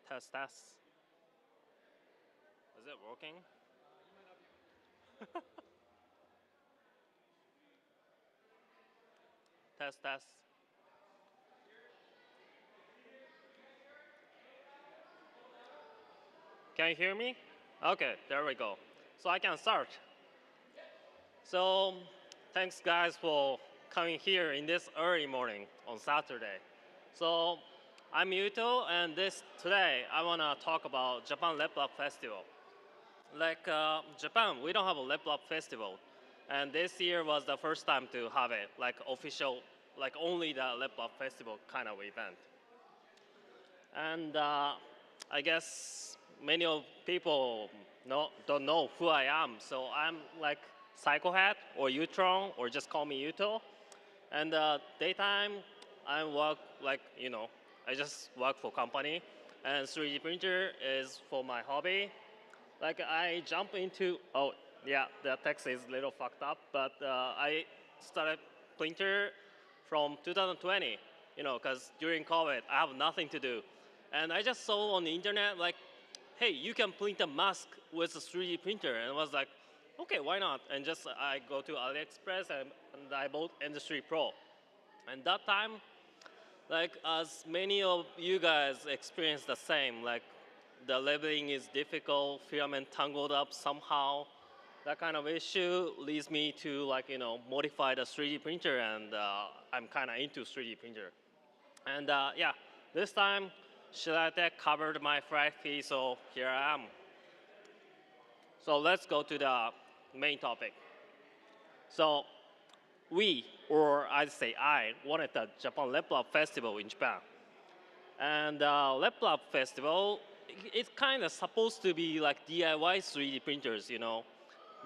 Test, test. Is it working? Test, test. Can you hear me? Okay, there we go. So I can start. So thanks guys for coming here in this early morning on Saturday. So I'm Yuto, and today I want to talk about Japan LabLab Festival. Like Japan, we don't have a LabLab Festival, and this year was the first time to have it, like official, like only the LabLab Festival kind of event. And I guess many of people don't know who I am, so I'm like Psychohead or Utron, or just call me Yuto. And daytime, I work like, I just work for company, and 3D printer is for my hobby. Like I jump into, oh yeah, the text is a little fucked up, but I started printer from 2020, because during COVID, I have nothing to do. And I just saw on the internet, like, hey, you can print a mask with a 3D printer. And I was like, okay, why not? And just I go to AliExpress and I bought Industry Pro. And that time, like as many of you guys experience the same, like the labeling is difficult, filament tangled up somehow. That kind of issue leads me to like, modify the 3D printer, and I'm kind of into 3D printer. And yeah, this time, Siraya covered my flag fee, so here I am. So let's go to the main topic. So we, or I'd say I, wanted the Japan LabLab Festival in Japan. And LabLab Festival, it's kind of supposed to be like DIY 3D printers,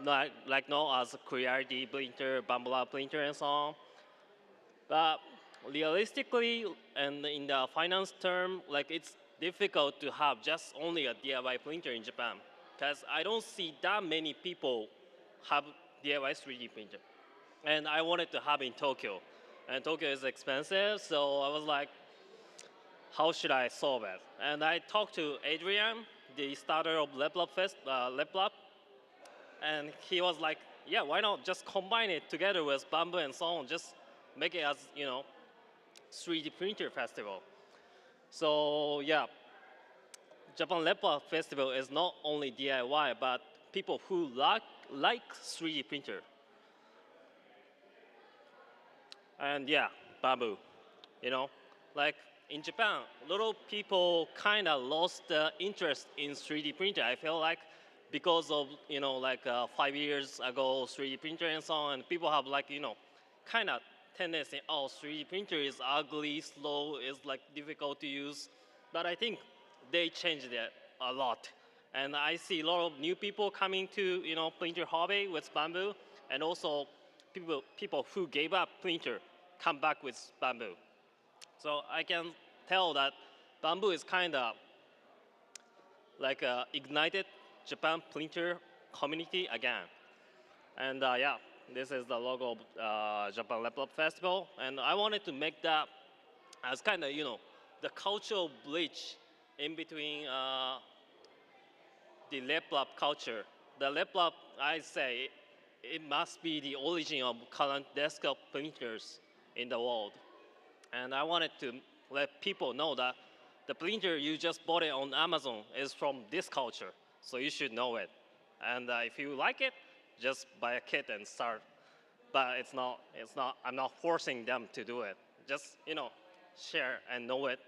like known as Creator3D printer, Bamboo printer, and so on. But realistically, and in the finance term, like it's difficult to have just only a DIY printer in Japan, because I don't see that many people have DIY 3D printer. And I wanted to have in Tokyo. And Tokyo is expensive, so I was like, how should I solve it? And I talked to Adrian, the starter of LabLab, and he was like, yeah, why not just combine it together with Bamboo and so on, just make it as, 3D printer festival. So yeah, Japan LabLab Festival is not only DIY, but people who like 3D printer. And yeah, Bamboo, like in Japan, a lot of people kind of lost the interest in 3D printer. I feel like because of, like 5 years ago, 3D printer and so on, and people have like, kind of tendency, oh, 3D printer is ugly, slow, is like difficult to use. But I think they changed it a lot. And I see a lot of new people coming to, printer hobby with Bamboo, and also people who gave up printer come back with Bamboo. So I can tell that Bamboo is kind of like ignited Japan printer community again. And yeah, this is the logo of Japan LabLab Festival. And I wanted to make that as kind of, the cultural bridge in between the LabLab culture. The LabLab, I say, it must be the origin of current desktop printers in the world. And I wanted to let people know that the printer you just bought it on Amazon is from this culture, so you should know it. And if you like it, just buy a kit and start. But I'm not forcing them to do it. Just, share and know it.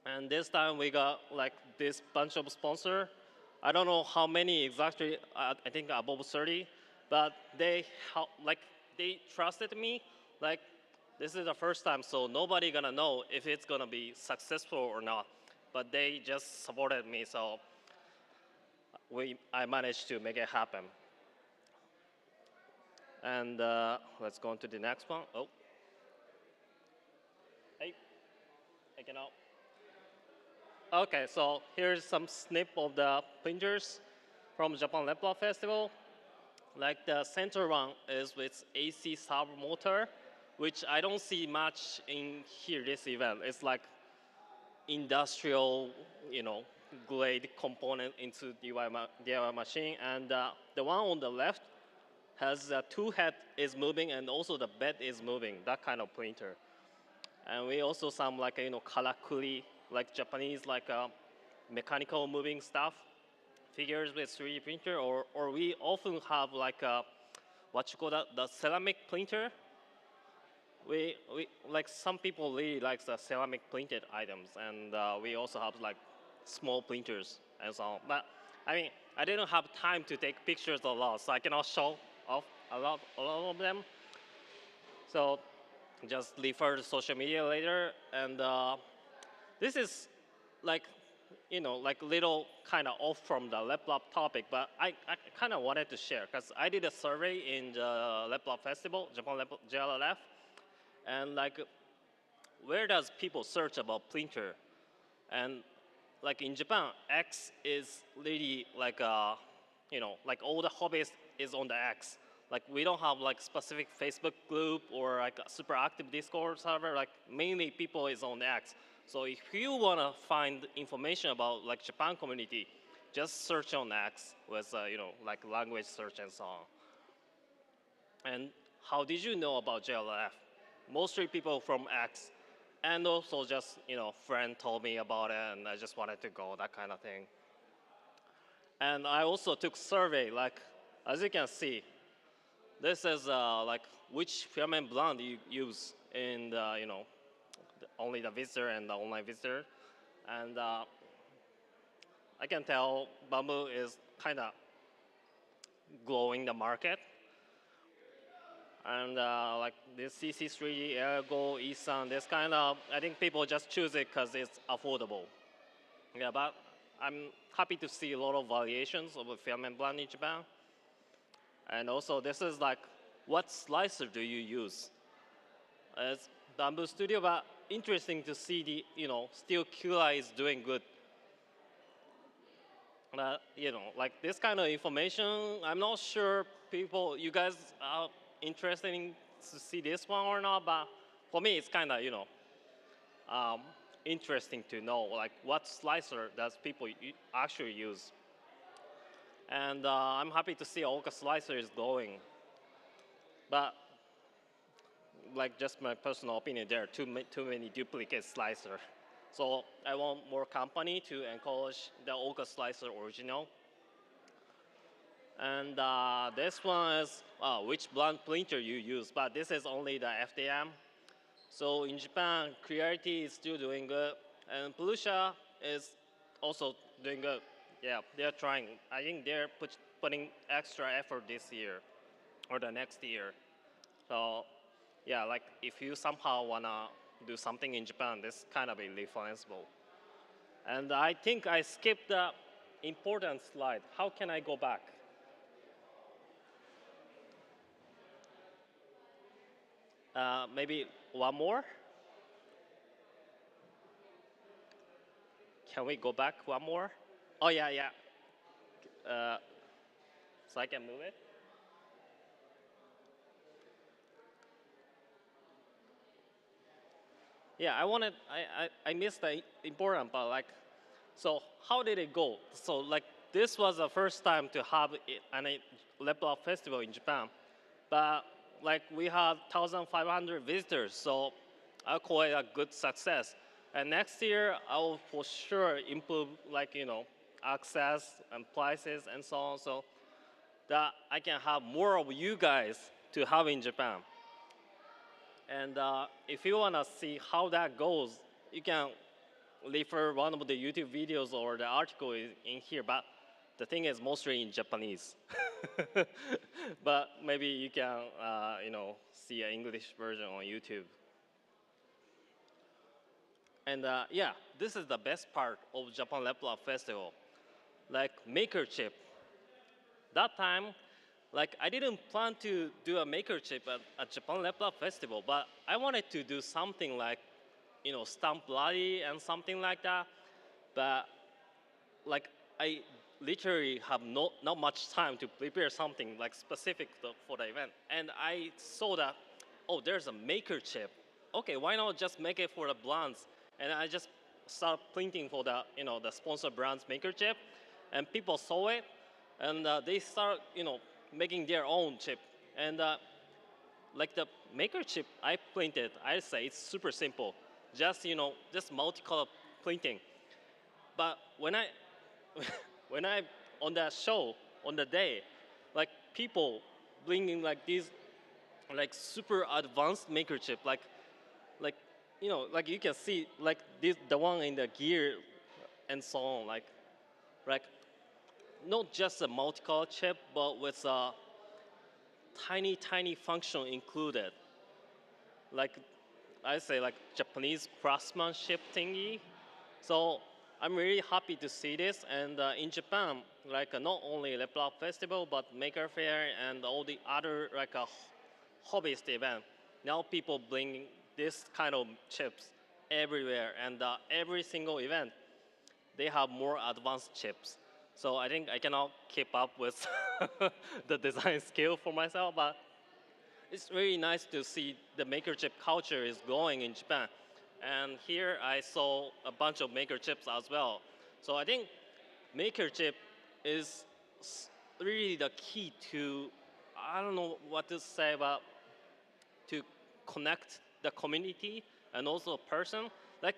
And this time we got like this bunch of sponsors. I don't know how many exactly, I think above 30, but they trusted me. Like, this is the first time, so nobody gonna know if it's gonna be successful or not. But they just supported me, so I managed to make it happen. And let's go on to the next one. Oh. Hey, taking out. Okay, so here's some snip of the printers from Japan LabLab Festival. Like the center one is with AC servo motor, which I don't see much in here this event. It's like industrial, grade component into DIY machine, and the one on the left has two head is moving and also the bed is moving. That kind of printer, and we also some like karakuri, like Japanese like mechanical moving stuff, figures with 3D printer, or we often have like what you call that, the ceramic printer. We like some people really like the ceramic printed items, and we also have like small printers and so on. But I mean, I didn't have time to take pictures a lot, so I cannot show off a lot of them. So just refer to social media later. And this is like, like little kind of off from the laptop topic, but I kind of wanted to share because I did a survey in the laptop festival, Japan JLLF, and like, where does people search about printer? And like in Japan, X is really like, like all the hobbies is on the X. Like we don't have like specific Facebook group or like a super active Discord server. Like mainly people is on the X. So if you wanna find information about like Japan community, just search on X with like language search and so on. And how did you know about JLF? Mostly people from X, and also just friend told me about it, and I just wanted to go, that kind of thing. And I also took survey, like as you can see, this is like which filament brand you use in the only the visitor and the online visitor, and I can tell Bamboo is kind of growing the market. And like this CC3D, Ergo, Isan, this kind of, I think people just choose it because it's affordable. Yeah, but I'm happy to see a lot of variations of a filament brand in Japan. And also this is like, what slicer do you use? It's Bamboo Studio, but interesting to see the, still QI is doing good. But, like this kind of information, I'm not sure you guys are interested in to see this one or not, but for me it's kind of interesting to know like what slicer does people actually use. And I'm happy to see Oka slicer is going, but like just my personal opinion, there are too many duplicate slicer. So I want more company to encourage the Oka slicer original. And this one is which brand printer you use, but this is only the FDM. So in Japan, Creator3D is still doing good, and Pultrusion is also doing good. Yeah, they're trying. I think they're putting extra effort this year or the next year. So yeah, like if you somehow wanna do something in Japan, this kind of be referenceable. And I think I skipped the important slide. How can I go back? Maybe one more? Can we go back one more? Oh, yeah. So I can move it? Yeah, I missed the important part. Like, so how did it go? So like, this was the first time to have a laptop festival in Japan. But like we had 1,500 visitors, so I call it a good success. And next year, I will for sure improve like, access and prices and so on, so that I can have more of you guys to have in Japan. And if you wanna see how that goes, you can refer one of the YouTube videos or the article in here, but the thing is mostly in Japanese. But maybe you can, see an English version on YouTube. And yeah, this is the best part of Japan Laptop Festival, like maker chip. That time, like I didn't plan to do a maker chip at Japan Laptop Festival, but I wanted to do something like, stamp rally and something like that. But like I literally have not much time to prepare something like specific for the event. And I saw that, oh, there's a maker chip. Okay, why not just make it for the brands? And I just start printing for the the sponsor brand's maker chip, and people saw it, and they start making their own chip, and like the maker chip I printed, I say it's super simple, just just multicolor printing. But when I when I on that show on the day, like people bringing like these like super advanced maker chip, like like you can see like this the one in the gear and so on, like not just a multicolor chip, but with a tiny function included, like I say like Japanese craftsmanship thingy. So I'm really happy to see this, and in Japan, like not only Leplab Festival, but Maker Faire and all the other like hobbyist event. Now people bring this kind of chips everywhere, and every single event, they have more advanced chips. So I think I cannot keep up with the design skill for myself, but it's really nice to see the maker chip culture is growing in Japan. And here I saw a bunch of maker chips as well. So I think maker chip is really the key to, I don't know what to say, but to connect the community and also person. Like,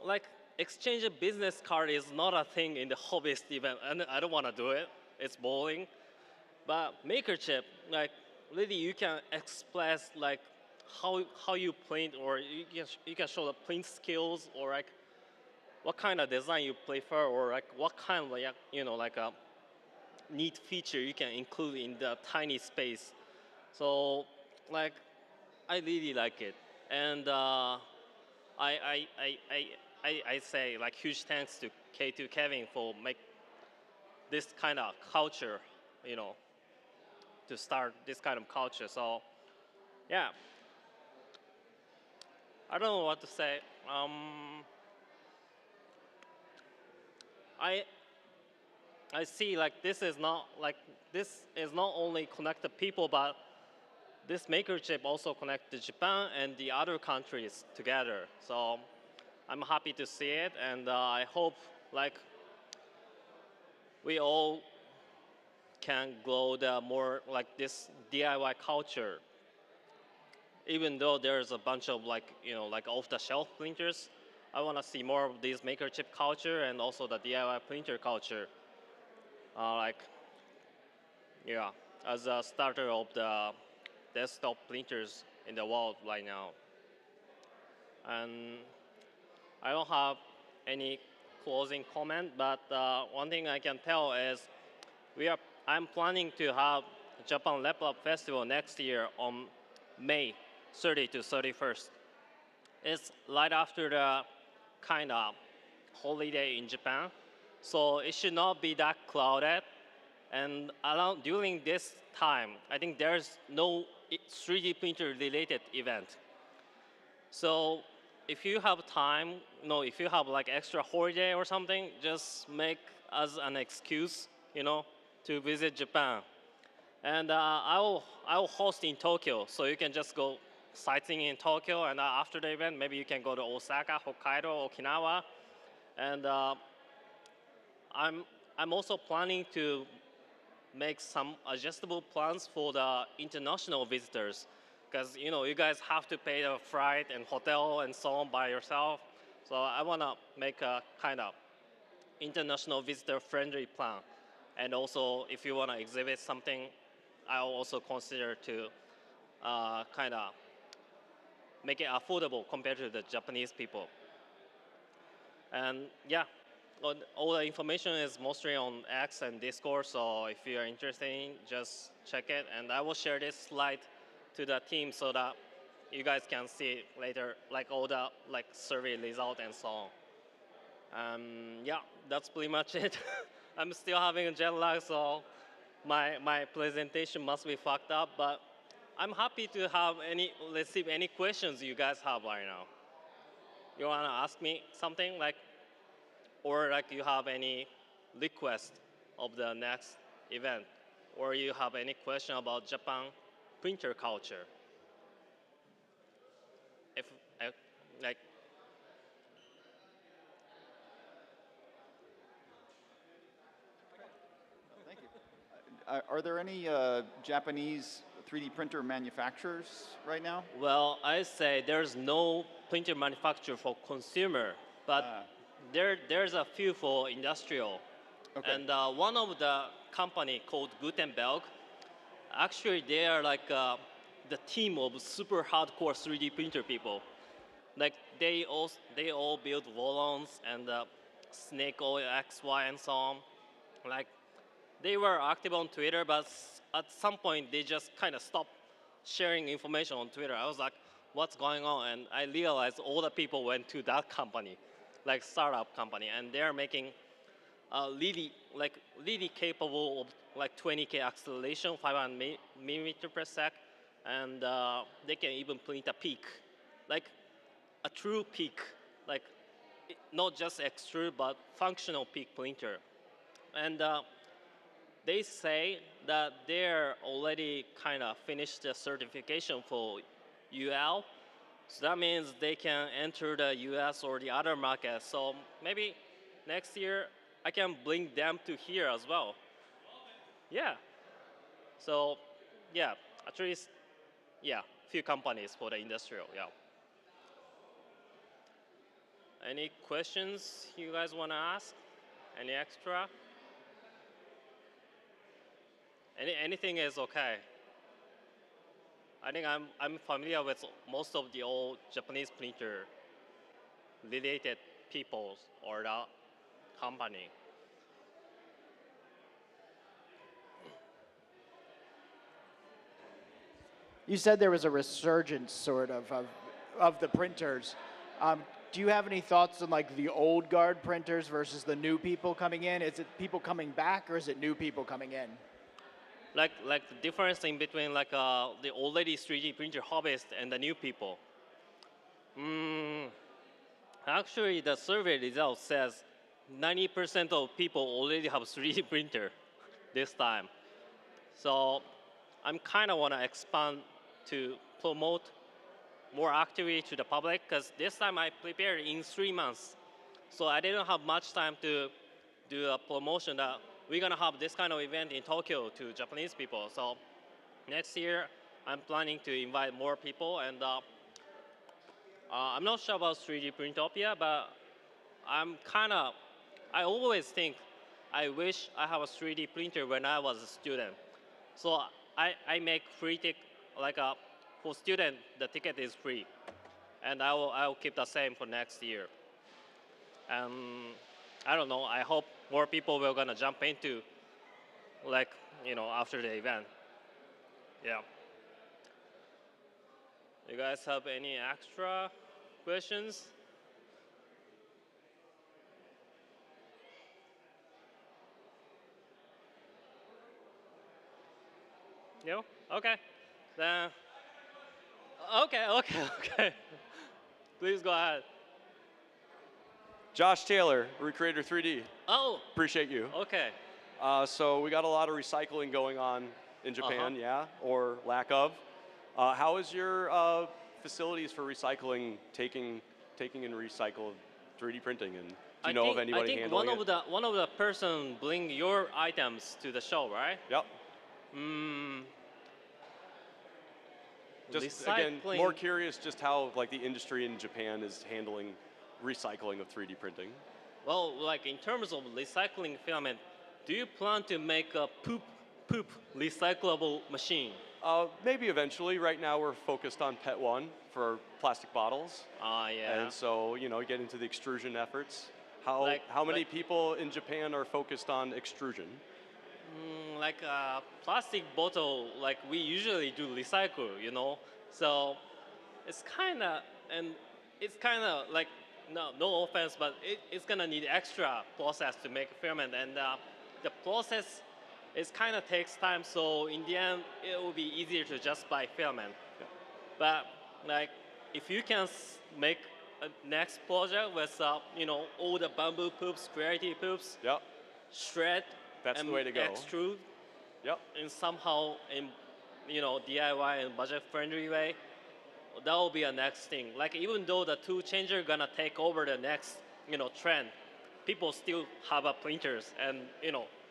like exchange a business card is not a thing in the hobbyist event, and I don't want to do it. It's boring. But maker chip, like really you can express like how you print, or you can show the print skills, or like what kind of design you prefer, or like what kind of like like a neat feature you can include in the tiny space. So like I really like it, and I, I, I, I say like huge thanks to K2 Kevin for make this kind of culture, to start this kind of culture. So yeah, I don't know what to say. I I see like this is not only connect the people, but this maker chip also connect the Japan and the other countries together. So I'm happy to see it, and I hope like we all can grow the more like this DIY culture. Even though there's a bunch of like like off-the-shelf printers, I want to see more of this maker chip culture and also the DIY printer culture. Like yeah, as a starter of the desktop printers in the world right now. And I don't have any closing comment, but one thing I can tell is I'm planning to have Japan Leplab Festival next year on May 30 to 31st. It's right after the kind of holiday in Japan, so it should not be that crowded. And around during this time, I think there's no 3D printer related event. So if you have time, if you have like extra holiday or something, just make as an excuse, to visit Japan. And I will host in Tokyo, so you can just go sightseeing in Tokyo, and after the event, maybe you can go to Osaka, Hokkaido, Okinawa, and I'm also planning to make some adjustable plans for the international visitors, because you guys have to pay the flight and hotel and so on by yourself. So I want to make a kind of international visitor friendly plan. And also, if you want to exhibit something, I'll also consider to kind of make it affordable compared to the Japanese people. And yeah, all the information is mostly on X and Discord, so if you're interested, just check it. And I will share this slide to the team so that you guys can see later, like all the like survey result and so on. Yeah, that's pretty much it. I'm still having a jet lag, so my presentation must be fucked up, but I'm happy to receive any questions you guys have right now. You wanna ask me something like, or like you have any request of the next event, or you have any question about Japan printer culture? If like, Are there any Japanese 3D printer manufacturers right now? Well, I say there's no printer manufacturer for consumer, but there's a few for industrial. Okay. And one of the company called Gutenberg, actually they are like the team of super hardcore 3D printer people. Like they all build Volons and Snake Oil XY and so on. Like they were active on Twitter, but at some point they just kind of stopped sharing information on Twitter. I was like, what's going on? And I realized all the people went to that company, like startup company, and they're making really capable of like 20K acceleration, 500 millimeter per sec, and they can even print a peak, like a true peak, like not just extrude but functional peak printer. And they say that they're already kind of finished the certification for UL. So that means they can enter the US or the other markets. So maybe next year I can bring them to here as well. Yeah. So yeah, at least, yeah, few companies for the industrial, yeah. Any questions you guys want to ask? Any extra? Anything is okay. I think I'm familiar with most of the old Japanese printer related people or the company. You said there was a resurgence, sort of the printers. Do you have any thoughts on like the old guard printers versus the new people coming in? Is it people coming back, or is it new people coming in? Like the difference in between like the already 3D printer hobbyists and the new people. Actually, the survey result says 90% of people already have 3D printer this time. So I'm kind of want to expand to promote more activity to the public, because this time I prepared in 3 months. So I didn't have much time to do a promotion that we're gonna have this kind of event in Tokyo to Japanese people. So next year, I'm planning to invite more people, and I'm not sure about 3D Printopia, but I always think I wish I have a 3D printer when I was a student. So I make free ticket, like for student, the ticket is free. And I will keep the same for next year. I don't know, I hope more people will gonna jump into, like, after the event. Yeah. You guys have any extra questions? No? Okay. Then, okay. Please go ahead. Josh Taylor, Recreator3D. Oh. Appreciate you. Okay. So we got a lot of recycling going on in Japan, yeah, or lack of. How is your facilities for recycling taking and recycled 3D printing? And do you know of anybody handling it? I think one of the person bring your items to the show, right? Yep. Just again, more curious just how like the industry in Japan is handling recycling of 3D printing. Well, like in terms of recycling filament, do you plan to make a poop recyclable machine? Maybe eventually. Right now we're focused on PET1 for plastic bottles. Yeah. And so, get into the extrusion efforts. How many people in Japan are focused on extrusion? Like a plastic bottle, like we usually do recycle, So it's kind of like, no offense, but it's gonna need extra process to make filament, and the process kind of takes time. So in the end, it will be easier to just buy filament. Yeah. But like, if you can make a next project with all the bamboo poops, creative poops, yep, shred, that's the way to go. Extrude, yep, and somehow in DIY and budget friendly way. That will be a next thing. Like, even though the tool changer gonna take over the next trend, people still have printers, and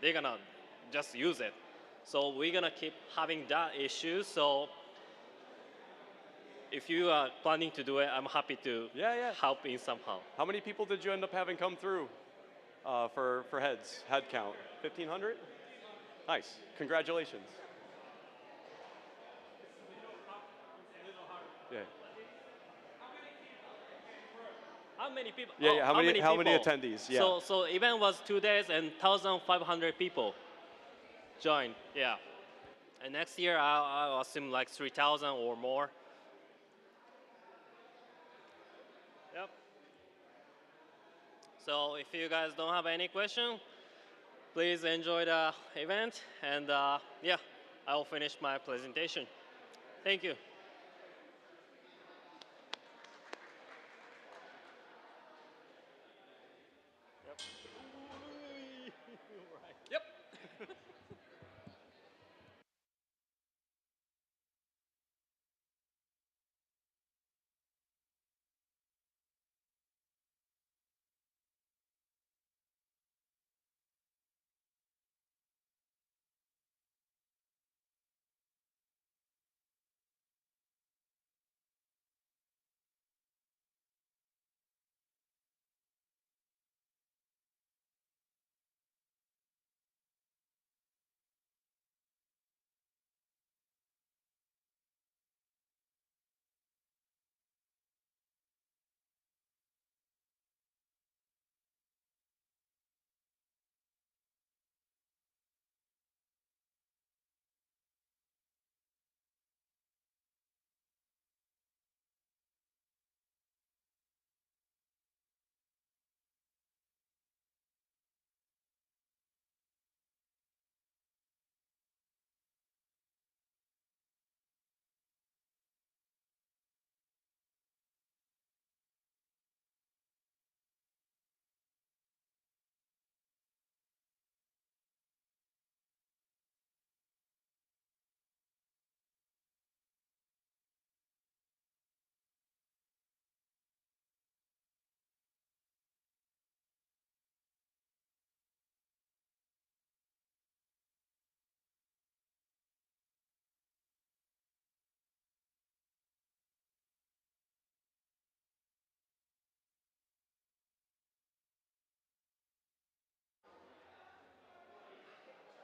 they're gonna just use it. So we're gonna keep having that issue. So if you are planning to do it, I'm happy to help in somehow. How many people did you end up having come through for head count? 1,500? Nice. Congratulations. Yeah. How many people? Yeah, oh, yeah. How many attendees? Yeah. So event was 2 days and 1,500 people joined. Yeah. And next year I'll assume like 3,000 or more. Yep. So if you guys don't have any question, please enjoy the event, and yeah, I will finish my presentation. Thank you. Yep.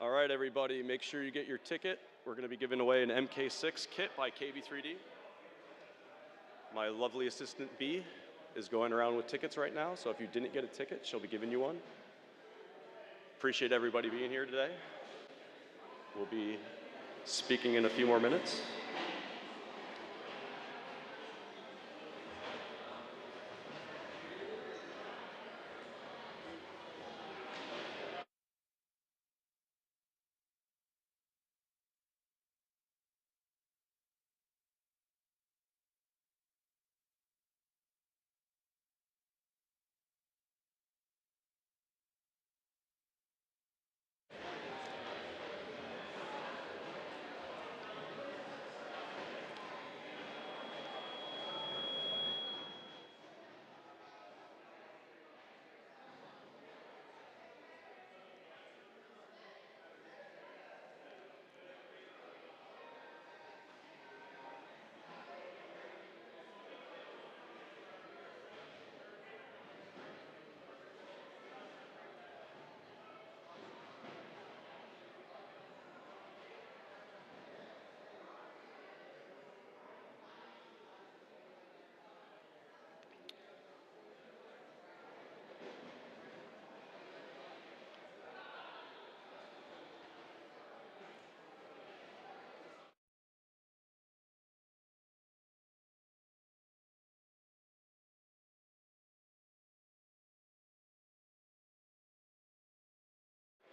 All right, everybody, make sure you get your ticket. We're going to be giving away an MK6 kit by KB3D. My lovely assistant B is going around with tickets right now, so if you didn't get a ticket, she'll be giving you one. Appreciate everybody being here today. We'll be speaking in a few more minutes.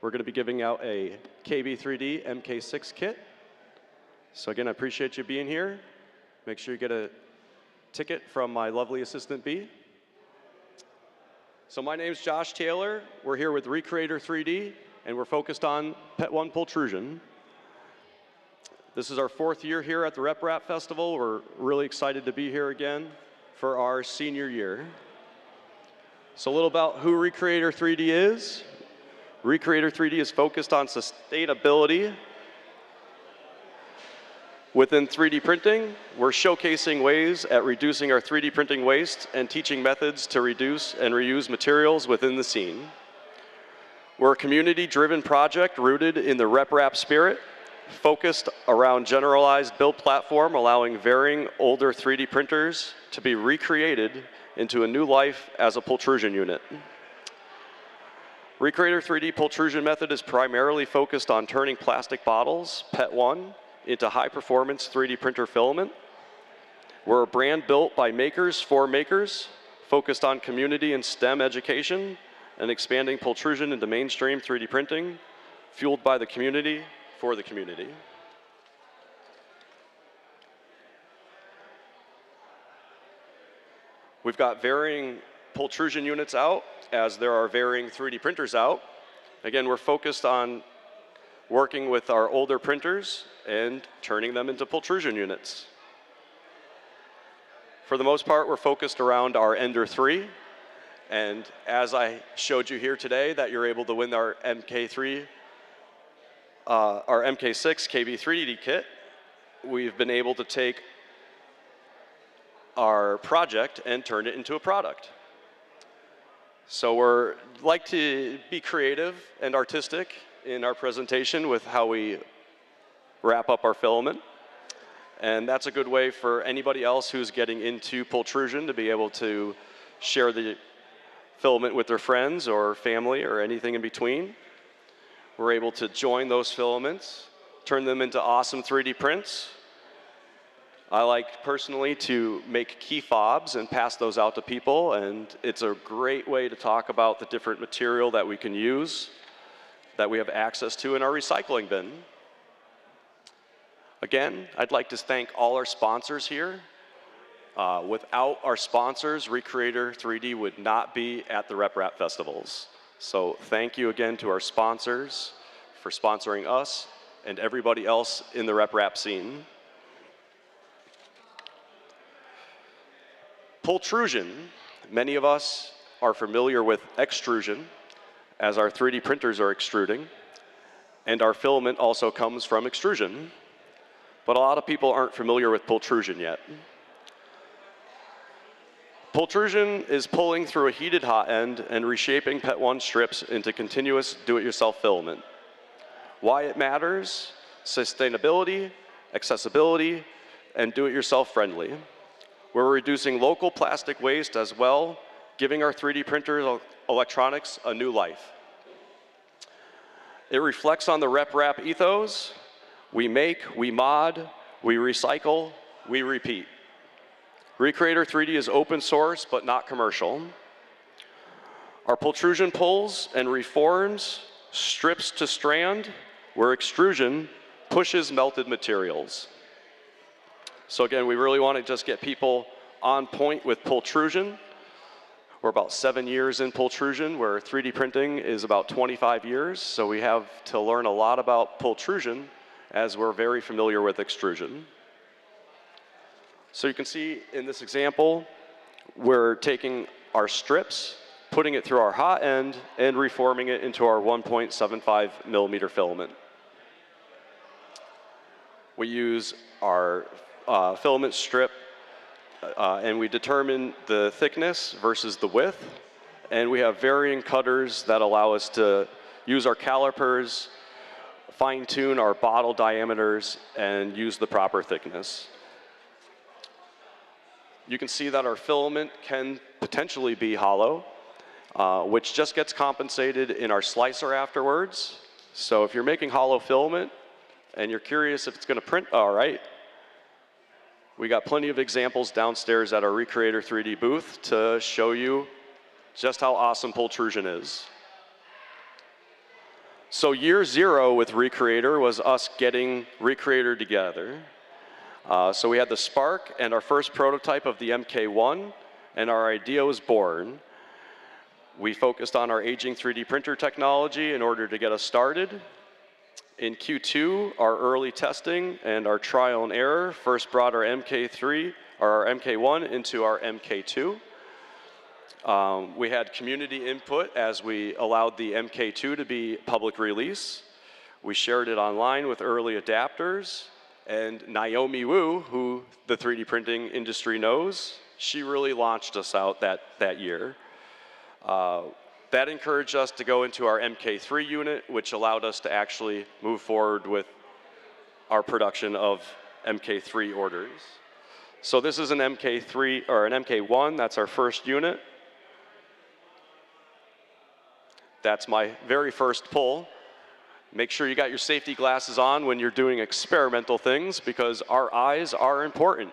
We're going to be giving out a KB3D MK6 kit. So again, I appreciate you being here. Make sure you get a ticket from my lovely assistant B. So my name's Josh Taylor. We're here with Recreator3D, and we're focused on PET1 Pultrusion. This is our 4th year here at the RepRap Festival. We're really excited to be here again for our senior year. So a little about who Recreator3D is. Recreator3D is focused on sustainability Within 3D printing, we're showcasing ways at reducing our 3D printing waste and teaching methods to reduce and reuse materials within the scene. We're a community-driven project rooted in the RepRap spirit, focused around generalized build platform, allowing varying older 3D printers to be recreated into a new life as a pultrusion unit. Recreator3D Pultrusion method is primarily focused on turning plastic bottles, PET1, into high-performance 3D printer filament. We're a brand built by makers for makers, focused on community and STEM education, and expanding pultrusion into mainstream 3D printing, fueled by the community for the community. We've got varying pultrusion units out, as there are varying 3D printers out. Again, we're focused on working with our older printers and turning them into pultrusion units. For the most part, we're focused around our Ender 3. And as I showed you here today, that you're able to win our MK6 KB3D kit, we've been able to take our project and turn it into a product. So we're like to be creative and artistic in our presentation with how we wrap up our filament. And that's a good way for anybody else who's getting into pultrusion to be able to share the filament with their friends or family or anything in between. We're able to join those filaments, turn them into awesome 3D prints. I like personally to make key fobs and pass those out to people, and it's a great way to talk about the different material that we can use, that we have access to in our recycling bin. Again, I'd like to thank all our sponsors here. Without our sponsors, Recreator3D would not be at the RepRap festivals. So thank you again to our sponsors for sponsoring us and everybody else in the RepRap scene. Pultrusion, many of us are familiar with extrusion, as our 3D printers are extruding, and our filament also comes from extrusion. But a lot of people aren't familiar with pultrusion yet. Pultrusion is pulling through a heated hot end and reshaping PET1 strips into continuous do-it-yourself filament. Why it matters: sustainability, accessibility, and do-it-yourself friendly. We're reducing local plastic waste as well, giving our 3D printer electronics a new life. It reflects on the RepRap ethos. We make, we mod, we recycle, we repeat. Recreator3D is open source, but not commercial. Our pultrusion pulls and reforms strips to strand, where extrusion pushes melted materials. So again, we really want to just get people on point with pultrusion. We're about 7 years in pultrusion, where 3D printing is about 25 years. So we have to learn a lot about pultrusion, as we're very familiar with extrusion. So you can see in this example, we're taking our strips, putting it through our hot end, and reforming it into our 1.75 millimeter filament. We use our filament strip, and we determine the thickness versus the width, and we have varying cutters that allow us to use our calipers, fine-tune our bottle diameters, and use the proper thickness. You can see that our filament can potentially be hollow, which just gets compensated in our slicer afterwards. So if you're making hollow filament and you're curious if it's going to print all right, we got plenty of examples downstairs at our Recreator3D booth to show you just how awesome pultrusion is. So year 0 with Recreator was us getting Recreator together. So we had the spark and our first prototype of the MK1, and our idea was born. We focused on our aging 3D printer technology in order to get us started. In Q2, our early testing and our trial and error first brought our MK3, or our MK1 into our MK2. We had community input as we allowed the MK2 to be public release. We shared it online with early adapters, And Naomi Wu, who the 3D printing industry knows, she really launched us out that year. That encouraged us to go into our MK3 unit, which allowed us to actually move forward with our production of MK3 orders. So this is an MK3 or an MK1, that's our first unit. That's my very first pull. Make sure you got your safety glasses on when you're doing experimental things because our eyes are important.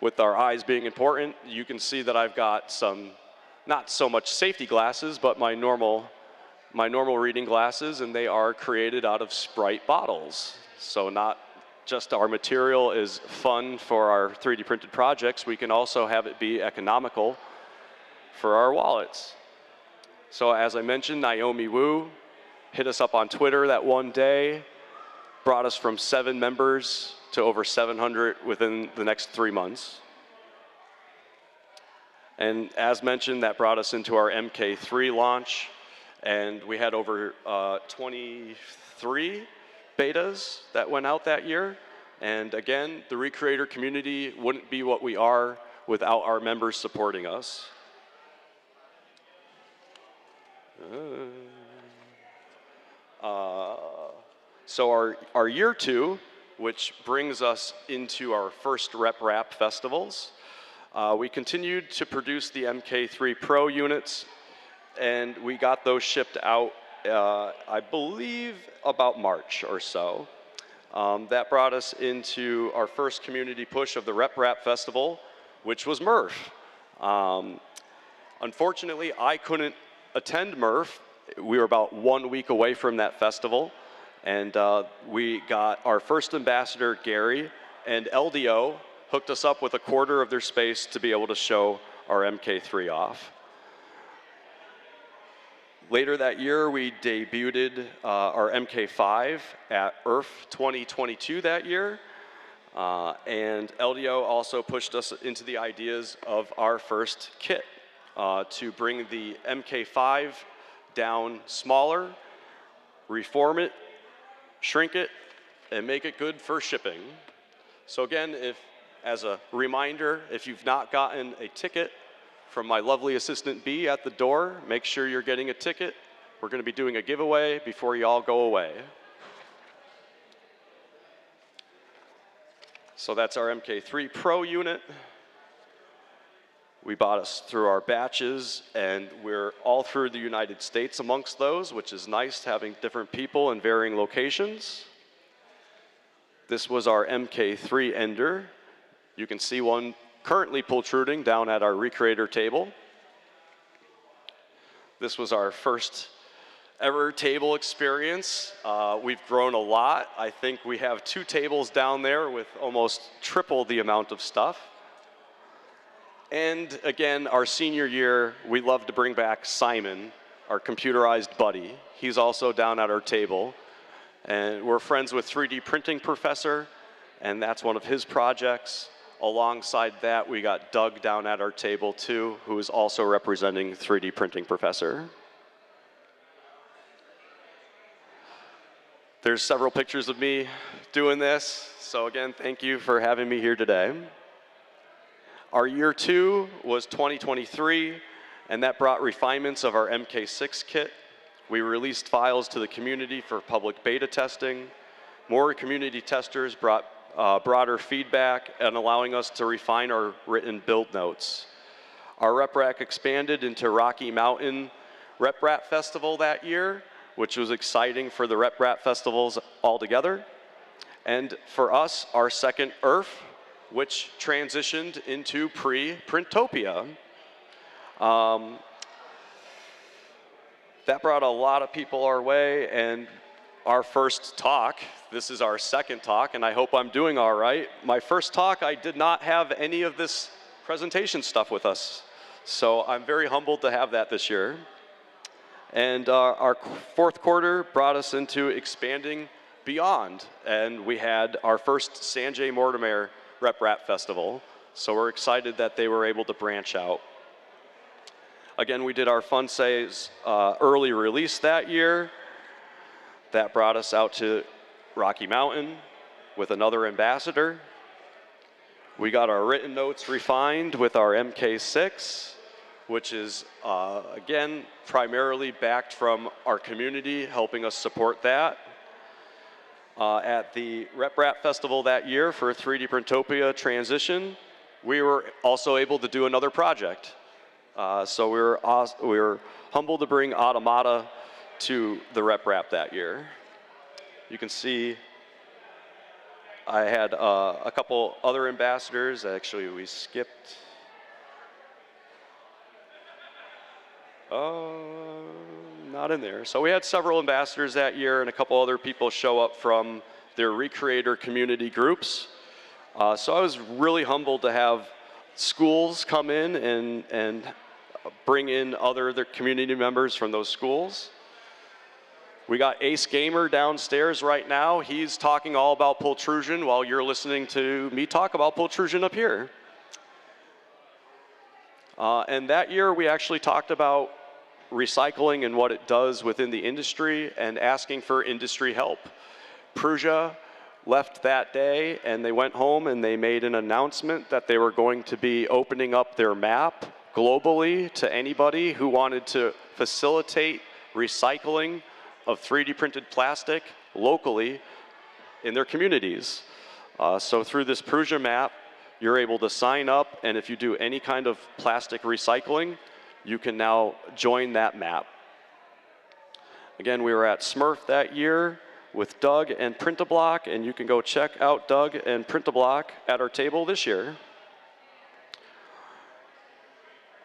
With our eyes being important, you can see that I've got some, not so much safety glasses, but my normal reading glasses, and they are created out of Sprite bottles. So not just our material is fun for our 3D printed projects, we can also have it be economical for our wallets. So as I mentioned, Naomi Wu hit us up on Twitter that one day, brought us from 7 members to over 700 within the next 3 months. And as mentioned, that brought us into our MK3 launch, and we had over 23 betas that went out that year. And again, the Recreator community wouldn't be what we are without our members supporting us. So our year 2, which brings us into our first RepRap festivals, we continued to produce the MK3 Pro units, and we got those shipped out, I believe, about March or so. That brought us into our first community push of the RepRap Festival, which was MRF. Unfortunately, I couldn't attend MRF. We were about 1 week away from that festival, and we got our first ambassador, Gary, and LDO hooked us up with a quarter of their space to be able to show our MK3 off. Later that year, we debuted our MK5 at ERF 2022 that year, and LDO also pushed us into the ideas of our first kit to bring the MK5 down smaller, reform it, shrink it, and make it good for shipping. So again, as a reminder, if you've not gotten a ticket from my lovely assistant B at the door, make sure you're getting a ticket. We're going to be doing a giveaway before you all go away. So that's our MK3 Pro unit. We bought us through our batches, and we're all through the United States amongst those, which is nice, having different people in varying locations. This was our MK3 Ender. You can see one currently pultruding down at our Recreator table. This was our first ever table experience. We've grown a lot. I think we have 2 tables down there with almost triple the amount of stuff. And again, our senior year, we love to bring back Simon, our computerized buddy. He's also down at our table. And we're friends with 3D Printing Professor, and that's one of his projects. Alongside that, we got Doug down at our table too, who is also representing 3D Printing Professor. There's several pictures of me doing this. So again, thank you for having me here today. Our year 2 was 2023, and that brought refinements of our MK6 kit. We released files to the community for public beta testing. More community testers brought broader feedback and allowing us to refine our written build notes. Our RepRap expanded into Rocky Mountain RepRap Festival that year, which was exciting for the RepRap festivals altogether. And for us, our second ERF, which transitioned into pre-Printopia. That brought a lot of people our way, and our first talk, this is our second talk, and I hope I'm doing all right. My first talk, I did not have any of this presentation stuff with us, so I'm very humbled to have that this year. And our fourth quarter brought us into expanding beyond, and we had our first Sanjay Mortimer RepRap Festival, so we're excited that they were able to branch out. Again, we did our Fun Says early release that year. That brought us out to Rocky Mountain with another ambassador. We got our written notes refined with our MK6, which is, again, primarily backed from our community, helping us support that. At the RepRap Festival that year for 3D Printopia transition, we were also able to do another project. So we were humbled to bring Automata to the RepRap that year. You can see I had a couple other ambassadors. Actually, we skipped. Not in there. So we had several ambassadors that year, and a couple other people show up from their Recreator community groups. So I was really humbled to have schools come in and bring in other community members from those schools. We got Ace Gamer downstairs right now. He's talking all about Pultrusion while you're listening to me talk about Pultrusion up here. And that year we actually talked about recycling and what it does within the industry and asking for industry help. Prusa left that day and they went home and they made an announcement that they were going to be opening up their map globally to anybody who wanted to facilitate recycling of 3D printed plastic locally in their communities. So through this Prusa map, you're able to sign up, and if you do any kind of plastic recycling, you can now join that map. Again, we were at Smurf that year with Doug and Printablock, and you can go check out Doug and Printablock at our table this year.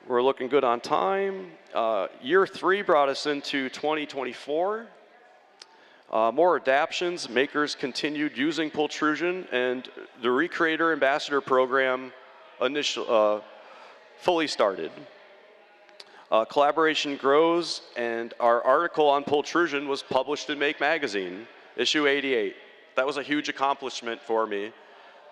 We're looking good on time. Year 3 brought us into 2024. More adaptions, makers continued using Pultrusion, and the Recreator Ambassador Program fully started. Collaboration grows, and our article on Pultrusion was published in Make Magazine, issue 88. That was a huge accomplishment for me.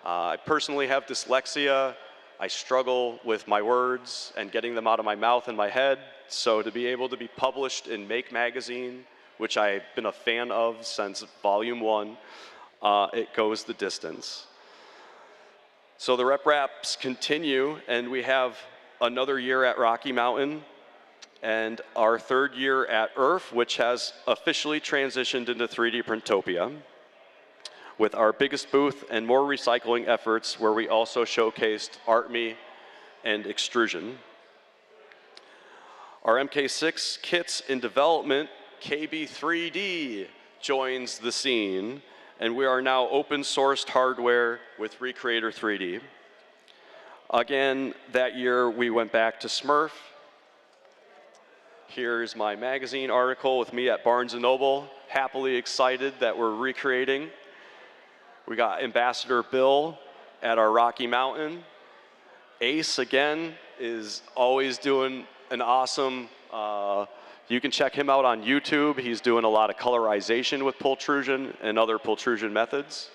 I personally have dyslexia. I struggle with my words and getting them out of my mouth and my head, so to be able to be published in Make Magazine, which I've been a fan of since volume 1, it goes the distance. So the RepRaps continue, and we have another year at Rocky Mountain, and our 3rd year at IRF, which has officially transitioned into 3D Printopia, with our biggest booth and more recycling efforts, where we also showcased ArtMe and extrusion. Our MK6 kits in development, KB3D, joins the scene, and we are now open sourced hardware with Recreator3D. Again, that year we went back to Smurf. Here's my magazine article with me at Barnes & Noble, happily excited that we're recreating. We got Ambassador Bill at our Rocky Mountain. Ace, again, is always doing an awesome, you can check him out on YouTube. He's doing a lot of colorization with Pultrusion and other Pultrusion methods.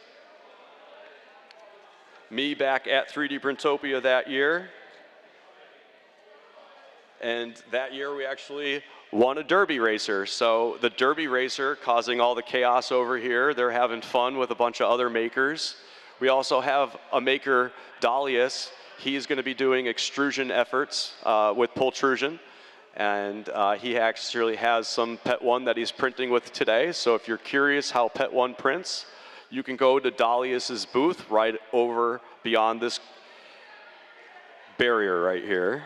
Me back at 3D Printopia that year. And that year we actually won a derby racer. So the derby racer causing all the chaos over here. They're having fun with a bunch of other makers. We also have a maker, Dalius. He's going to be doing extrusion efforts with Pultrusion. And he actually has some PET1 that he's printing with today. So if you're curious how PET1 prints, you can go to Dalius's booth right over beyond this barrier right here.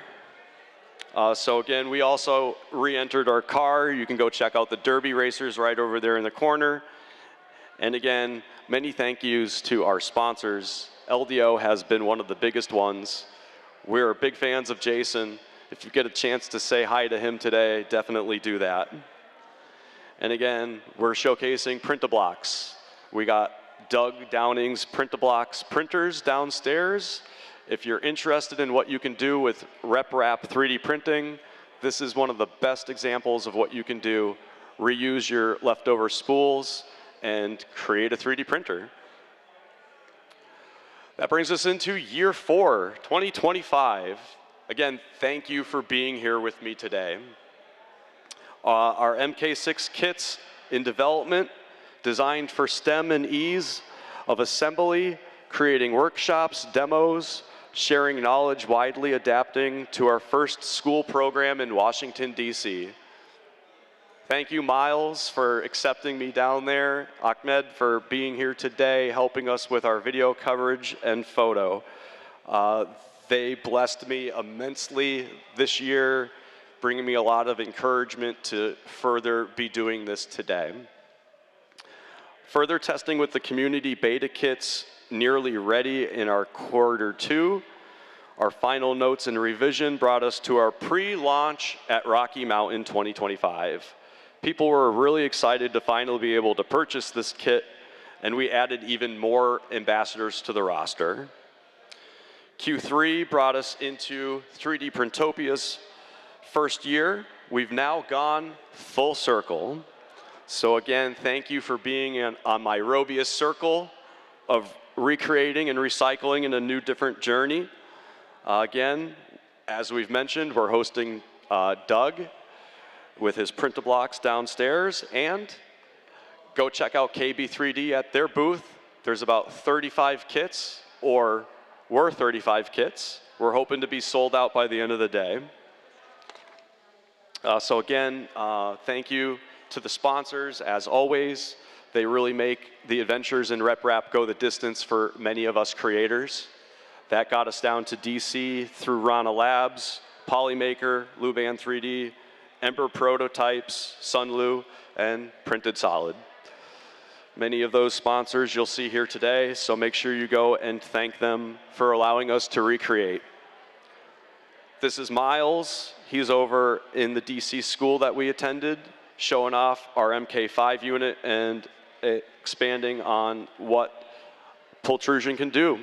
So again, we also re-entered our car. You can go check out the derby racers right over there in the corner. And again, many thank yous to our sponsors. LDO has been one of the biggest ones. We're big fans of Jason. If you get a chance to say hi to him today, definitely do that. And again, we're showcasing Printablocks. We got Doug Downing's Printablocks printers downstairs. If you're interested in what you can do with RepRap 3D printing, this is one of the best examples of what you can do. Reuse your leftover spools and create a 3D printer. That brings us into year 4, 2025. Again, thank you for being here with me today. Our MK6 kits in development designed for STEM and ease of assembly, creating workshops, demos, sharing knowledge widely, adapting to our first school program in Washington, D.C. Thank you, Miles, for accepting me down there. Ahmed for being here today, helping us with our video coverage and photo. They blessed me immensely this year, bringing me a lot of encouragement to further be doing this today. Further testing with the community beta kits nearly ready in our Q2. Our final notes and revision brought us to our pre-launch at Rocky Mountain 2025. People were really excited to finally be able to purchase this kit, and we added even more ambassadors to the roster. Q3 brought us into 3DPrintopia's first year. We've now gone full circle. So again, thank you for being on my Robius circle of recreating and recycling in a new, different journey. Again, as we've mentioned, we're hosting Doug with his Printablocks downstairs, and go check out KB3D at their booth. There's about 35 kits, or were 35 kits. We're hoping to be sold out by the end of the day. So again, thank you to the sponsors, as always. They really make the adventures in RepRap go the distance for many of us creators. That got us down to DC through Rana Labs, Polymaker, Luban 3D, Ember Prototypes, Sunlu, and Printed Solid. Many of those sponsors you'll see here today, so make sure you go and thank them for allowing us to recreate. This is Miles. He's over in the DC school that we attended, showing off our MK5 unit and expanding on what Pultrusion can do.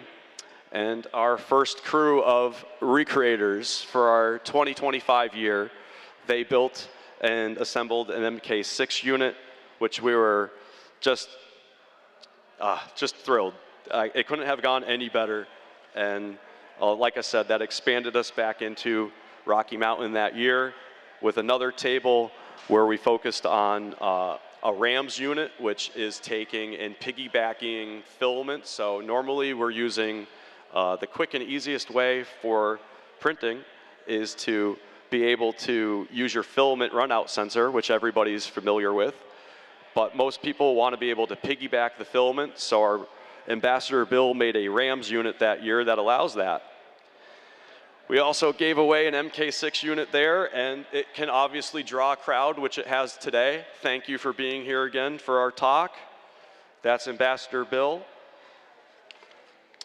And our first crew of recreators for our 2025 year, they built and assembled an MK6 unit, which we were just thrilled. It couldn't have gone any better. And like I said, that expanded us back into Rocky Mountain that year with another table where we focused on a RAMS unit, which is taking and piggybacking filament. So normally we're using the quick and easiest way for printing is to be able to use your filament runout sensor, which everybody's familiar with. But most people want to be able to piggyback the filament, so our Ambassador Bill made a RAMS unit that year that allows that. We also gave away an MK6 unit there, and it can obviously draw a crowd, which it has today. Thank you for being here again for our talk. That's Ambassador Bill.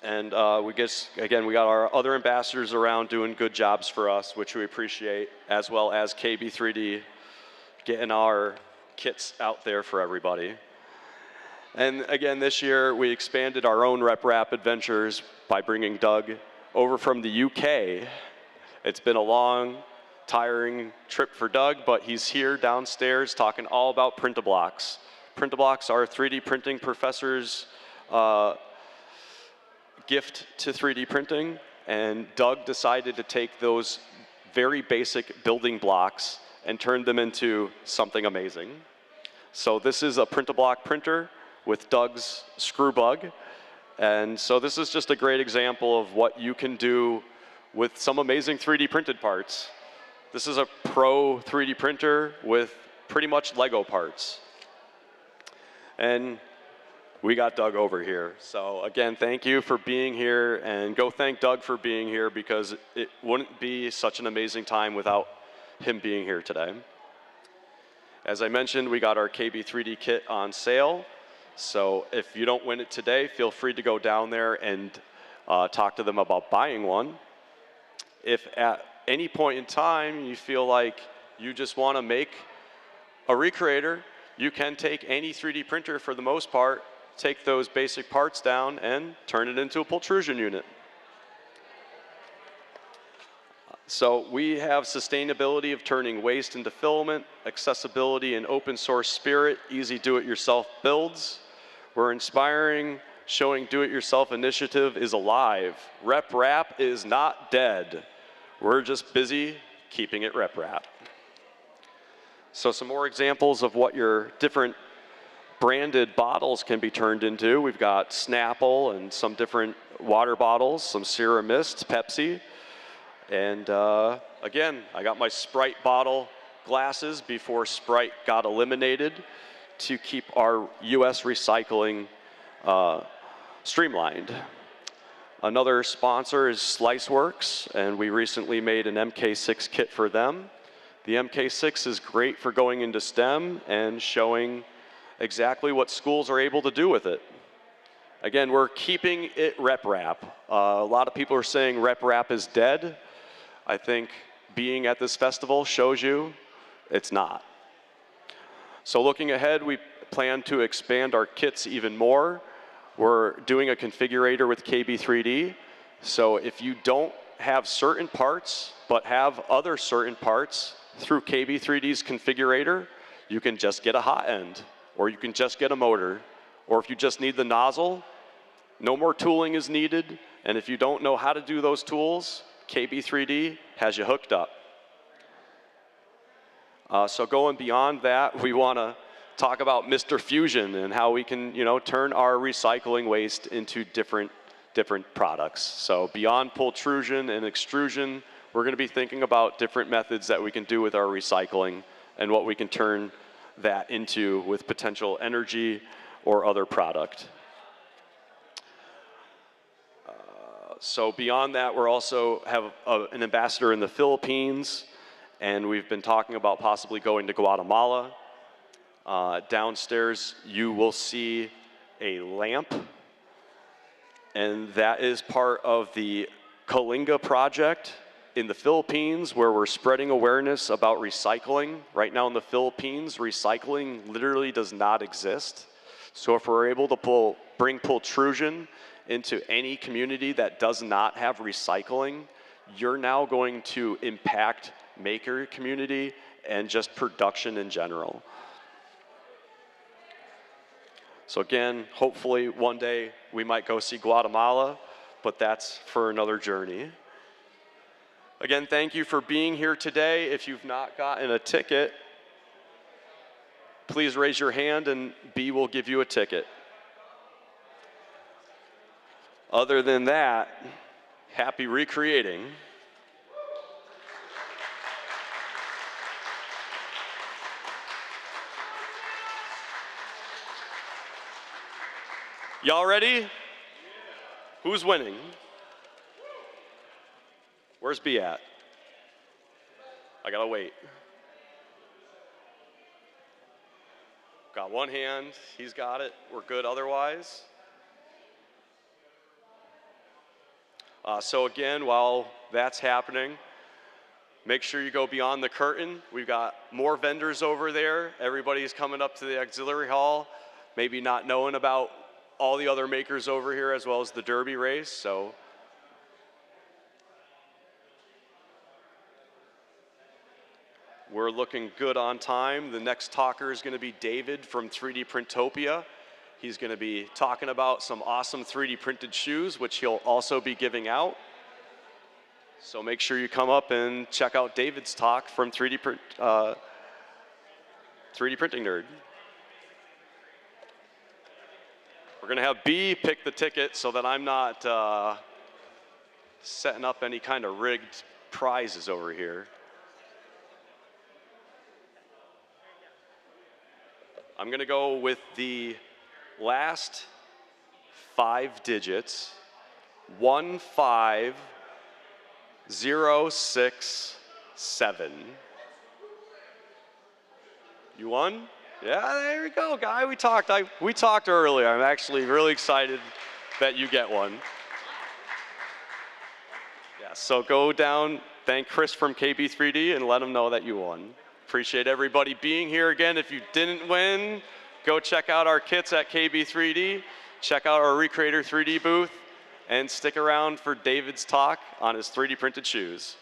And we got our other ambassadors around doing good jobs for us, which we appreciate, as well as KB3D getting our kits out there for everybody. And again, this year we expanded our own RepRap adventures by bringing Doug over from the UK. It's been a long, tiring trip for Doug, but he's here downstairs talking all about Printablocks. Printablocks are 3D printing professors' gift to 3D printing, and Doug decided to take those very basic building blocks and turn them into something amazing. So this is a Printablock printer with Doug's screw bug. And so this is just a great example of what you can do with some amazing 3D printed parts. This is a pro 3D printer with pretty much Lego parts. And we got Doug over here. So again, thank you for being here, and go thank Doug for being here, because it wouldn't be such an amazing time without him being here today. As I mentioned, we got our KB3D kit on sale. So if you don't win it today, feel free to go down there and talk to them about buying one. If at any point in time you feel like you just want to make a recreator, you can take any 3D printer for the most part, take those basic parts down, and turn it into a Pultrusion unit. So we have sustainability of turning waste into filament, accessibility and open source spirit, easy do-it-yourself builds. We're inspiring, showing do-it-yourself initiative is alive. RepRap is not dead. We're just busy keeping it RepRap. So some more examples of what your different branded bottles can be turned into. We've got Snapple and some different water bottles, some Sierra Mist, Pepsi. And again, I got my Sprite bottle glasses before Sprite got eliminated to keep our US recycling streamlined. Another sponsor is SliceWorks, and we recently made an MK6 kit for them. The MK6 is great for going into STEM and showing exactly what schools are able to do with it. Again, we're keeping it rep rap. A lot of people are saying rep rap is dead. I think being at this festival shows you it's not. So looking ahead, we plan to expand our kits even more. We're doing a configurator with KB3D. So if you don't have certain parts, but have other certain parts through KB3D's configurator, you can just get a hot end, or you can just get a motor. Or if you just need the nozzle, no more tooling is needed. And if you don't know how to do those tools, KB3D has you hooked up. So going beyond that, we want to talk about Mr. Fusion and how we can, turn our recycling waste into different products. So beyond pultrusion and extrusion, we're going to be thinking about different methods that we can do with our recycling and what we can turn that into with potential energy or other product. So beyond that, we're also have an ambassador in the Philippines, and we've been talking about possibly going to Guatemala. Downstairs, you will see a lamp, and that is part of the Kalinga project in the Philippines, where we're spreading awareness about recycling. Right now in the Philippines, recycling literally does not exist. So if we're able to bring pultrusion into any community that does not have recycling, you're now going to impact maker community and just production in general. So again, hopefully one day we might go see Guatemala, but that's for another journey. Again, thank you for being here today. If you've not gotten a ticket, please raise your hand and B will give you a ticket. Other than that, happy recreating. Y'all ready? Who's winning? Where's B at? I gotta wait. Got one hand, he's got it. We're good otherwise. So again, while that's happening, make sure you go beyond the curtain. We've got more vendors over there. Everybody's coming up to the auxiliary hall, maybe not knowing about all the other makers over here as well as the Derby race. So we're looking good on time. The next talker is going to be David from 3DPrintopia. He's going to be talking about some awesome 3D printed shoes, which he'll also be giving out. So make sure you come up and check out David's talk from 3D Printing Nerd. We're going to have B pick the ticket so that I'm not setting up any kind of rigged prizes over here. I'm going to go with the last 5 digits, 15067. You won? Yeah, there we go, guy. We talked earlier. I'm actually really excited that you get one. Yeah, so go down, thank Chris from KB3D and let him know that you won. Appreciate everybody being here again. If you didn't win, go check out our kits at KB3D, check out our Recreator3D booth, and stick around for David's talk on his 3D printed shoes.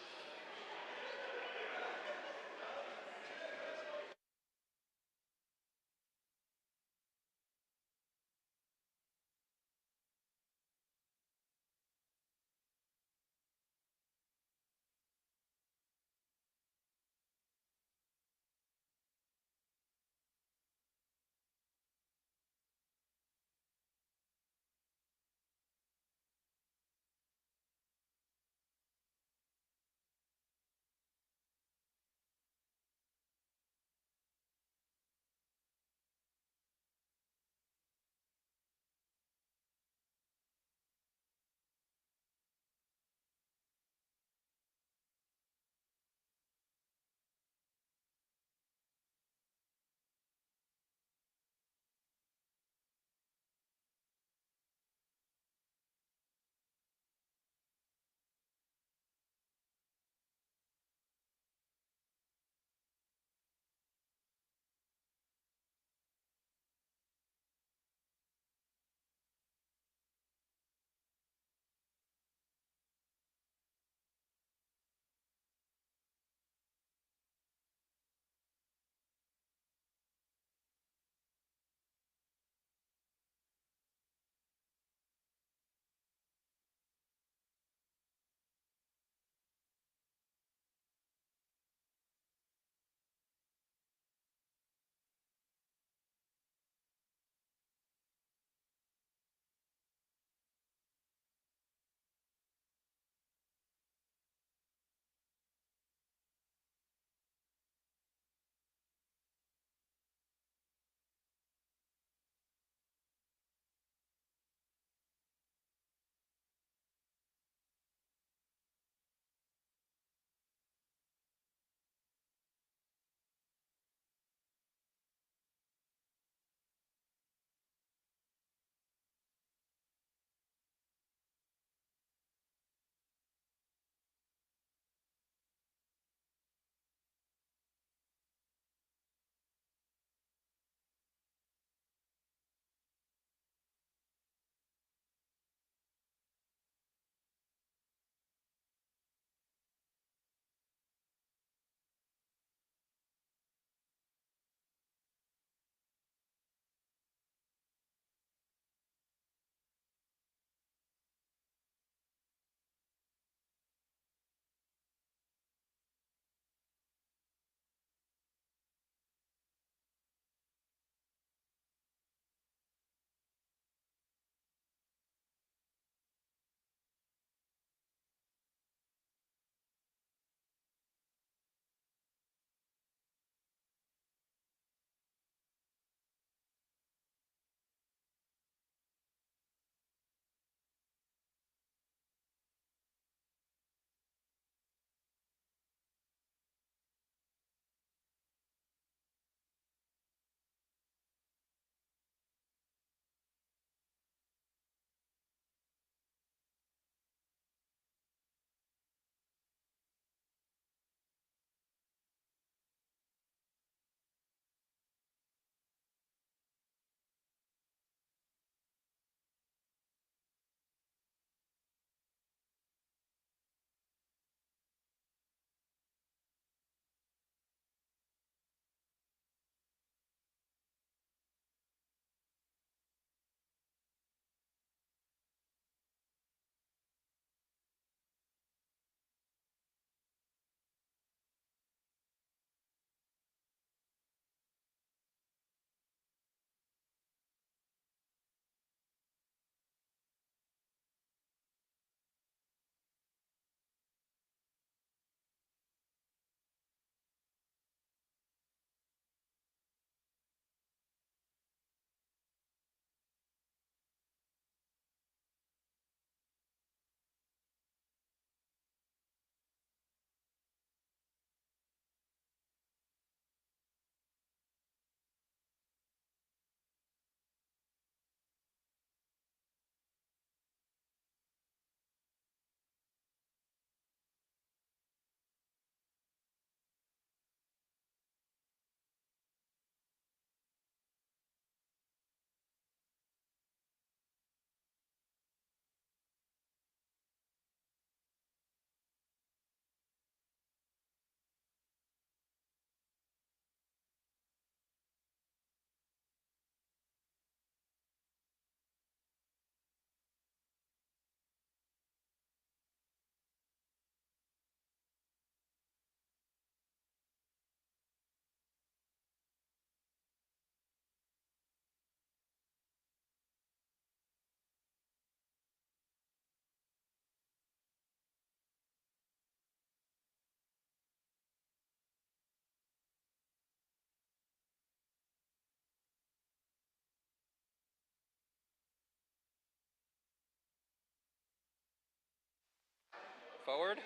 forward,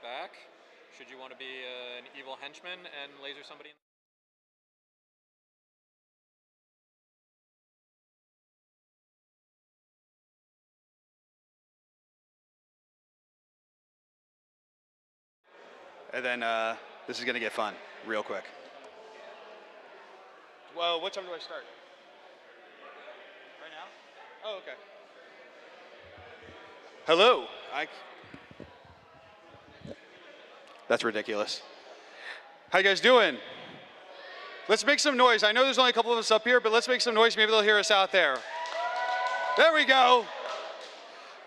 back. Should you want to be an evil henchman and laser somebody in And then this is going to get fun real quick. Well, what time do I start? Right now? Oh, okay. Hello. That's ridiculous. How you guys doing? Let's make some noise. I know there's only a couple of us up here, but let's make some noise. Maybe they'll hear us out there. There we go.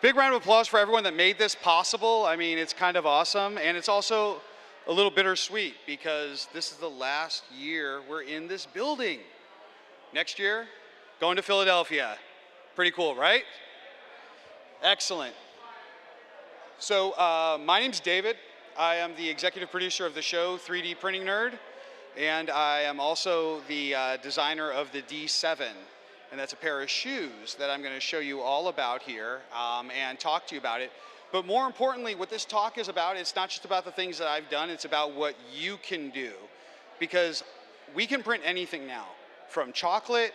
Big round of applause for everyone that made this possible. I mean, it's kind of awesome. And it's also a little bittersweet because this is the last year we're in this building. Next year, going to Philadelphia. Pretty cool, right? Excellent. So my name's David. I am the executive producer of the show 3D Printing Nerd. And I am also the designer of the D7. And that's a pair of shoes that I'm going to show you all about here and talk to you about it. But more importantly, what this talk is about, it's not just about the things that I've done, it's about what you can do. Because we can print anything now, from chocolate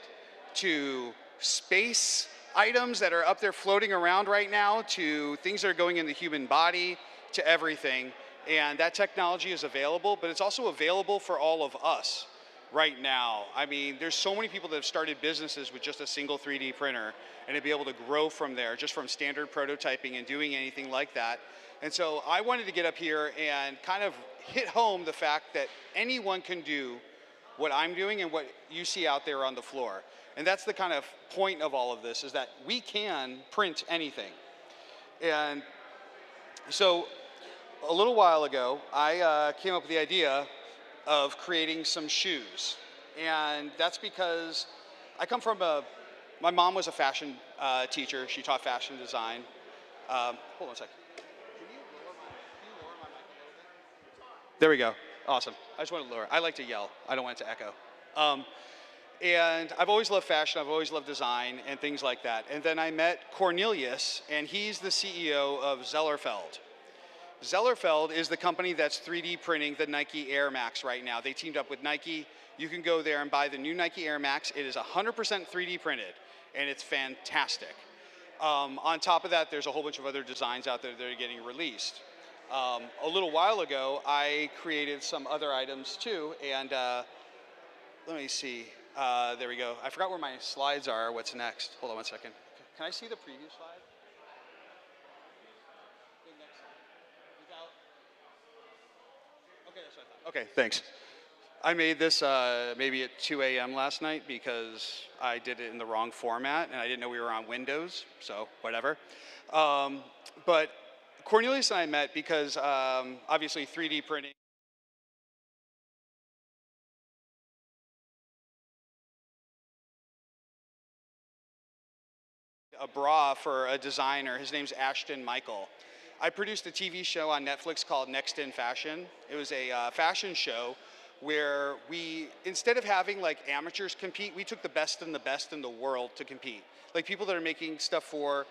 to space items that are up there floating around right now to things that are going in the human body to everything. And that technology is available, but it's also available for all of us right now. I mean, there's so many people that have started businesses with just a single 3D printer and to be able to grow from there, just from standard prototyping and doing anything like that. And so I wanted to get up here and kind of hit home the fact that anyone can do what I'm doing and what you see out there on the floor. And that's the kind of point of all of this, is that we can print anything. And so a little while ago, I came up with the idea of creating some shoes. And that's because I come from my mom was a fashion teacher. She taught fashion design. Hold on a second. Can you lower my mic a little bit? There we go. Awesome. I just want to lower. I like to yell. I don't want it to echo. And I've always loved fashion. I've always loved design and things like that. And then I met Cornelius, and he's the CEO of Zellerfeld. Zellerfeld is the company that's 3D printing the Nike Air Max right now. They teamed up with Nike. You can go there and buy the new Nike Air Max. It is 100% 3D printed, and it's fantastic. On top of that, there's a whole bunch of other designs out there that are getting released. A little while ago, I created some other items too, and let me see. There we go. I forgot where my slides are. What's next? Hold on one second. Can I see the preview slide? Okay, that's what I thought. Okay, thanks. I made this maybe at 2 a.m. last night because I did it in the wrong format and I didn't know we were on Windows, so whatever. But Cornelius and I met because obviously 3D printing. A bra for a designer. His name's Ashton Michael. I produced a TV show on Netflix called Next in Fashion. It was a fashion show where we, instead of having like amateurs compete, we took the best in the world to compete. Like people that are making stuff for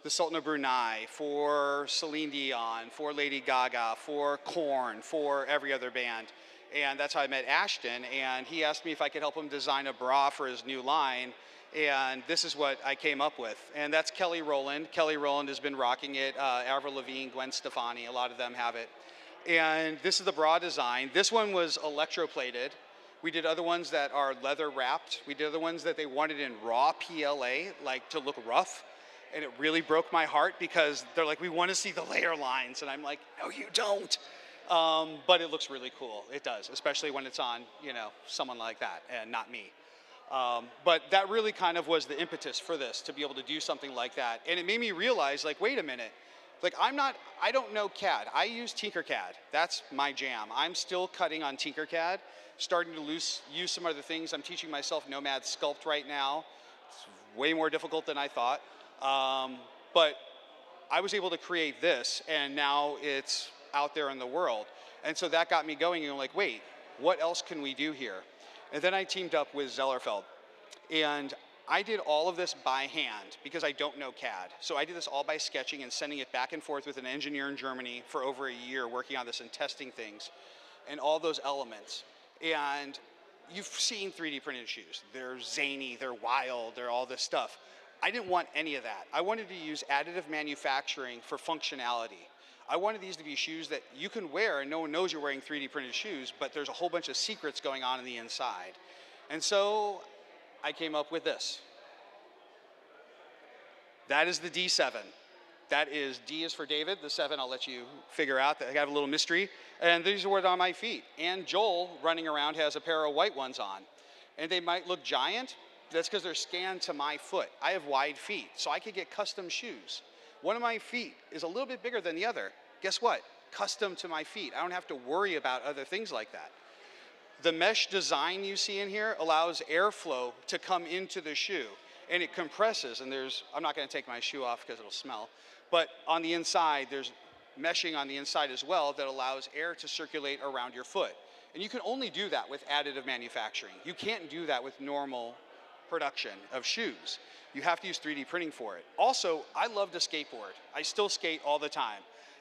the Sultan of Brunei, for Celine Dion, for Lady Gaga, for Korn, for every other band. And that's how I met Ashton, and he asked me if I could help him design a bra for his new line. And this is what I came up with. And that's Kelly Rowland. Kelly Rowland has been rocking it. Avril Lavigne, Gwen Stefani, a lot of them have it. And this is the bra design. This one was electroplated. We did other ones that are leather wrapped. We did other ones that they wanted in raw PLA, like to look rough. And it really broke my heart because they're like, we want to see the layer lines. And I'm like, no, you don't. But it looks really cool. It does, especially when it's on, you know, someone like that and not me. But that really kind of was the impetus for this, to be able to do something like that. And it made me realize, like, wait a minute. Like, I don't know CAD. I use Tinkercad. That's my jam. I'm still cutting on Tinkercad, starting to use some other things. I'm teaching myself Nomad Sculpt right now. It's way more difficult than I thought. But I was able to create this, and now it's out there in the world. And so that got me going, and I'm like, wait, what else can we do here? And then I teamed up with Zellerfeld. And I did all of this by hand because I don't know CAD. So I did this all by sketching and sending it back and forth with an engineer in Germany for over a year, working on this and testing things and all those elements. And you've seen 3D printed shoes. They're zany, they're wild, they're all this stuff. I didn't want any of that. I wanted to use additive manufacturing for functionality. I wanted these to be shoes that you can wear and no one knows you're wearing 3D printed shoes, but there's a whole bunch of secrets going on in the inside. And so I came up with this. That is the D7. That is, D is for David, the 7 I'll let you figure out. I have a little mystery. And these are what on my feet. And Joel, running around, has a pair of white ones on. And they might look giant. That's because they're scanned to my foot. I have wide feet, so I could get custom shoes. One of my feet is a little bit bigger than the other. Guess what? Custom to my feet. I don't have to worry about other things like that. The mesh design you see in here allows airflow to come into the shoe. And it compresses, and I'm not going to take my shoe off because it'll smell, but on the inside, there's meshing on the inside as well that allows air to circulate around your foot. And you can only do that with additive manufacturing. You can't do that with normal production of shoes. You have to use 3D printing for it. Also, I love to skateboard. I still skate all the time.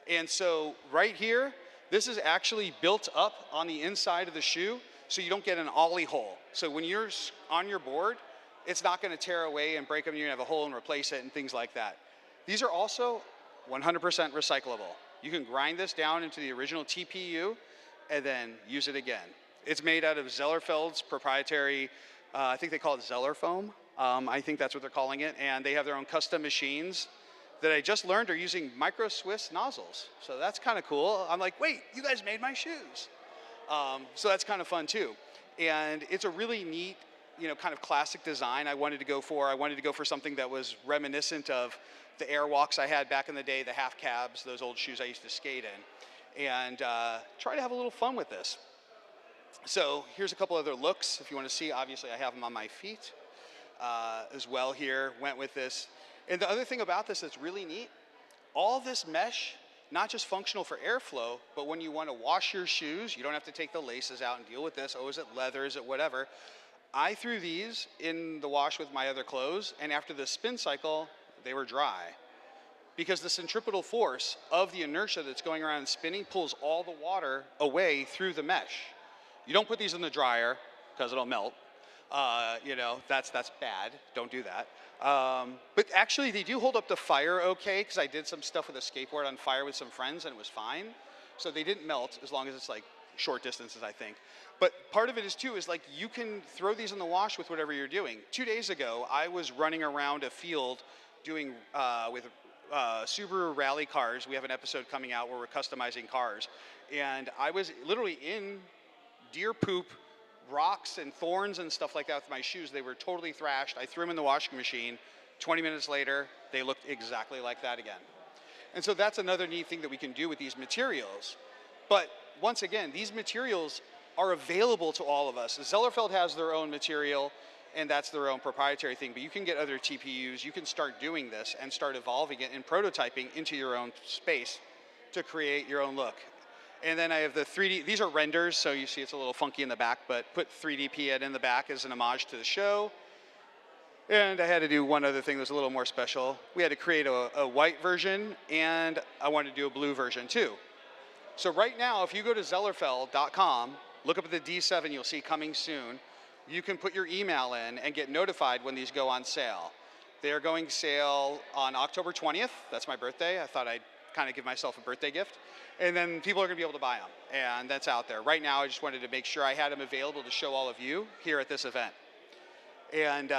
And so right here, this is actually built up on the inside of the shoe so you don't get an ollie hole. So when you're on your board, it's not going to tear away and break them. You're going to have a hole and replace it and things like that. These are also 100% recyclable. You can grind this down into the original TPU and then use it again. It's made out of Zellerfeld's proprietary, I think they call it Zeller foam. I think that's what they're calling it. And they have their own custom machines that I just learned are using micro Swiss nozzles. So that's kind of cool. I'm like, wait, you guys made my shoes. So that's kind of fun too. And it's a really neat, kind of classic design I wanted to go for. I wanted to go for something that was reminiscent of the airwalks I had back in the day, the half cabs, those old shoes I used to skate in, and try to have a little fun with this. So here's a couple other looks. If you want to see, obviously I have them on my feet as well here, went with this. And the other thing about this that's really neat, all this mesh, not just functional for airflow, but when you want to wash your shoes, you don't have to take the laces out and deal with this. Oh, is it leather, is it whatever? I threw these in the wash with my other clothes, and after the spin cycle, they were dry. Because the centripetal force of the inertia that's going around and spinning pulls all the water away through the mesh. You don't put these in the dryer, because it'll melt. That's bad. Don't do that. But actually, they do hold up to fire okay, because I did some stuff with a skateboard on fire with some friends, and it was fine. So they didn't melt, as long as it's like short distances, I think. But part of it is too, is like you can throw these in the wash with whatever you're doing. 2 days ago, I was running around a field doing with Subaru rally cars. We have an episode coming out where we're customizing cars. And I was literally in deer poop, rocks and thorns and stuff like that with my shoes. They were totally thrashed. I threw them in the washing machine. 20 minutes later, they looked exactly like that again. And so that's another neat thing that we can do with these materials. But once again, these materials are available to all of us. Zellerfeld has their own material, and that's their own proprietary thing, but you can get other TPUs. You can start doing this and start evolving it and prototyping into your own space to create your own look. And then I have the 3D, these are renders, so you see it's a little funky in the back, but put 3DPrintopia in the back as an homage to the show. And I had to do one other thing that was a little more special. We had to create a white version, and I wanted to do a blue version too. So right now, if you go to Zellerfeld.com, look up at the D7, you'll see coming soon. You can put your email in and get notified when these go on sale. They are going sale on October 20th. That's my birthday. I thought I'd kind of give myself a birthday gift. And then people are going to be able to buy them. And that's out there. Right now, I just wanted to make sure I had them available to show all of you here at this event. And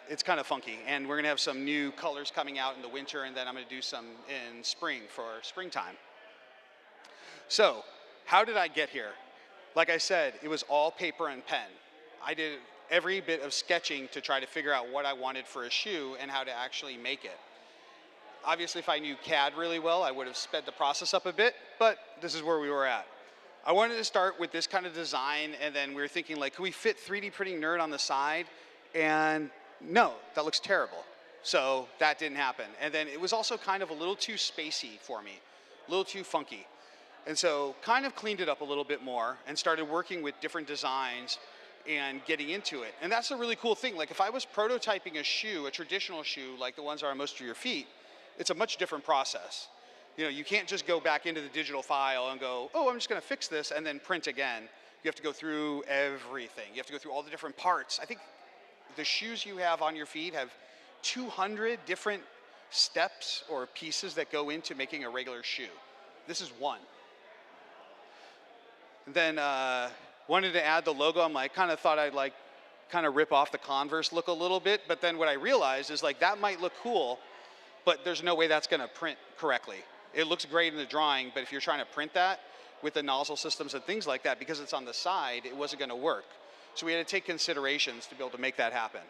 it's kind of funky. And we're going to have some new colors coming out in the winter, and then I'm going to do some in spring for springtime. So how did I get here? Like I said, it was all paper and pen. I did every bit of sketching to try to figure out what I wanted for a shoe and how to actually make it. Obviously, if I knew CAD really well, I would have sped the process up a bit, but this is where we were at. I wanted to start with this kind of design, and then we were thinking, like, could we fit 3D printing nerd on the side? And no, that looks terrible. So that didn't happen. And then it was also kind of a little too spacey for me, a little too funky. And so kind of cleaned it up a little bit more and started working with different designs and getting into it. And that's a really cool thing. Like if I was prototyping a shoe, a traditional shoe, like the ones that are on most of your feet, it's a much different process. You know, you can't just go back into the digital file and go, oh, I'm just gonna fix this and then print again. You have to go through everything. You have to go through all the different parts. I think the shoes you have on your feet have 200 different steps or pieces that go into making a regular shoe. This is one. And then wanted to add the logo. I'm like, kind of thought I'd like kind of rip off the Converse look a little bit, but then what I realized is like that might look cool, but there's no way that's gonna print correctly. It looks great in the drawing, but if you're trying to print that with the nozzle systems and things like that, because it's on the side, it wasn't gonna work. So we had to take considerations to be able to make that happen.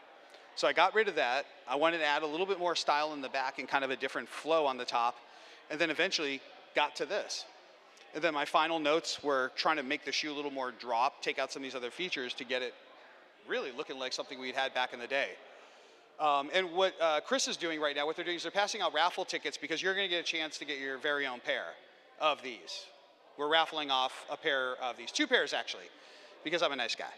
So I got rid of that. I wanted to add a little bit more style in the back and kind of a different flow on the top, and then eventually got to this. And then my final notes were trying to make the shoe a little more drop, take out some of these other features to get it really looking like something we'd had back in the day. And what Chris is doing right now, what they're doing is they're passing out raffle tickets because you're gonna get a chance to get your very own pair of these. We're raffling off a pair of these, 2 pairs actually, because I'm a nice guy.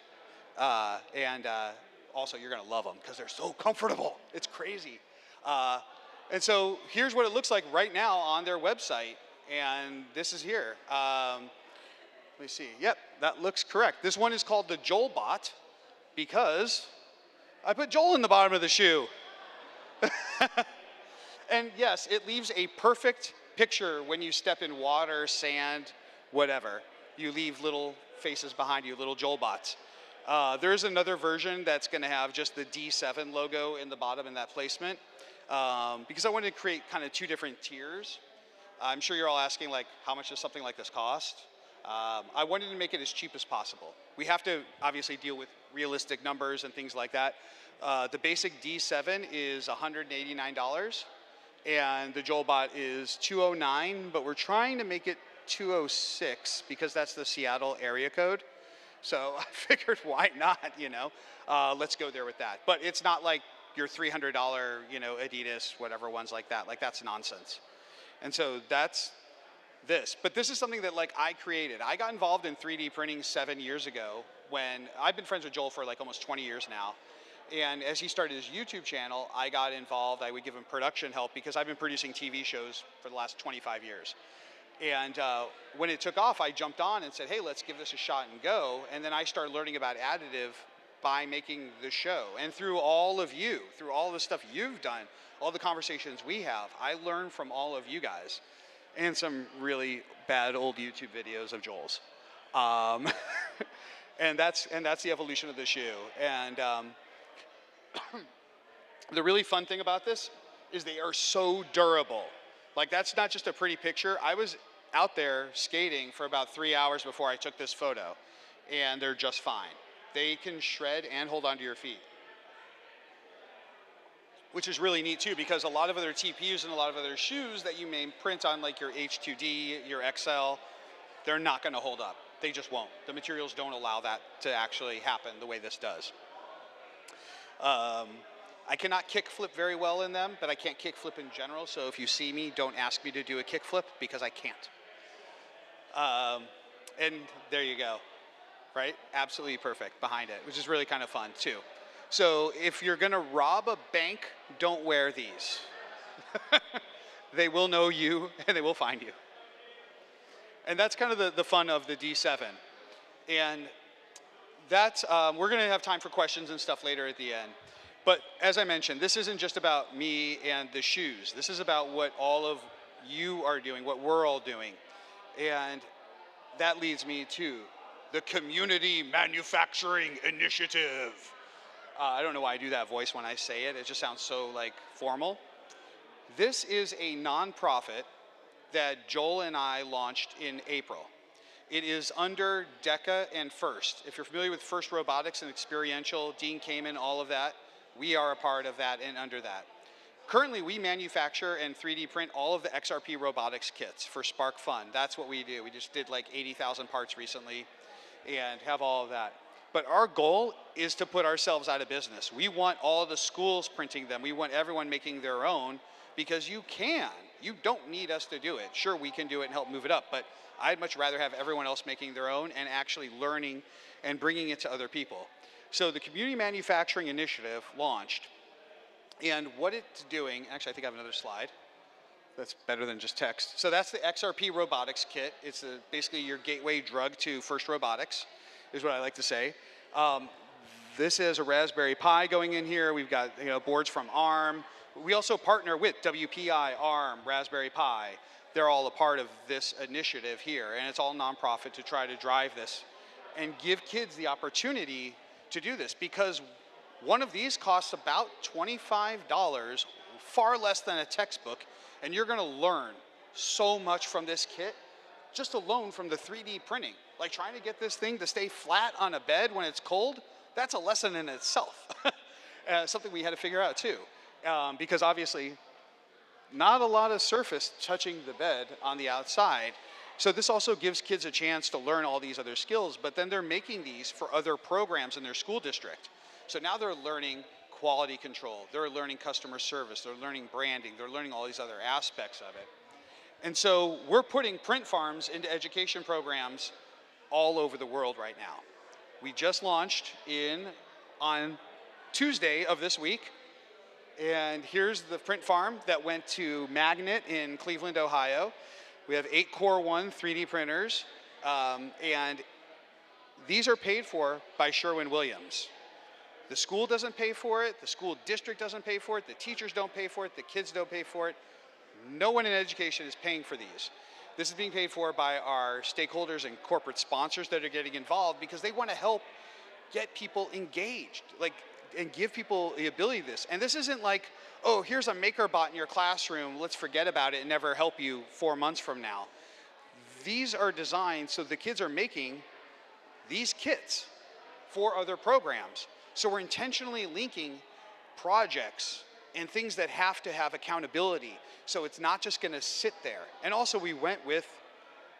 Also you're gonna love them because they're so comfortable. It's crazy. And so here's what it looks like right now on their website. And this is here. Let me see. Yep, that looks correct. This one is called the Joel Bot because I put Joel in the bottom of the shoe. And yes, it leaves a perfect picture when you step in water, sand, whatever. You leave little faces behind you, little Joel Bots. There's another version that's going to have just the D7 logo in the bottom in that placement because I wanted to create kind of 2 different tiers. I'm sure you're all asking, like, how much does something like this cost? I wanted to make it as cheap as possible. We have to obviously deal with realistic numbers and things like that. The basic D7 is $189, and the JoelBot is $209, but we're trying to make it $206 because that's the Seattle area code. So I figured, why not, you know? Let's go there with that. But it's not like your $300, you know, Adidas, whatever ones like that. Like, that's nonsense. And so that's this. But this is something that like I created. I got involved in 3D printing 7 years ago when I've been friends with Joel for like almost 20 years now. And as he started his YouTube channel, I got involved. I would give him production help because I've been producing TV shows for the last 25 years. And when it took off, I jumped on and said, hey, let's give this a shot and go. And then I started learning about additive by making the show. And through all of you, through all the stuff you've done, all the conversations we have, I learned from all of you guys and some really bad old YouTube videos of Joel's. And that's the evolution of the shoe. And the really fun thing about this is they are so durable. Like, that's not just a pretty picture. I was out there skating for about 3 hours before I took this photo, and they're just fine. They can shred and hold onto your feet, which is really neat too, because a lot of other TPUs and a lot of other shoes that you may print on, like your H2D, your XL, they're not gonna hold up. They just won't. The materials don't allow that to actually happen the way this does. I cannot kickflip very well in them, but I can't kickflip in general, so if you see me, don't ask me to do a kickflip because I can't. And there you go, right? Absolutely perfect behind it, which is really kind of fun too. So if you're gonna rob a bank, don't wear these. They will know you and they will find you. And that's kind of the fun of the D7. And that's, we're gonna have time for questions and stuff later at the end. But as I mentioned, this isn't just about me and the shoes. This is about what all of you are doing, what we're all doing. And that leads me to the Community Manufacturing Initiative. I don't know why I do that voice when I say it. It just sounds so like formal. This is a nonprofit that Joel and I launched in April. It is under DECA and FIRST. If you're familiar with FIRST Robotics and Experiential, Dean Kamen, all of that, we are a part of that and under that. Currently, we manufacture and 3D print all of the XRP robotics kits for Spark Fun. That's what we do. We just did like 80,000 parts recently and have all of that. But our goal is to put ourselves out of business. We want all the schools printing them. We want everyone making their own because you can. You don't need us to do it. Sure, we can do it and help move it up, but I'd much rather have everyone else making their own and actually learning and bringing it to other people. So the Community Manufacturing Initiative launched, and what it's doing, actually I think I have another slide. That's better than just text. So that's the XRP robotics kit. It's basically your gateway drug to FIRST Robotics, is what I like to say. This is a Raspberry Pi going in here. We've got boards from ARM. We also partner with WPI, ARM, Raspberry Pi. They're all a part of this initiative here, and it's all nonprofit to try to drive this and give kids the opportunity to do this, because one of these costs about $25, far less than a textbook, and you're gonna learn so much from this kit, just alone from the 3D printing. Like trying to get this thing to stay flat on a bed when it's cold, that's a lesson in itself. Something we had to figure out too, because obviously not a lot of surface touching the bed on the outside. So this also gives kids a chance to learn all these other skills, but then they're making these for other programs in their school district. So now they're learning quality control, they're learning customer service, they're learning branding, they're learning all these other aspects of it. And so we're putting print farms into education programs all over the world right now. We just launched on Tuesday of this week, and here's the print farm that went to Magnet in Cleveland, Ohio. We have 8 Core 1 3D printers, and these are paid for by Sherwin-Williams. The school doesn't pay for it, the school district doesn't pay for it, the teachers don't pay for it, the kids don't pay for it. No one in education is paying for these. This is being paid for by our stakeholders and corporate sponsors that are getting involved, because they want to help get people engaged, and give people the ability to this. And this isn't like, oh, here's a MakerBot in your classroom, let's forget about it and never help you 4 months from now. These are designed so the kids are making these kits for other programs. So we're intentionally linking projects and things that have to have accountability. So it's not just gonna sit there. And also we went with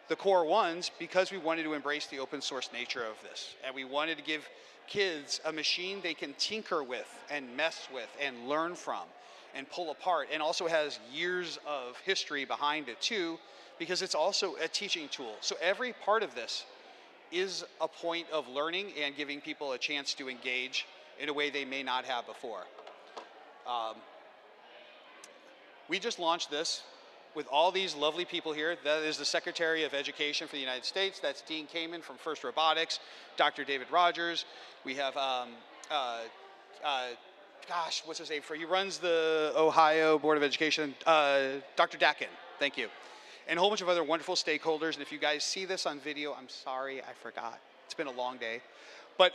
the Core 1s because we wanted to embrace the open source nature of this. And we wanted to give kids a machine they can tinker with and mess with and learn from and pull apart, and also has years of history behind it too, because it's also a teaching tool. So every part of this is a point of learning and giving people a chance to engage in a way they may not have before. We just launched this with all these lovely people here. That is the Secretary of Education for the United States. That's Dean Kamen from FIRST Robotics, Dr. David Rogers. We have, gosh, what's his name? He runs the Ohio Board of Education, Dr. Dakin, thank you. And a whole bunch of other wonderful stakeholders. And if you guys see this on video, I'm sorry, I forgot. It's been a long day. But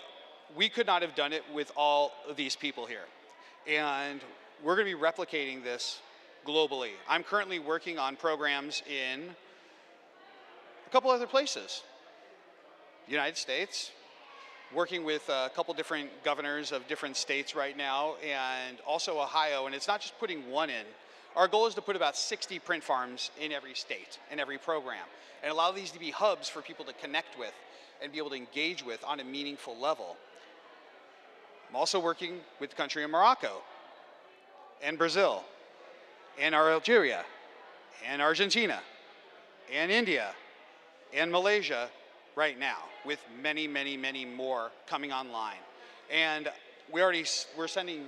we could not have done it with all of these people here. And we're gonna be replicating this globally. I'm currently working on programs in a couple other places. United States, working with a couple different governors of different states right now, and also Ohio, and it's not just putting one in. Our goal is to put about 60 print farms in every state, in every program, and allow these to be hubs for people to connect with and be able to engage with on a meaningful level. I'm also working with the country of Morocco, and Brazil, and Algeria, and Argentina, and India, and Malaysia right now, with many, many, many more coming online. And we're sending,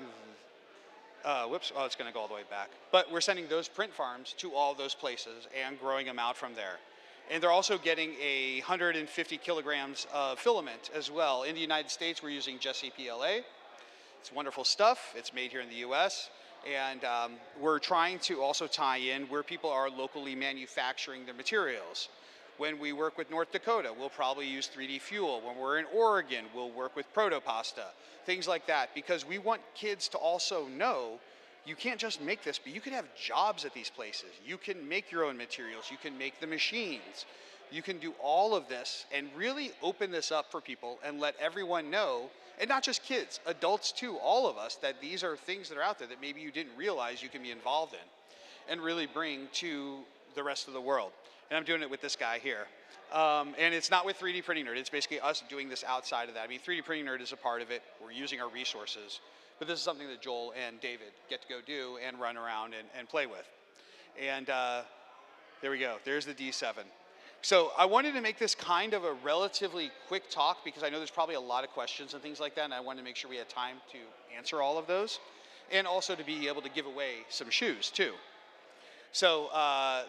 whoops, oh, it's gonna go all the way back. But we're sending those print farms to all those places and growing them out from there. And they're also getting 150 kilograms of filament as well. In the United States, we're using just CPLA. It's wonderful stuff. It's made here in the US. And we're trying to also tie in where people are locally manufacturing their materials. When we work with North Dakota, we'll probably use 3D Fuel. When we're in Oregon, we'll work with Protopasta, things like that, because we want kids to also know you can't just make this, but you can have jobs at these places. You can make your own materials. You can make the machines. You can do all of this and really open this up for people and let everyone know, and not just kids, adults too, all of us, that these are things that are out there that maybe you didn't realize you can be involved in and really bring to the rest of the world. And I'm doing it with this guy here. And it's not with 3D Printing Nerd, it's basically us doing this outside of that. I mean, 3D Printing Nerd is a part of it. We're using our resources. But this is something that Joel and David get to go do and run around and play with. And there we go, there's the D7. So I wanted to make this kind of a relatively quick talk because I know there's probably a lot of questions and things like that, and I wanted to make sure we had time to answer all of those, and also to be able to give away some shoes too. So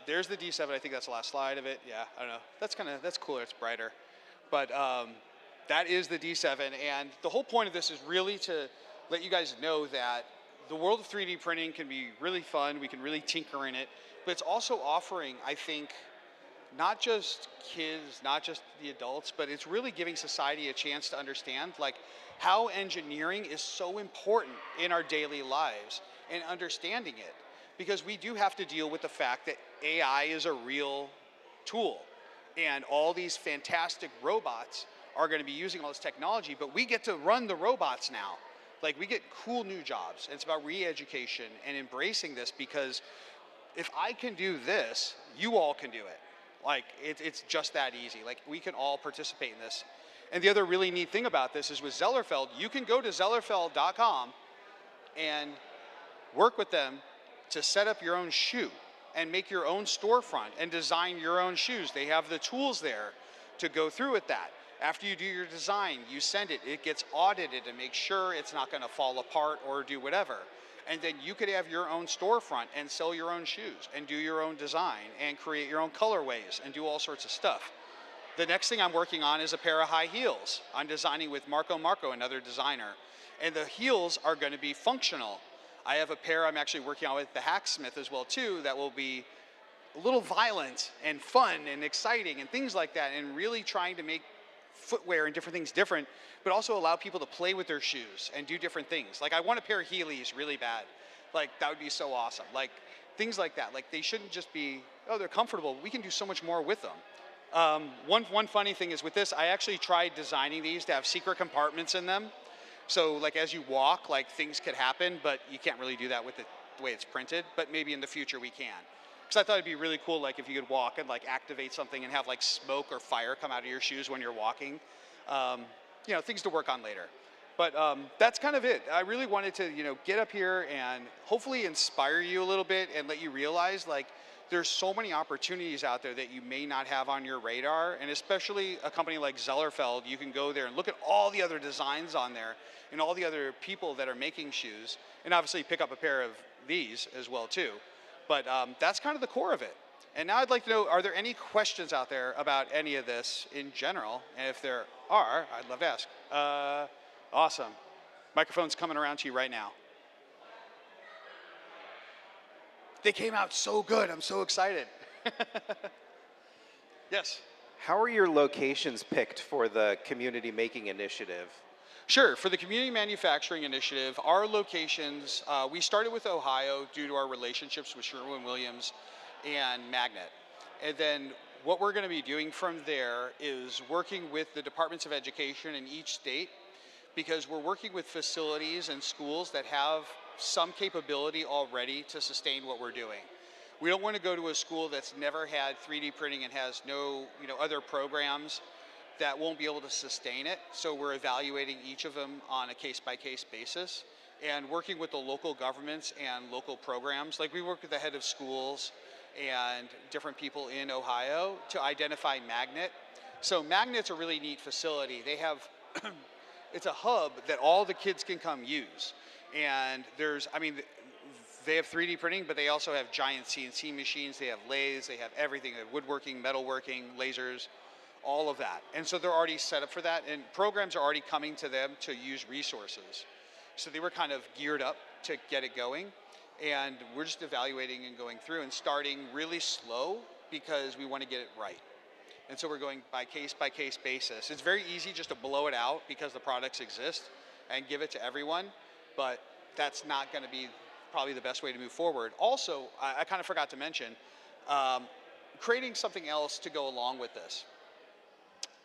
there's the D7. I think that's the last slide of it. Yeah, I don't know. That's cooler. It's brighter, but that is the D7, and the whole point of this is really to let you guys know that the world of 3D printing can be really fun. We can really tinker in it, but it's also offering, I think, not just kids, not just the adults, but it's really giving society a chance to understand like how engineering is so important in our daily lives and understanding it. Because we do have to deal with the fact that AI is a real tool and all these fantastic robots are going to be using all this technology, but we get to run the robots now. Like we get cool new jobs. And it's about re-education and embracing this because if I can do this, you all can do it. Like it's just that easy. Like we can all participate in this. And the other really neat thing about this is with Zellerfeld, you can go to zellerfeld.com and work with them to set up your own shoe and make your own storefront and design your own shoes. They have the tools there to go through with that. After you do your design, you send it, it gets audited to make sure it's not gonna fall apart or do whatever. And then you could have your own storefront and sell your own shoes and do your own design and create your own colorways and do all sorts of stuff. The next thing I'm working on is a pair of high heels. I'm designing with Marco, another designer. And the heels are gonna be functional. I have a pair I'm actually working on with the Hacksmith as well too that will be a little violent and fun and exciting and things like that, and really trying to make footwear and different things different, but also allow people to play with their shoes and do different things. Like I want a pair of Heelys really bad. Like that would be so awesome. Like things like that. Like they shouldn't just be, oh, they're comfortable. We can do so much more with them. One funny thing is with this, I actually tried designing these to have secret compartments in them. So like as you walk, like things could happen, but you can't really do that with the way it's printed, but maybe in the future we can. Because I thought it'd be really cool, like if you could walk and like activate something and have like smoke or fire come out of your shoes when you're walking. You know, things to work on later. But that's kind of it. I really wanted to, you know, get up here and hopefully inspire you a little bit and let you realize like there's so many opportunities out there that you may not have on your radar, and especially a company like Zellerfeld, you can go there and look at all the other designs on there and all the other people that are making shoes, and obviously pick up a pair of these as well too. But that's kind of the core of it. And now I'd like to know, are there any questions out there about any of this in general? And if there are, I'd love to ask. Awesome. Microphone's coming around to you right now. They came out so good. I'm so excited. Yes. How are your locations picked for the community making initiative? Sure. For the Community Manufacturing Initiative, our locations, we started with Ohio due to our relationships with Sherwin-Williams and Magnet. And then what we're going to be doing from there is working with the departments of education in each state, because we're working with facilities and schools that have some capability already to sustain what we're doing. We don't want to go to a school that's never had 3D printing and has no, you know, other programs that won't be able to sustain it. So we're evaluating each of them on a case-by-case basis and working with the local governments and local programs. Like we work with the head of schools and different people in Ohio to identify Magnet. So Magnet's a really neat facility. They have, it's a hub that all the kids can come use. And there's, I mean, they have 3D printing, but they also have giant CNC machines. They have lathes, they have everything. They have woodworking, metalworking, lasers, all of that. And so they're already set up for that, and programs are already coming to them to use resources. So they were kind of geared up to get it going, and we're just evaluating and going through and starting really slow because we want to get it right. And so we're going by case basis. It's very easy just to blow it out because the products exist and give it to everyone, but that's not going to be probably the best way to move forward. Also, I kind of forgot to mention, creating something else to go along with this.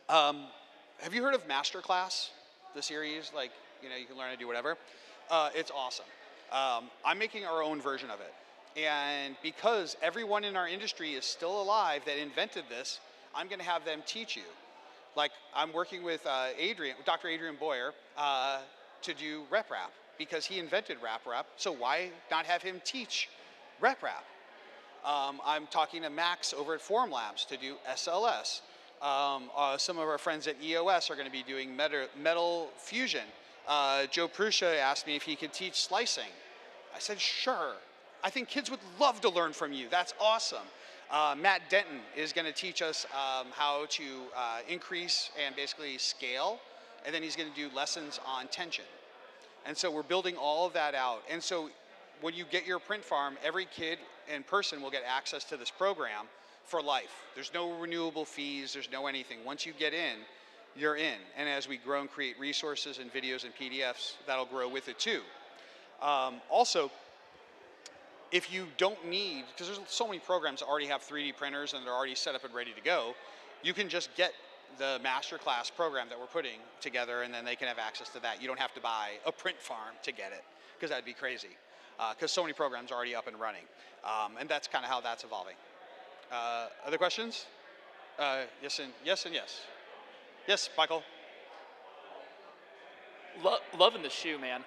Have you heard of Masterclass, the series? Like, you know, you can learn to do whatever. It's awesome. I'm making our own version of it. And because everyone in our industry is still alive that invented this, I'm going to have them teach you. Like, I'm working with Dr. Adrian Boyer to do RepRap because he invented RepRap. So why not have him teach RepRap? I'm talking to Max over at Formlabs to do SLS. Some of our friends at EOS are going to be doing metal fusion. Joe Pruscia asked me if he could teach slicing. I said, sure. I think kids would love to learn from you. That's awesome. Matt Denton is going to teach us how to increase and basically scale, and then he's going to do lessons on tension. And so we're building all of that out. And so when you get your print farm, every kid and person will get access to this program for life. There's no renewable fees, there's no anything. Once you get in, you're in. And as we grow and create resources and videos and PDFs, that'll grow with it too. Also, if you don't need, because there's so many programs that already have 3D printers and they're already set up and ready to go, you can just get the masterclass program that we're putting together, and then they can have access to that. You don't have to buy a print farm to get it, because that'd be crazy. Because so many programs are already up and running. And that's kind of how that's evolving. Other questions? Yes and yes. Yes, Michael. Loving the shoe, man.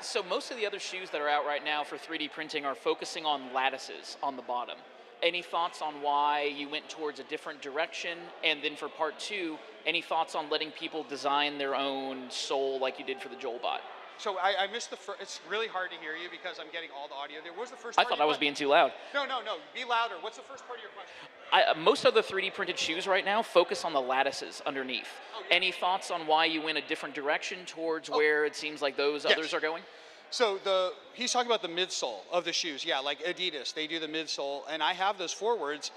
So most of the other shoes that are out right now for 3D printing are focusing on lattices on the bottom. Any thoughts on why you went towards a different direction? And then for part 2, any thoughts on letting people design their own sole like you did for the Joelbot? So I missed the first. It's really hard to hear you because I'm getting all the audio there. What was the first I part? thought I was being too loud. No. Be louder. What's the first part of your question? Most of the 3D printed shoes right now focus on the lattices underneath. Oh, yeah. Any thoughts on why you went a different direction towards where it seems like those others are going? So he's talking about the midsole of the shoes. Yeah, like Adidas, they do the midsole, and I have those forwards.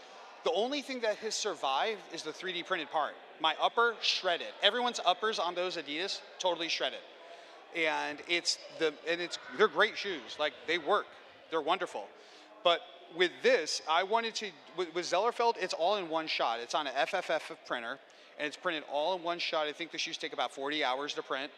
The only thing that has survived is the 3D printed part. My upper, shredded. Everyone's uppers on those Adidas, totally shredded. And they're great shoes. Like, they work. They're wonderful. But with this, I wanted to, with Zellerfeld, it's all in one shot. It's on an FFF printer, and it's printed all in one shot. I think the shoes take about 40 hours to print,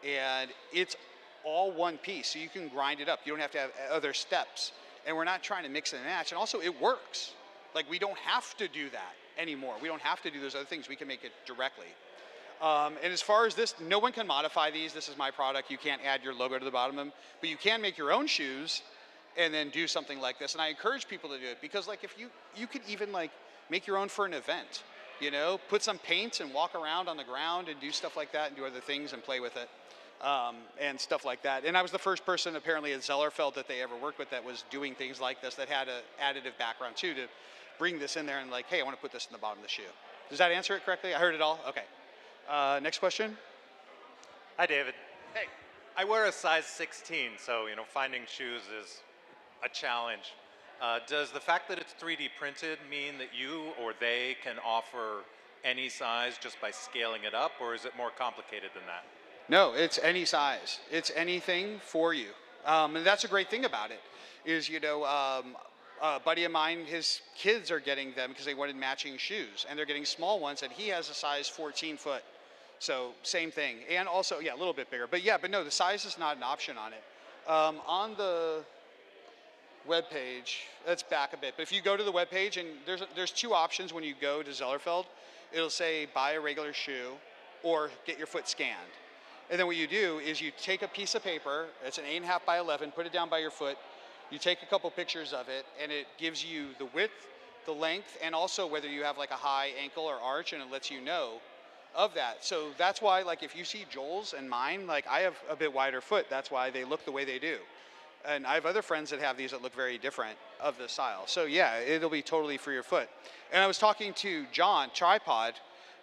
and it's all one piece, so you can grind it up. You don't have to have other steps. And we're not trying to mix and match. And also, it works. Like, we don't have to do that anymore. We don't have to do those other things. We can make it directly. And as far as this, no one can modify these. This is my product. You can't add your logo to the bottom of them. But you can make your own shoes and then do something like this. And I encourage people to do it because, like, if you could even, like, make your own for an event. You know, put some paint and walk around on the ground and do stuff like that and do other things and play with it. And stuff like that. And I was the first person apparently at Zellerfeld that they ever worked with that was doing things like this, that had an additive background too, to bring this in there and like, hey, I want to put this in the bottom of the shoe. Does that answer it correctly? I heard it all? Okay. Next question. Hi, David. Hey. I wear a size 16, so finding shoes is a challenge. Does the fact that it's 3D printed mean that you or they can offer any size just by scaling it up, or is it more complicated than that? No, it's any size. It's anything for you. And that's a great thing about it, is, a buddy of mine, his kids are getting them because they wanted matching shoes, and they're getting small ones, and he has a size 14 foot. So same thing. And also, yeah, a little bit bigger. But no, the size is not an option on it. On the web page, let's back a bit. But if you go to the web page, and there's 2 options when you go to Zellerfeld. It'll say buy a regular shoe or get your foot scanned. And then what you do is you take a piece of paper, it's an 8.5 by 11, put it down by your foot, you take a couple pictures of it, and it gives you the width, the length, and also whether you have like a high ankle or arch, and it lets you know of that. So that's why, like, if you see Joel's and mine, like, I have a bit wider foot, that's why they look the way they do. And I have other friends that have these that look very different of the style. So yeah, it'll be totally for your foot. And I was talking to John, Tripod,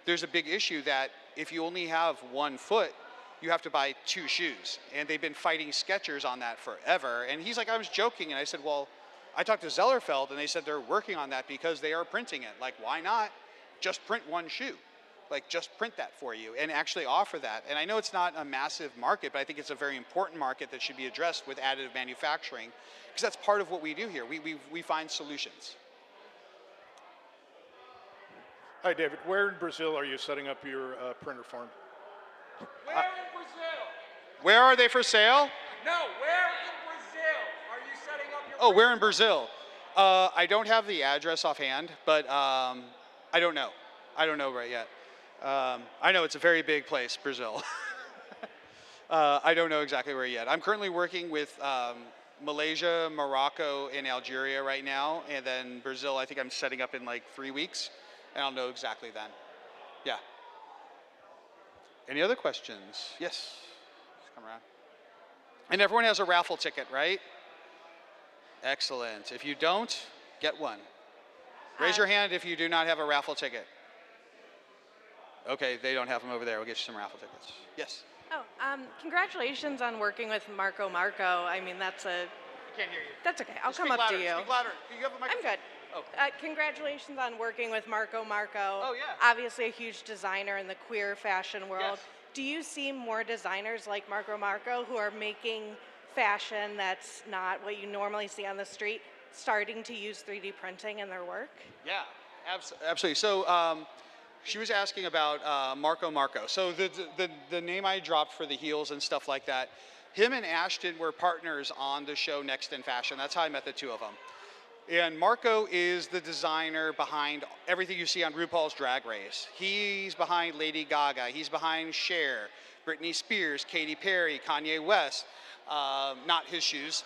there's a big issue that if you only have one foot, you have to buy 2 shoes. And they've been fighting Skechers on that forever. And he's like, I was joking. And I said, well, I talked to Zellerfeld and they said they're working on that because they are printing it. Like, why not just print one shoe? Like, just print that for you and actually offer that. And I know it's not a massive market, but I think it's a very important market that should be addressed with additive manufacturing, because that's part of what we do here. We find solutions. Hi, David. Where in Brazil are you setting up your printer farm? Where in Brazil? Where are they for sale? No, where in Brazil are you setting up your? Oh, where in Brazil? I don't have the address offhand, but I don't know. I don't know right yet. I know it's a very big place, Brazil. I don't know exactly where yet. I'm currently working with Malaysia, Morocco, and Algeria right now, and then Brazil, I think I'm setting up in like 3 weeks, and I'll know exactly then. Yeah. Any other questions? Yes. Just come around. And everyone has a raffle ticket, right? Excellent. If you don't, get one. Raise your hand if you do not have a raffle ticket. Okay, they don't have them over there. We'll get you some raffle tickets. Yes. Oh, congratulations on working with Marco. I mean, that's a. I can't hear you. That's okay. I'll Just come speak up louder. to you. Speak louder. Do you have a microphone? I'm good. Oh. Congratulations on working with Marco. Oh, yeah. Obviously a huge designer in the queer fashion world. Yes. Do you see more designers like Marco who are making fashion that's not what you normally see on the street, starting to use 3D printing in their work? Yeah, absolutely. So she was asking about Marco. So the name I dropped for the heels and stuff like that, him and Ashton were partners on the show Next in Fashion. That's how I met the two of them. And Marco is the designer behind everything you see on RuPaul's Drag Race. He's behind Lady Gaga. He's behind Cher, Britney Spears, Katy Perry, Kanye West. Not his shoes,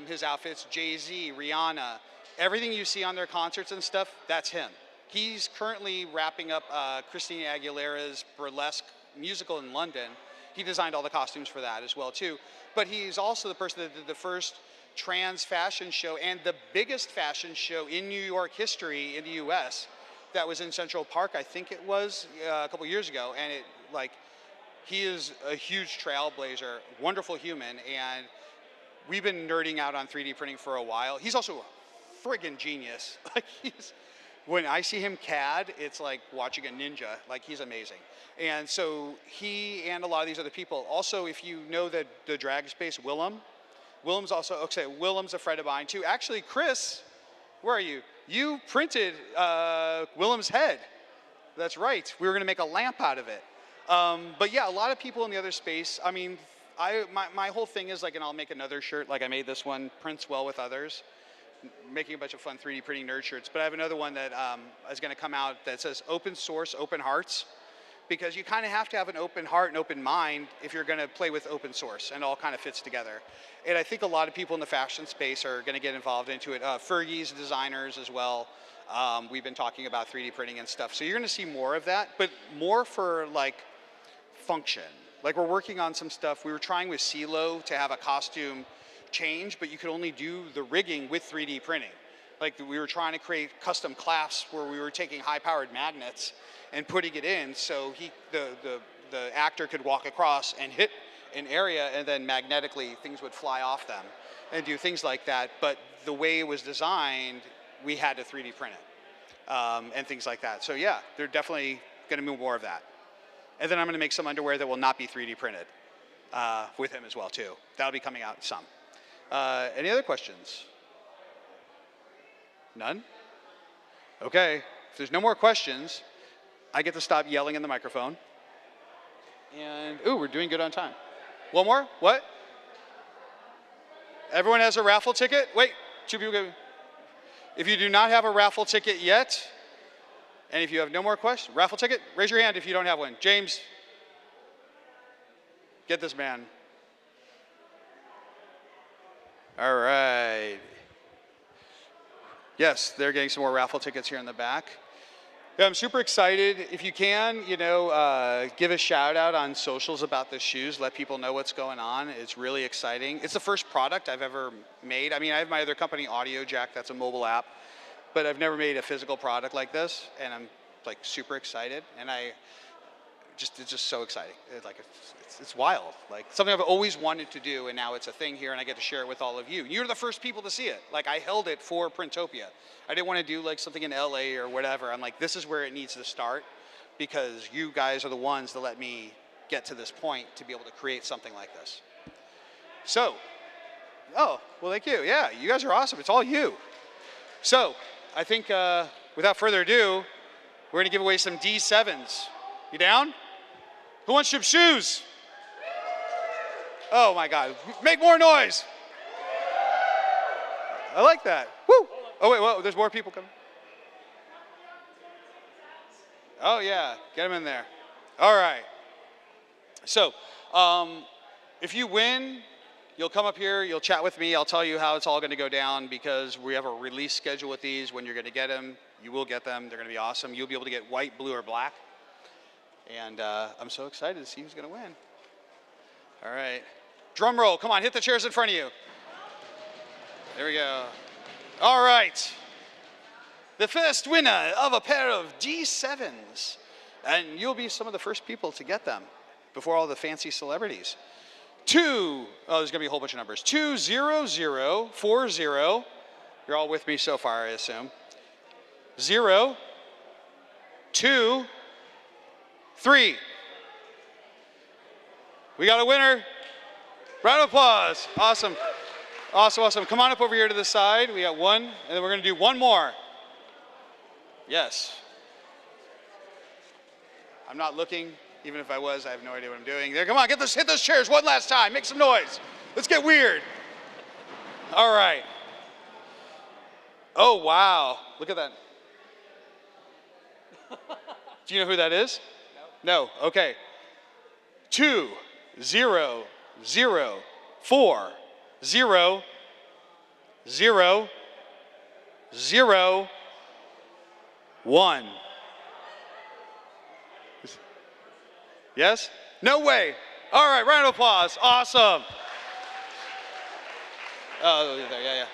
his outfits, Jay-Z, Rihanna. Everything you see on their concerts and stuff, that's him. He's currently wrapping up Christina Aguilera's burlesque musical in London. He designed all the costumes for that as well too. But he's also the person that did the first trans fashion show and the biggest fashion show in New York history in the US that was in Central Park, I think it was, a couple years ago. And it, like, he is a huge trailblazer, wonderful human, and we've been nerding out on 3D printing for a while. He's also a friggin' genius. Like, when I see him CAD, it's like watching a ninja. Like, he's amazing. And so he and a lot of these other people, also if you know the drag space, Willem's also, okay, Willem's a friend of mine too. Actually, Chris, where are you? You printed Willem's head. That's right. We were gonna make a lamp out of it. But yeah, a lot of people in the other space, I mean, my whole thing is like, and I'll make another shirt, like I made this one, Prints Well with Others, making a bunch of fun 3D printing nerd shirts. But I have another one that is gonna come out that says open source, open hearts, because you kind of have to have an open heart and open mind if you're gonna play with open source, and it all kind of fits together. And I think a lot of people in the fashion space are gonna get involved into it. Fergie's designers as well. We've been talking about 3D printing and stuff. So you're gonna see more of that, but more for like function. Like we're working on some stuff. We were trying with CeeLo to have a costume change, but you could only do the rigging with 3D printing. Like we were trying to create custom clasps where we were taking high-powered magnets and putting it in so the actor could walk across and hit an area and then magnetically things would fly off them and do things like that. But the way it was designed, we had to 3D print it and things like that. So yeah, they're definitely gonna move more of that. And then I'm gonna make some underwear that will not be 3D printed with him as well too. That'll be coming out some. Any other questions? None? Okay, if there's no more questions, I get to stop yelling in the microphone. And, ooh, we're doing good on time. One more? What? Everyone has a raffle ticket? Wait, two people go. If you do not have a raffle ticket yet, and if you have no more questions, raffle ticket, raise your hand if you don't have one. James, get this man. All right. Yes, they're getting some more raffle tickets here in the back. Yeah, I'm super excited. If you can, you know, give a shout out on socials about the shoes. Let people know what's going on. It's really exciting. It's the first product I've ever made. I mean, I have my other company, Audio Jack, that's a mobile app, but I've never made a physical product like this, and I'm like super excited. And it's just so exciting. It's wild. Like something I've always wanted to do, and now it's a thing here, and I get to share it with all of you. You're the first people to see it. Like I held it for Printopia. I didn't want to do like something in LA or whatever. I'm like, this is where it needs to start, because you guys are the ones that let me get to this point to be able to create something like this. So, oh, well, thank you. Yeah, you guys are awesome. It's all you. So, I think without further ado, we're going to give away some D7s. You down? Who wants some shoes? Oh my God, make more noise. I like that. Woo! Oh wait, whoa, there's more people coming. Oh yeah, get them in there. All right. So, if you win, You'll come up here, you'll chat with me, I'll tell you how it's all gonna go down because we have a release schedule with these, when you're gonna get them. You will get them, they're gonna be awesome. You'll be able to get white, blue, or black. And I'm so excited to see who's gonna win. All right, drum roll, come on, hit the chairs in front of you. There we go. All right, the first winner of a pair of D7s. And you'll be some of the first people to get them before all the fancy celebrities. There's gonna be a whole bunch of numbers. 20040. You're all with me so far, I assume. 0, 2, 3. We got a winner. Round of applause. Awesome. Awesome, awesome. Come on up over here to the side. We got one, and then we're gonna do one more. Yes. I'm not looking. Even if I was, I have no idea what I'm doing. There, come on, hit those chairs one last time. Make some noise. Let's get weird. All right. Oh, wow. Look at that. Do you know who that is? No. No. Okay. 2, 0, 0, 4, 0, 0, 0, 1. Yes? No way. All right, round of applause. Awesome. Oh, yeah.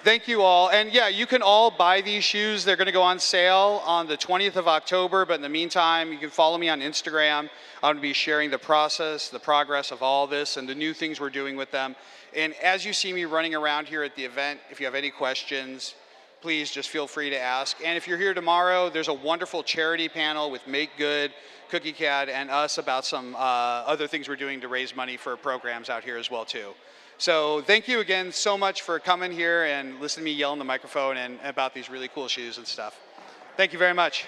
Thank you all. And yeah, you can all buy these shoes. They're going to go on sale on the 20th of October. But in the meantime, you can follow me on Instagram. I'm going to be sharing the process, the progress of all this, and the new things we're doing with them. And as you see me running around here at the event, if you have any questions, please just feel free to ask. And if you're here tomorrow, there's a wonderful charity panel with Make Good, Cookie Cat, and us about some other things we're doing to raise money for programs out here as well too. So thank you again so much for coming here and listening to me yell in the microphone and about these really cool shoes and stuff. Thank you very much.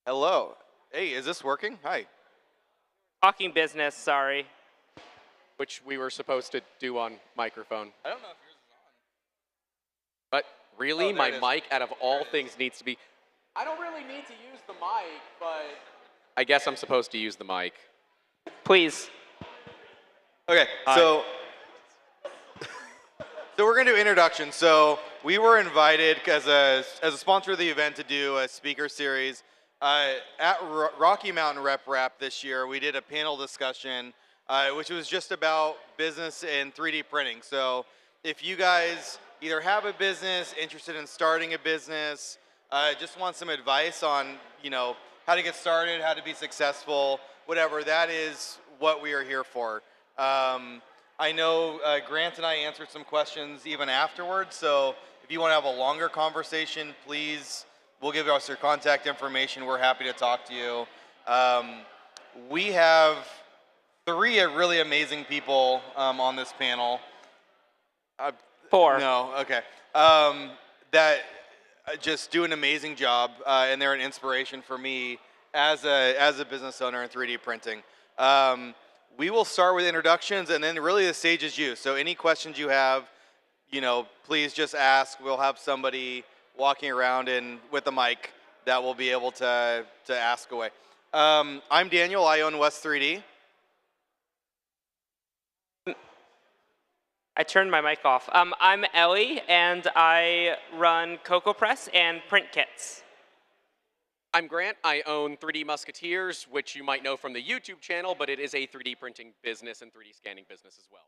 Hello. Hey, is this working? Hi. Talking business, sorry. Which we were supposed to do on microphone. I don't know if yours is on. But really, Oh, my it is. mic, out of all things, needs to be... I don't really need to use the mic, but... I guess I'm supposed to use the mic. Please. Okay, so we're going to do introductions. So we were invited as a sponsor of the event to do a speaker series. At Rocky Mountain Rep Rap this year, we did a panel discussion, which was just about business in 3D printing. So if you guys either have a business, interested in starting a business, just want some advice on, you know, how to get started, how to be successful, whatever, that is what we are here for. I know Grant and I answered some questions even afterwards, so if you want to have a longer conversation, please, we'll give us your contact information. We're happy to talk to you. We have 3 really amazing people on this panel. 4. No, okay. That just do an amazing job, and they're an inspiration for me as a business owner in 3D printing. We will start with introductions, and then really the stage is you. So any questions you have, you know, please just ask. We'll have somebody walking around with a mic that will be able to ask away. I'm Daniel. I own West 3D. I turned my mic off. I'm Ellie, and I run Cocoa Press and print kits. I'm Grant. I own 3D Musketeers, which you might know from the YouTube channel, but it is a 3D printing business and 3D scanning business as well.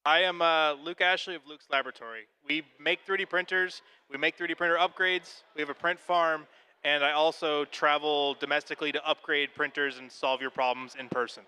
I am Luke Ashley of Luke's Laboratory. We make 3D printers, we make 3D printer upgrades, we have a print farm, and I also travel domestically to upgrade printers and solve your problems in person.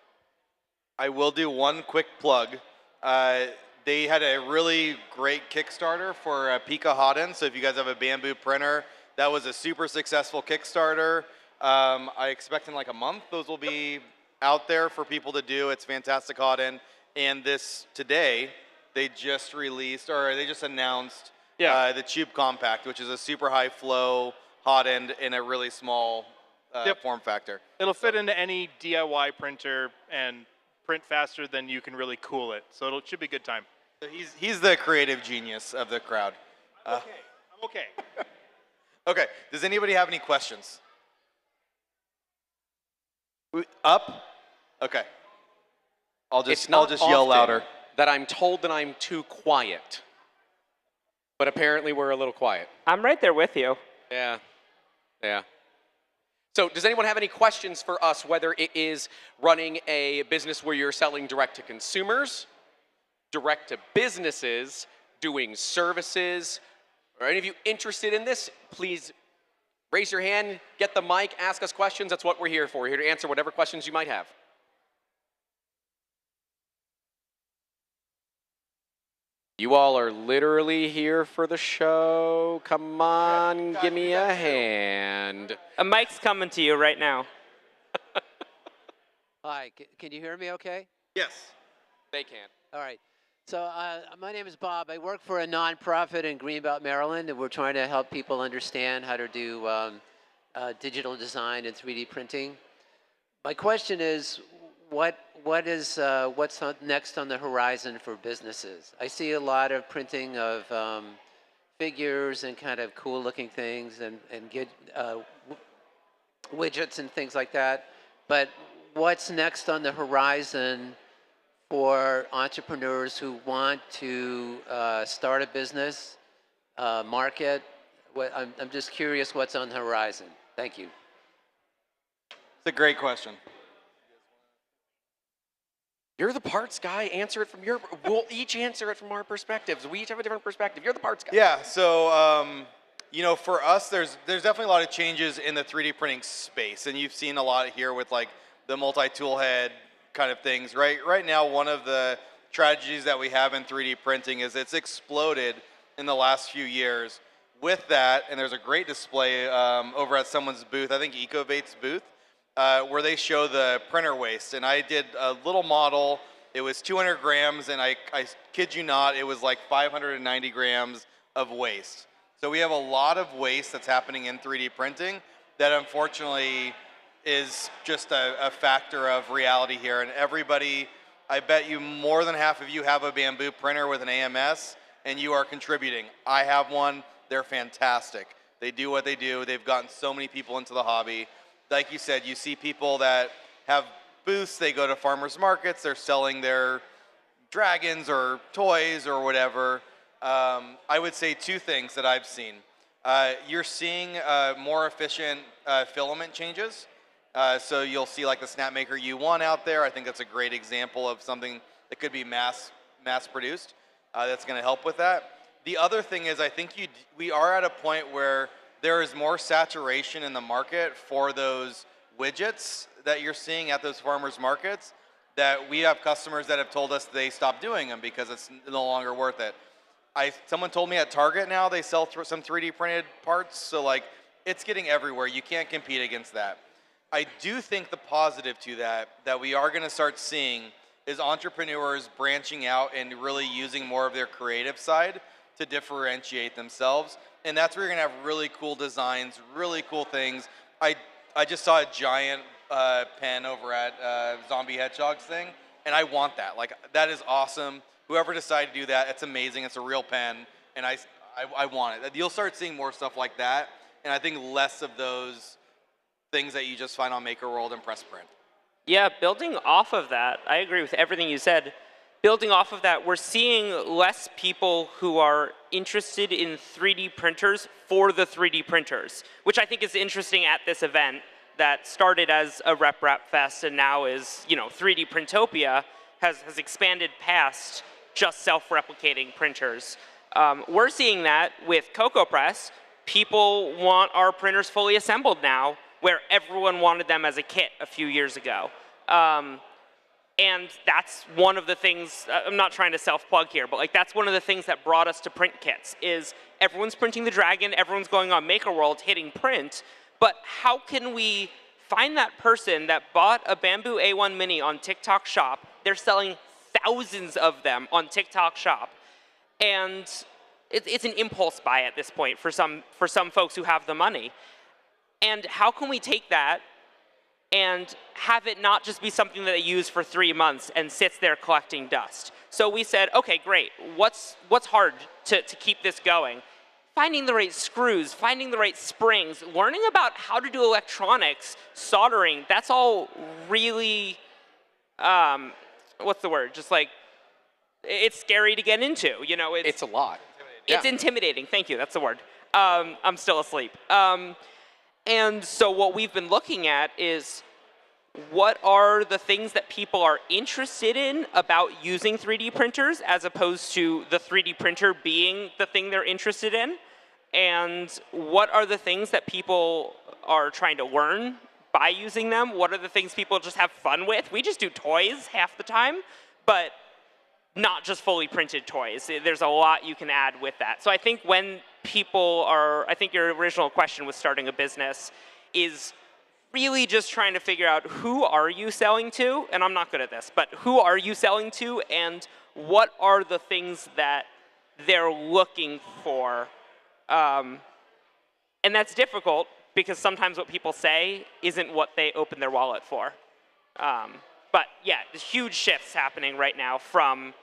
I will do one quick plug. They had a really great Kickstarter for Pika Hot-End, so if you guys have a bamboo printer, that was a super successful Kickstarter. I expect in like a month those will be out there for people to do. It's fantastic hot-end. And today, they just released, or they just announced the Tube Compact, which is a super high flow hot-end in a really small form factor. It'll fit into any DIY printer and print faster than you can really cool it. So it should be a good time. So he's the creative genius of the crowd. I'm okay. Okay, does anybody have any questions? Up? Okay. I'll just yell louder. That I'm told that I'm too quiet. But apparently we're a little quiet. I'm right there with you. Yeah. Yeah. So does anyone have any questions for us, whether it is running a business where you're selling direct to consumers, direct to businesses, doing services? Are any of you interested in this? Please raise your hand, get the mic, ask us questions. That's what we're here for. We're here to answer whatever questions you might have. You all are literally here for the show. Come on, give me a hand. A mic's coming to you right now. Hi, can you hear me okay? Yes. They can. All right. So my name is Bob. I work for a nonprofit in Greenbelt, Maryland, and we're trying to help people understand how to do digital design and 3D printing. My question is, what's next on the horizon for businesses? I see a lot of printing of figures and kind of cool-looking things and get widgets and things like that. But what's next on the horizon for entrepreneurs who want to start a business, market? I'm just curious what's on the horizon. Thank you. It's a great question. You're the parts guy. Answer it from your. We'll each answer it from our perspectives. We each have a different perspective. You're the parts guy. Yeah. So you know, for us, there's definitely a lot of changes in the 3D printing space, and you've seen a lot here with like the multi-tool head kind of things. Right now, one of the tragedies that we have in 3D printing is it's exploded in the last few years. With that, and there's a great display over at someone's booth, I think Ecovate's booth, where they show the printer waste. And I did a little model. It was 200 grams, and I kid you not, it was like 590 grams of waste. So we have a lot of waste that's happening in 3D printing, that unfortunately is just a factor of reality here. And everybody, I bet you more than half of you have a Bamboo printer with an AMS, and you are contributing. I have one. They're fantastic. They do what they do. They've gotten so many people into the hobby. Like you said, you see people that have booths. They go to farmers markets. They're selling their dragons or toys or whatever. I would say two things that I've seen. You're seeing more efficient filament changes. So you'll see like the Snapmaker U1 out there. I think that's a great example of something that could be mass produced. That's going to help with that. The other thing is I think we are at a point where there is more saturation in the market for those widgets that you're seeing at those farmers markets, that we have customers that have told us they stopped doing them because it's no longer worth it. Someone told me at Target now they sell some 3D printed parts, so like it's getting everywhere. You can't compete against that. I do think the positive to that we are going to start seeing is entrepreneurs branching out and really using more of their creative side to differentiate themselves. And that's where you're going to have really cool designs, really cool things. I just saw a giant pen over at Zombie Hedgehog's thing, and I want that. Like, that is awesome. Whoever decided to do that, it's amazing. It's a real pen, and I want it. You'll start seeing more stuff like that, and I think less of those things that you just find on Maker World and Press Print. Yeah, building off of that, I agree with everything you said. Building off of that, we're seeing less people who are interested in 3D printers for the 3D printers, which I think is interesting at this event that started as a Rep Fest and now is, 3D Printopia has expanded past just self-replicating printers. We're seeing that with CocoaPress. People want our printers fully assembled now, where everyone wanted them as a kit a few years ago. And that's one of the things, I'm not trying to self-plug here, but like that's one of the things that brought us to print kits is everyone's printing the Dragon, everyone's going on Maker World, hitting print, but how can we find that person that bought a Bamboo A1 Mini on TikTok Shop? They're selling thousands of them on TikTok Shop. And it's an impulse buy at this point for some folks who have the money. And how can we take that and have it not just be something that they use for 3 months and sits there collecting dust? So we said, okay, great. What's hard to keep this going? Finding the right screws, finding the right springs, learning about how to do electronics, soldering, that's all really, what's the word? Just like, it's scary to get into. It's a lot. It's intimidating. Thank you. That's the word. I'm still asleep. And so what we've been looking at is what are the things that people are interested in about using 3D printers as opposed to the 3D printer being the thing they're interested in? And what are the things that people are trying to learn by using them? What are the things people just have fun with? We just do toys half the time, but not just fully printed toys. There's a lot you can add with that. So I think when people are, I think your original question was starting a business, is really just trying to figure out who are you selling to, and I'm not good at this, but who are you selling to and what are the things that they're looking for? And that's difficult because sometimes what people say isn't what they open their wallet for. But yeah, there's huge shifts happening right now from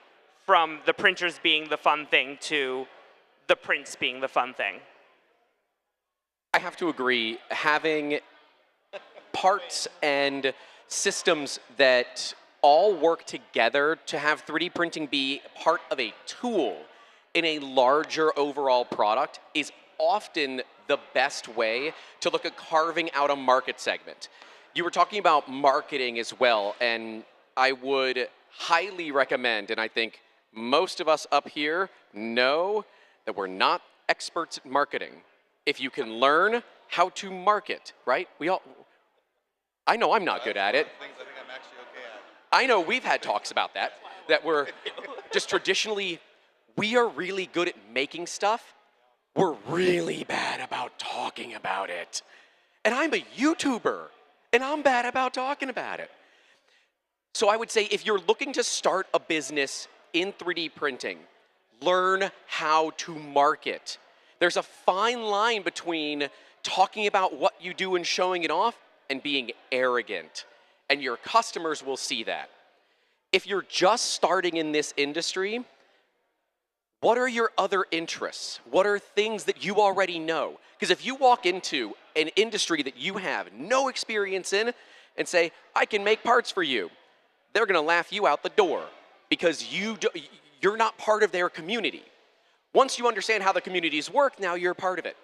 the printers being the fun thing to the prints being the fun thing. I have to agree, having parts and systems that all work together to have 3D printing be part of a tool in a larger overall product is often the best way to look at carving out a market segment. You were talking about marketing as well, and I would highly recommend, and I think most of us up here know that we're not experts at marketing. If you can learn how to market, right? I know I'm not good at it. I know we've had talks about that we're just traditionally, we are really good at making stuff. We're really bad about talking about it. And I'm a YouTuber, and I'm bad about talking about it. So I would say if you're looking to start a business in 3D printing, learn how to market. There's a fine line between talking about what you do and showing it off and being arrogant. And your customers will see that. If you're just starting in this industry, what are your other interests? What are things that you already know? Because if you walk into an industry that you have no experience in and say, I can make parts for you, they're going to laugh you out the door because you're not part of their community. Once you understand how the communities work, now you're a part of it.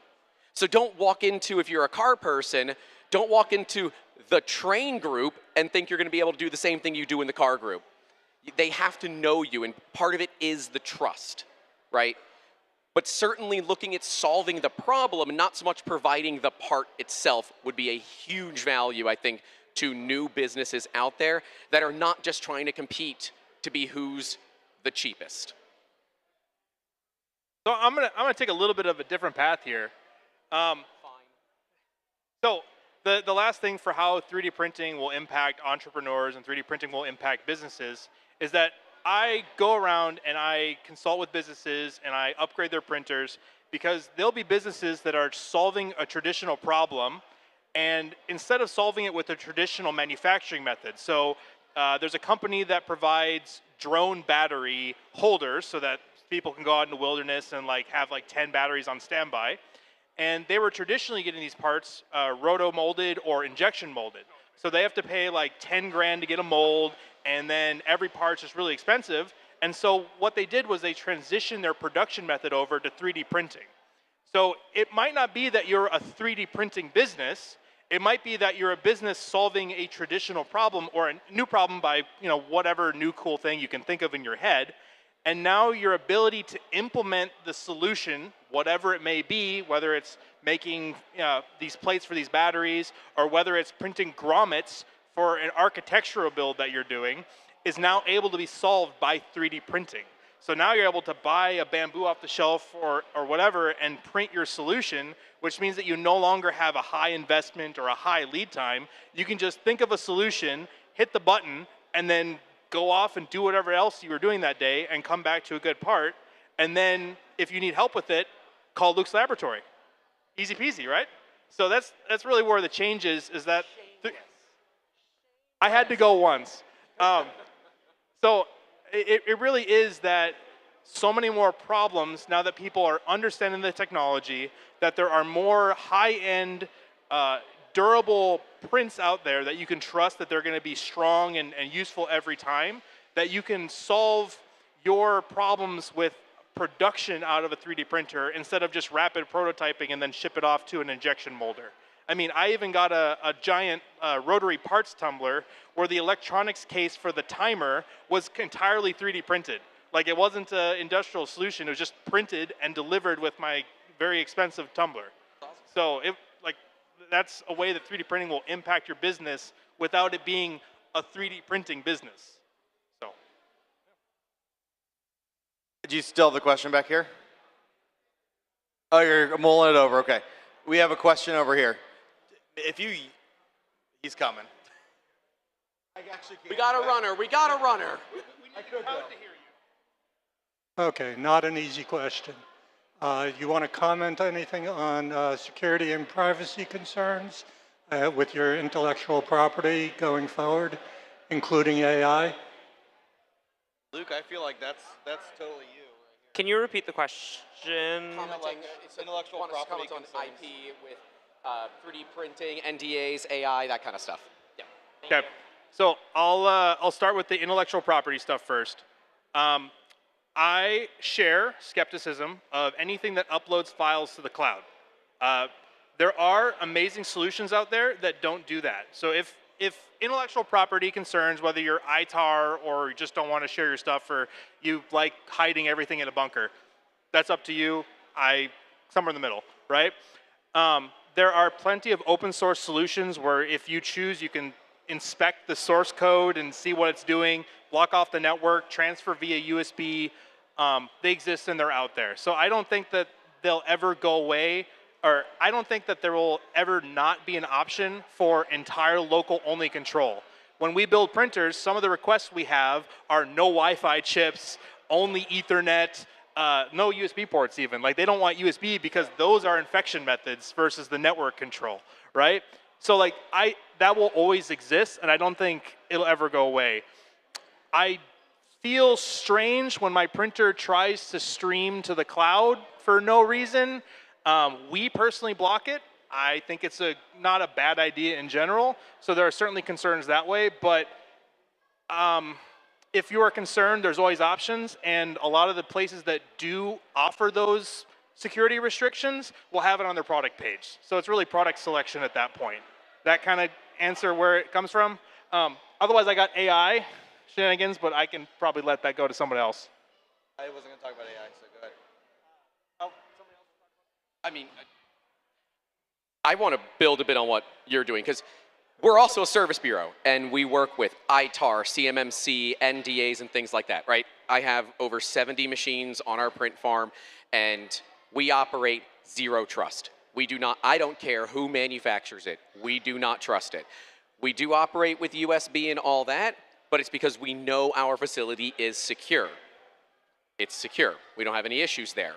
So don't walk into, if you're a car person, don't walk into the train group and think you're going to be able to do the same thing you do in the car group. They have to know you, and part of it is the trust, right? But certainly looking at solving the problem and not so much providing the part itself would be a huge value, I think, to new businesses out there that are not just trying to compete to be who's the cheapest. So I'm gonna take a little bit of a different path here. So the last thing for how 3D printing will impact entrepreneurs and 3D printing will impact businesses is that I go around and I consult with businesses and I upgrade their printers because there'll be businesses that are solving a traditional problem, and instead of solving it with a traditional manufacturing method. So there's a company that provides drone battery holders so that people can go out in the wilderness and have 10 batteries on standby. And they were traditionally getting these parts roto-molded or injection molded. So they have to pay 10 grand to get a mold, and then every part's just really expensive. And so what they did was they transitioned their production method over to 3D printing. So it might not be that you're a 3D printing business. It might be that you're a business solving a traditional problem or a new problem by whatever new cool thing you can think of in your head. And now your ability to implement the solution, whatever it may be, whether it's making these plates for these batteries or whether it's printing grommets for an architectural build that you're doing, is now able to be solved by 3D printing. So now you're able to buy a bamboo off the shelf or whatever and print your solution, which means that you no longer have a high investment or a high lead time. You can just think of a solution, hit the button, and then go off and do whatever else you were doing that day and come back to a good part. And then if you need help with it, call Luke's Laboratory. Easy peasy, right? So that's really where the change is that I had to go once. So it really is that so many more problems now that people are understanding the technology, that there are more high-end, durable prints out there that you can trust that they're going to be strong and useful every time, that you can solve your problems with production out of a 3D printer instead of just rapid prototyping and then ship it off to an injection molder. I mean, I even got a giant rotary parts tumbler where the electronics case for the timer was entirely 3D printed. It wasn't an industrial solution, it was just printed and delivered with my very expensive tumbler. So that's a way that 3D printing will impact your business without it being a 3D printing business. So. Did you still have the question back here? Oh, you're mulling it over, okay. We have a question over here. He's coming. We got a runner, we got a runner. Okay, not an easy question. You want to comment anything on security and privacy concerns with your intellectual property going forward, including AI? Luke, I feel like that's totally you. Can you repeat the question? Intellectual property on IP with 3D printing, NDAs, AI, that kind of stuff. Yeah. Okay. So I'll start with the intellectual property stuff first. I share skepticism of anything that uploads files to the cloud. There are amazing solutions out there that don't do that. So if intellectual property concerns, whether you're ITAR or you just don't want to share your stuff or you like hiding everything in a bunker, that's up to you. Somewhere in the middle, right? There are plenty of open source solutions where if you choose, you can inspect the source code and see what it's doing, block off the network, transfer via USB. They exist and they're out there. So I don't think that they'll ever go away, or I don't think that there will ever not be an option for entire local only control. When we build printers, some of the requests we have are no Wi-Fi chips, only Ethernet, no USB ports even. Like they don't want USB because those are infection methods versus the network control, right? So like that will always exist, and I don't think it'll ever go away. I feel strange when my printer tries to stream to the cloud for no reason. We personally block it. I think it's not a bad idea in general. So there are certainly concerns that way, but if you are concerned, there's always options, and a lot of the places that do offer those security restrictions will have it on their product page. So it's really product selection at that point. That kind of answer where it comes from. Otherwise, I got AI shenanigans, but I can probably let that go to someone else. I wasn't going to talk about AI, so go ahead. Oh, somebody else I mean, I want to build a bit on what you're doing, because we're also a service bureau, and we work with ITAR, CMMC, NDAs, and things like that, right? I have over 70 machines on our print farm, and we operate zero trust. We do not, I don't care who manufactures it. We do not trust it. We do operate with USB and all that, but it's because we know our facility is secure. It's secure. We don't have any issues there.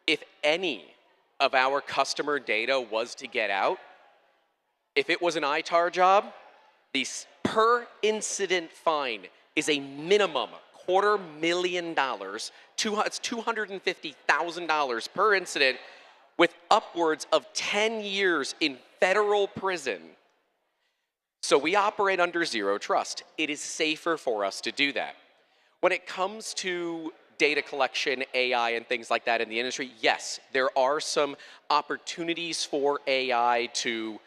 If any of our customer data was to get out, if it was an ITAR job, the per incident fine is a minimum $250,000. It's $250,000 per incident, with upwards of 10 years in federal prison. So we operate under zero trust. It is safer for us to do that. When it comes to data collection, AI, and things like that in the industry, yes, there are some opportunities for AI to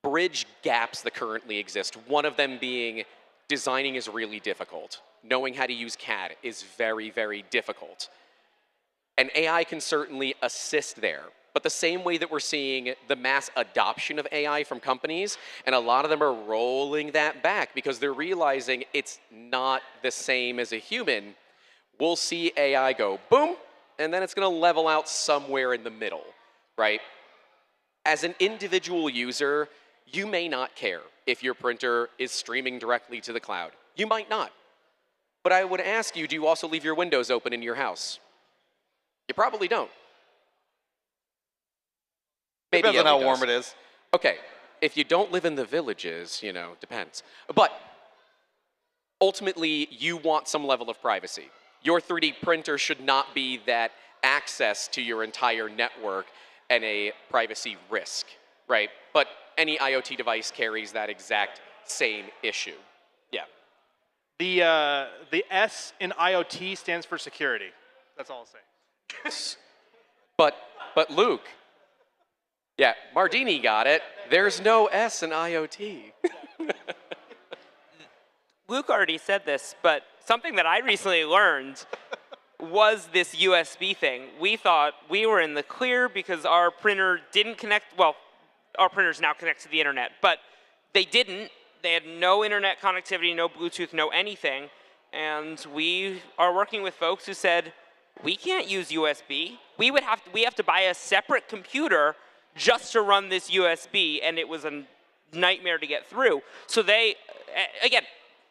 bridge gaps that currently exist. One of them being designing is really difficult. Knowing how to use CAD is very, very difficult. And AI can certainly assist there. But the same way that we're seeing the mass adoption of AI from companies, and a lot of them are rolling that back because they're realizing it's not the same as a human, we'll see AI go boom, and then it's going to level out somewhere in the middle, right? As an individual user, you may not care if your printer is streaming directly to the cloud. You might not. But I would ask you, do you also leave your windows open in your house? You probably don't. Maybe Depends on how warm it is. Okay, if you don't live in the villages, you know, depends. But ultimately, you want some level of privacy. Your 3D printer should not be that access to your entire network and a privacy risk, right? But any IoT device carries that exact same issue. Yeah. The S in IoT stands for security. That's all I'll say. But Luke, yeah, Mardini got it. There's no S in IoT. Luke already said this, but something that I recently learned was this USB thing. We thought we were in the clear because our printer didn't connect, well, our printers now connect to the internet, but they didn't. They had no internet connectivity, no Bluetooth, no anything. And we are working with folks who said, we can't use USB. We have to buy a separate computer just to run this USB, and it was a nightmare to get through. So they, again,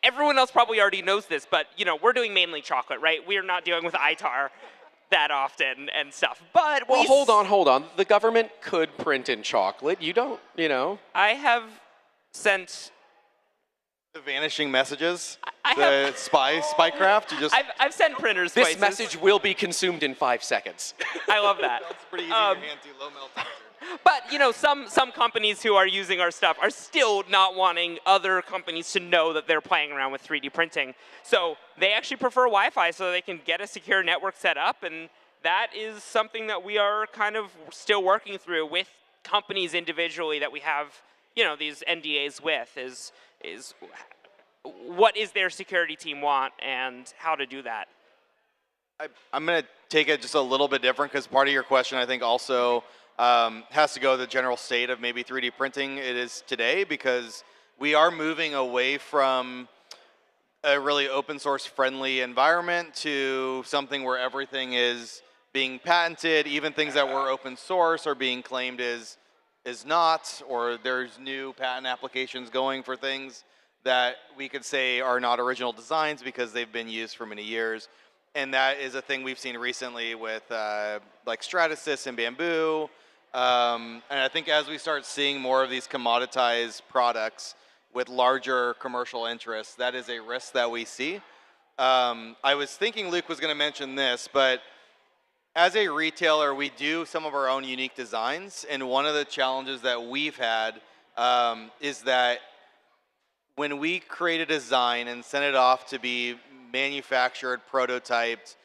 everyone else probably already knows this, but you know, we're doing mainly chocolate, right? We're not dealing with ITAR that often and stuff. But well, hold on. The government could print in chocolate. You don't, you know. I have sent the vanishing messages, the spycraft. You just. I've sent printers. This places. message will be consumed in 5 seconds. I love that. That's pretty easy to hand to low melt temperature. But you know, some companies who are using our stuff are still not wanting other companies to know that they're playing around with 3D printing. So they actually prefer Wi-Fi so they can get a secure network set up, and that is something that we are kind of still working through with companies individually that we have, you know, these NDAs with is what is their security team want and how to do that. I'm going to take it just a little bit different because part of your question, I think, also has to go to the general state of maybe 3D printing it is today, because we are moving away from a really open source friendly environment to something where everything is being patented. Even things that were open source are being claimed is not, or there's new patent applications going for things that we could say are not original designs because they've been used for many years. And that is a thing we've seen recently with like Stratasys and Bamboo. And I think as we start seeing more of these commoditized products with larger commercial interests, that is a risk that we see. I was thinking Luke was going to mention this, but as a retailer, we do some of our own unique designs, and one of the challenges that we've had is that when we create a design and send it off to be manufactured, prototyped,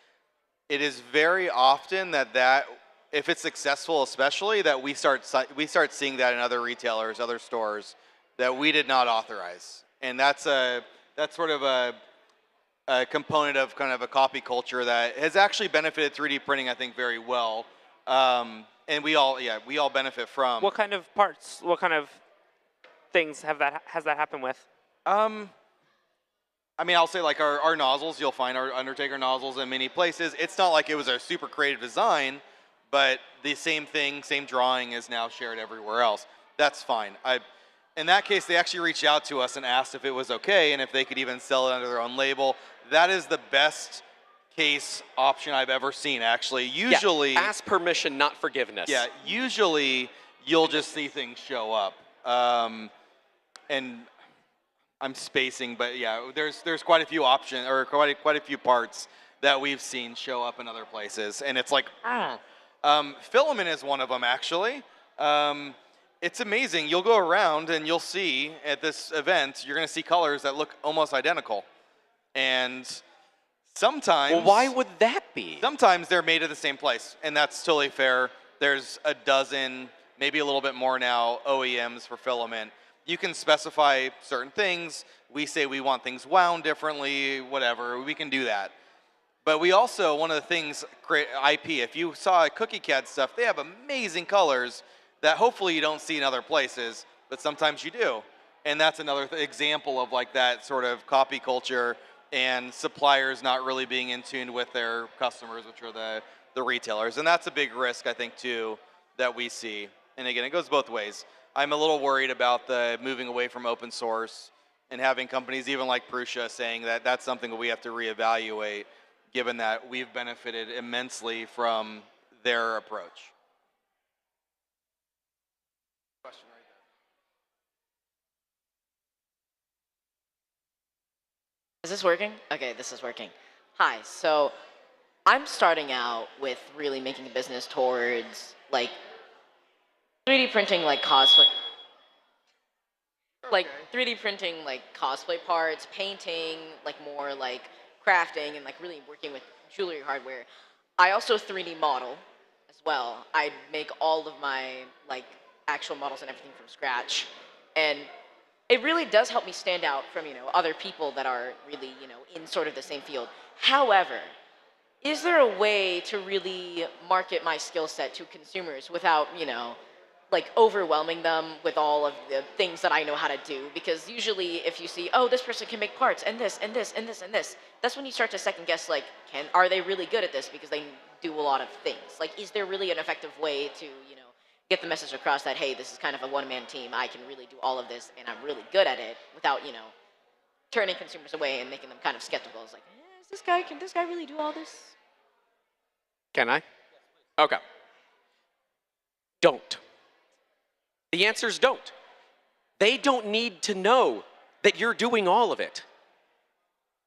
it is very often that if it's successful, especially, that we start seeing that in other retailers, other stores that we did not authorize, and that's sort of a component of kind of a copy culture that has actually benefited 3D printing, I think, very well, and we all benefit from. What kind of parts? What kind of things has that happened with? I mean, I'll say like our nozzles. You'll find our Undertaker nozzles in many places. It's not like it was a super creative design, but the same thing, same drawing is now shared everywhere else. That's fine. In that case, they actually reached out to us and asked if it was okay and if they could even sell it under their own label. That is the best case option I've ever seen, actually. Usually, ask permission, not forgiveness. Yeah, usually you'll just see things show up. And I'm spacing, but yeah, there's quite a few options, or quite a few parts that we've seen show up in other places, and it's like, filament is one of them, actually. It's amazing. You'll go around and you'll see at this event, you're going to see colors that look almost identical. And sometimes... Well, why would that be? Sometimes they're made at the same place, and that's totally fair. There's a dozen, maybe a little bit more now, OEMs for filament. You can specify certain things. We say we want things wound differently, whatever. We can do that. But we also, one of the things, create IP. If you saw Cookie Cat stuff, they have amazing colors that hopefully you don't see in other places, but sometimes you do. And that's another example of like that sort of copy culture and suppliers not really being in tune with their customers, which are the retailers. And that's a big risk, I think, too, that we see. And again, it goes both ways. I'm a little worried about the moving away from open source and having companies even like Prusa saying that that's something that we have to reevaluate, given that we've benefited immensely from their approach. Question right there. Is this working? Okay, this is working. Hi, so I'm starting out with really making a business towards like 3D printing like cosplay. Like 3D printing like cosplay parts, painting, like more like crafting and like really working with jewelry hardware. I also 3D model as well. I make all of my like actual models and everything from scratch. And it really does help me stand out from, other people that are really, in sort of the same field. However, is there a way to really market my skill set to consumers without, like overwhelming them with all of the things that I know how to do? Because usually if you see, oh, this person can make parts and this and this and this and this, that's when you start to second guess, like, are they really good at this because they do a lot of things? Like, is there really an effective way to, get the message across that, hey, this is kind of a one-man team, I can really do all of this and I'm really good at it without, turning consumers away and making them kind of skeptical. It's like, can this guy really do all this? Can I? Okay. Don't. The answer is don't. They don't need to know that you're doing all of it.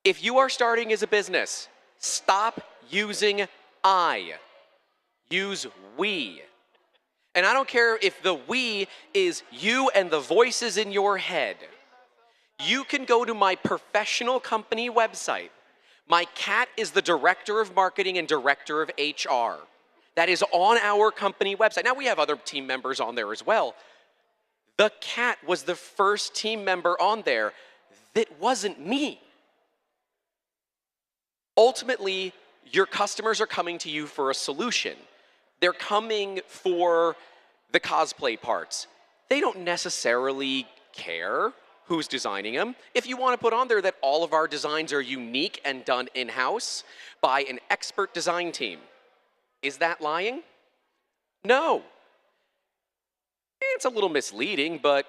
If you are starting as a business, stop using I. Use we. And I don't care if the we is you and the voices in your head. You can go to my professional company website. My cat is the director of marketing and director of HR. That is on our company website. Now we have other team members on there as well. The cat was the first team member on there that wasn't me. Ultimately, your customers are coming to you for a solution. They're coming for the cosplay parts. They don't necessarily care who's designing them. If you want to put on there that all of our designs are unique and done in-house by an expert design team, is that lying? No. It's a little misleading, but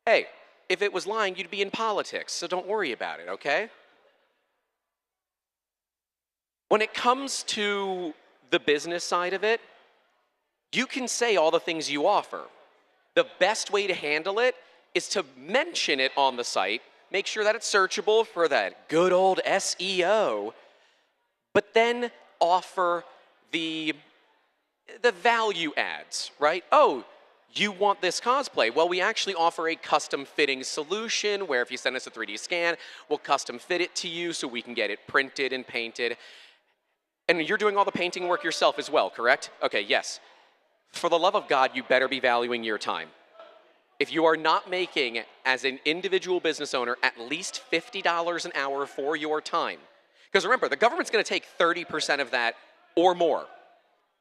hey, if it was lying, you'd be in politics, so don't worry about it, okay? When it comes to the business side of it, you can say all the things you offer. The best way to handle it is to mention it on the site, make sure that it's searchable for that good old SEO, but then offer the value adds, right? Oh, you want this cosplay? Well, we actually offer a custom fitting solution where if you send us a 3D scan, we'll custom fit it to you so we can get it printed and painted. And you're doing all the painting work yourself as well, correct? Okay, yes. For the love of God, you better be valuing your time. If you are not making, as an individual business owner, at least $50 an hour for your time, because remember, the government's going to take 30% of that or more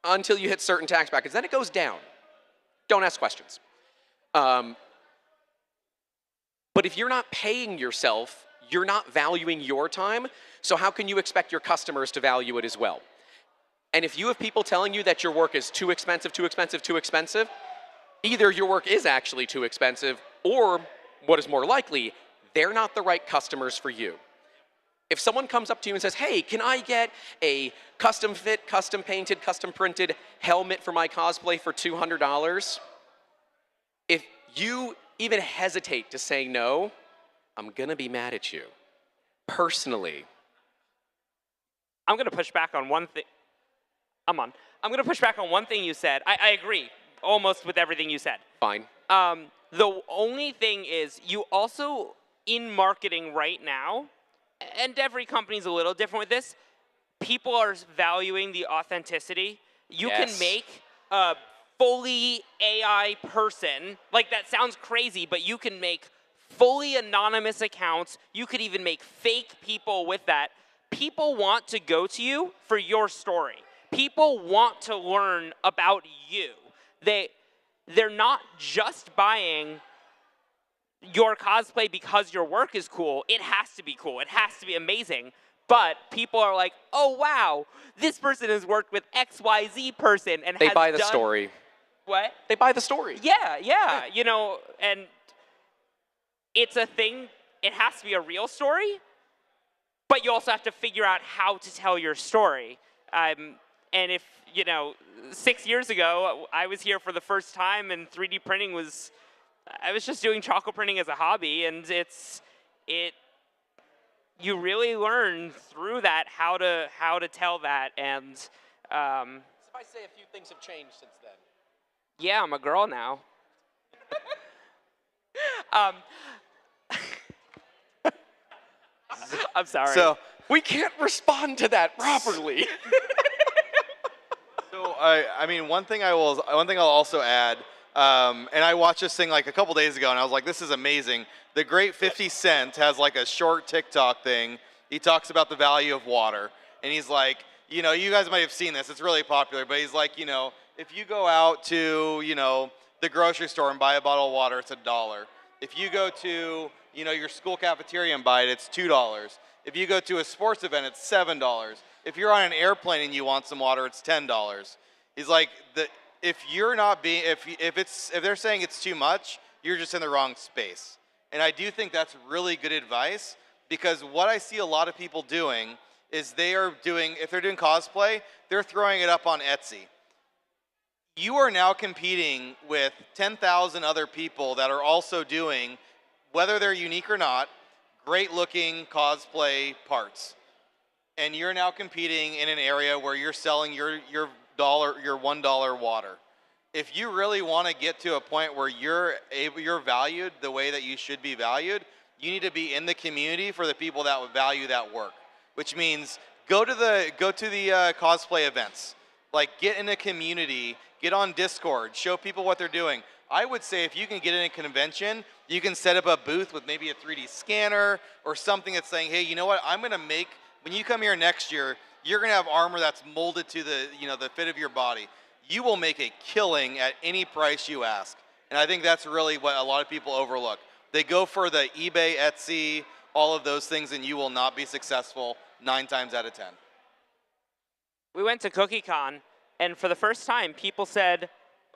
until you hit certain tax brackets. Then it goes down. Don't ask questions. But if you're not paying yourself, you're not valuing your time, so how can you expect your customers to value it as well? And if you have people telling you that your work is too expensive, too expensive, too expensive, either your work is actually too expensive, or what is more likely, they're not the right customers for you. If someone comes up to you and says, hey, can I get a custom fit, custom painted, custom printed helmet for my cosplay for $200? If you even hesitate to say no, I'm gonna be mad at you, personally. I'm gonna push back on one thing. I'm gonna push back on one thing you said. I agree almost with everything you said. Fine. The only thing is, you also, in marketing right now, and every company's a little different with this, people are valuing the authenticity. You can make a fully AI person, like that sounds crazy, but you can make fully anonymous accounts. You could even make fake people with that. People want to go to you for your story. People want to learn about you. They're not just buying your cosplay because your work is cool. It has to be cool. It has to be amazing. But people are like, oh, wow, this person has worked with XYZ person and they buy the story. What? They buy the story. Yeah. You know, and it's a thing. It has to be a real story, but you also have to figure out how to tell your story. And if, 6 years ago, I was here for the first time and 3D printing was, I was just doing chocolate printing as a hobby, and you really learn through that how to tell that, and Suffice to say, a few things have changed since then. Yeah, I'm a girl now. I'm sorry. So we can't respond to that properly. So I mean, one thing I'll also add, and I watched this thing like a couple days ago, and I was like, this is amazing. The great 50 Cent has like a short TikTok thing. He talks about the value of water, and he's like, you guys might have seen this. It's really popular, but he's like, if you go out to, the grocery store and buy a bottle of water, it's $1. If you go to, your school cafeteria and buy it, it's $2. If you go to a sports event, it's $7. If you're on an airplane and you want some water, it's $10. He's like, if they're saying it's too much, you're just in the wrong space. And I do think that's really good advice, because what I see a lot of people doing is if they're doing cosplay, they're throwing it up on Etsy. You are now competing with 10,000 other people that are also doing, whether they're unique or not, great looking cosplay parts. And you're now competing in an area where you're selling your $1 water. If you really want to get to a point where you're valued the way that you should be valued, you need to be in the community for the people that would value that work. Which means go to the cosplay events. Like, get in a community, get on Discord, show people what they're doing. I would say if you can get in a convention, you can set up a booth with maybe a 3D scanner or something that's saying, hey, you know what, I'm gonna make, when you come here next year, you're gonna have armor that's molded to the fit of your body. You will make a killing at any price you ask. And I think that's really what a lot of people overlook. They go for the eBay, Etsy, all of those things, and you will not be successful 9 times out of 10. We went to CookieCon, and for the first time, people said,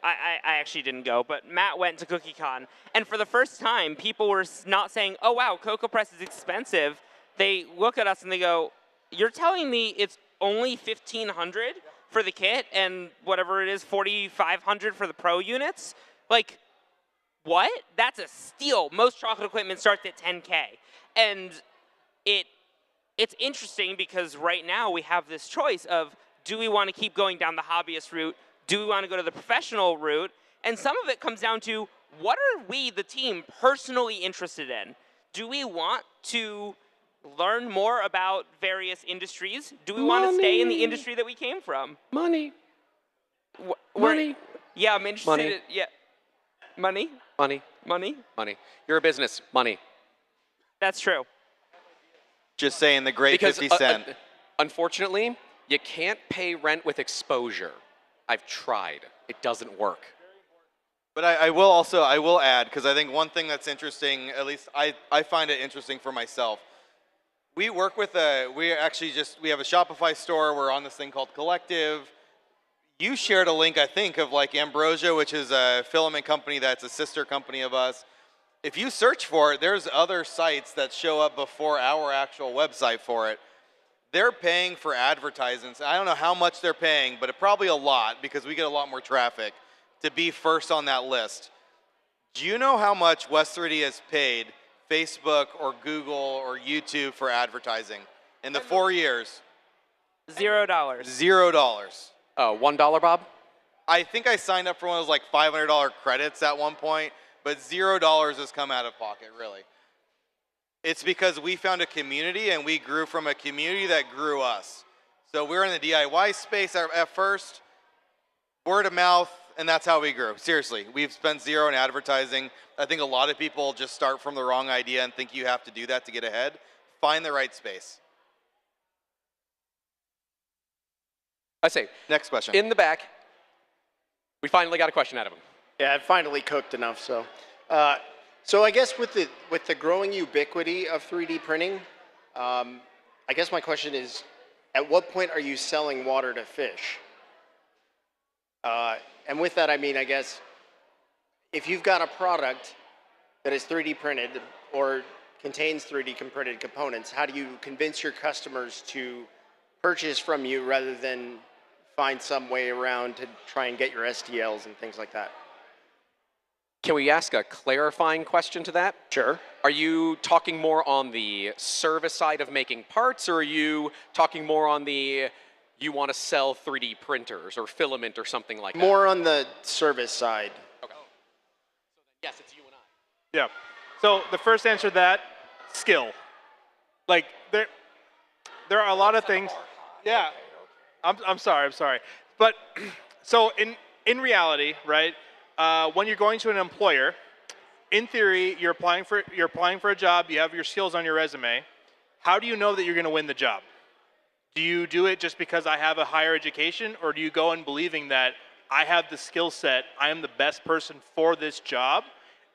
I actually didn't go, but Matt went to CookieCon, and for the first time, people were not saying, oh wow, CocoaPress is expensive. They look at us and they go, you're telling me it's only $1,500 for the kit and whatever it is, $4,500 for the pro units. Like, what? That's a steal. Most chocolate equipment starts at $10K. And it's interesting because right now we have this choice of, do we want to keep going down the hobbyist route? Do we want to go to the professional route? And some of it comes down to, what are we, the team, personally interested in? Do we want to learn more about various industries? Do we want to stay in the industry that we came from? Money. Money. Yeah, I'm interested Money. in, yeah. Money? Money. Money? Money. You're a business. Money. That's true. Just saying the great Because, 50 cent. Unfortunately, you can't pay rent with exposure. I've tried. It doesn't work. But I will add, because I think one thing that's interesting, at least I find it interesting for myself. We work with we have a Shopify store. We're on this thing called Collective. You shared a link, I think, of like Ambrosia, which is a filament company that's a sister company of us. If you search for it, there's other sites that show up before our actual website for it. They're paying for advertisements. I don't know how much they're paying, but probably a lot because we get a lot more traffic to be first on that list. Do you know how much West 3D has paid Facebook or Google or YouTube for advertising in the 4 years? $0. $0. $1, Bob? I think I signed up for one of those like $500 credits at one point, but $0 has come out of pocket, really. It's because we found a community and we grew from a community that grew us. So we're in the DIY space at first, word of mouth, and that's how we grew. Seriously, we've spent $0 in advertising. I think a lot of people just start from the wrong idea and think you have to do that to get ahead. Find the right space. I say. Next question. In the back, we finally got a question out of him. Yeah, it finally cooked enough. So, so I guess with the growing ubiquity of 3D printing, I guess my question is, at what point are you selling water to fish? And with that, I mean, I guess if you've got a product that is 3D printed or contains 3D printed components, how do you convince your customers to purchase from you rather than find some way around to try and get your STLs and things like that? Can we ask a clarifying question to that? Sure. Are you talking more on the service side of making parts, or are you talking more on the you want to sell 3D printers or filament or something like that? More on the service side. Okay. Yes, it's you and I. Yeah. So the first answer to that, skill. Like there are a lot of things. Yeah. I'm sorry. But so in reality, right? When you're going to an employer, in theory, you're applying for a job. You have your skills on your resume. How do you know that you're going to win the job? Do you do it just because I have a higher education, or do you go in believing that I have the skill set, I am the best person for this job,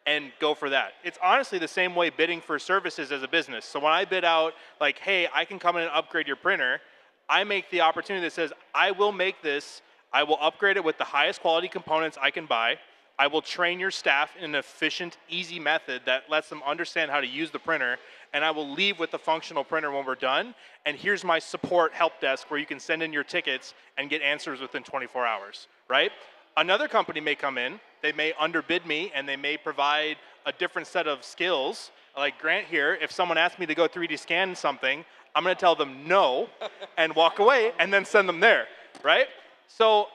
and go for that? It's honestly the same way bidding for services as a business. So when I bid out, like, hey, I can come in and upgrade your printer, I make the opportunity that says, I will make this, I will upgrade it with the highest quality components I can buy, I will train your staff in an efficient, easy method that lets them understand how to use the printer, and I will leave with the functional printer when we're done, and here's my support help desk where you can send in your tickets and get answers within 24 hours, right? Another company may come in, they may underbid me, and they may provide a different set of skills. Like Grant here, if someone asks me to go 3D scan something, I'm gonna tell them no and walk away and then send them there, right? So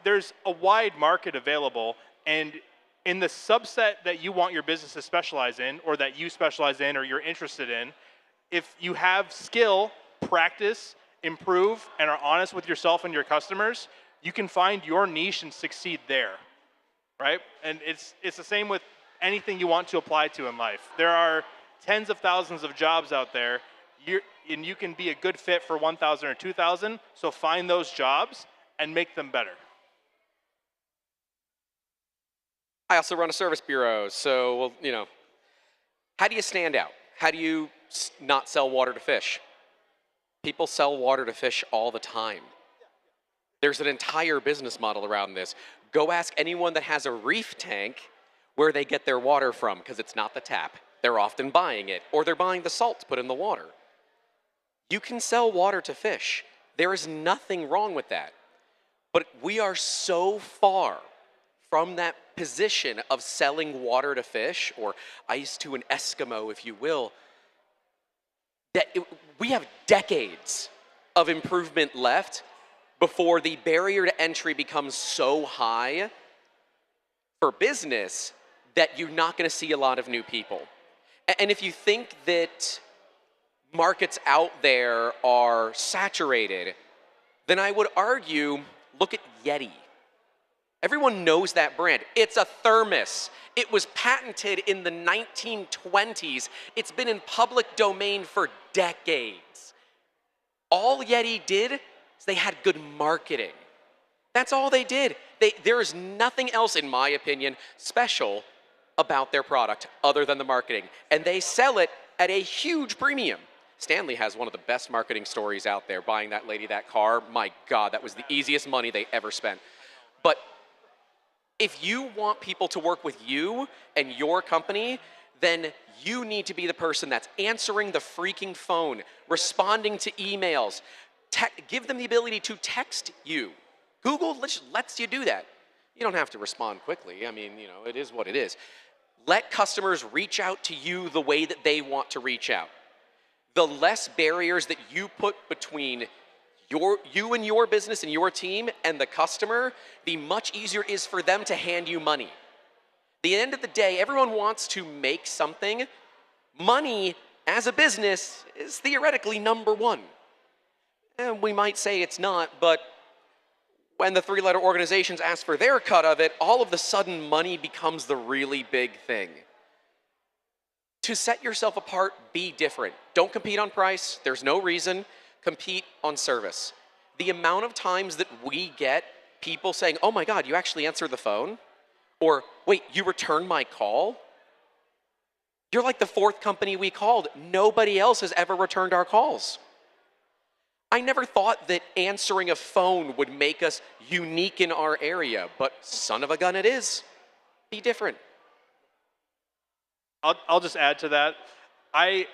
there's a wide market available, and in the subset that you want your business to specialize in, or that you specialize in, or you're interested in, if you have skill, practice, improve, and are honest with yourself and your customers, you can find your niche and succeed there, right? And it's the same with anything you want to apply to in life. There are tens of thousands of jobs out there, and you can be a good fit for 1,000 or 2,000, so find those jobs and make them better. I also run a service bureau, so, well, you know, how do you stand out? How do you not sell water to fish? People sell water to fish all the time. There's an entire business model around this. Go ask anyone that has a reef tank where they get their water from, because it's not the tap. They're often buying it, or they're buying the salt to put in the water. You can sell water to fish. There is nothing wrong with that. But we are so far from that position of selling water to fish, or ice to an Eskimo, if you will, that we have decades of improvement left before the barrier to entry becomes so high for business that you're not going to see a lot of new people. And if you think that markets out there are saturated, then I would argue, look at Yeti. Everyone knows that brand. It's a thermos. It was patented in the 1920s. It's been in public domain for decades. All Yeti did is they had good marketing. That's all they did. There is nothing else, in my opinion, special about their product other than the marketing. And they sell it at a huge premium. Stanley has one of the best marketing stories out there, buying that lady that car. My God, that was the easiest money they ever spent. But if you want people to work with you and your company, then you need to be the person that's answering the freaking phone, responding to emails. Give them the ability to text you. Google lets you do that. You don't have to respond quickly. I mean, you know, it is what it is. Let customers reach out to you the way that they want to reach out. The less barriers that you put between you and your business and your team and the customer, the much easier it is for them to hand you money. At the end of the day, everyone wants to make something. Money, as a business, is theoretically number one. And we might say it's not, but when the three-letter organizations ask for their cut of it, all of a sudden money becomes the really big thing. To set yourself apart, be different. Don't compete on price. There's no reason. Compete on service. The amount of times that we get people saying, oh my God, you actually answered the phone? Or, wait, you returned my call? You're like the fourth company we called. Nobody else has ever returned our calls. I never thought that answering a phone would make us unique in our area, but son of a gun it is. Be different. I'll just add to that. I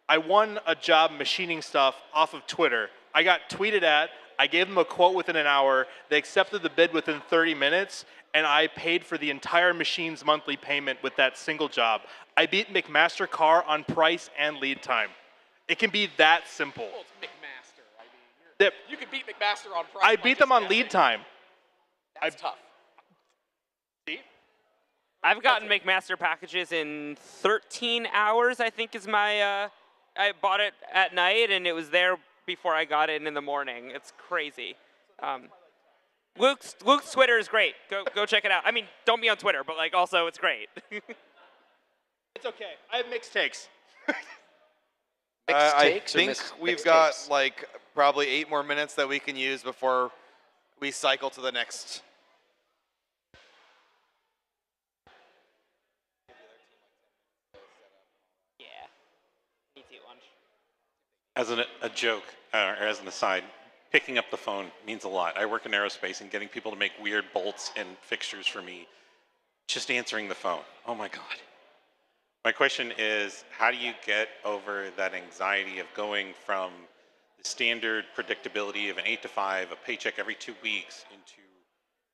won a job machining stuff off of Twitter. I got tweeted at, I gave them a quote within an hour, they accepted the bid within 30 minutes, and I paid for the entire machine's monthly payment with that single job. I beat McMaster Carr on price and lead time. It can be that simple. Well, it's McMaster. I mean, you can beat McMaster on price. I beat them on lead time. That's tough. See? I've gotten McMaster packages in 13 hours, I think is my, I bought it at night and it was there before I got it in the morning. It's crazy. Luke's Twitter is great. Go check it out. I mean, don't be on Twitter, but like also it's great. It's okay. I have mixed takes. I think we've got like probably 8 more minutes that we can use before we cycle to the next. Yeah. Me too, lunch. As a joke, or as an aside, picking up the phone means a lot. I work in aerospace, and getting people to make weird bolts and fixtures for me, just answering the phone. Oh my God. My question is, how do you get over that anxiety of going from the standard predictability of an 8 to 5, a paycheck every 2 weeks, into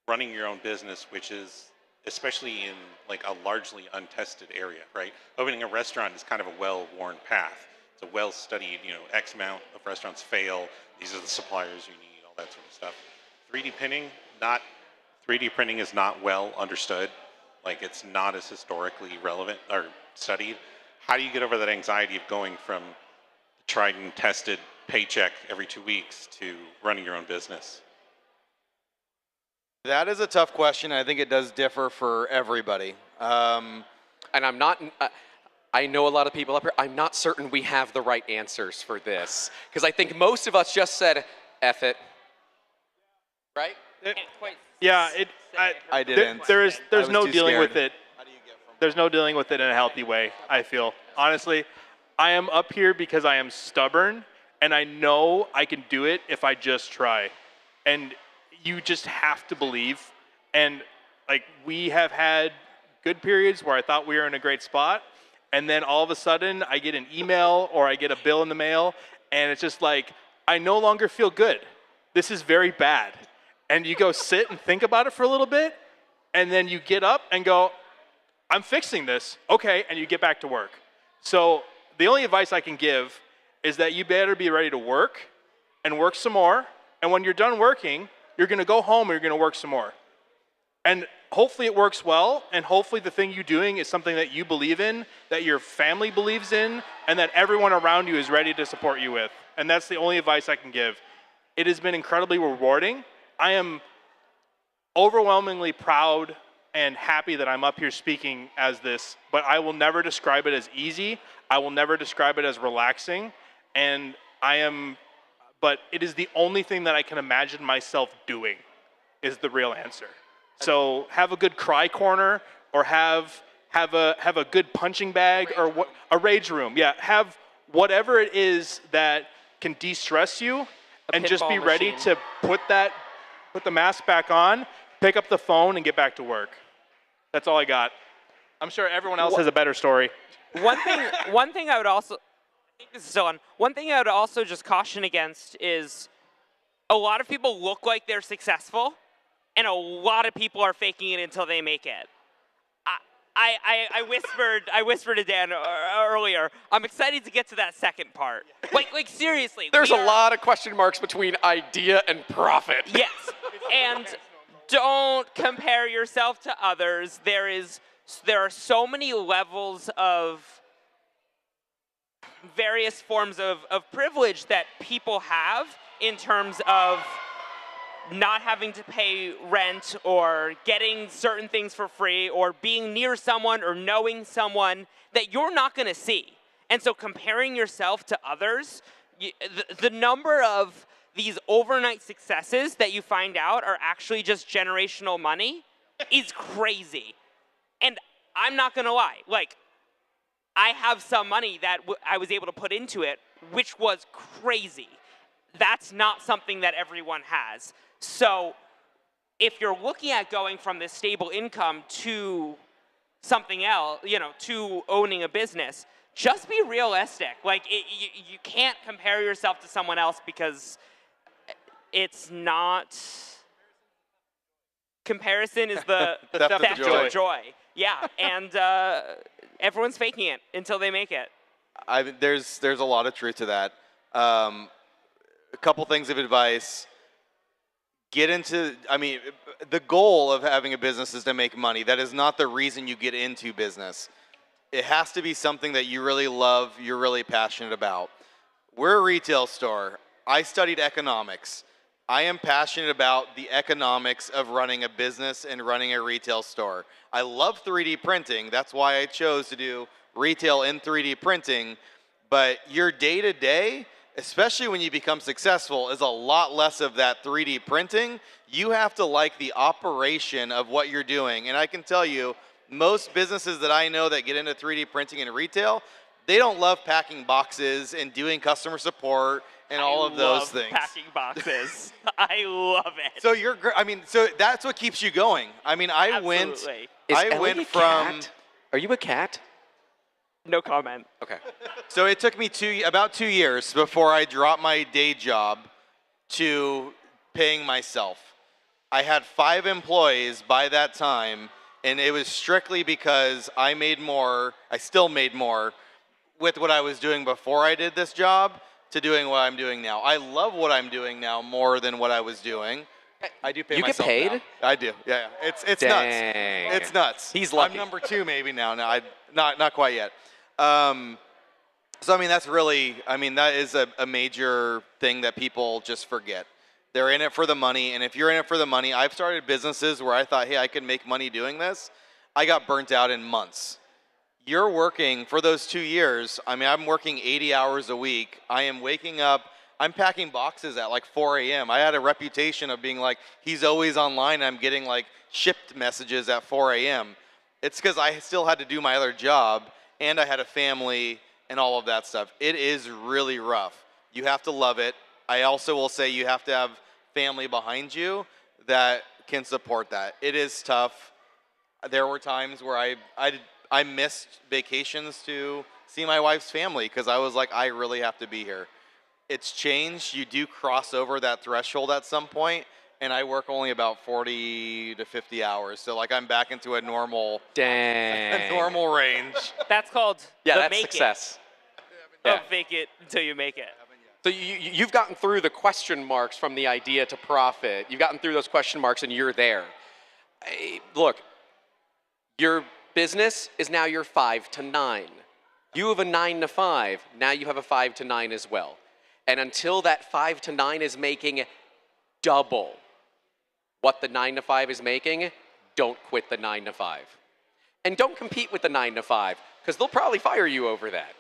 running your own business, which is, especially in like a largely untested area, right? Opening a restaurant is kind of a well-worn path. It's a well-studied, you know, X amount of restaurants fail. These are the suppliers you need, all that sort of stuff. 3D printing is not well understood. Like, it's not as historically relevant or studied. How do you get over that anxiety of going from the tried and tested paycheck every 2 weeks to running your own business? That is a tough question. I think it does differ for everybody. And I'm not, I know a lot of people up here, I'm not certain we have the right answers for this. Because I think most of us just said, F it. Right? Yeah, I didn't. There's no dealing scared. with it. There's no dealing with it in a healthy way, I feel. Honestly, I am up here because I am stubborn, and I know I can do it if I just try. And you just have to believe. And like, we have had good periods where I thought we were in a great spot, and then all of a sudden I get an email or I get a bill in the mail, and it's just like I no longer feel good. This is very bad. And you go sit and think about it for a little bit, and then you get up and go, I'm fixing this. Okay, and you get back to work. So the only advice I can give is that you better be ready to work and work some more. And when you're done working, you're going to go home and you're going to work some more. And hopefully it works well, and hopefully the thing you're doing is something that you believe in, that your family believes in, and that everyone around you is ready to support you with. And that's the only advice I can give. It has been incredibly rewarding. I am overwhelmingly proud and happy that I'm up here speaking as this, but I will never describe it as easy. I will never describe it as relaxing. And but it is the only thing that I can imagine myself doing is the real answer. So have a good cry corner, or have a good punching bag, or a rage room. Yeah, have whatever it is that can de-stress you, and just be ready to put the mask back on, pick up the phone, and get back to work. That's all I got. I'm sure everyone else has a better story. One thing I would also, I think this is still on. One thing I would also just caution against is a lot of people look like they're successful, and a lot of people are faking it until they make it. I whispered to Dan earlier, I'm excited to get to that second part. Like seriously. There's a lot of question marks between idea and profit. Yes, and don't compare yourself to others. There are so many levels of various forms of privilege that people have in terms of not having to pay rent, or getting certain things for free, or being near someone or knowing someone that you're not going to see. And so comparing yourself to others, the number of these overnight successes that you find out are actually just generational money is crazy. And I'm not going to lie, like, I have some money that I was able to put into it, which was crazy. That's not something that everyone has. So if you're looking at going from this stable income to something else, to owning a business, just be realistic. Like, you can't compare yourself to someone else, because it's not. Comparison is the theft of joy. Yeah, and everyone's faking it until they make it. There's a lot of truth to that. A couple things of advice. The goal of having a business is to make money. That is not the reason you get into business. It has to be something that you really love, you're really passionate about. We're a retail store. I studied economics. I am passionate about the economics of running a business and running a retail store. I love 3D printing. That's why I chose to do retail in 3D printing. But your day-to-day, especially when you become successful, is a lot less of that 3D printing. You have to like the operation of what you're doing. And I can tell you, most businesses that I know that get into 3D printing and retail, they don't love packing boxes and doing customer support and all of those things. Packing boxes. I love it. So so that's what keeps you going. I went from. Are you a cat? No comment. Okay. So it took me about 2 years before I dropped my day job to paying myself. I had 5 employees by that time, and it was strictly because I still made more with what I was doing before I did this job to doing what I'm doing now. I love what I'm doing now more than what I was doing. I do pay myself. You get paid? Now. I do. Yeah. It's nuts. It's nuts. He's lucky. I'm number 2 maybe now. No, not quite yet. So that's really, that is a major thing that people just forget. They're in it for the money, and if you're in it for the money, I've started businesses where I thought, hey, I could make money doing this. I got burnt out in months. You're working for those 2 years. I'm working 80 hours a week. I am waking up. I'm packing boxes at like 4 a.m. I had a reputation of being like, he's always online. I'm getting like shipped messages at 4 a.m. It's because I still had to do my other job, and I had a family and all of that stuff. It is really rough. You have to love it. I also will say you have to have family behind you that can support that. It is tough. There were times where I missed vacations to see my wife's family because I was like, I really have to be here. it's changed. You do cross over that threshold at some point, and I work only about 40 to 50 hours. So like I'm back into a normal, Dang. a normal range. That's called Yeah, the that's make success. It. Yeah. Don't fake it until you make it. So you've gotten through the question marks from the idea to profit. You've gotten through those question marks, and you're there. Look, your business is now your 5 to 9. You have a 9 to 5. Now you have a 5 to 9 as well. And until that 5 to 9 is making double what the 9 to 5 is making, don't quit the 9 to 5. And don't compete with the 9 to 5, because they'll probably fire you over that.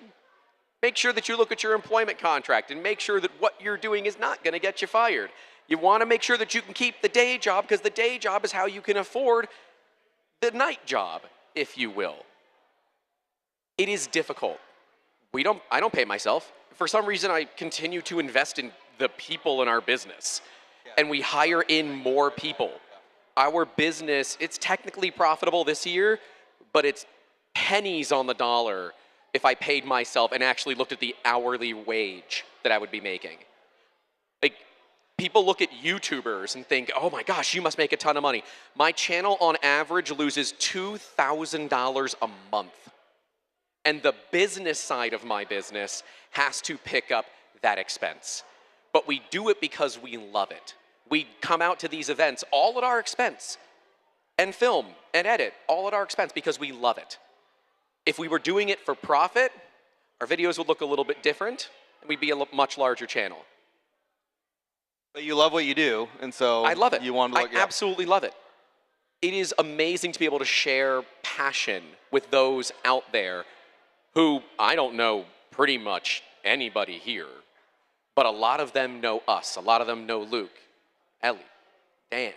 Make sure that you look at your employment contract and make sure that what you're doing is not going to get you fired. You want to make sure that you can keep the day job, because the day job is how you can afford the night job, if you will. It is difficult. I don't pay myself. For some reason, I continue to invest in the people in our business. And we hire in more people. Our business, it's technically profitable this year, but it's pennies on the dollar if I paid myself and actually looked at the hourly wage that I would be making. Like, people look at YouTubers and think, oh my gosh, you must make a ton of money. My channel on average loses $2,000 a month. And the business side of my business has to pick up that expense. But we do it because we love it. We come out to these events all at our expense, and film and edit all at our expense because we love it. If we were doing it for profit, our videos would look a little bit different, and we'd be a much larger channel. But you love what you do, and so I love it. You want to look. I absolutely love it. It is amazing to be able to share passion with those out there who, I don't know pretty much anybody here, but a lot of them know us. A lot of them know Luke, Ellie, Dan.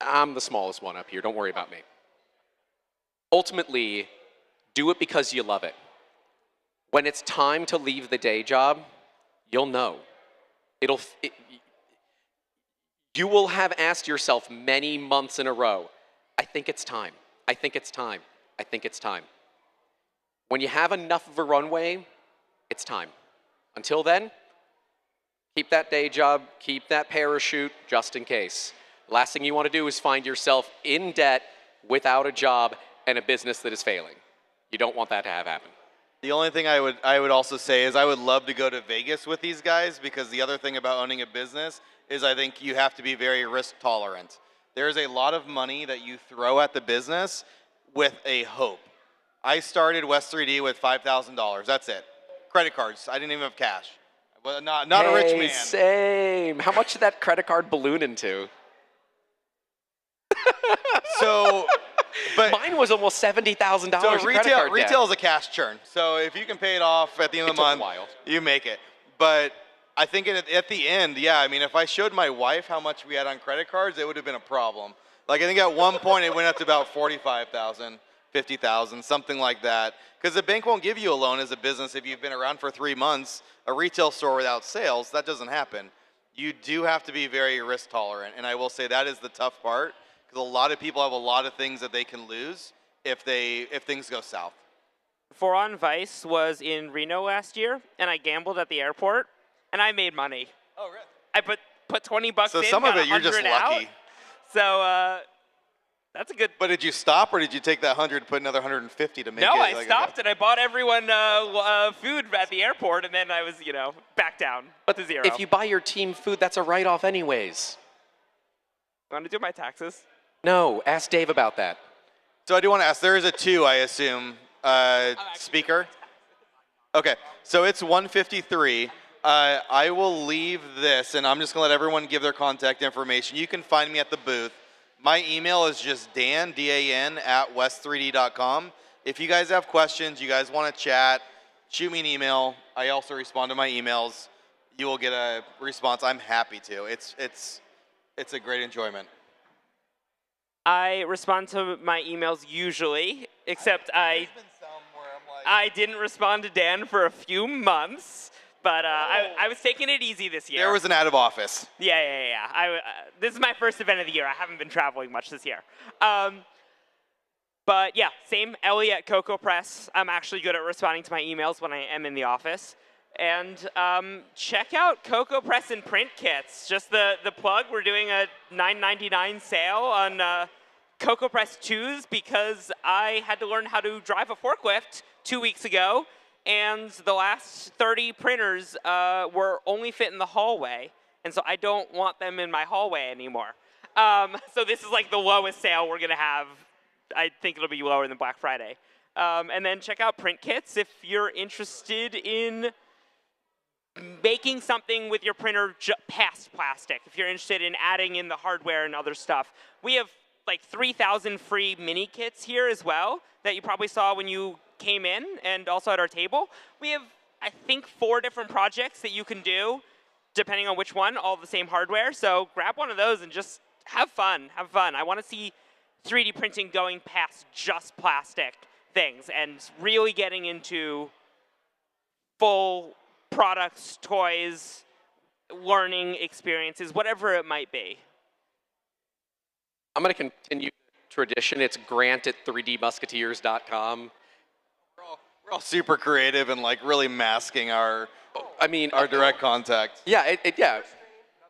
I'm the smallest one up here. Don't worry about me. Ultimately, do it because you love it. When it's time to leave the day job, you'll know. You will have asked yourself many months in a row, I think it's time. I think it's time. I think it's time. When you have enough of a runway, it's time. Until then, keep that day job, keep that parachute just in case. The last thing you want to do is find yourself in debt, without a job, and a business that is failing. You don't want that to have happen. The only thing I would also say is I would love to go to Vegas with these guys, because the other thing about owning a business is I think you have to be very risk tolerant. There's a lot of money that you throw at the business with a hope. I started West 3D with $5,000. That's it. Credit cards. I didn't even have cash. Well, not a rich man. Same. How much did that credit card balloon into? So, but mine was almost $70,000. So retail is a cash churn. So if you can pay it off at the end of the month, you make it. But I think at the end, yeah, I mean, if I showed my wife how much we had on credit cards, it would have been a problem. Like, I think at one point it went up to about 45,000, 50,000, something like that. Because the bank won't give you a loan as a business if you've been around for 3 months. A retail store without sales, that doesn't happen. You do have to be very risk tolerant. And I will say that is the tough part, because a lot of people have a lot of things that they can lose if things go south. For On Vice was in Reno last year, and I gambled at the airport, and I made money. Oh, really? I put 20 bucks in, So some of it you're just lucky. Out. So that's a good. But did you stop, or did you take that 100 and put another 150 to make it? No, I stopped and I bought everyone food at the airport, and then I was, back down to zero. If you buy your team food, that's a write-off anyways. Want to do my taxes? No, ask Dave about that. So I do want to ask, there is a 2, I assume, speaker? Okay, so it's 153. I will leave this, and I'm just going to let everyone give their contact information. You can find me at the booth. My email is just Dan, D-A-N, at west3d.com. If you guys have questions, you guys want to chat, shoot me an email. I also respond to my emails. You will get a response. I'm happy to. It's a great enjoyment. I respond to my emails usually, except I didn't respond to Dan for a few months, but I was taking it easy this year. There was an out of office. Yeah. This is my first event of the year. I haven't been traveling much this year. But yeah, same Ellie at Cocoa Press. I'm actually good at responding to my emails when I am in the office. And check out Cocoa Press and print kits. Just the plug, we're doing a $9.99 sale on Cocoa Press 2s because I had to learn how to drive a forklift 2 weeks ago, and the last 30 printers were only fit in the hallway, and so I don't want them in my hallway anymore. So this is like the lowest sale we're gonna have. I think it'll be lower than Black Friday. And then check out print kits if you're interested in making something with your printer past plastic. If you're interested in adding in the hardware and other stuff. We have like 3,000 free mini kits here as well that you probably saw when you came in and also at our table. We have, I think, 4 different projects that you can do depending on which one, all the same hardware. So grab one of those and just have fun, have fun. I want to see 3D printing going past just plastic things and really getting into full products, toys, learning experiences, whatever it might be. I'm going to continue tradition. It's grant at 3dmusketeers.com. We're all super creative and like really masking our direct contact. Yeah, yeah.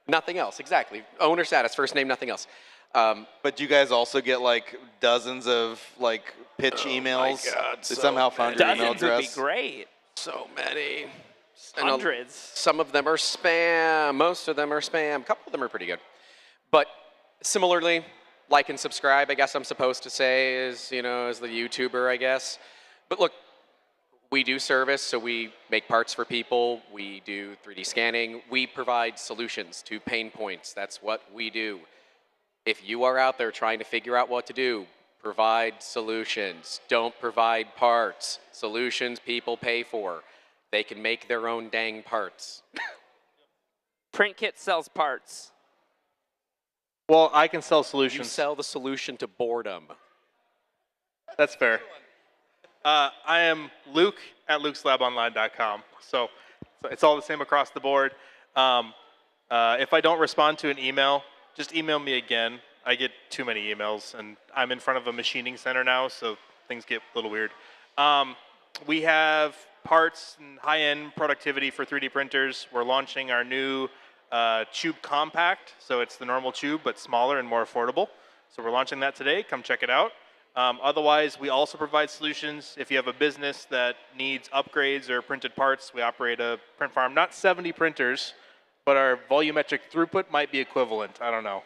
Nothing else, exactly. Owner status, first name, nothing else. But do you guys also get like dozens of like pitch emails? My God, They somehow found your email Dozens would address. be great. So many. Hundreds. Some of them are spam. Most of them are spam. A couple of them are pretty good. But similarly, like and subscribe, I guess I'm supposed to say, as the YouTuber, I guess. But look, we do service, so we make parts for people. We do 3D scanning. We provide solutions to pain points. That's what we do. If you are out there trying to figure out what to do, provide solutions. Don't provide parts. Solutions people pay for. They can make their own dang parts. Print Kit sells parts. Well, I can sell solutions. You sell the solution to boredom. That's fair. I am Luke at lukeslabonline.com. So it's all the same across the board. If I don't respond to an email, just email me again. I get too many emails, and I'm in front of a machining center now, so things get a little weird. We have parts and high-end productivity for 3D printers. We're launching our new Tube Compact, so it's the normal tube, but smaller and more affordable. So we're launching that today. Come check it out. Otherwise, we also provide solutions. If you have a business that needs upgrades or printed parts, we operate a print farm. Not 70 printers, but our volumetric throughput might be equivalent. I don't know.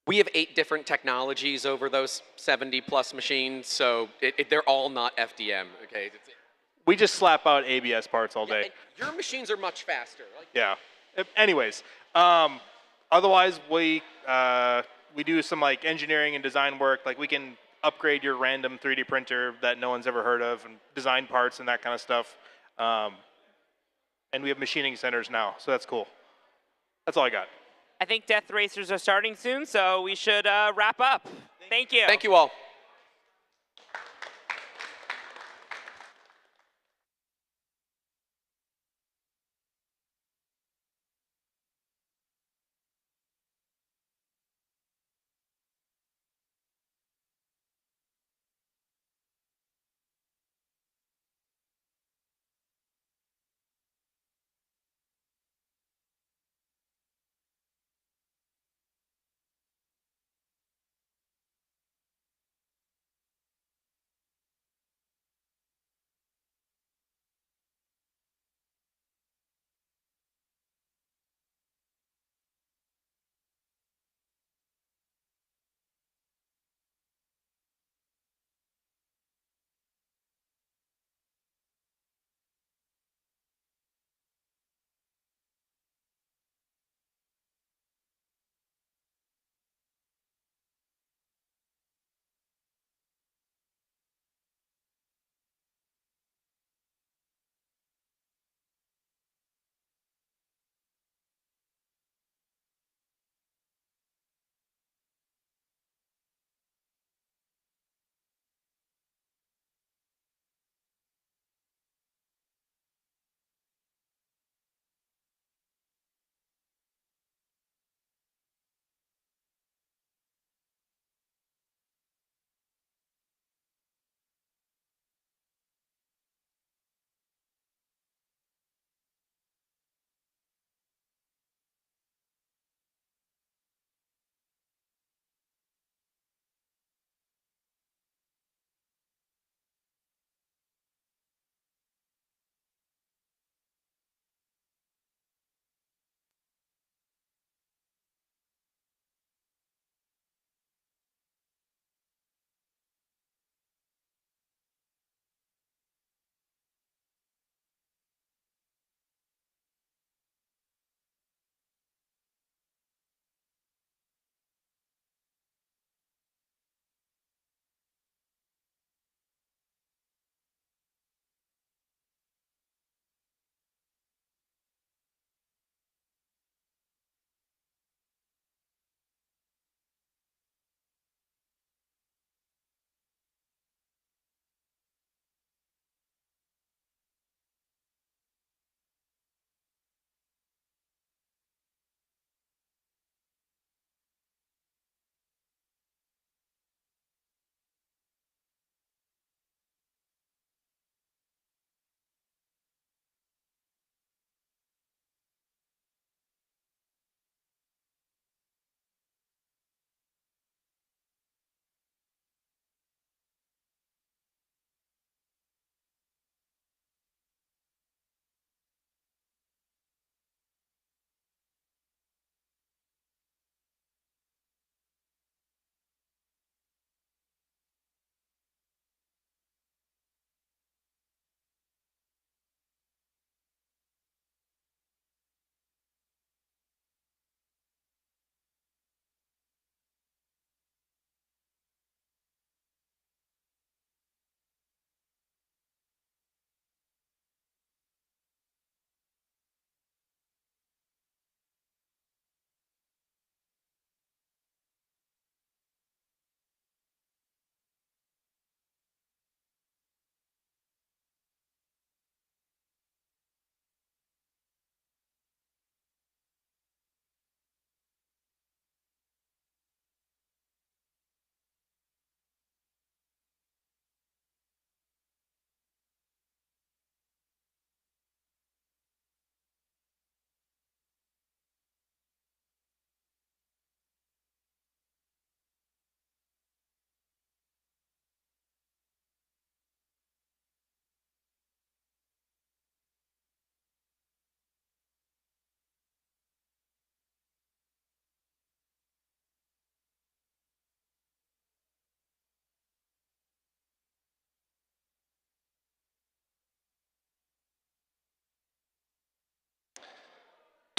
We have 8 different technologies over those 70-plus machines, so they're all not FDM, okay? We just slap out ABS parts all day. Your machines are much faster. Yeah. Anyways, otherwise we do some like engineering and design work. Like we can upgrade your random 3D printer that no one's ever heard of and design parts and that kind of stuff. And we have machining centers now, so that's cool. That's all I got. I think Death Racers are starting soon, so we should wrap up. Thank you. Thank you all.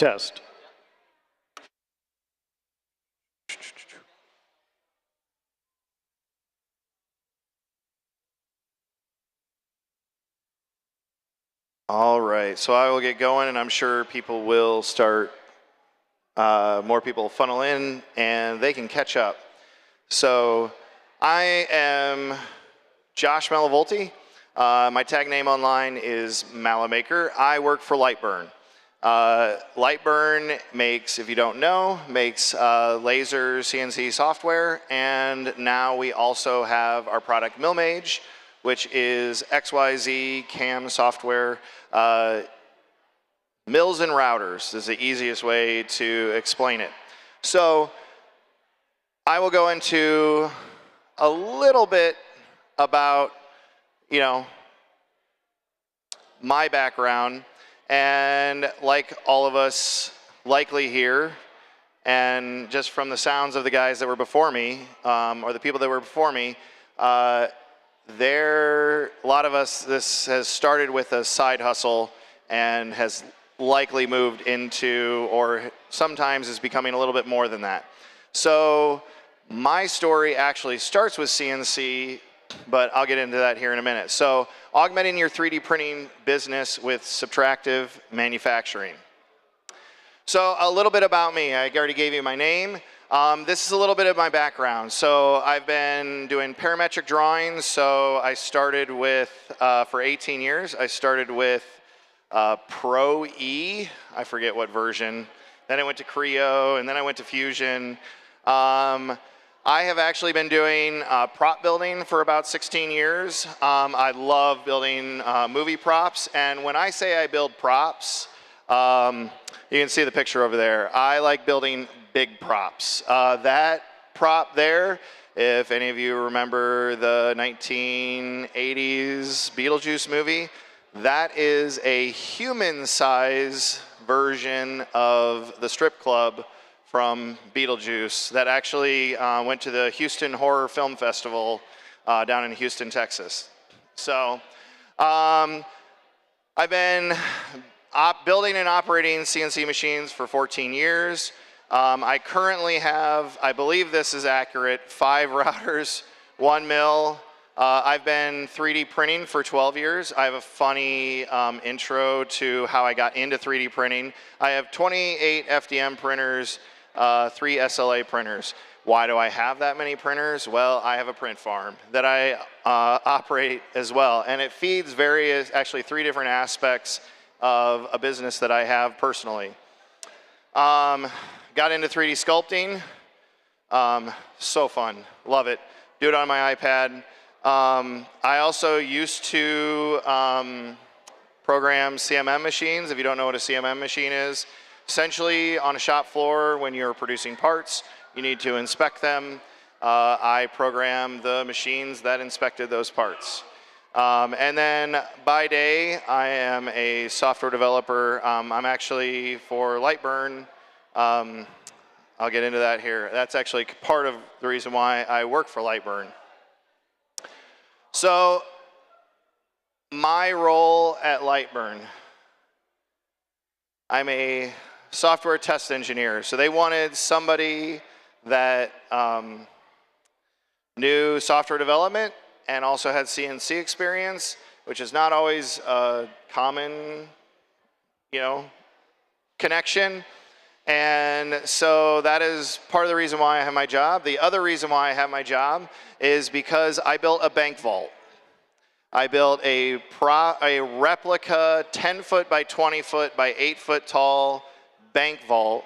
Test. All right, so I will get going, and I'm sure people will start, more people funnel in, and they can catch up. So I am Josh Malavolti. My tag name online is Malamaker. I work for LightBurn. LightBurn makes, if you don't know, makes laser CNC software, and now we also have our product MillMage, which is XYZ CAM software. Mills and routers is the easiest way to explain it. So I will go into a little bit about, my background. And like all of us likely here, and just from the sounds of the guys that were before me, or the people that were before me, a lot of us, this has started with a side hustle and has likely moved into, or sometimes is becoming a little bit more than that. So my story actually starts with CNC, but I'll get into that here in a minute. So augmenting your 3D printing business with subtractive manufacturing. So a little bit about me. I already gave you my name. This is a little bit of my background. So I've been doing parametric drawings. So I started with, for 18 years, I started with Pro E. I forget what version. Then I went to Creo, and then I went to Fusion. I have actually been doing prop building for about 16 years. I love building movie props. And when I say I build props, you can see the picture over there. I like building big props. That prop there, if any of you remember the 1980s Beetlejuice movie, that is a human size version of the strip club from Beetlejuice that actually went to the Houston Horror Film Festival down in Houston, Texas. So I've been building and operating CNC machines for 14 years. I currently have, I believe this is accurate, 5 routers, 1 mill. I've been 3D printing for 12 years. I have a funny intro to how I got into 3D printing. I have 28 FDM printers, 3 SLA printers. Why do I have that many printers? Well, I have a print farm that I operate as well, and it feeds actually 3 different aspects of a business that I have personally. Got into 3D sculpting. So fun, love it. Do it on my iPad. I also used to program CMM machines. If you don't know what a CMM machine is, essentially on a shop floor when you're producing parts, you need to inspect them. I programmed the machines that inspected those parts. And then by day, I am a software developer. I'm actually for LightBurn. I'll get into that here. That's actually part of the reason why I work for LightBurn. So my role at LightBurn, I'm a software test engineer. So they wanted somebody that knew software development and also had CNC experience, which is not always a common, connection. And so that is part of the reason why I have my job. The other reason why I have my job is because I built a bank vault. I built a replica 10 foot by 20 foot by 8 foot tall bank vault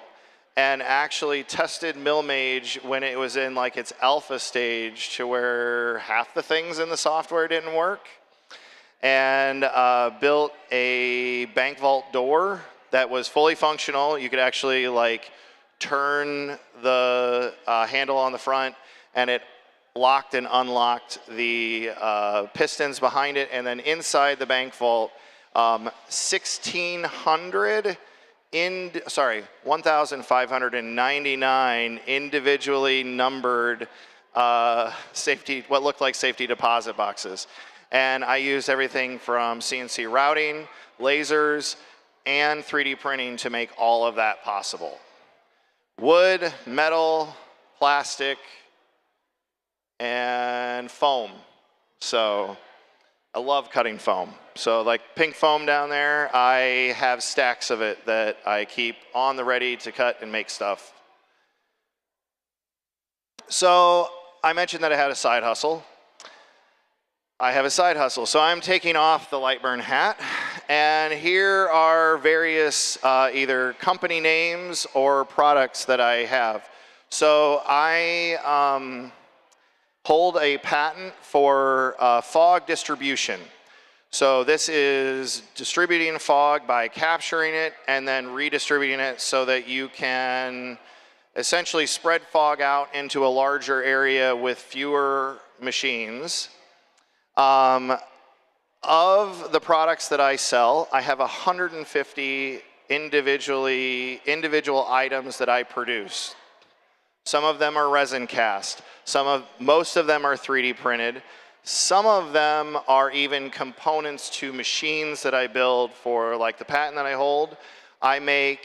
and actually tested MillMage when it was in like its alpha stage to where half the things in the software didn't work, and built a bank vault door that was fully functional. You could actually like turn the handle on the front and it locked and unlocked the pistons behind it, and then inside the bank vault, 1,599 individually numbered what looked like safety deposit boxes. And I used everything from CNC routing, lasers, and 3D printing to make all of that possible. Wood, metal, plastic, and foam. So I love cutting foam. So like pink foam down there, I have stacks of it that I keep on the ready to cut and make stuff. So I mentioned that I had a side hustle. I have a side hustle. So I'm taking off the LightBurn hat, and here are various either company names or products that I have. So I hold a patent for fog distribution. So this is distributing fog by capturing it and then redistributing it so that you can essentially spread fog out into a larger area with fewer machines. Of the products that I sell, I have 150 individual items that I produce. Some of them are resin cast. Most of them are 3D printed. Some of them are even components to machines that I build for like the patent that I hold. I make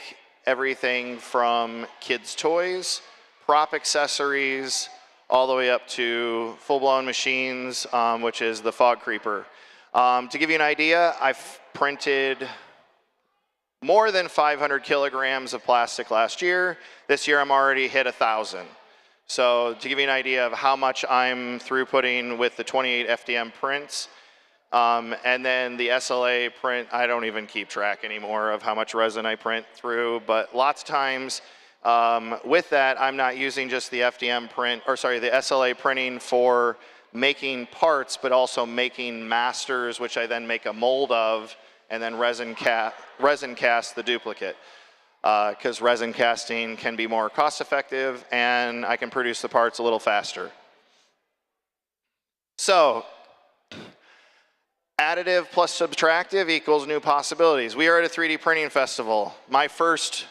everything from kids' toys, prop accessories, all the way up to full-blown machines, which is the Fog Creeper. To give you an idea, I've printed more than 500 kilograms of plastic last year. This year I'm already hit 1,000. So to give you an idea of how much I'm throughputting with the 28 FDM prints, and then the SLA print, I don't even keep track anymore of how much resin I print through, but lots of times with that, I'm not using just the FDM print, or sorry, the SLA printing for making parts, but also making masters, which I then make a mold of, and then resin cast the duplicate. Because resin casting can be more cost effective and I can produce the parts a little faster. So, additive plus subtractive equals new possibilities. We are at a 3D printing festival. My first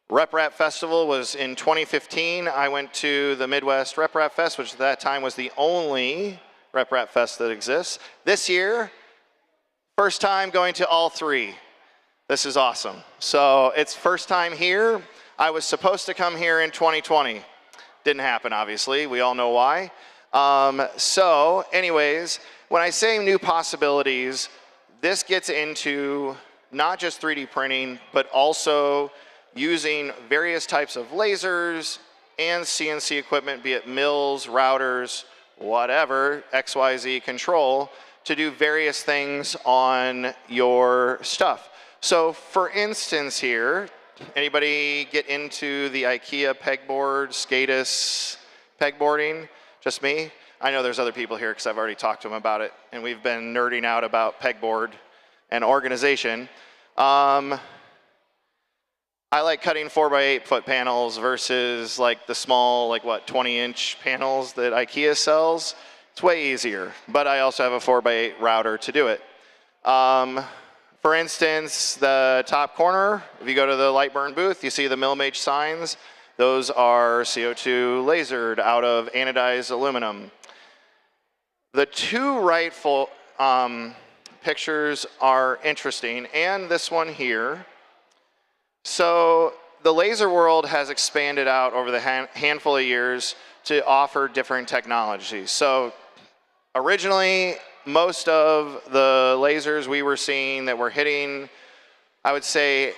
RepRap festival was in 2015. I went to the Midwest RepRap Fest, which at that time was the only RepRap Fest that exists. This year, first time going to all three. This is awesome. So it's first time here. I was supposed to come here in 2020. Didn't happen, obviously. We all know why. So anyways, when I say new possibilities, this gets into not just 3D printing, but also using various types of lasers and CNC equipment, be it mills, routers, whatever, XYZ control, to do various things on your stuff. So for instance here, anybody get into the IKEA pegboard, SCADAS pegboarding? Just me? I know there's other people here because I've already talked to them about it, and we've been nerding out about pegboard and organization. I like cutting 4x8 foot panels versus like the small, like what, 20-inch panels that IKEA sells. It's way easier, but I also have a 4x8 router to do it. For instance, the top corner, if you go to the LightBurn booth, you see the Milmage signs. Those are CO2 lasered out of anodized aluminum. The two rightful pictures are interesting, and this one here. So the laser world has expanded out over the handful of years to offer different technologies. So originally, most of the lasers we were seeing that were hitting, I would say,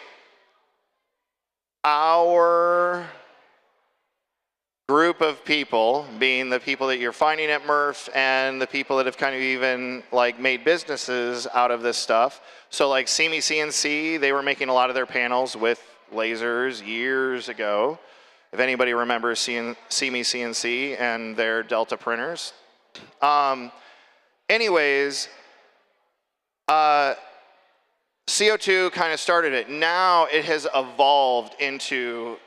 our group of people, being the people that you're finding at MRF and the people that have kind of even like made businesses out of this stuff. So like See-Me CNC, they were making a lot of their panels with lasers years ago. If anybody remembers See-Me CNC and their Delta printers. Anyways, CO2 kind of started it. Now it has evolved into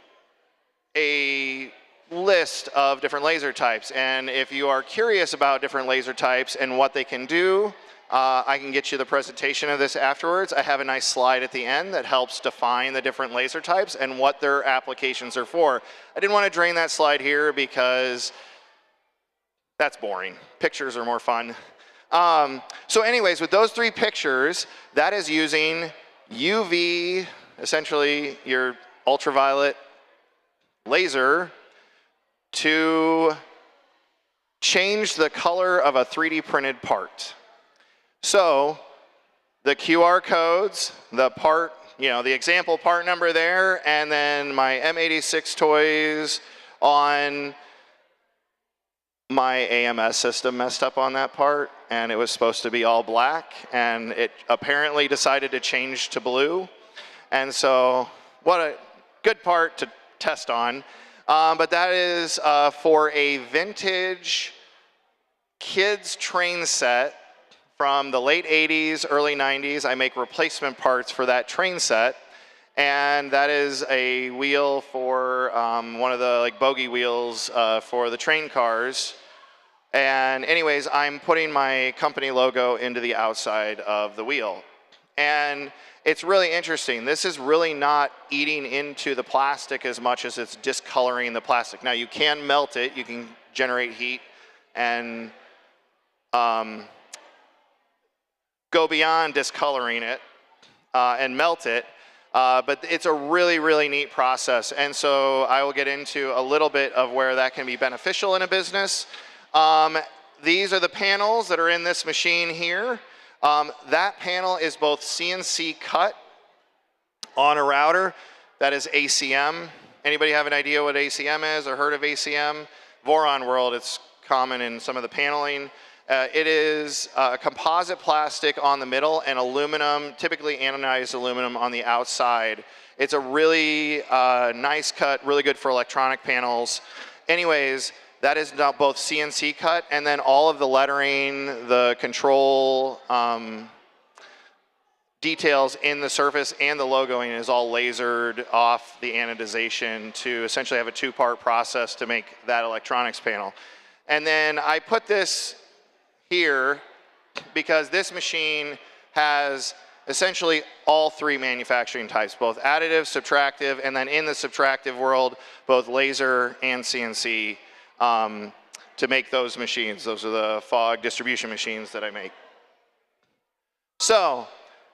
a list of different laser types. And if you are curious about different laser types and what they can do, I can get you the presentation of this afterwards. I have a nice slide at the end that helps define the different laser types and what their applications are for. I didn't want to drain that slide here because that's boring. Pictures are more fun. So anyways, with those three pictures, that is using UV, essentially your ultraviolet laser, to change the color of a 3D printed part. So the QR codes, the part, the example part number there, and then my M86 toys on my AMS system messed up on that part, and it was supposed to be all black, and it apparently decided to change to blue. And so what a good part to test on. But that is for a vintage kids train set from the late 80s, early 90s. I make replacement parts for that train set. And that is a wheel for one of the bogey wheels for the train cars. And anyways, I'm putting my company logo into the outside of the wheel. And it's really interesting. This is really not eating into the plastic as much as it's discoloring the plastic. Now you can melt it, you can generate heat and go beyond discoloring it and melt it. But it's a really, really neat process. And so I will get into a little bit of where that can be beneficial in a business. These are the panels that are in this machine here. That panel is both CNC cut on a router. That is ACM. Anybody have an idea what ACM is or heard of ACM? Voron world, it's common in some of the paneling. It is a composite plastic on the middle and aluminum, typically anodized aluminum on the outside. It's a really nice cut, really good for electronic panels. Anyways, that is now both CNC cut, and then all of the lettering, the control details in the surface and the logoing is all lasered off the anodization to essentially have a two-part process to make that electronics panel. And then I put this here because this machine has essentially all three manufacturing types, both additive, subtractive, and then in the subtractive world, both laser and CNC to make those machines. Those are the fog distribution machines that I make. So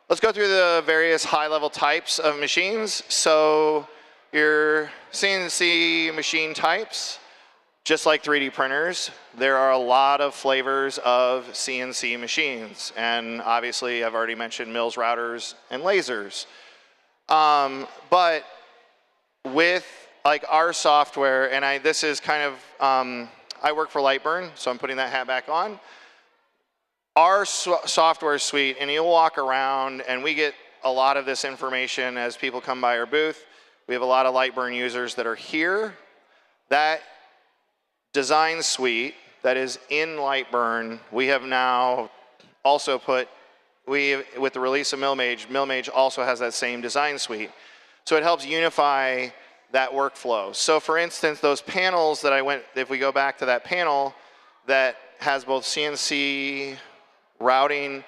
let's go through the various high-level types of machines. So your CNC machine types, just like 3D printers, there are a lot of flavors of CNC machines. And obviously, I've already mentioned mills, routers, and lasers. But with our software, and this is kind of, I work for LightBurn, so I'm putting that hat back on. Our software suite, and you'll walk around, and we get a lot of this information as people come by our booth. We have a lot of LightBurn users that are here. That design suite that is in LightBurn, we have now also put, with the release of MillMage also has that same design suite. So it helps unify that workflow. So for instance, those panels that if we go back to that panel that has both CNC routing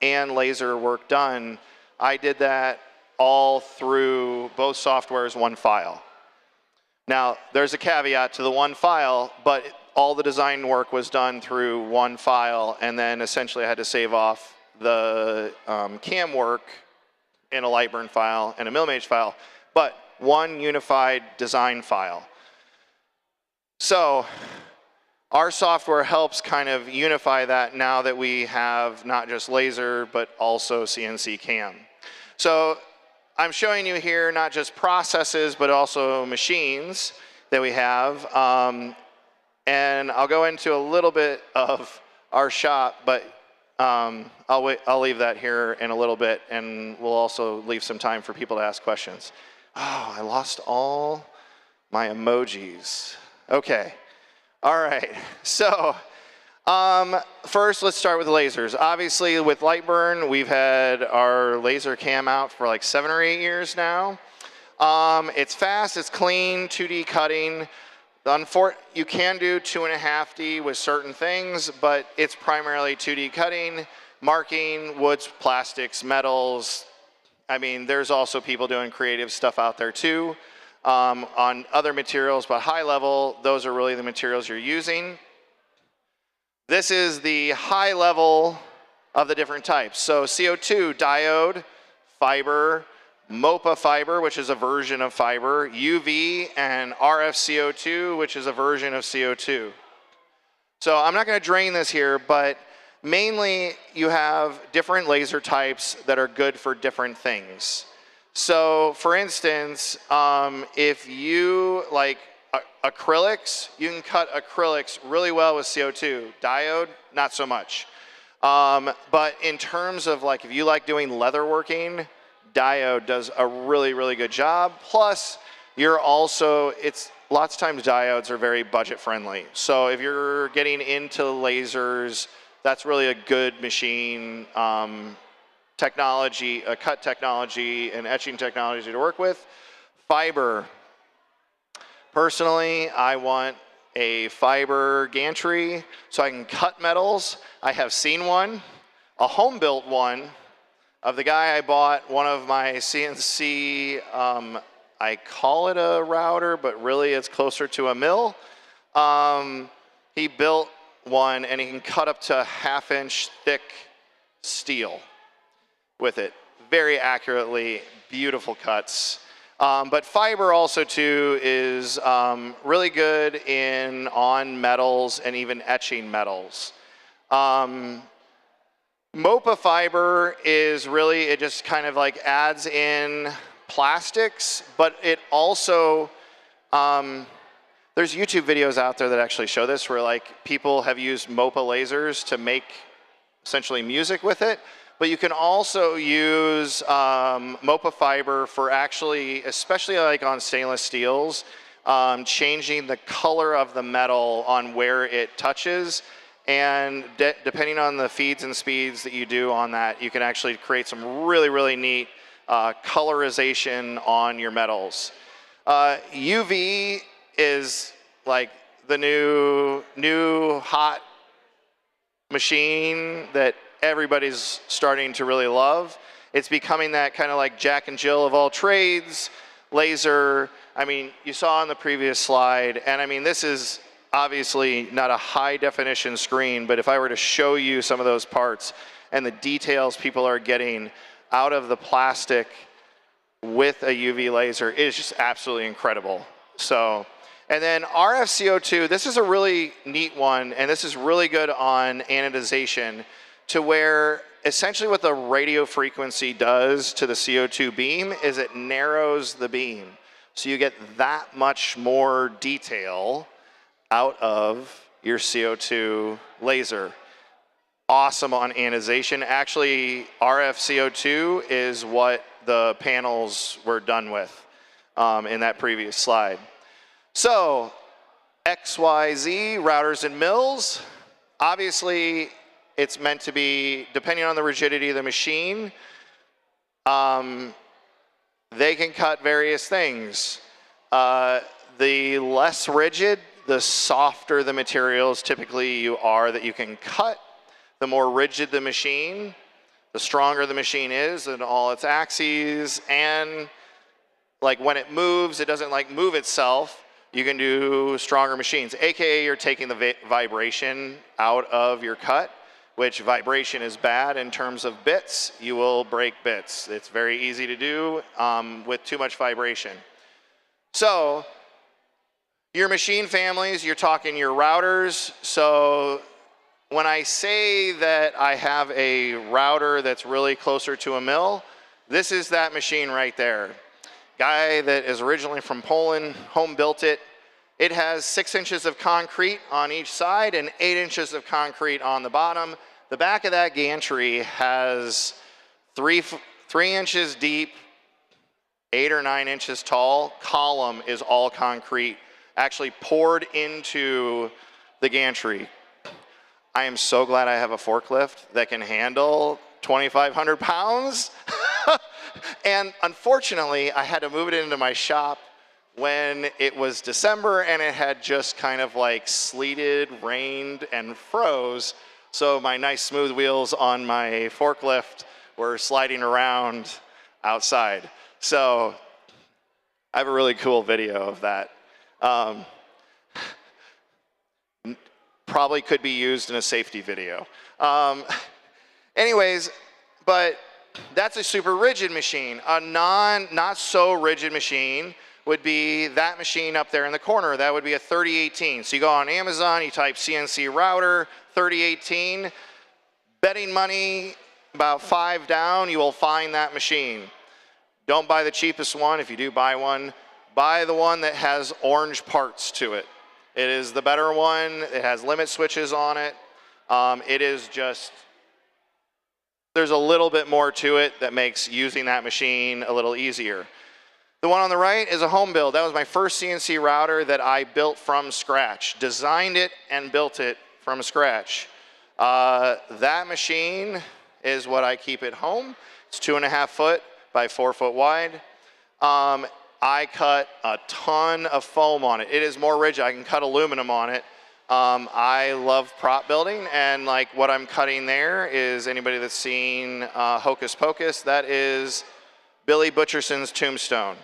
and laser work done, I did that all through both softwares, one file. Now, there's a caveat to the one file, but all the design work was done through one file, and then essentially I had to save off the CAM work in a LightBurn file and a MillMage file, but one unified design file. So our software helps kind of unify that now that we have not just laser, but also CNC CAM. So I'm showing you here not just processes, but also machines that we have. And I'll go into a little bit of our shop, but I'll leave that here in a little bit, and we'll also leave some time for people to ask questions. Oh, I lost all my emojis. Okay. All right. So first, let's start with lasers. Obviously, with LightBurn, we've had our laser cam out for like 7 or 8 years now. It's fast, it's clean, 2D cutting. You can do 2.5D with certain things, but it's primarily 2D cutting, marking, woods, plastics, metals. I mean, there's also people doing creative stuff out there too on other materials, but high level, those are really the materials you're using. This is the high level of the different types. So CO2, diode, fiber, MOPA fiber, which is a version of fiber, UV, and RF CO2, which is a version of CO2. So I'm not going to drain this here, but mainly you have different laser types that are good for different things. So for instance, if you like acrylics, you can cut acrylics really well with CO2. Diode, not so much. But in terms of like, if you like doing leather working, diode does a really, really good job. Plus, you're also, lots of times diodes are very budget friendly. So if you're getting into lasers, that's really a good machine technology, cut technology and etching technology to work with. Fiber. Personally, I want a fiber gantry so I can cut metals. I have seen one, a home-built one, of the guy I bought one of my CNC, I call it a router, but really it's closer to a mill. He built one and he can cut up to 1/2 inch thick steel with it. Very accurately, beautiful cuts. But fiber also too is really good on metals and even etching metals. MOPA fiber is really, it just kind of like adds in plastics, but it also, there's YouTube videos out there that actually show this where like people have used MOPA lasers to make essentially music with it, but you can also use MOPA fiber for actually, especially like on stainless steels, changing the color of the metal on where it touches. And depending on the feeds and speeds that you do on that, you can actually create some really, really neat colorization on your metals. UV is like the new hot machine that everybody's starting to really love. It's becoming that kind of like Jack and Jill of all trades, laser. I mean, you saw on the previous slide, and I mean, this is obviously not a high definition screen, but if I were to show you some of those parts and the details people are getting out of the plastic with a UV laser, it is just absolutely incredible. So, and then RF CO2, this is a really neat one, and this is really good on anodization, to where essentially what the radio frequency does to the CO2 beam is it narrows the beam. So you get that much more detail out of your CO2 laser. Awesome on anodization. Actually, RF CO2 is what the panels were done with in that previous slide. So, XYZ, routers and mills. Obviously, it's meant to be, depending on the rigidity of the machine, they can cut various things. The less rigid, the softer the materials typically you are that you can cut. The more rigid the machine, the stronger the machine is in all its axes, and like when it moves, it doesn't like move itself. You can do stronger machines, AKA you're taking the vibration out of your cut, which vibration is bad in terms of bits. You will break bits. It's very easy to do with too much vibration. So, your machine families, you're talking your routers. So when I say that I have a router that's really closer to a mill, this is that machine right there. Guy that is originally from Poland, home built it. It has 6 inches of concrete on each side and 8 inches of concrete on the bottom. The back of that gantry has 3 inches deep, 8 or 9 inches tall. Column is all concrete, actually poured into the gantry. I am so glad I have a forklift that can handle 2,500 pounds. And unfortunately, I had to move it into my shop when it was December and it had just kind of like sleeted, rained, and froze. So my nice smooth wheels on my forklift were sliding around outside. So I have a really cool video of that. Probably could be used in a safety video. Anyways, but that's a super rigid machine. A not so rigid machine would be that machine up there in the corner. That would be a 3018. So you go on Amazon, you type CNC router 3018, betting money about 5 down, you will find that machine. Don't buy the cheapest one. If you do buy one, buy the one that has orange parts to it. It is the better one. It has limit switches on it. It is just, there's a little bit more to it that makes using that machine a little easier. The one on the right is a home build. That was my first CNC router that I built from scratch. Designed it and built it from scratch. That machine is what I keep at home. It's 2.5 foot by 4 foot wide. I cut a ton of foam on it. It is more rigid. I can cut aluminum on it. I love prop building, and like what I'm cutting there is, anybody that's seen Hocus Pocus, that is Billy Butcherson's tombstone.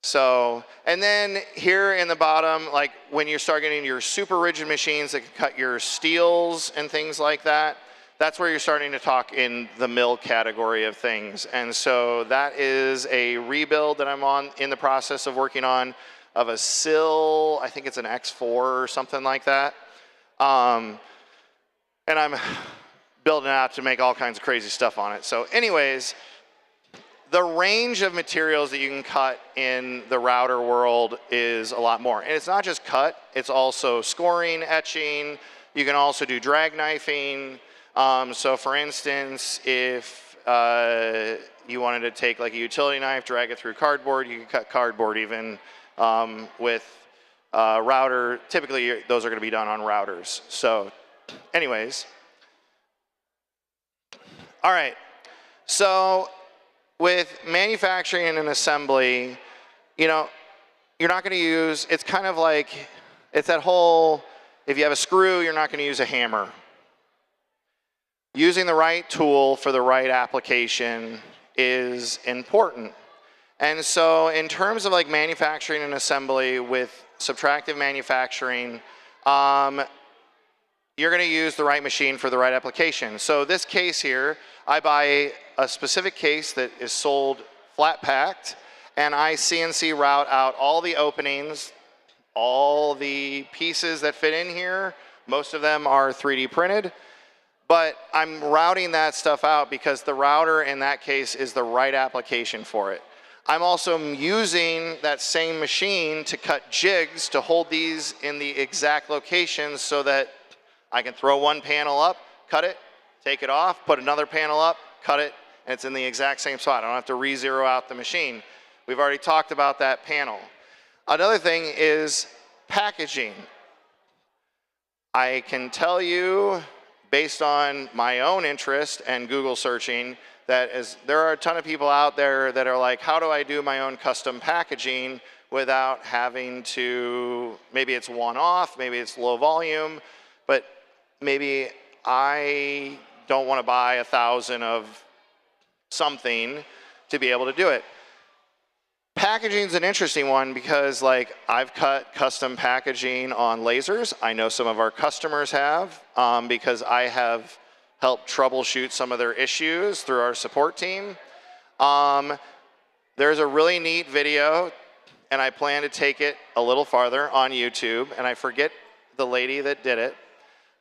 So, and then here in the bottom, like when you start getting your super rigid machines that can cut your steels and things like that, that's where you're starting to talk in the mill category of things. And so that is a rebuild that I'm in the process of working on, of a sill, I think it's an X4 or something like that. And I'm building it out to make all kinds of crazy stuff on it. So anyways, the range of materials that you can cut in the router world is a lot more. And it's not just cut, it's also scoring, etching. You can also do drag knifing. So for instance, if you wanted to take like a utility knife, drag it through cardboard, you can cut cardboard even with router. Typically, those are going to be done on routers. So anyways. All right. So with manufacturing and assembly, you know, you're not going to use, it's kind of like, it's that whole, if you have a screw, you're not going to use a hammer. Using the right tool for the right application is important. And so in terms of like manufacturing and assembly with subtractive manufacturing, you're going to use the right machine for the right application. So this case here, I buy a specific case that is sold flat packed, and I CNC route out all the openings, all the pieces that fit in here. Most of them are 3D printed, but I'm routing that stuff out because the router in that case is the right application for it. I'm also using that same machine to cut jigs to hold these in the exact locations so that I can throw one panel up, cut it, take it off, put another panel up, cut it, and it's in the exact same spot. I don't have to re-zero out the machine. We've already talked about that panel. Another thing is packaging. I can tell you, based on my own interest and Google searching, that there are a ton of people out there that are like, how do I do my own custom packaging without having to, maybe it's one-off, maybe it's low volume, but maybe I don't want to buy 1,000 of something to be able to do it. Packaging is an interesting one because like I've cut custom packaging on lasers. I know some of our customers have because I have helped troubleshoot some of their issues through our support team. There's a really neat video, and I plan to take it a little farther on YouTube, and I forget the lady that did it,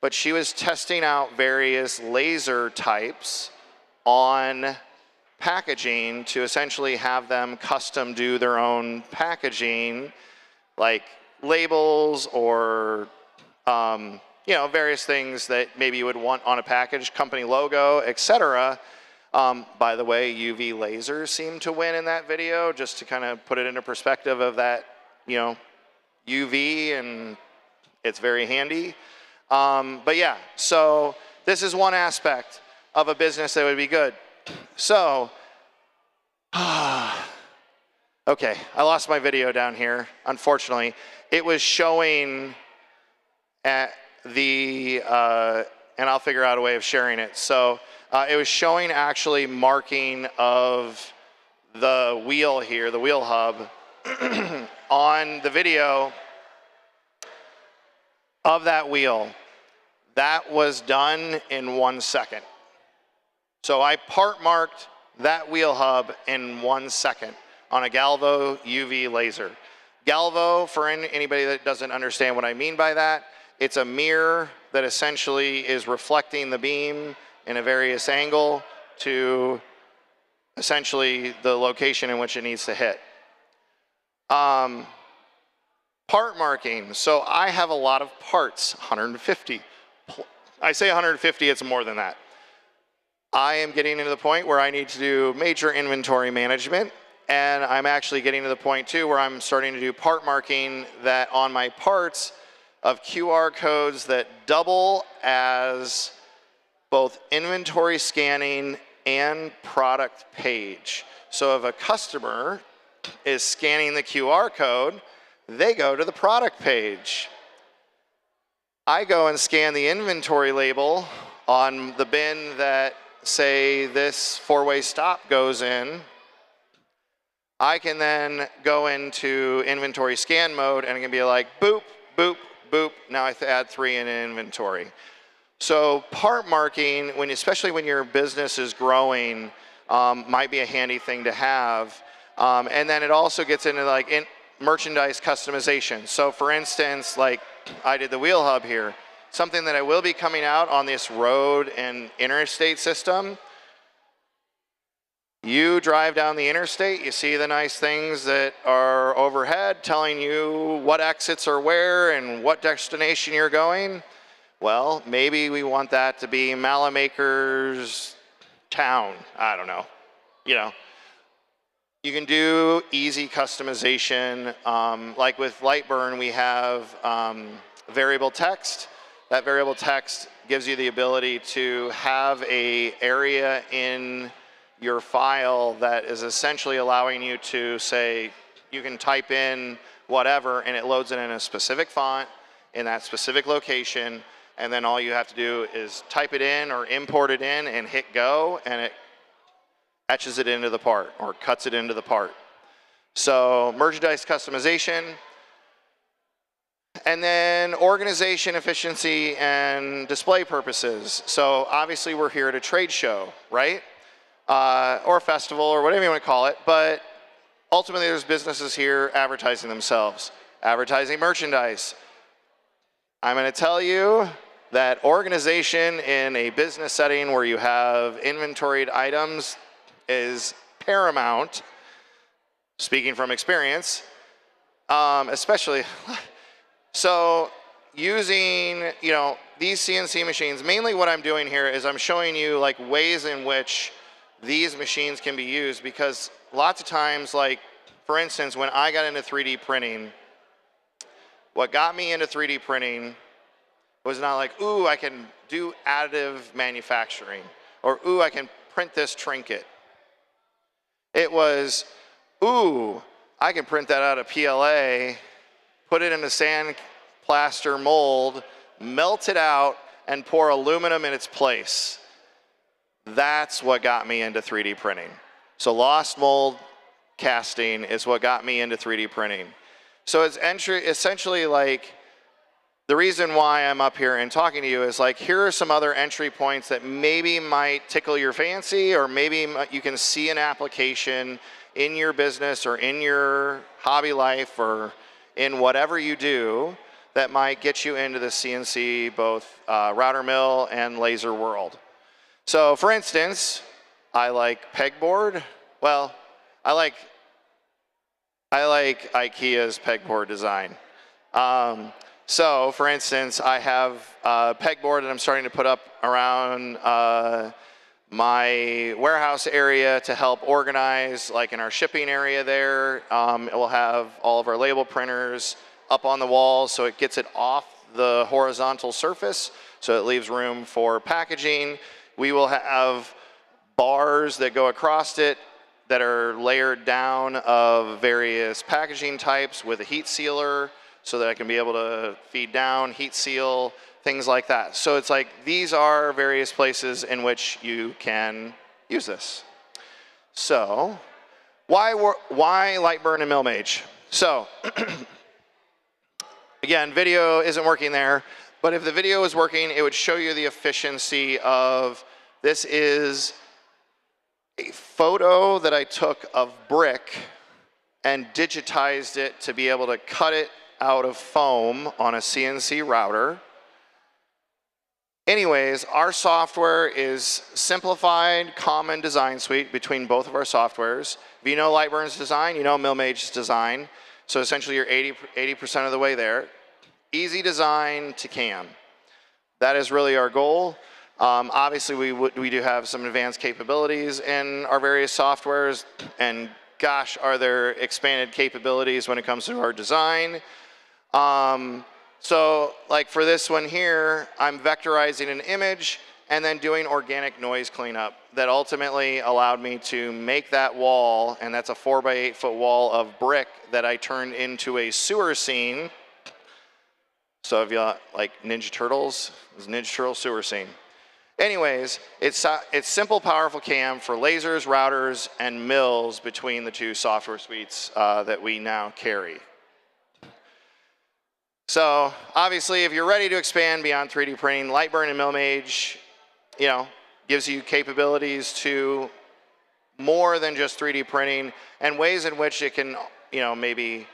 but she was testing out various laser types on packaging to essentially have them custom do their own packaging, like labels or you know, various things that maybe you would want on a package, company logo, etc. By the way, UV lasers seem to win in that video, just to kind of put it into perspective of that, you know, UV, and it's very handy. But yeah, so this is one aspect of a business that would be good. So, okay, I lost my video down here, unfortunately. It was showing at the, and I'll figure out a way of sharing it. So it was showing actually marking of the wheel here, the wheel hub, on the video of that wheel. That was done in 1 second. So I part marked that wheel hub in 1 second on a Galvo UV laser. Galvo, for anybody that doesn't understand what I mean by that, it's a mirror that essentially is reflecting the beam in a various angle to essentially the location in which it needs to hit. Part marking. So I have a lot of parts, 150. I say 150, it's more than that. I am getting to the point where I need to do major inventory management, and I'm actually getting to the point too where I'm starting to do part marking that on my parts of QR codes that double as both inventory scanning and product page. So if a customer is scanning the QR code, they go to the product page. I go and scan the inventory label on the bin that, say, this four-way stop goes in. I can then go into inventory scan mode and I can be like, boop, boop, boop. Now I have to add 3 in inventory. So part marking, especially when your business is growing, might be a handy thing to have. And then it also gets into like merchandise customization. So for instance, like I did the wheel hub here, something that I will be coming out on this road and interstate system. You drive down the interstate, you see the nice things that are overhead telling you what exits are where and what destination you're going. Well, maybe we want that to be Malamaker's town. I don't know. You know, you can do easy customization. Like with LightBurn, we have variable text. That variable text gives you the ability to have an area in your file that is essentially allowing you to say, you can type in whatever and it loads it in a specific font in that specific location, and then all you have to do is type it in or import it in and hit go, and it etches it into the part or cuts it into the part. So merchandise customization, and then organization, efficiency, and display purposes. So obviously we're here at a trade show, right? Or a festival or whatever you want to call it, but ultimately there's businesses here advertising themselves, advertising merchandise. I'm going to tell you that organization in a business setting where you have inventoried items is paramount, speaking from experience, especially. So using, you know, these CNC machines, mainly what I'm doing here is I'm showing you like ways in which these machines can be used, because lots of times, like for instance, when I got into 3D printing, what got me into 3D printing was not like, ooh, I can do additive manufacturing, or ooh, I can print this trinket. It was, ooh, I can print that out of PLA, put it in a sand plaster mold, melt it out, and pour aluminum in its place. That's what got me into 3D printing. So lost mold casting is what got me into 3D printing. So it's essentially like, the reason why I'm up here and talking to you is like, here are some other entry points that maybe might tickle your fancy, or maybe you can see an application in your business or in your hobby life or in whatever you do that might get you into the CNC, both router mill and laser world. So for instance, I like pegboard. Well, I like IKEA's pegboard design. So for instance, I have a pegboard that I'm starting to put up around my warehouse area to help organize, like in our shipping area there. It will have all of our label printers up on the wall, so it gets it off the horizontal surface, so it leaves room for packaging. We will have bars that go across it that are layered down of various packaging types with a heat sealer, so that I can be able to feed down, heat seal, things like that. So it's like, these are various places in which you can use this. So why LightBurn and MillMage? So again, video isn't working there, but if the video was working, it would show you the efficiency of, this is a photo that I took of brick and digitized it to be able to cut it out of foam on a CNC router. Anyways, our software is simplified, common design suite between both of our softwares. If you know LightBurn's design, you know Milmage's design. So essentially you're 80% of the way there. Easy design to CAM. That is really our goal. Obviously, we do have some advanced capabilities in our various softwares, and gosh, are there expanded capabilities when it comes to our design. So like for this one here, I'm vectorizing an image and then doing organic noise cleanup that ultimately allowed me to make that wall, and that's a 4 by 8 foot wall of brick that I turned into a sewer scene. So if you like Ninja Turtles, it's Ninja Turtle sewer scene. Anyways, it's simple, powerful CAM for lasers, routers, and mills between the two software suites that we now carry. So obviously, if you're ready to expand beyond 3D printing, LightBurn and Milmage, you know, gives you capabilities to more than just 3D printing and ways in which it can, you know, maybe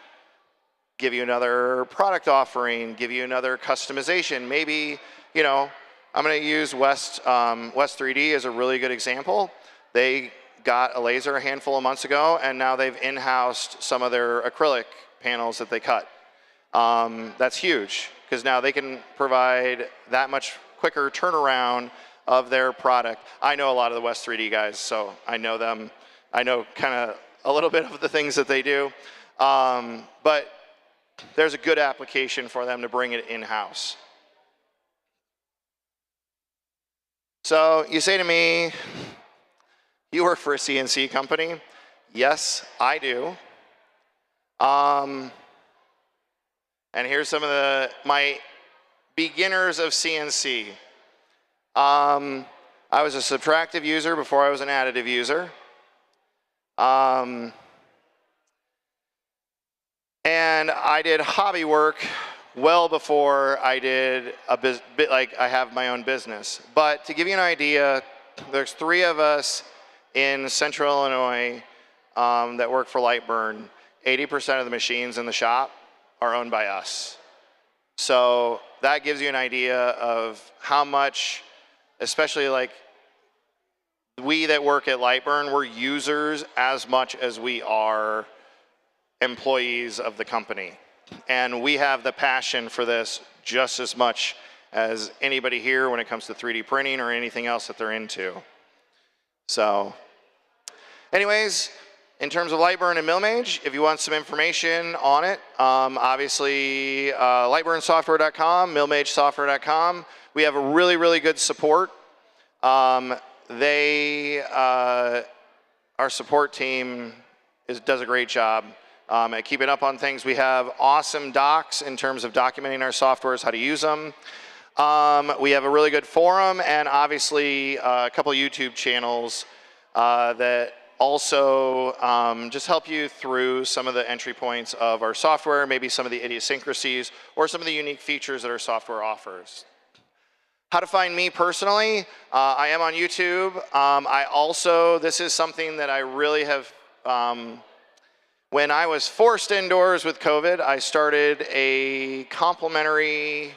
give you another product offering, give you another customization. Maybe, you know, I'm going to use West 3D as a really good example. They got a laser a handful of months ago, and now they've in-housed some of their acrylic panels that they cut. That's huge, because now they can provide that much quicker turnaround of their product. I know a lot of the West 3D guys, so I know them. I know kind of a little bit of the things that they do. But there's a good application for them to bring it in-house. So you say to me, you work for a CNC company? Yes, I do. And here's some of my beginners of CNC. I was a subtractive user before I was an additive user. And I did hobby work well before I did a bit like I have my own business. But to give you an idea, there's 3 of us in Central Illinois that work for LightBurn. 80% of the machines in the shop are owned by us. So that gives you an idea of how much, especially like we that work at LightBurn, we're users as much as we are employees of the company. And we have the passion for this just as much as anybody here when it comes to 3D printing or anything else that they're into. So anyways, in terms of LightBurn and Milmage, if you want some information on it, obviously lightburnsoftware.com, milmagesoftware.com. We have a really, really good support. Our support team does a great job at keeping up on things. We have awesome docs in terms of documenting our softwares, how to use them. We have a really good forum, and obviously a couple YouTube channels that also just help you through some of the entry points of our software, maybe some of the idiosyncrasies, or some of the unique features that our software offers. How to find me personally? I am on YouTube. This is something that I really have, when I was forced indoors with COVID, I started a complimentary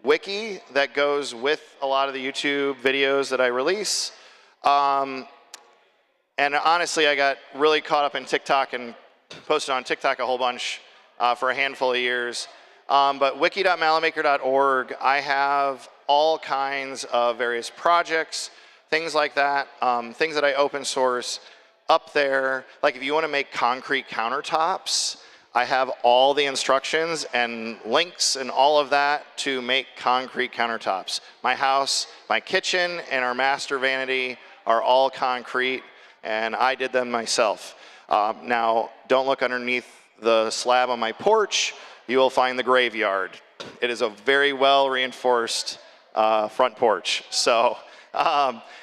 wiki that goes with a lot of the YouTube videos that I release. And honestly, I got really caught up in TikTok and posted on TikTok a whole bunch for a handful of years. But wiki.malamaker.org, I have all kinds of various projects, things like that, things that I open source up there. Like if you want to make concrete countertops, I have all the instructions and links and all of that to make concrete countertops. My house, my kitchen, and our master vanity are all concrete, and I did them myself. Now, don't look underneath the slab on my porch. You will find the graveyard. It is a very well reinforced front porch. So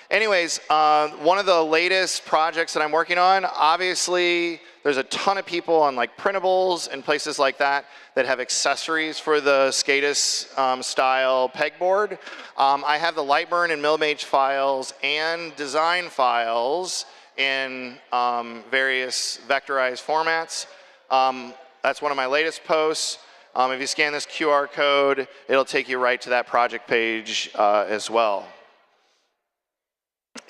anyways, one of the latest projects that I'm working on, obviously there's a ton of people on like printables and places like that that have accessories for the SCADAS style pegboard. I have the LightBurn and Milmage files and design files in various vectorized formats. That's one of my latest posts. If you scan this QR code, it'll take you right to that project page as well.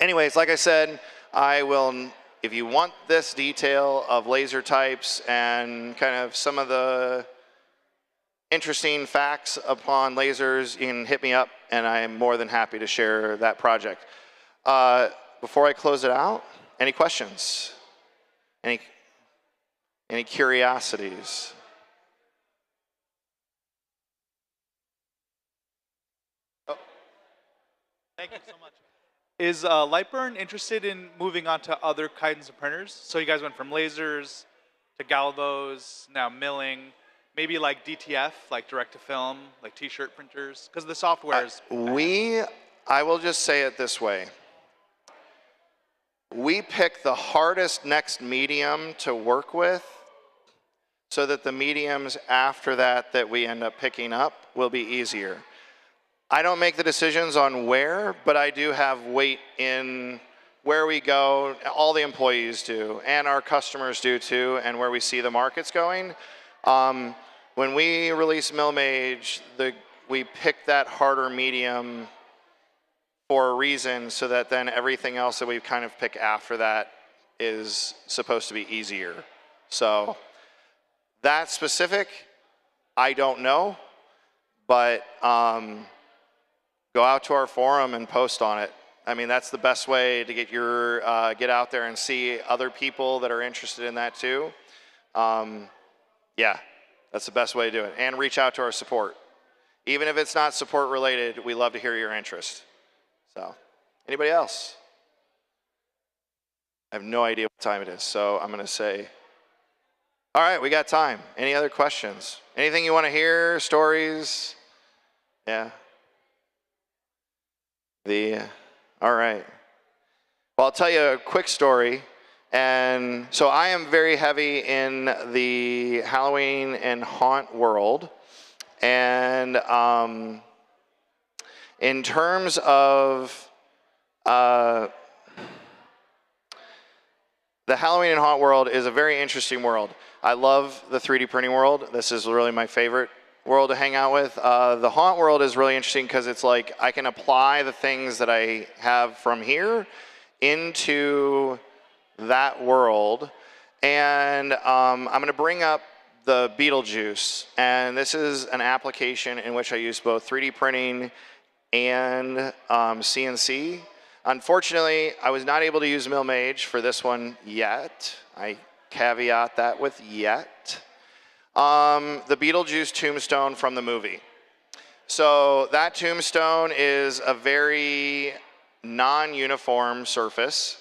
Anyways, like I said, I will, if you want this detail of laser types and kind of some of the interesting facts upon lasers, you can hit me up and I'm more than happy to share that project. Before I close it out, any questions? Any curiosities? Oh. Thank you so much. Is LightBurn interested in moving on to other kinds of printers? So you guys went from lasers to galvos, now milling, maybe like DTF, like direct to film, like t-shirt printers, because the software is... I will just say it this way. We pick the hardest next medium to work with so that the mediums after that that we end up picking up will be easier. I don't make the decisions on where, but I do have weight in where we go. All the employees do, and our customers do too, and where we see the markets going. When we release MillMage, we pick that harder medium for a reason so that then everything else that we kind of pick after that is supposed to be easier. So that specific, I don't know, but go out to our forum and post on it. I mean, that's the best way to get your get out there and see other people that are interested in that too. Yeah, that's the best way to do it. And reach out to our support. Even if it's not support related, we love to hear your interest. So, anybody else? I have no idea what time it is, so I'm going to say, all right, we got time. Any other questions? Anything you want to hear? Stories? Yeah. All right. Well, I'll tell you a quick story. And so I am very heavy in the Halloween and haunt world. And in terms of the Halloween and haunt world is a very interesting world. I love the 3D printing world. This is really my favorite world to hang out with. The haunt world is really interesting because it's like I can apply the things that I have from here into that world. And I'm going to bring up the Beetlejuice. And this is an application in which I use both 3D printing and CNC. Unfortunately, I was not able to use MillMage for this one yet. I caveat that with yet. The Beetlejuice tombstone from the movie. So that tombstone is a very non-uniform surface.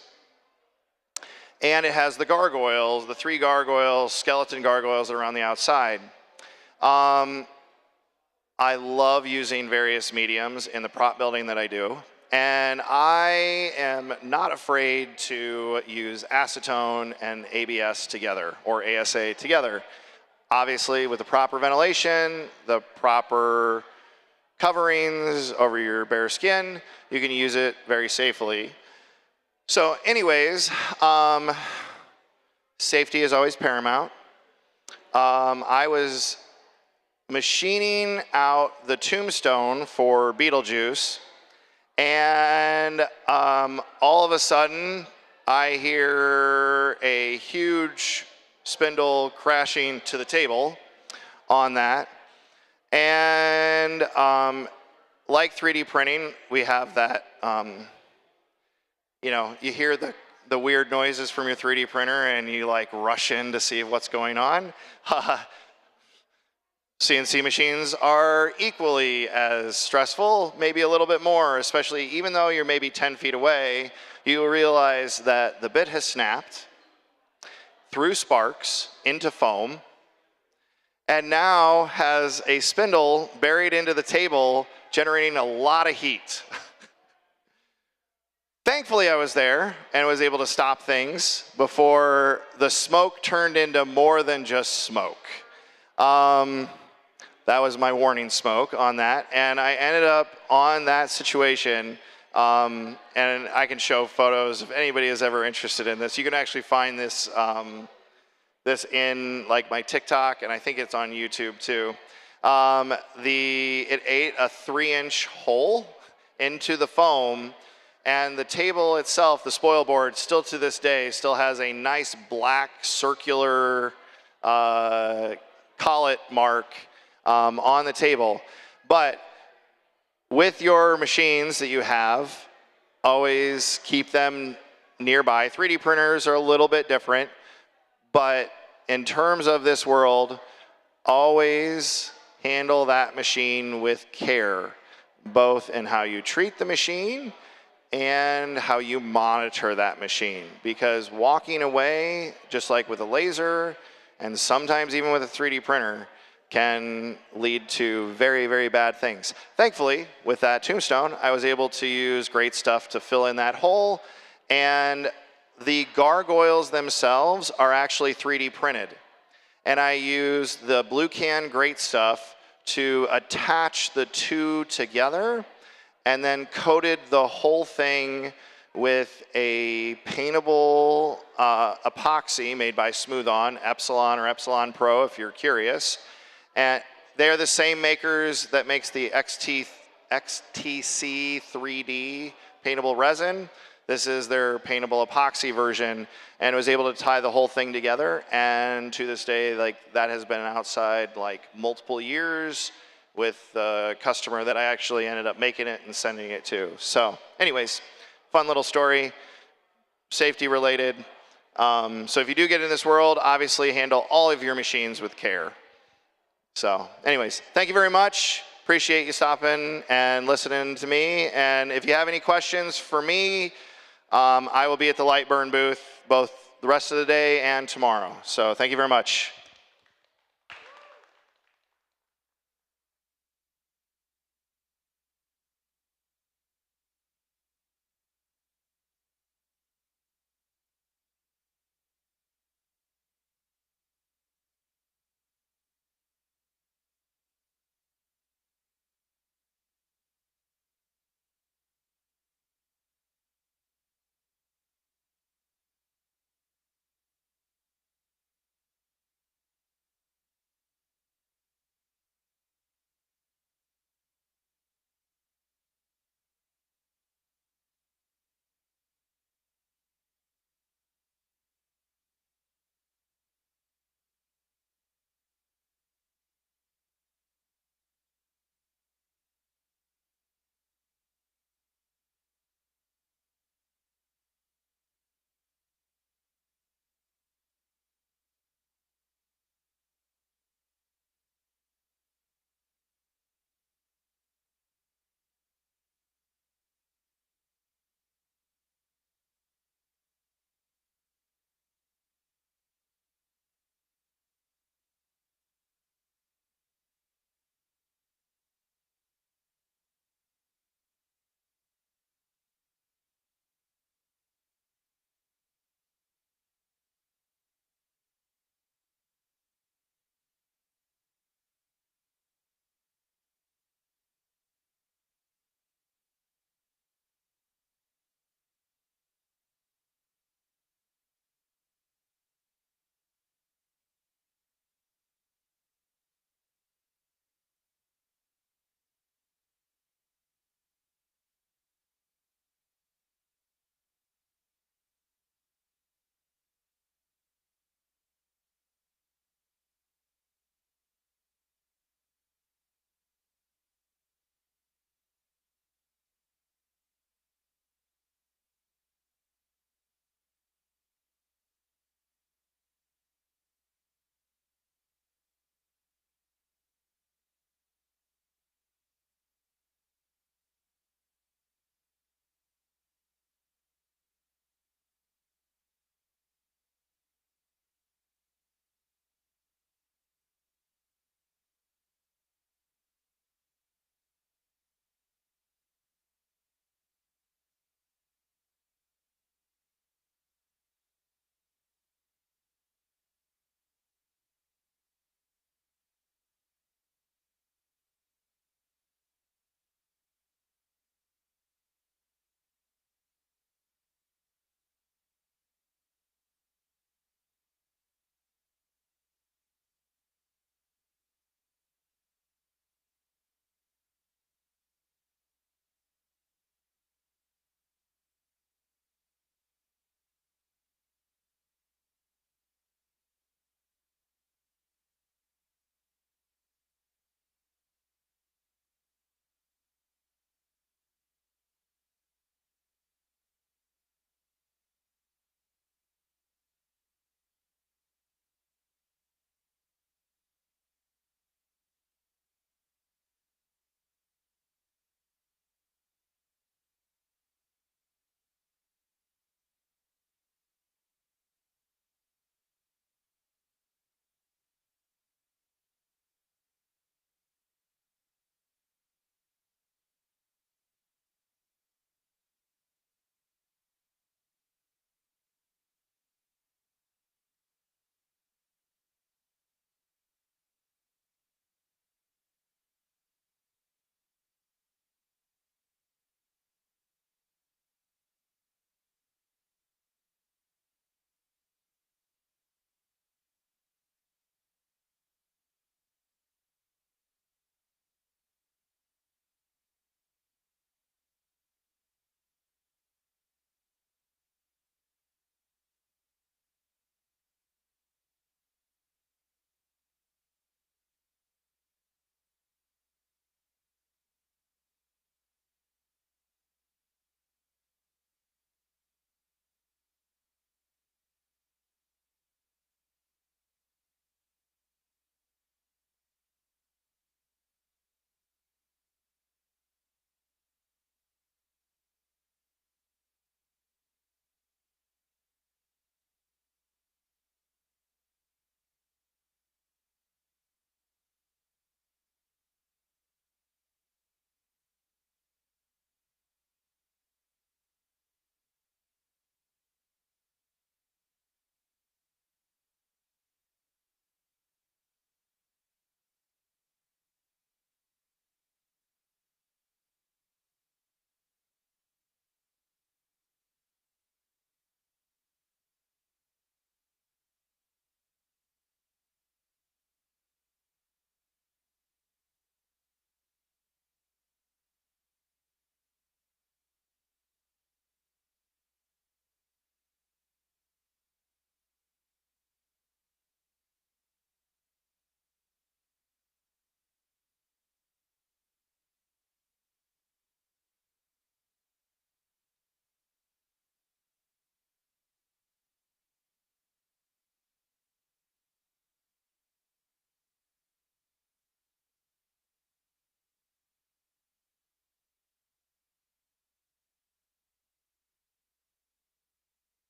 And it has the gargoyles, the 3 gargoyles, skeleton gargoyles that are on the outside. I love using various mediums in the prop building that I do. And I am not afraid to use acetone and ABS together, or ASA together. Obviously, with the proper ventilation, the proper coverings over your bare skin, you can use it very safely. So anyways, safety is always paramount. I was machining out the tombstone for Beetlejuice, and all of a sudden, I hear a huge spindle crashing to the table on that. And like 3D printing, we have that, you know, you hear the weird noises from your 3D printer and you like rush in to see what's going on. CNC machines are equally as stressful, maybe a little bit more, especially even though you're maybe 10 feet away, you realize that the bit has snapped through sparks into foam, and now has a spindle buried into the table, generating a lot of heat. Thankfully, I was there and was able to stop things before the smoke turned into more than just smoke. That was my warning smoke on that, and I ended up on that situation And I can show photos if anybody is ever interested in this. You can actually find this this in like my TikTok, and I think it's on YouTube too. It ate a 3-inch hole into the foam, and the table itself, the spoil board, still to this day, still has a nice black circular collet mark on the table. But with your machines that you have, always keep them nearby. 3D printers are a little bit different, but in terms of this world, always handle that machine with care, both in how you treat the machine and how you monitor that machine. Because walking away, just like with a laser, and sometimes even with a 3D printer, can lead to very, very bad things. Thankfully, with that tombstone, I was able to use great stuff to fill in that hole, and the gargoyles themselves are actually 3D printed. And I used the Blue Can Great Stuff to attach the two together, and then coated the whole thing with a paintable epoxy made by Smooth On, Epsilon or Epsilon Pro if you're curious. And they're the same makers that makes the XTC 3D paintable resin. This is their paintable epoxy version, and was able to tie the whole thing together. And to this day, like, that has been outside like multiple years with the customer that I actually ended up making it and sending it to. So anyways, fun little story, safety related. So if you do get in this world, obviously handle all of your machines with care. So anyways, thank you very much. Appreciate you stopping and listening to me. And if you have any questions for me, I will be at the LightBurn booth both the rest of the day and tomorrow. So thank you very much.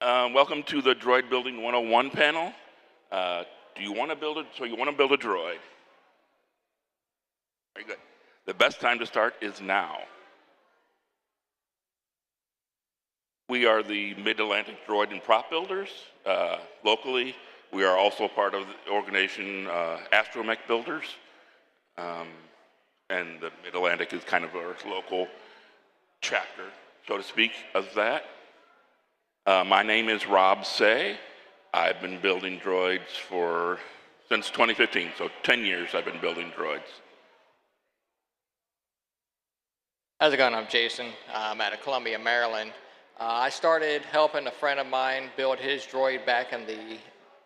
Welcome to the Droid Building 101 panel. Do you want to build it? So you want to build a droid? Very good. The best time to start is now. We are the Mid-Atlantic Droid and Prop Builders. Locally, we are also part of the organization Astromech Builders. And the Mid-Atlantic is kind of our local chapter, so to speak, of that. My name is Rob Say. I've been building droids since 2015, so 10 years I've been building droids. How's it going? I'm Jason. I'm out of Columbia, Maryland. I started helping a friend of mine build his droid back in the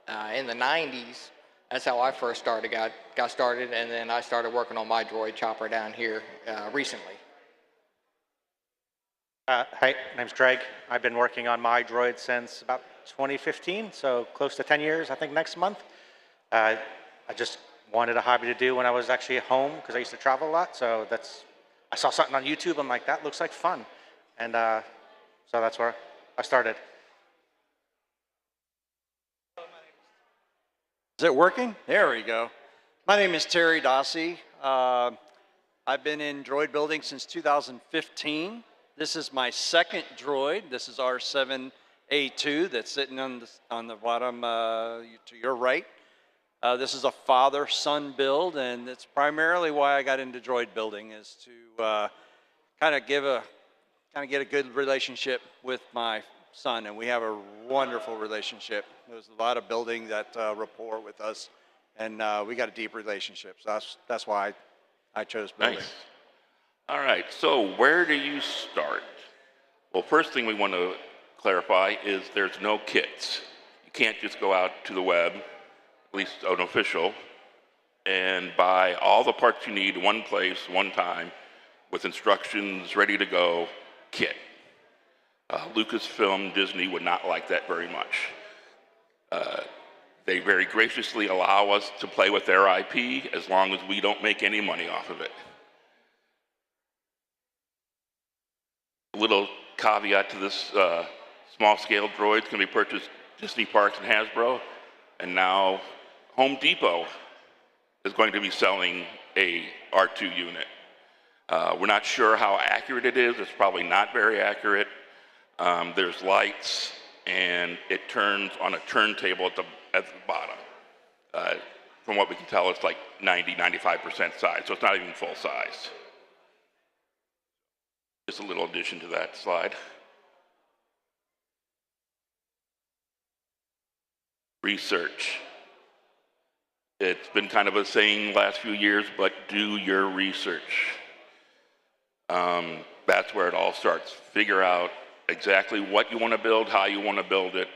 90s. That's how I first got started, and then I started working on my droid chopper down here recently. Hi, my name's Greg. I've been working on my droid since about 2015, so close to 10 years, I think, next month. I just wanted a hobby to do when I was actually at home because I used to travel a lot, so I saw something on YouTube, I'm like, that looks like fun. And so that's where I started. Is it working? There we go. My name is Terry Dossie. I've been in droid building since 2015. This is my second droid. This is R7A2 that's sitting on the bottom to your right. This is a father-son build, and it's primarily why I got into droid building, is to kind of get a good relationship with my son, and we have a wonderful relationship. There's a lot of building that rapport with us, and we got a deep relationship. So that's why I chose building. Nice. All right, so where do you start? Well, first thing we want to clarify is there's no kits. You can't just go out to the web, at least unofficial, and buy all the parts you need one place, one time, with instructions ready to go, kit. Lucasfilm, Disney would not like that very much. They very graciously allow us to play with their IP as long as we don't make any money off of it. A little caveat to this, small-scale droids can be purchased Disney Parks and Hasbro, and now Home Depot is going to be selling a R2 unit. We're not sure how accurate it is. It's probably not very accurate. There's lights, and it turns on a turntable at the bottom. From what we can tell, it's like 90–95% size, so it's not even full size. Just a little addition to that slide. Research. It's been kind of a saying the last few years, but do your research. That's where it all starts. Figure out exactly what you want to build, how you want to build it,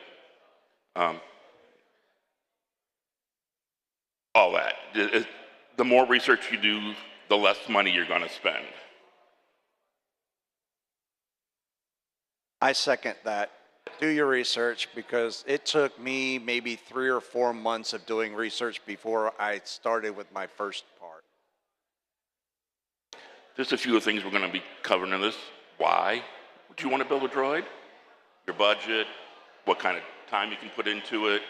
all that. The more research you do, the less money you're going to spend. I second that. Do your research, because it took me maybe 3 or 4 months of doing research before I started with my first part. Just a few of the things we're going to be covering in this. Why do you want to build a droid? Your budget, what kind of time you can put into it,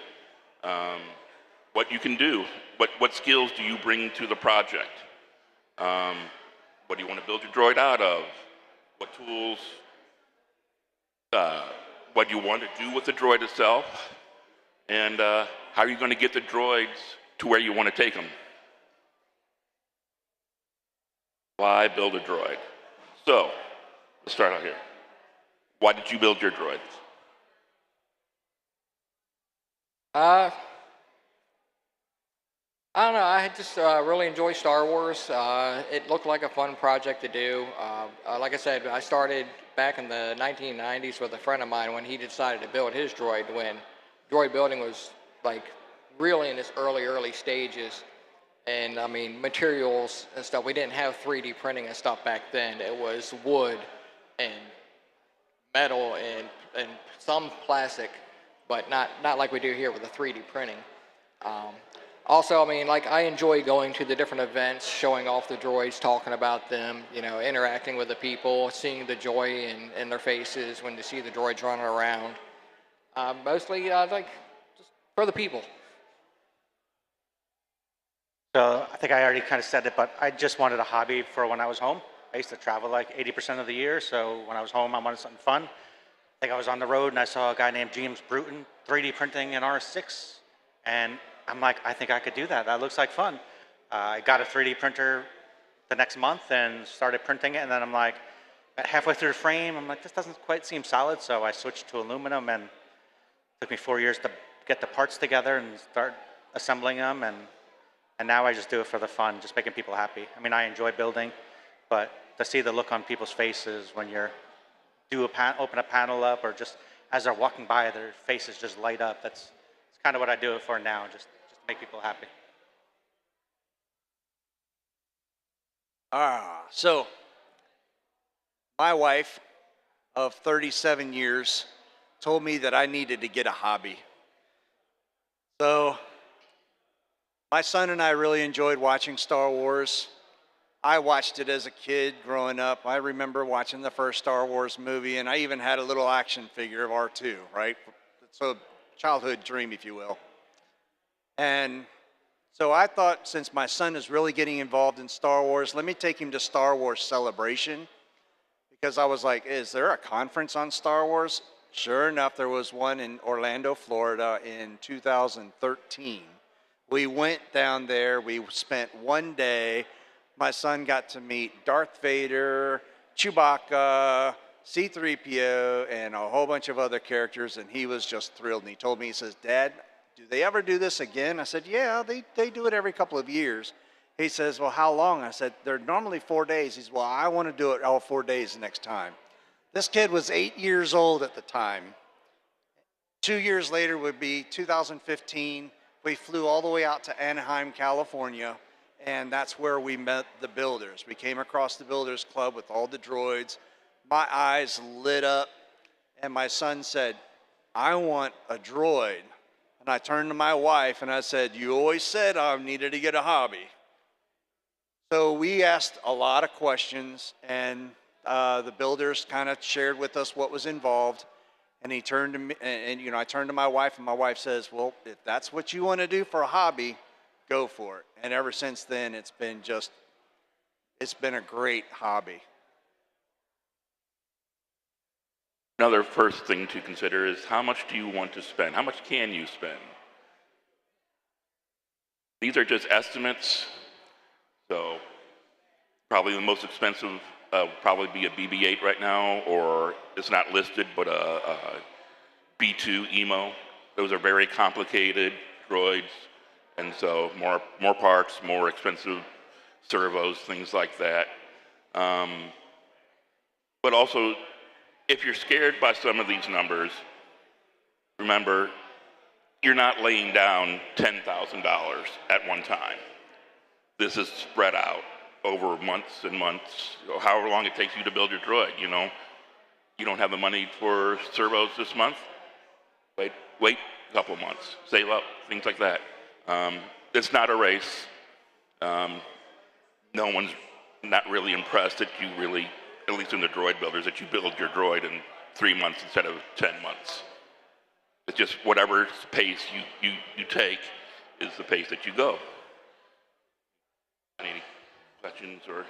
what you can do, what skills do you bring to the project? What do you want to build your droid out of? What tools? What you want to do with the droid itself, and how are you going to get the droids to where you want to take them? Why build a droid? So, let's start out here. Why did you build your droids? I don't know. I just really enjoy Star Wars. It looked like a fun project to do. Like I said, I started back in the 1990s with a friend of mine when he decided to build his droid, when droid building was like really in its early stages. And I mean, materials and stuff, we didn't have 3D printing and stuff back then. It was wood and metal and some plastic, but not like we do here with the 3D printing. Also, I mean, like, I enjoy going to the different events, showing off the droids, talking about them, you know, interacting with the people, seeing the joy in their faces when they see the droids running around. Mostly like just for the people. So I think I already kind of said it, but I just wanted a hobby for when I was home. I used to travel like 80% of the year, so when I was home, I wanted something fun. I think I was on the road and I saw a guy named James Bruton 3D printing an R6, and I'm like, I think I could do that. That looks like fun. I got a 3D printer the next month and started printing it, and then I'm like, about halfway through the frame, I'm like, this doesn't quite seem solid, so I switched to aluminum, and it took me 4 years to get the parts together and start assembling them, and now I just do it for the fun, just making people happy. I mean, I enjoy building, but to see the look on people's faces when you're open a panel up, or just as they're walking by, their faces just light up. That's kind of what I do it for now, just to make people happy. So my wife of 37 years told me that I needed to get a hobby. So my son and I really enjoyed watching Star Wars. I watched it as a kid growing up. I remember watching the first Star Wars movie, and I even had a little action figure of R2, right? It's a childhood dream, if you will. And so I thought, since my son is really getting involved in Star Wars, let me take him to Star Wars Celebration, because I was like, is there a conference on Star Wars? Sure enough, there was one in Orlando, Florida in 2013. We went down there, we spent one day. My son got to meet Darth Vader, Chewbacca, C-3PO, and a whole bunch of other characters, and he was just thrilled. And he told me, he says, Dad, do they ever do this again? I said, yeah, they do it every couple of years. He says, well, how long? I said, they're normally 4 days. He says, well, I want to do it all 4 days next time. This kid was 8 years old at the time. 2 years later would be 2015. We flew all the way out to Anaheim, California, and that's where we met the builders. We came across the Builders Club with all the droids. My eyes lit up, and my son said, I want a droid. And I turned to my wife and I said, you always said I needed to get a hobby. So we asked a lot of questions, and the builders kind of shared with us what was involved. And he turned to me, and I turned to my wife, and my wife says, well, if that's what you want to do for a hobby, go for it. And ever since then, it's been a great hobby. Another first thing to consider is, how much do you want to spend? How much can you spend? These are just estimates. So probably the most expensive would probably be a BB-8 right now, or it's not listed, but a B2 EMO. Those are very complicated droids, and so more parts, more expensive servos, things like that. But also, if you're scared by some of these numbers, remember, you're not laying down $10,000 at one time. This is spread out over months and months, however long it takes you to build your droid. You don't have the money for servos this month? Wait a couple months, save up, things like that. It's not a race. No one's not really impressed that you really, at least in the droid builders, that you build your droid in 3 months instead of 10 months. It's just whatever pace you take is the pace that you go. Any questions or?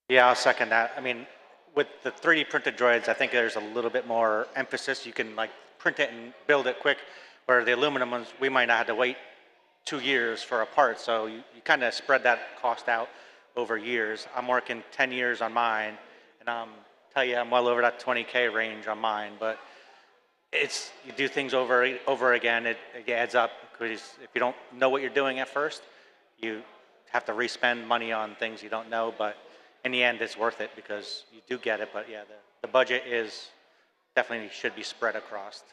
Yeah, I'll second that. I mean, with the 3D printed droids, I think there's a little bit more emphasis. You can like print it and build it quick, where the aluminum ones, we might not have to wait 2 years for a part. So you kind of spread that cost out over years. I'm working 10 years on mine, and tell you, I'm well over that 20K range on mine, but you do things over again, it adds up, because if you don't know what you're doing at first, you have to re-spend money on things you don't know, but in the end, it's worth it because you do get it. But yeah, the budget definitely should be spread across.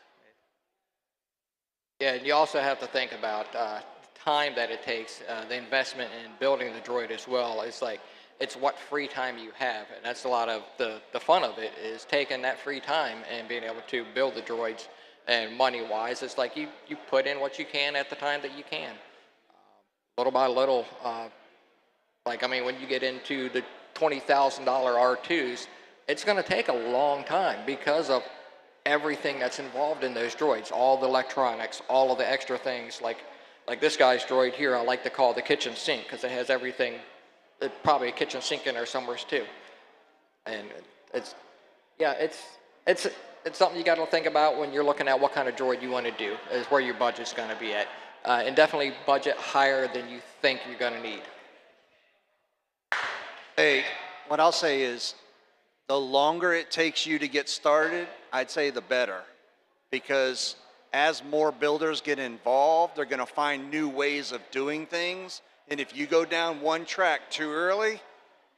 Yeah, and you also have to think about the time that it takes, the investment in building the droid as well. It's what free time you have, and that's a lot of the fun of it, is taking that free time and being able to build the droids. And money-wise, it's like you put in what you can at the time that you can. Little by little, when you get into the $20,000 R2s, it's going to take a long time because of everything that's involved in those droids, all the electronics, all of the extra things, like this guy's droid here, I like to call the kitchen sink because it has everything, probably a kitchen sink in there somewhere too. And it's something you got to think about when you're looking at what kind of droid you want to do, is where your budget's going to be at. And definitely budget higher than you think you're going to need. Hey, what I'll say is the longer it takes you to get started, I'd say the better. Because as more builders get involved, they're going to find new ways of doing things. And if you go down one track too early,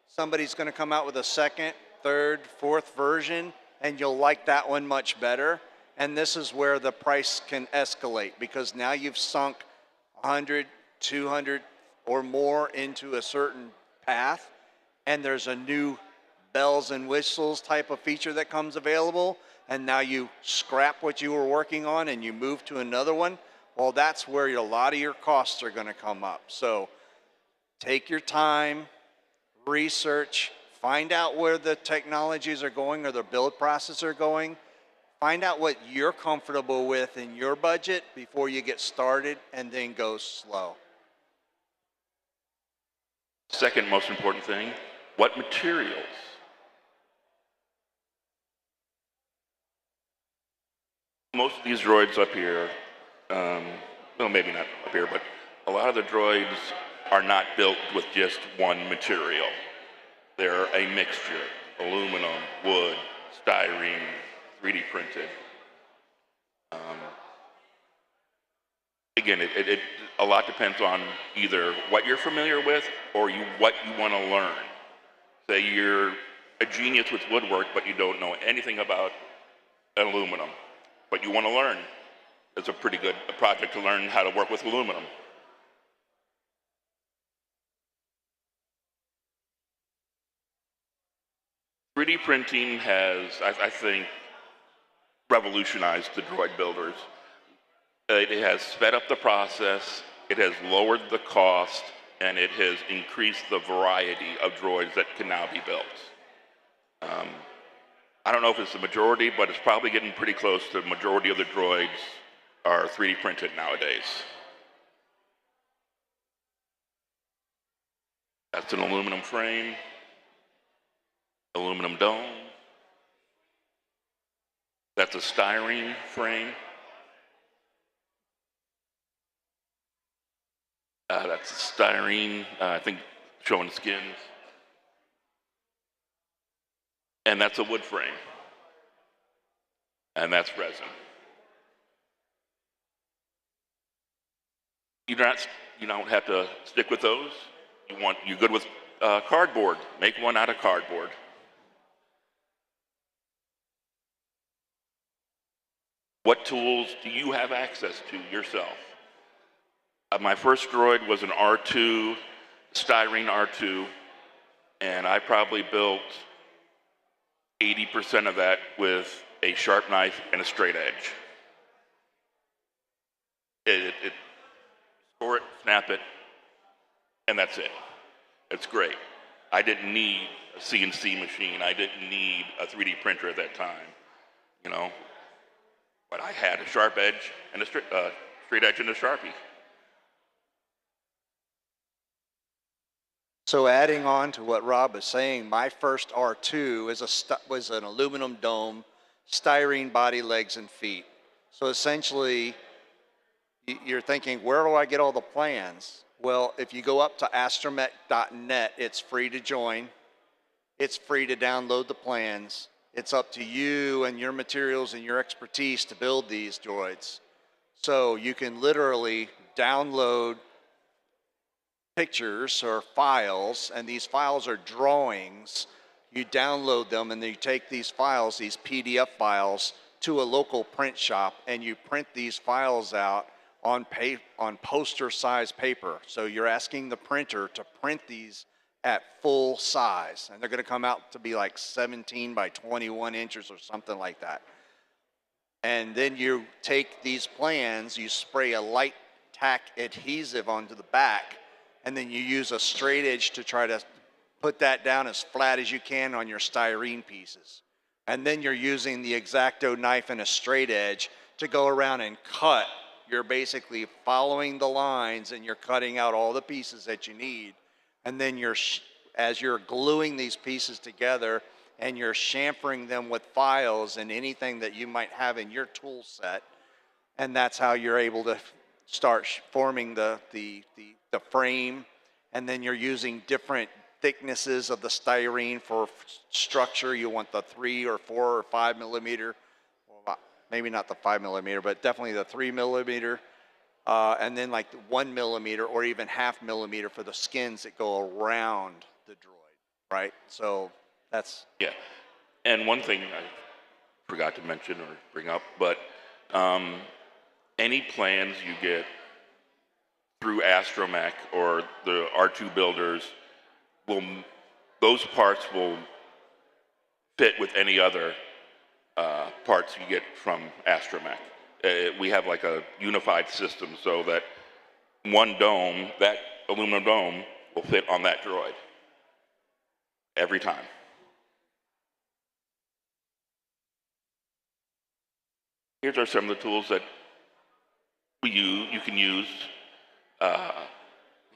somebody's going to come out with a second, third, fourth version, and you'll like that one much better. And this is where the price can escalate, because now you've sunk 100, 200 or more into a certain path, and there's a new bells and whistles type of feature that comes available, and now you scrap what you were working on and you move to another one. Well, that's where a lot of your costs are going to come up. So take your time, research, find out where the technologies are going or the build process are going. Find out what you're comfortable with in your budget before you get started, and then go slow. Second most important thing, what materials? Most of these droids up here, well, maybe not up here, but a lot of the droids are not built with just one material. They're a mixture: aluminum, wood, styrene, 3D printed. Again, a lot depends on either what you're familiar with or what you want to learn. Say you're a genius with woodwork, but you don't know anything about aluminum, but you want to learn. It's a pretty good project to learn how to work with aluminum. .3D printing has, I think, revolutionized the droid builders. It has sped up the process, it has lowered the cost, and it has increased the variety of droids that can now be built. I don't know if it's the majority, but it's probably getting pretty close to the majority of the droids are 3D printed nowadays. That's an aluminum frame, aluminum dome. That's a styrene frame. That's a styrene, I think, showing skins. And that's a wood frame. And that's resin. You don't have to stick with those. You're good with cardboard. Make one out of cardboard. What tools do you have access to yourself? My first droid was an R2, styrene R2, and I probably built 80% of that with a sharp knife and a straight edge. Score it, snap it, and that's it. It's great. I didn't need a CNC machine. I didn't need a 3D printer at that time, you know. But I had a sharp edge and a straight edge and a Sharpie. So adding on to what Rob is saying, my first R2 was an aluminum dome, styrene body, legs, and feet. So essentially, you're thinking, where do I get all the plans? Well, if you go up to astromet.net, it's free to join. It's free to download the plans. It's up to you and your materials and your expertise to build these droids. So you can literally download pictures or files, and these files are drawings. You download them, and then you take these files, these PDF files, to a local print shop, and you print these files out on poster size paper. So you're asking the printer to print these at full size, and they're going to come out to be like 17 by 21 inches or something like that. And then you take these plans, you spray a light tack adhesive onto the back, and then you use a straight edge to try to put that down as flat as you can on your styrene pieces. And then you're using the X-Acto knife and a straight edge to go around and cut. You're basically following the lines and you're cutting out all the pieces that you need. And then as you're gluing these pieces together and you're chamfering them with files and anything that you might have in your tool set, and that's how you're able to start forming the frame. And then you're using different thicknesses of the styrene for structure. You want the 3 or 4 or 5 millimeter, well, maybe not the 5 millimeter, but definitely the 3 millimeter. And then like the 1 millimeter or even half millimeter for the skins that go around the droid, right? So that's... Yeah, and one thing I forgot to mention or bring up, but any plans you get through Astromech or the R2 builders, those parts will fit with any other parts you get from Astromech. We have like a unified system so that one dome, that aluminum dome, will fit on that droid every time. Here's are some of the tools that you can use.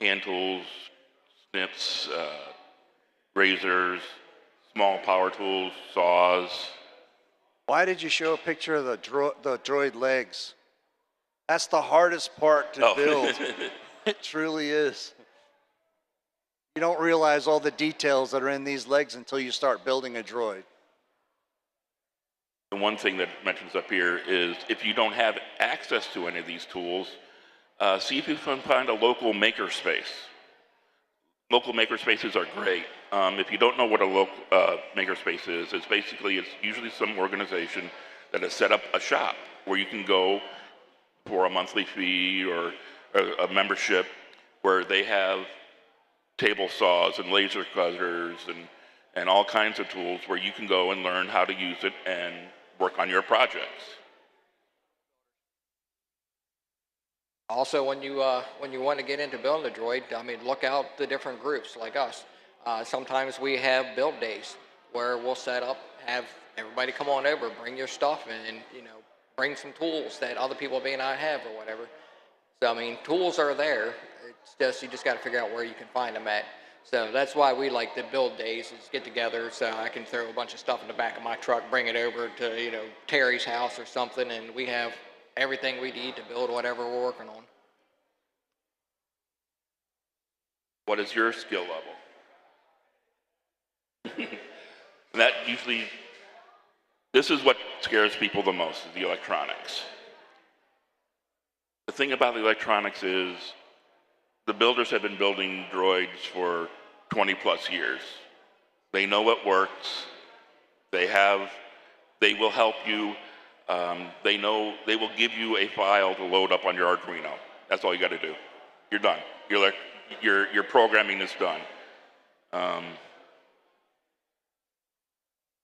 Hand tools, snips, razors, small power tools, saws. Why did you show a picture of the droid legs? That's the hardest part to build. It truly is. You don't realize all the details that are in these legs until you start building a droid. The one thing that it mentions up here is if you don't have access to any of these tools, see if you can find a local makerspace. Local makerspaces are great. If you don't know what a local makerspace is, it's usually some organization that has set up a shop where you can go for a monthly fee or a membership where they have table saws and laser cutters and all kinds of tools where you can go and learn how to use it and work on your projects. Also, when you want to get into building a droid, I mean, look out the different groups like us. Sometimes we have build days where we'll set up, have everybody come on over, bring your stuff, and bring some tools that other people may not have or whatever. So I mean, tools are there. It's just you just got to figure out where you can find them at. So that's why we like the build days, is get together so I can throw a bunch of stuff in the back of my truck, bring it over to Terry's house or something, and we have everything we need to build whatever we're working on. What is your skill level? That usually, this is what scares people the most, is the electronics. The thing about the electronics is the builders have been building droids for 20 plus years. They know what works. They will help you. They will give you a file to load up on your Arduino. That's all you got to do. You're done. Your programming is done.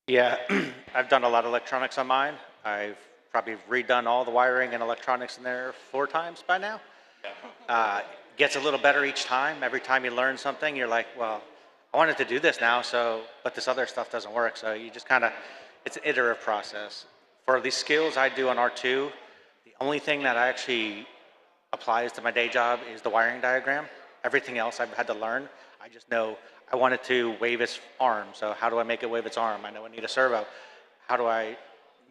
Yeah, I've done a lot of electronics on mine. I've probably redone all the wiring and electronics in there 4 times by now. Gets a little better each time. Every time you learn something, you're like, well, I wanted to do this now, but this other stuff doesn't work. So you just it's an iterative process. For these skills I do on R2, the only thing that actually applies to my day job is the wiring diagram. Everything else I've had to learn. I just know I want it to wave its arm. So how do I make it wave its arm? I know I need a servo. How do I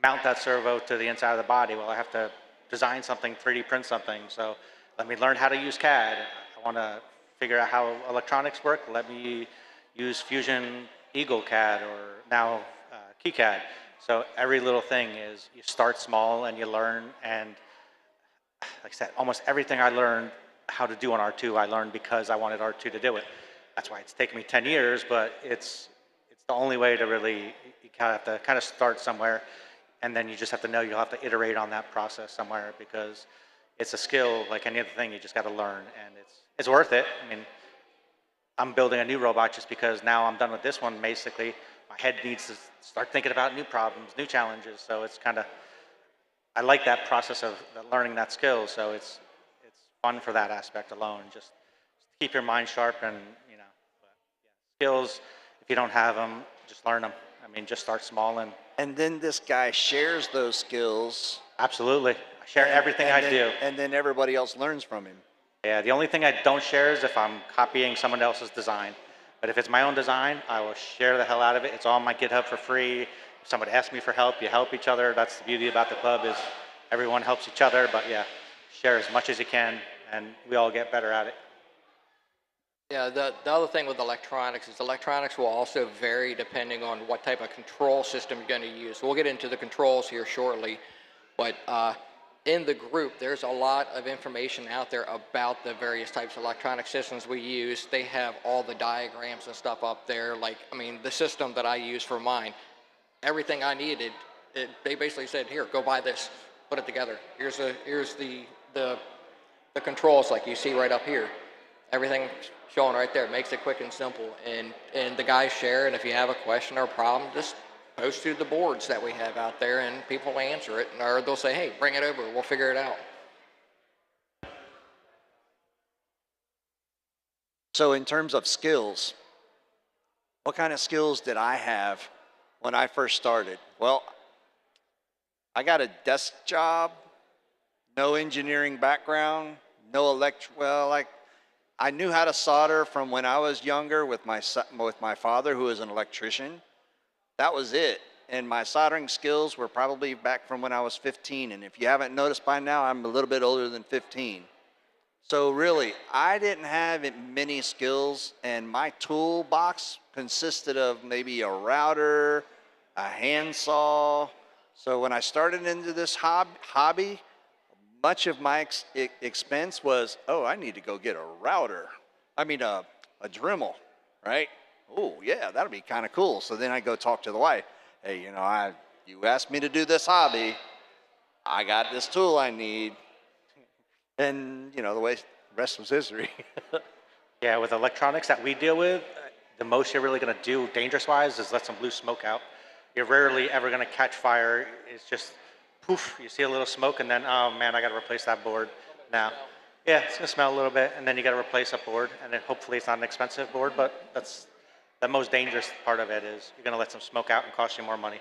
mount that servo to the inside of the body? Well, I have to design something, 3D print something. So let me learn how to use CAD. I want to figure out how electronics work. Let me use Fusion Eagle CAD or now KeyCAD. So every little thing is you start small and you learn. And like I said, almost everything I learned how to do on R2, I learned because I wanted R2 to do it. That's why it's taken me 10 years, but it's the only way to really, you have to kind of start somewhere, and then you just have to know you'll have to iterate on that process somewhere, because it's a skill like any other thing you just got to learn, and it's worth it. I mean, I'm building a new robot just because now I'm done with this one, basically. My head needs to start thinking about new problems, new challenges, so it's kind of, I like that process of learning that skill, so it's fun for that aspect alone. Just keep your mind sharp, and skills, if you don't have them, just learn them. I mean, just start small and and then this guy shares those skills. Absolutely. I share everything I do. And then everybody else learns from him. Yeah, the only thing I don't share is if I'm copying someone else's design. But if it's my own design, I will share the hell out of it. It's on my GitHub for free. If somebody asks me for help, you help each other. That's the beauty about the club is everyone helps each other. But yeah, share as much as you can, and we all get better at it. Yeah, the other thing with electronics is electronics will also vary depending on what type of control system you're going to use. We'll get into the controls here shortly, but in the group, there's a lot of information out there about the various types of electronic systems we use. They have all the diagrams and stuff up there. Like, I mean, the system that I use for mine, everything I needed, they basically said, here, go buy this, put it together. Here's the controls like you see right up here. Everything showing right there. It makes it quick and simple. And the guys share, and if you have a question or a problem, just post to the boards that we have out there, and people will answer it, or they'll say, hey, bring it over, we'll figure it out. So in terms of skills, what kind of skills did I have when I first started? Well, I got a desk job, no engineering background, no I knew how to solder from when I was younger with my father, who is an electrician. That was it. And my soldering skills were probably back from when I was 15. And if you haven't noticed by now, I'm a little bit older than 15. So really, I didn't have many skills, and my toolbox consisted of maybe a router, a handsaw. So when I started into this hobby, much of my expense was, oh, I need to go get a router. I mean, a Dremel, right? Oh, yeah, that'll be kind of cool. So then I go talk to the wife. Hey, you asked me to do this hobby. I got this tool I need. And, the rest was history. Yeah, with electronics that we deal with, the most you're really going to do dangerous-wise is let some blue smoke out. You're rarely ever going to catch fire. It's just poof, you see a little smoke, and then, oh man, I got to replace that board now. Yeah, it's going to smell a little bit, and then you got to replace a board, and then hopefully it's not an expensive board, but that's the most dangerous part of it is you're going to let some smoke out and cost you more money.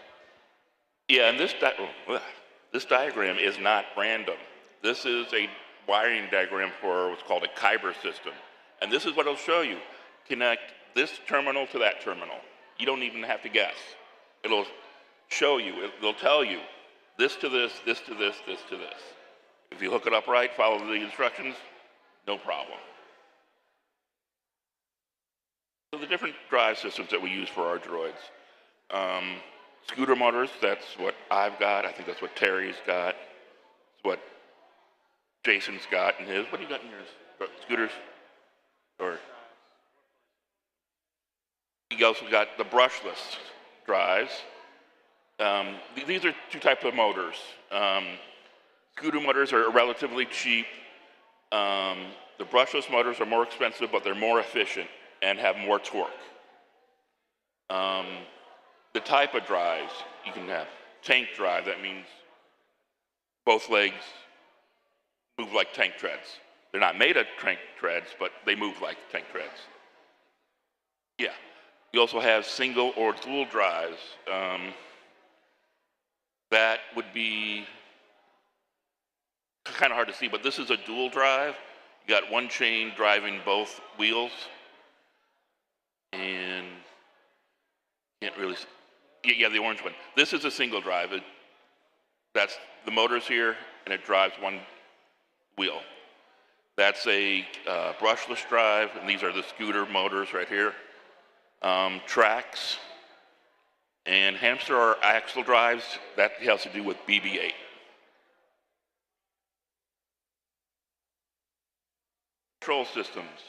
Yeah, and this diagram is not random. This is a wiring diagram for what's called a Kyber system. And this is what it'll show you. Connect this terminal to that terminal. You don't even have to guess. It'll show you, it'll tell you this to this, this to this, this to this. If you hook it up right, follow the instructions, no problem. So the different drive systems that we use for our droids. Scooter motors, that's what I've got. I think that's what Terry's got. It's what Jason's got in his. What do you got in yours? Scooters? Or you also got the brushless drives. These are two types of motors. Scooter motors are relatively cheap. The brushless motors are more expensive, but they're more efficient and have more torque. The type of drives, you can have tank drive. That means both legs move like tank treads. They're not made of tank treads, but they move like tank treads. Yeah. You also have single or dual drives. That would be kind of hard to see, but this is a dual drive. You got one chain driving both wheels. And can't really see. Yeah, the orange one. This is a single drive. That's the motor's here, and it drives one wheel. That's a brushless drive, and these are the scooter motors right here. Tracks and hamster or axle drives, that has to do with BB-8. Control systems.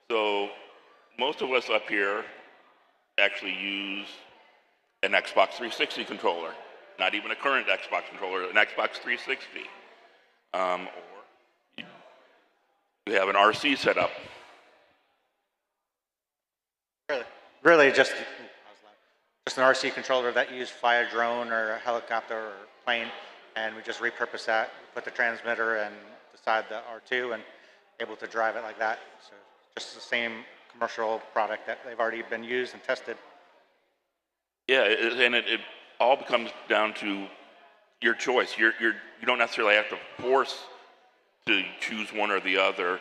So most of us up here actually use an Xbox 360 controller, not even a current Xbox controller, an Xbox 360. Or you have an RC set up. Really just an RC controller that you use fly a drone or a helicopter or a plane, and we just repurpose that, put the transmitter and decide the R2 and able to drive it like that. So just the same commercial product that they've already been used and tested. Yeah, and all becomes down to your choice. You don't necessarily have to force to choose one or the other,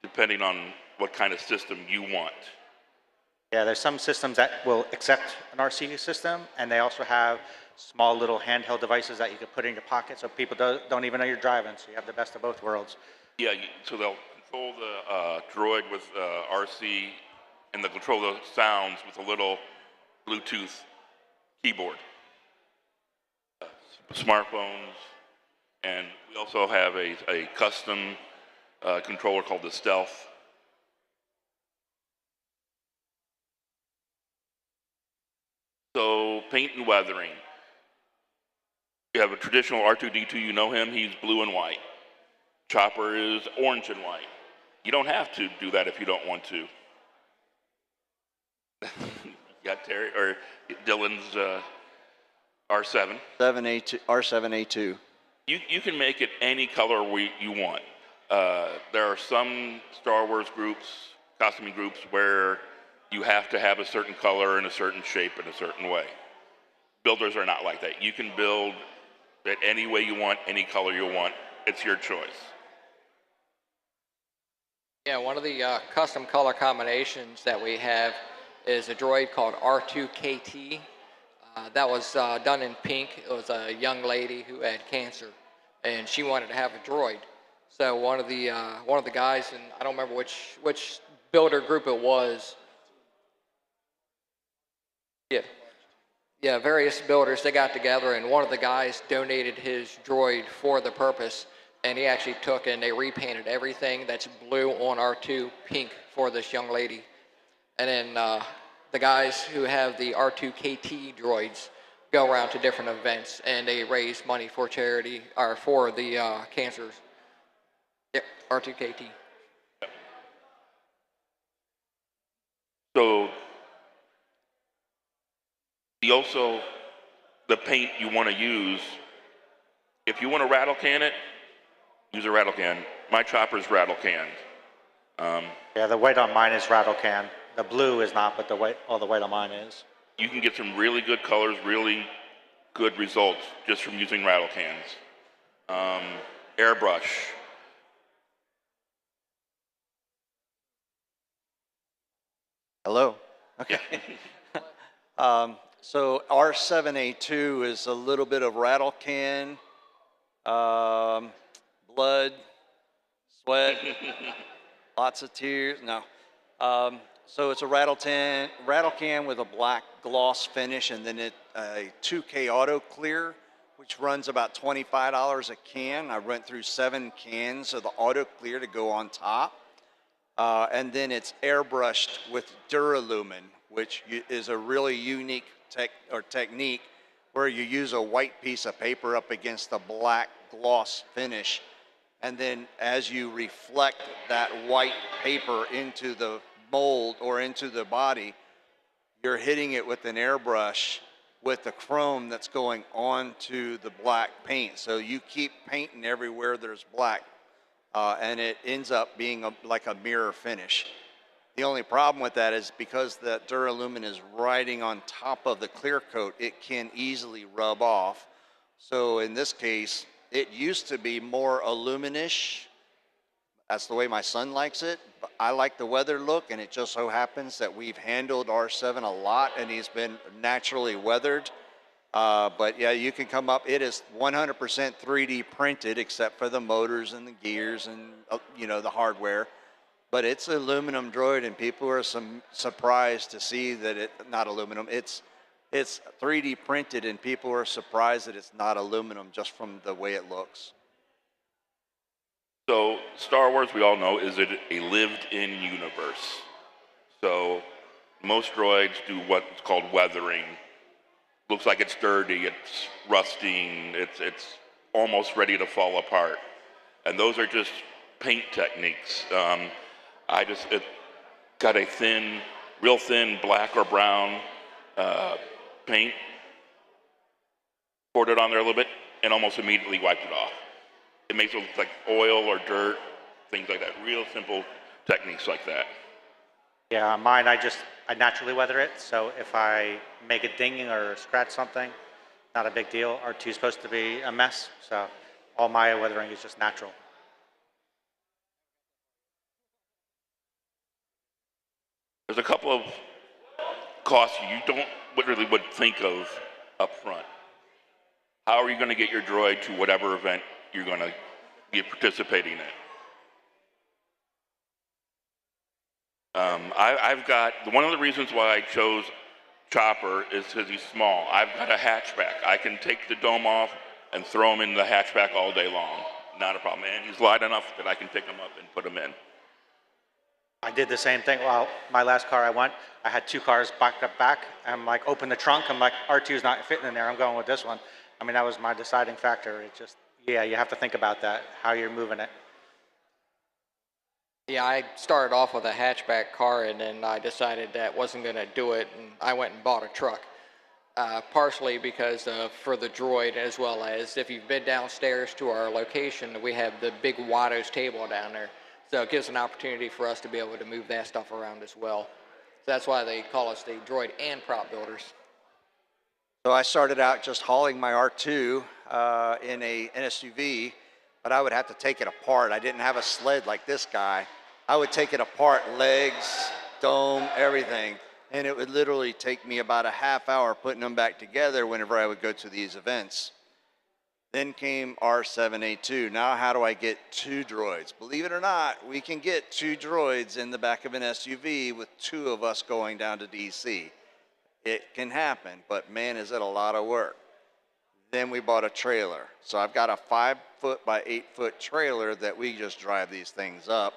depending on what kind of system you want. Yeah, there's some systems that will accept an RC system, and they also have small little handheld devices that you can put in your pocket so people don't even know you're driving, so you have the best of both worlds. Yeah, so they'll control the Droid with RC, and they'll control the sounds with a little Bluetooth keyboard. Smartphones, and we also have a custom controller called the Stealth. So paint and weathering. You have a traditional R2-D2, you know him, he's blue and white. Chopper is orange and white. You don't have to do that if you don't want to. You got Terry, or Dylan's R7. R7A2. You can make it any color you want. There are some Star Wars groups, costuming groups, where you have to have a certain color and a certain shape in a certain way. Builders are not like that. You can build it any way you want, any color you want. It's your choice. Yeah, one of the custom color combinations that we have is a droid called R2KT. That was done in pink. It was a young lady who had cancer, and she wanted to have a droid. So one of the guys, and I don't remember which builder group it was. Yeah, various builders, they got together, and one of the guys donated his droid for the purpose, and he actually took and they repainted everything that's blue on R2 pink for this young lady. And then the guys who have the R2KT droids go around to different events, and they raise money for charity, or for the cancers. Yep, R2KT. So the paint you want to use, if you want to rattle can it, use a rattle can. My chopper's rattle canned. Yeah, the white on mine is rattle can. The blue is not, but the white on mine is. You can get some really good colors, really good results just from using rattle cans. Airbrush. Hello. Okay. So R7A2 is a little bit of rattle can, blood, sweat, lots of tears. No. So it's a rattle can with a black gloss finish, and then a 2K auto clear, which runs about $25 a can. I went through 7 cans of the auto clear to go on top. And then it's airbrushed with Duralumin, which is a really unique technique where you use a white piece of paper up against the black gloss finish. And then as you reflect that white paper into the mold or into the body, you're hitting it with an airbrush with the chrome that's going onto the black paint. So you keep painting everywhere there's black, and it ends up being like a mirror finish. The only problem with that is because that Duralumin is riding on top of the clear coat, it can easily rub off. So in this case, it used to be more aluminish. That's the way my son likes it. But I like the weather look, and it just so happens that we've handled R7 a lot, and he's been naturally weathered. But yeah, you can come up. It is 100% 3D printed, except for the motors and the gears and the hardware. But it's aluminum droid, and people are surprised to see that it's not aluminum. It's 3D printed, and people are surprised that it's not aluminum just from the way it looks. So Star Wars, we all know, is a lived-in universe. So most droids do what's called weathering. Looks like it's dirty, it's rusting, it's almost ready to fall apart. And those are just paint techniques. It got a real thin black or brown paint, poured it on there a little bit, and almost immediately wiped it off. It makes it look like oil or dirt, things like that. Real simple techniques like that. Yeah, mine, I just I naturally weather it. So if I make a ding or scratch something, not a big deal. R2 is supposed to be a mess. So all my weathering is just natural. There's a couple of costs you don't really would think of up front. How are you going to get your droid to whatever event you're going to be participating in? I've got, one of the reasons why I chose Chopper is because he's small. I've got a hatchback. I can take the dome off and throw him in the hatchback all day long. Not a problem. And he's light enough that I can pick him up and put him in. I did the same thing. Well, my last car I had 2 cars backed up back. I'm like, open the trunk. I'm like, R2's not fitting in there. I'm going with this one. I mean, that was my deciding factor. It just, yeah, you have to think about that, how you're moving it. Yeah, I started off with a hatchback car, and then I decided that wasn't going to do it, and I went and bought a truck. Partially because for the Droid, as well as if you've been downstairs to our location, we have the big Watto's table down there. So it gives an opportunity for us to be able to move that stuff around as well. So that's why they call us the Droid and prop builders. So I started out just hauling my R2 in an SUV, but I would have to take it apart. I didn't have a sled like this guy. I would take it apart, legs, dome, everything. And it would literally take me about a half hour putting them back together whenever I would go to these events. Then came R7A2. Now how do I get 2 droids? Believe it or not, we can get 2 droids in the back of an SUV with 2 of us going down to DC. It can happen, but man, is it a lot of work. Then we bought a trailer. So I've got a 5-foot by 8-foot trailer that we just drive these things up.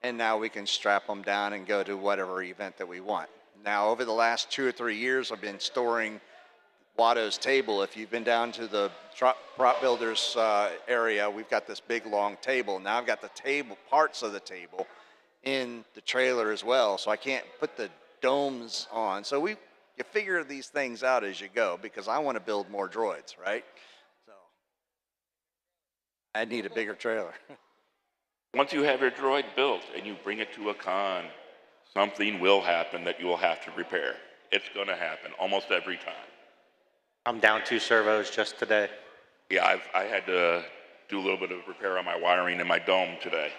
And now we can strap them down and go to whatever event that we want. Now, over the last 2 or 3 years, I've been storing Watto's table. If you've been down to the prop builders area, we've got this big long table. Now I've got the table, parts of the table in the trailer as well. So I can't put the domes on. So you figure these things out as you go because I want to build more droids, right? So I need a bigger trailer. Once you have your droid built and you bring it to a con, something will happen that you will have to repair. It's going to happen almost every time. I'm down 2 servos just today. Yeah, I had to do a little bit of repair on my wiring in my dome today.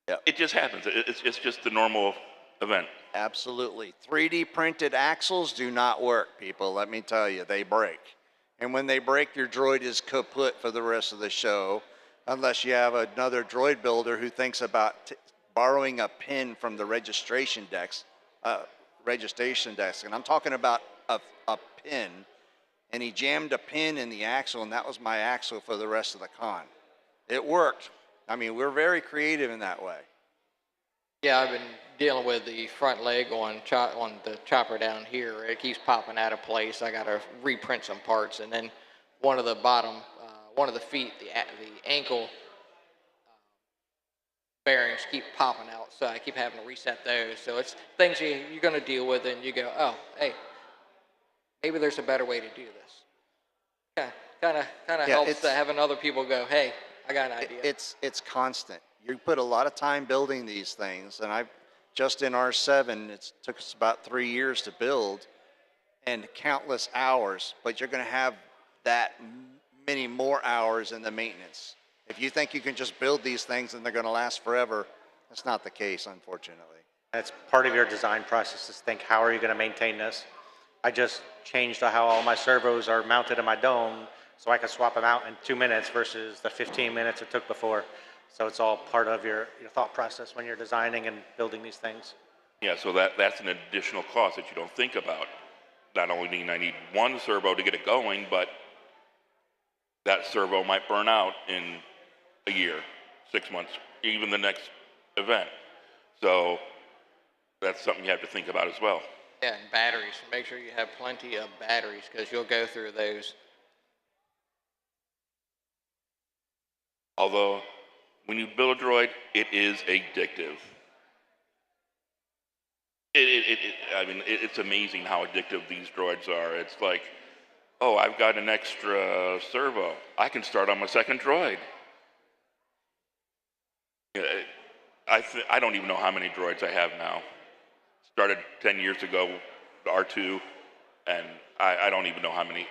Yeah. It just happens. It's just the normal event. Absolutely. 3D printed axles do not work, people. Let me tell you, they break. And when they break, your droid is kaput for the rest of the show, unless you have another droid builder who thinks about borrowing a pin from the registration desk. And I'm talking about a pin. And he jammed a pin in the axle, and that was my axle for the rest of the con. It worked. I mean, we're very creative in that way. Yeah, I've been dealing with the front leg on the chopper down here. It keeps popping out of place. I got to reprint some parts, and then one of the bottom, one of the feet, the ankle bearings keep popping out, so I keep having to reset those. So it's things you're going to deal with, and you go, oh, hey, maybe there's a better way to do this. Kind of helps to having other people go, hey, I got an idea. It's constant. You put a lot of time building these things, and I've just in R7, it took us about 3 years to build and countless hours, but you're going to have that many more hours in the maintenance. If you think you can just build these things and they're going to last forever, that's not the case, unfortunately. That's part of your design process, is think, how are you going to maintain this? I just changed how all my servos are mounted in my dome so I can swap them out in 2 minutes versus the 15 minutes it took before. So it's all part of your thought process when you're designing and building these things. Yeah, so that's an additional cost that you don't think about. Not only do I need one servo to get it going, but that servo might burn out in a year, 6 months, even the next event. So that's something you have to think about as well. Yeah, and batteries. Make sure you have plenty of batteries because you'll go through those. Although, when you build a droid, it is addictive. I mean, it's amazing how addictive these droids are. It's like, oh, I've got an extra servo. I can start on my second droid. I don't even know how many droids I have now. started 10 years ago, the R2, and I don't even know how many,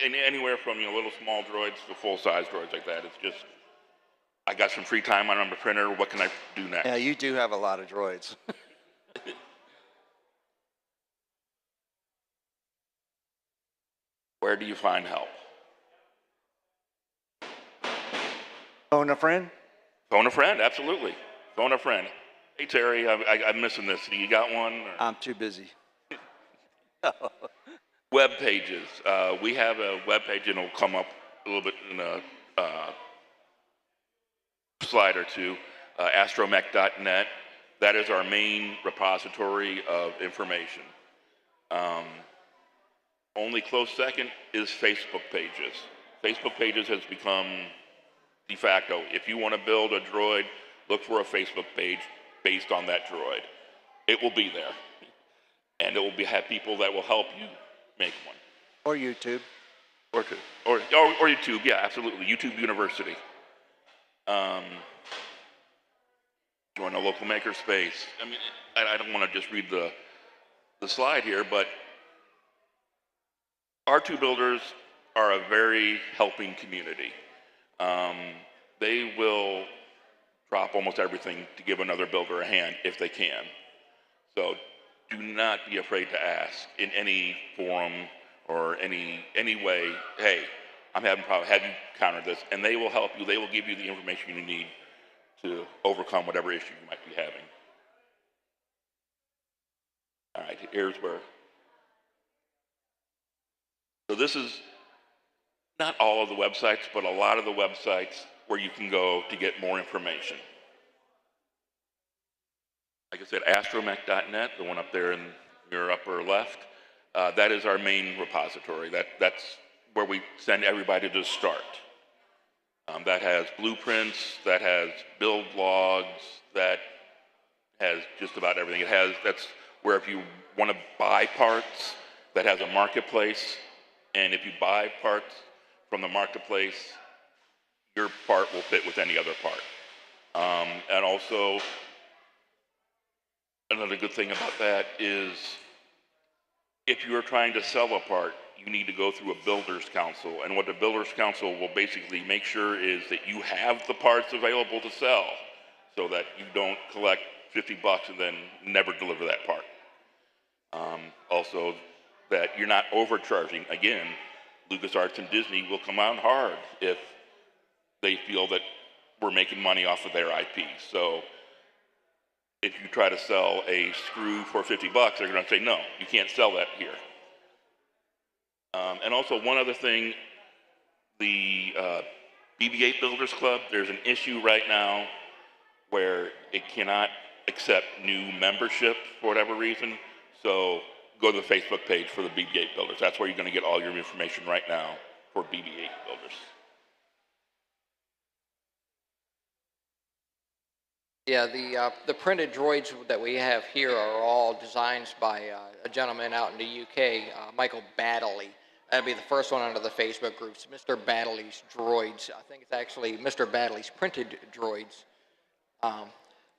anywhere from little small droids to full-size droids like that. It's just, I got some free time on the printer. What can I do next? Yeah, you do have a lot of droids. Where do you find help? Phone a friend? Phone a friend, absolutely. Phone a friend. Hey, Terry, I'm missing this. You got one? Or? I'm too busy. Web pages. We have a web page, and it'll come up a little bit in a slide or two. Astromech.net. That is our main repository of information. Only close second is Facebook pages. Facebook pages has become de facto. If you want to build a droid, look for a Facebook page based on that droid. It will be there. And it will have people that will help you make one. Or YouTube. Or YouTube, yeah, absolutely. YouTube University. Join a local makerspace. I mean, I don't want to just read the slide here, but R2 builders are a very helping community. They will drop almost everything to give another builder a hand if they can. So do not be afraid to ask in any forum or any way, hey, I'm having a problem, have you countered this? And they will help you, they will give you the information you need to overcome whatever issue you might be having. All right, here's where. So this is not all of the websites, but a lot of the websites where you can go to get more information. Like I said, astromech.net, the one up there in your upper left, that is our main repository. That's where we send everybody to start. That has blueprints, that has build logs, that has just about everything. That's where if you want to buy parts, that has a marketplace. And if you buy parts from the marketplace, your part will fit with any other part. And also, another good thing about that is if you are trying to sell a part, you need to go through a builder's council. And what the builder's council will basically make sure is that you have the parts available to sell so that you don't collect $50 and then never deliver that part. Also, that you're not overcharging. Again, LucasArts and Disney will come out hard if they feel that we're making money off of their IP. So if you try to sell a screw for $50, they're going to say, no, you can't sell that here. And also one other thing, the BB-8 Builders Club, there's an issue right now where it cannot accept new membership for whatever reason. So go to the Facebook page for the BB-8 builders. That's where you're going to get all your information right now for BB-8 builders. Yeah, the printed droids that we have here are all designs by a gentleman out in the UK, Michael Baddeley. That'd be the first one under the Facebook groups, Mr. Baddeley's Droids. I think it's actually Mr. Baddeley's Printed Droids.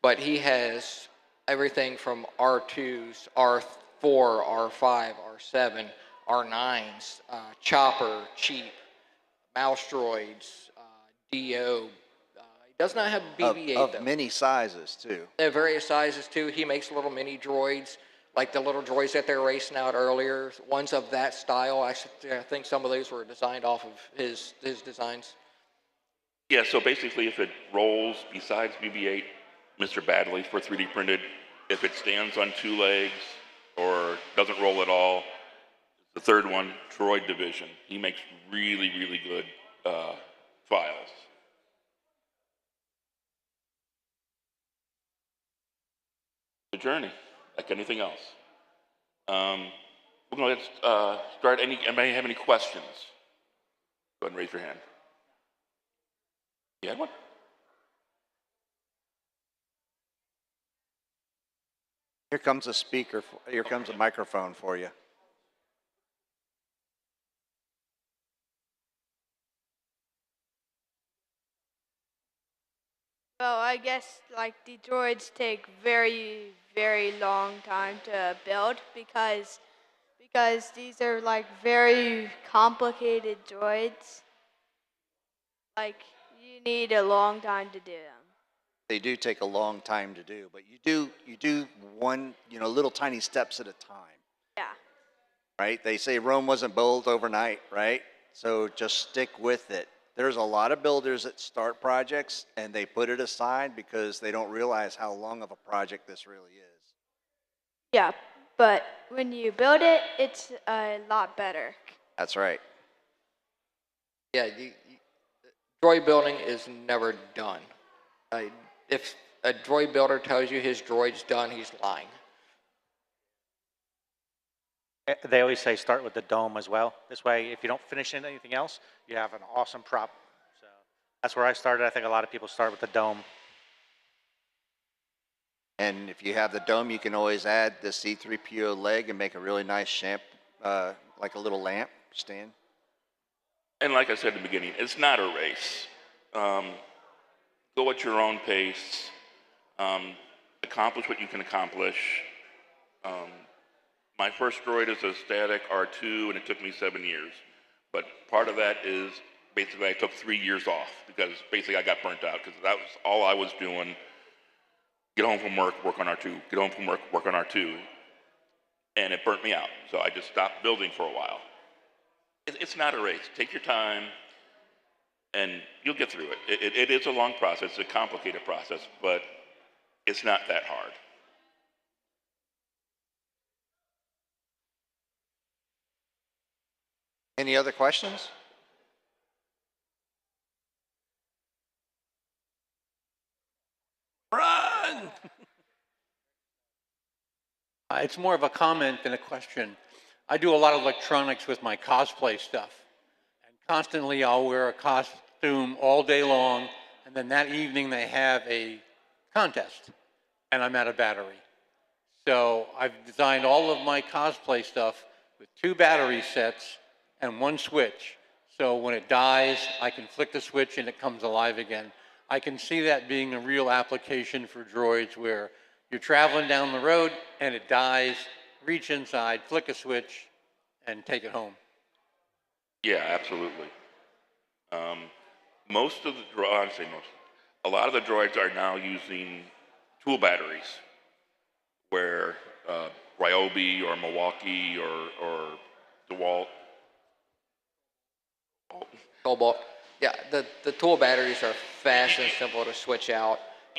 But he has everything from R2s, R4, R5, R7, R9s, Chopper, Cheap, Mouse Droids, DO. He does not have BB-8 of many sizes too. They have various sizes too. He makes little mini droids, like the little droids that they're racing out earlier. Ones of that style. I think some of those were designed off of his designs. Yeah, so basically if it rolls besides BB-8, Mr. Baddeley for 3D printed, if it stands on two legs or doesn't roll at all, the third one, Droid Division. He makes really, really good files. The journey, like anything else. We're going to start. Anybody have any questions? Go ahead and raise your hand. You had one? Here comes a speaker. Here comes a microphone for you. Well, I guess like the droids take very, very long time to build because these are like very complicated droids. Like you need a long time to do them. They do take a long time to do, but you do one, little tiny steps at a time, Yeah. right? They say Rome wasn't built overnight, right? So just stick with it. There's a lot of builders that start projects and they put it aside because they don't realize how long of a project this really is. Yeah, but when you build it, it's a lot better. That's right. Yeah, droid building is never done. If a droid builder tells you his droid's done, he's lying. They always say start with the dome as well. This way, if you don't finish anything else, you have an awesome prop. So that's where I started. I think a lot of people start with the dome. And if you have the dome, you can always add the C3PO leg and make a really nice like a little lamp stand. And like I said in the beginning, it's not a race. Go at your own pace. Accomplish what you can accomplish. My first droid is a static R2, and it took me 7 years. But part of that is basically I took 3 years off because basically I got burnt out because that was all I was doing. Get home from work, work on R2. Get home from work, work on R2. And it burnt me out. So I just stopped building for a while. It's not a race. Take your time, and you'll get through it. It is a long process. It's a complicated process, but it's not that hard. Any other questions? Run! It's more of a comment than a question. I do a lot of electronics with my cosplay stuff. And constantly I'll wear a costume all day long, and then that evening they have a contest, and I'm out of battery. So I've designed all of my cosplay stuff with 2 battery sets and 1 switch. So when it dies, I can flick the switch and it comes alive again. I can see that being a real application for droids where you're traveling down the road and it dies, reach inside, flick a switch, and take it home. Yeah, absolutely. Most of the droids, a lot of the droids are now using tool batteries, where Ryobi or Milwaukee or DeWalt. Cobalt. Yeah, the tool batteries are fast and simple to switch out.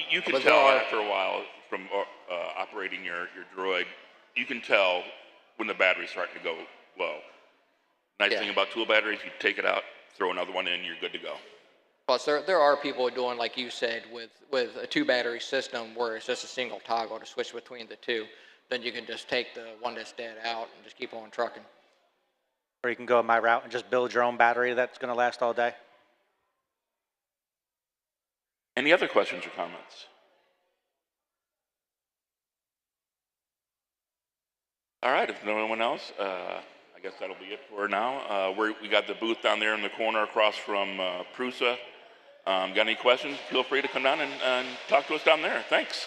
You can tell after a while from operating your droid, you can tell when the battery's starting to go low. Nice thing about tool batteries, you take it out, throw another one in, you're good to go. Plus, there are people doing, like you said, with a 2 battery system where it's just a single toggle to switch between the 2. Then you can just take the one that's dead out and just keep on trucking. Or you can go my route and just build your own battery that's going to last all day. Any other questions or comments? All right, if no one else, I guess that'll be it for now. We got the booth down there in the corner across from Prusa. Got any questions? Feel free to come down and talk to us down there. Thanks.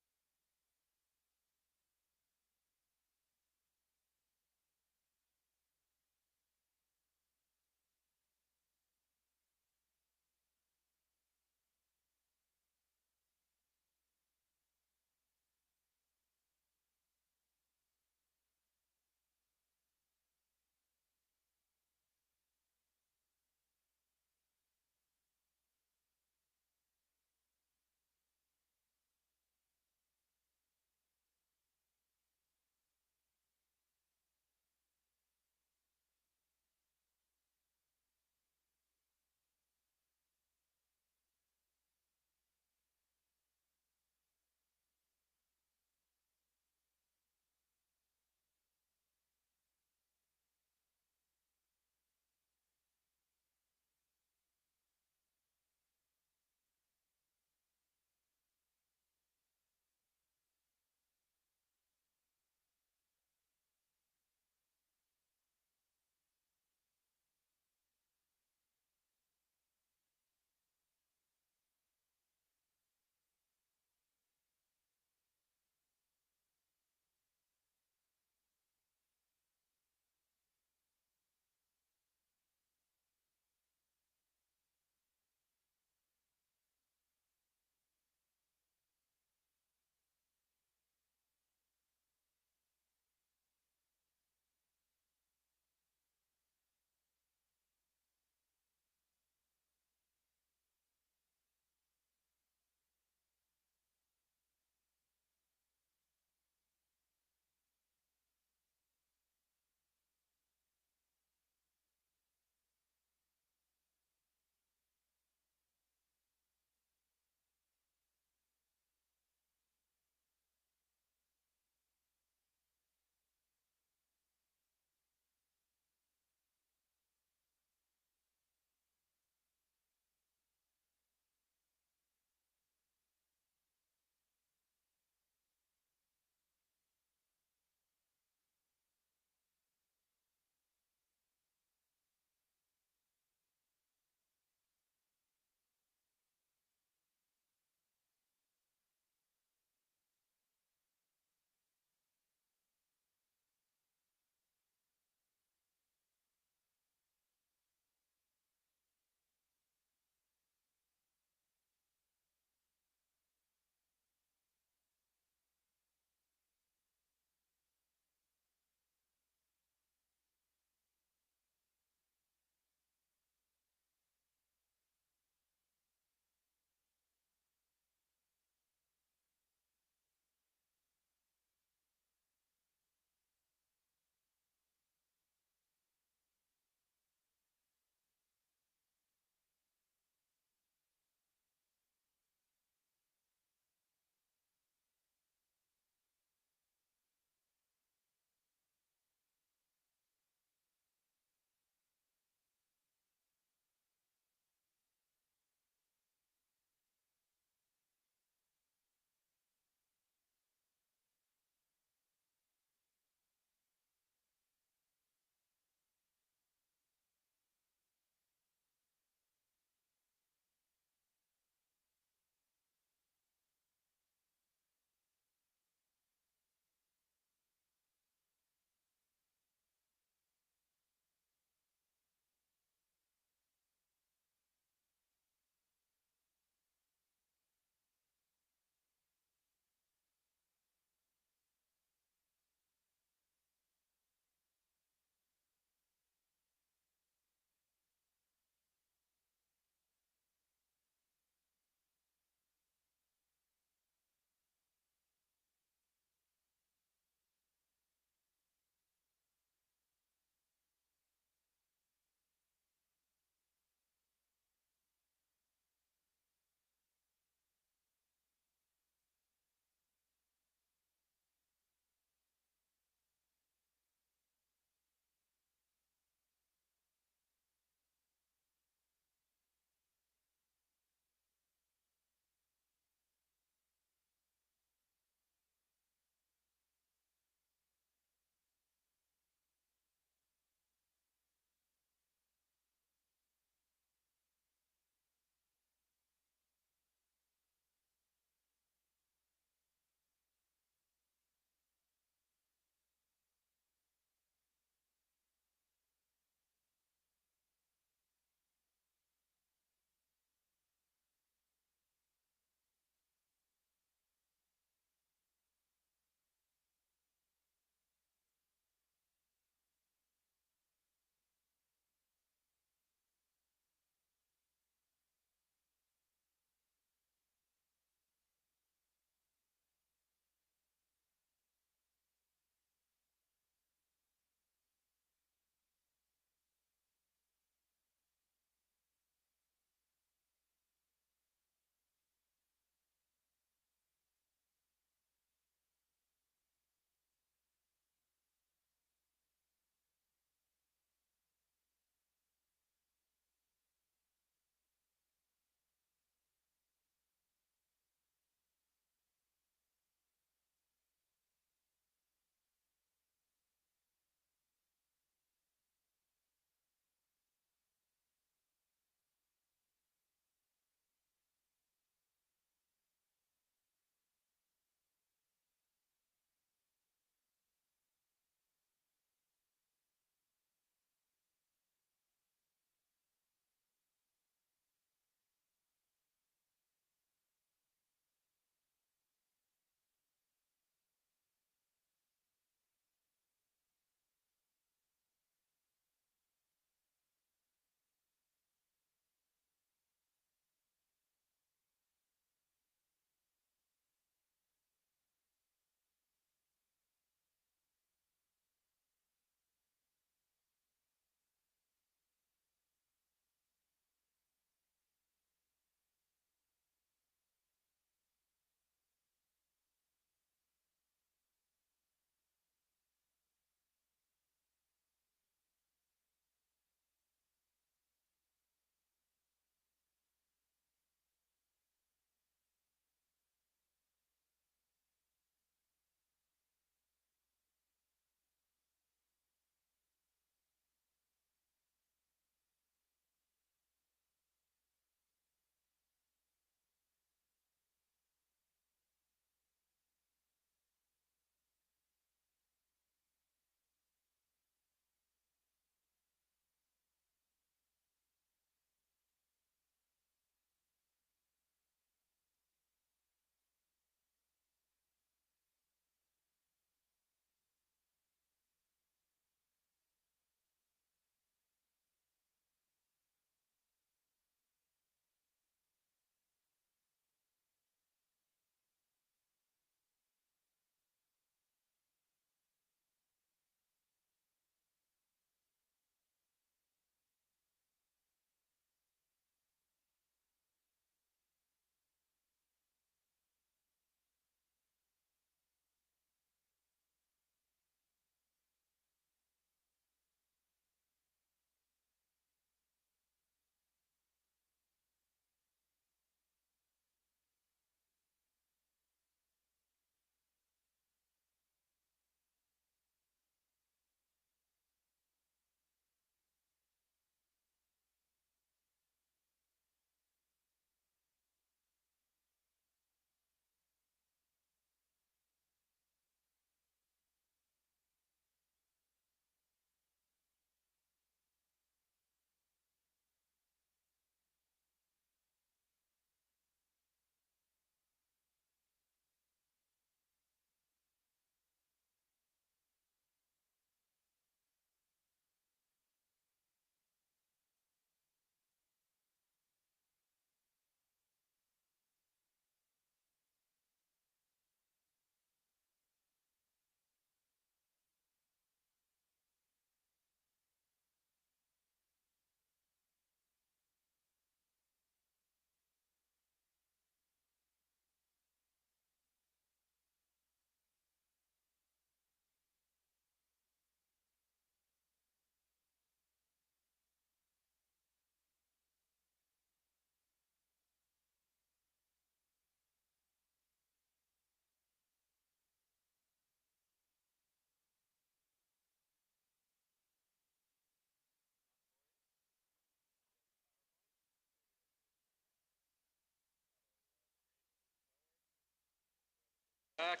Back.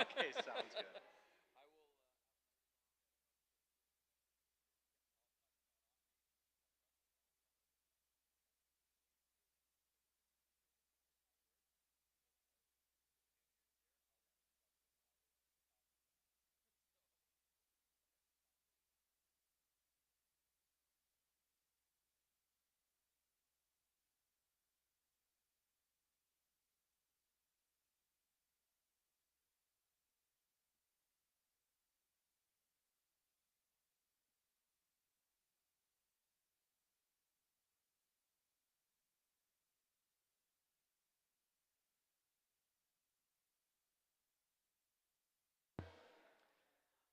Okay, sounds good.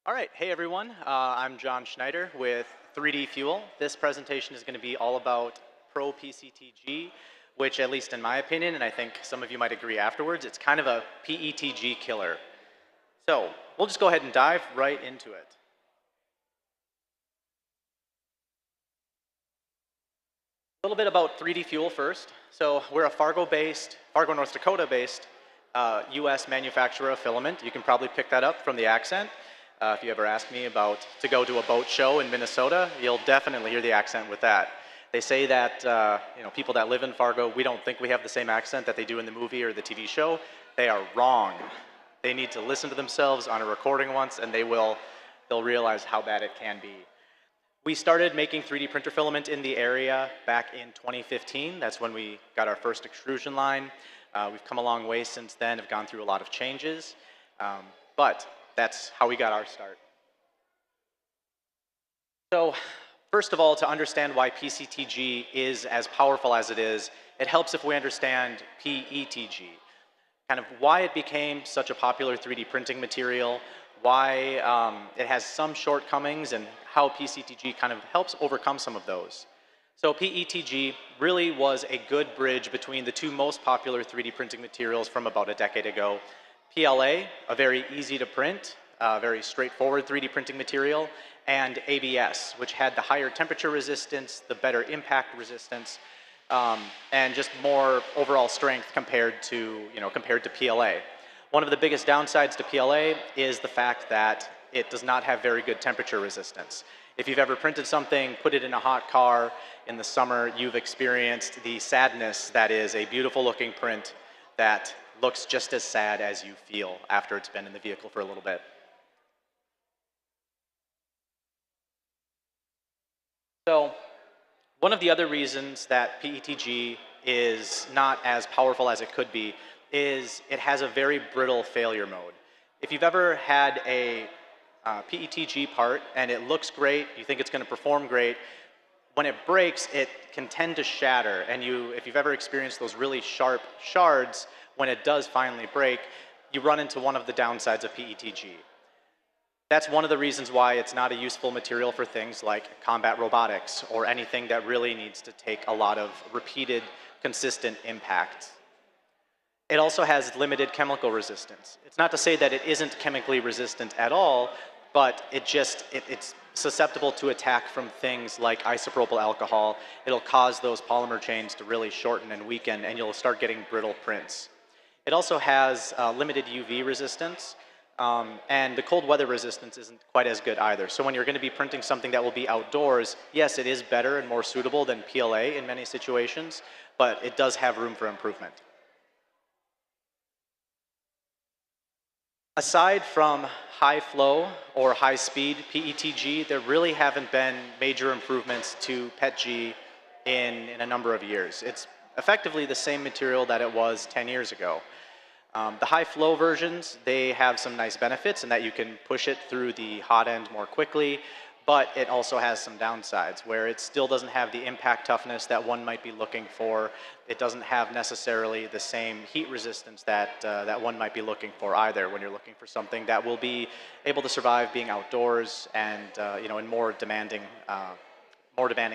All right, hey everyone. I'm John Schneider with 3D Fuel. This presentation is going to be all about Pro PCTG, which at least in my opinion, and I think some of you might agree afterwards, it's kind of a PETG killer. So we'll just go ahead and dive right into it. A little bit about 3D Fuel first. So we're a Fargo, North Dakota-based US manufacturer of filament. You can probably pick that up from the accent. If you ever ask me to go to a boat show in Minnesota, you'll definitely hear the accent with that. They say that people that live in Fargo, we don't think we have the same accent that they do in the movie or the TV show. They are wrong. They need to listen to themselves on a recording once, and they'll realize how bad it can be. We started making 3D printer filament in the area back in 2015. That's when we got our first extrusion line. We've come a long way since then, have gone through a lot of changes, but that's how we got our start. So first of all, to understand why PCTG is as powerful as it is, it helps if we understand PETG, kind of why it became such a popular 3D printing material, why it has some shortcomings, and how PCTG kind of helps overcome some of those. So PETG really was a good bridge between the two most popular 3D printing materials from about a decade ago. PLA, a very easy to print, very straightforward 3D printing material, and ABS, which had the higher temperature resistance, the better impact resistance, and just more overall strength compared to PLA. One of the biggest downsides to PLA is the fact that it does not have very good temperature resistance. If you've ever printed something, put it in a hot car in the summer, you've experienced the sadness that is a beautiful looking print that looks just as sad as you feel after it's been in the vehicle for a little bit. So one of the other reasons that PETG is not as powerful as it could be is it has a very brittle failure mode. If you've ever had a PETG part and it looks great, you think it's going to perform great, when it breaks, it can tend to shatter. And if you've ever experienced those really sharp shards, when it does finally break, you run into one of the downsides of PETG. That's one of the reasons why it's not a useful material for things like combat robotics or anything that really needs to take a lot of repeated, consistent impact. It also has limited chemical resistance. It's not to say that it isn't chemically resistant at all, but it's susceptible to attack from things like isopropyl alcohol. It'll cause those polymer chains to really shorten and weaken, and you'll start getting brittle prints. It also has limited UV resistance, and the cold weather resistance isn't quite as good either. So when you're going to be printing something that will be outdoors, yes, it is better and more suitable than PLA in many situations, but it does have room for improvement. Aside from high flow or high speed PETG, there really haven't been major improvements to PETG in a number of years. It's effectively the same material that it was 10 years ago. The high flow versions, they have some nice benefits in that you can push it through the hot end more quickly, but it also has some downsides where it still doesn't have the impact toughness that one might be looking for. It doesn't have necessarily the same heat resistance that one might be looking for either when you're looking for something that will be able to survive being outdoors and in more demanding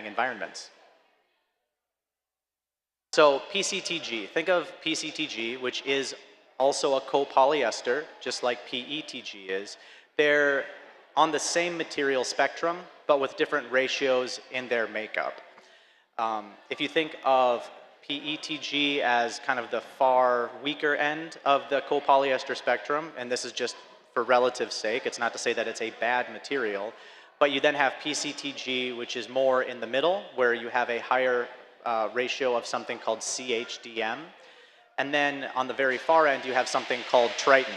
environments. So PCTG, think of PCTG, which is also a copolyester, just like PETG is. They're on the same material spectrum, but with different ratios in their makeup. If you think of PETG as kind of the far weaker end of the copolyester spectrum, and this is just for relative sake. It's not to say that it's a bad material, but you then have PCTG, which is more in the middle, where you have a higher ratio of something called CHDM. And then on the very far end, you have something called Triton.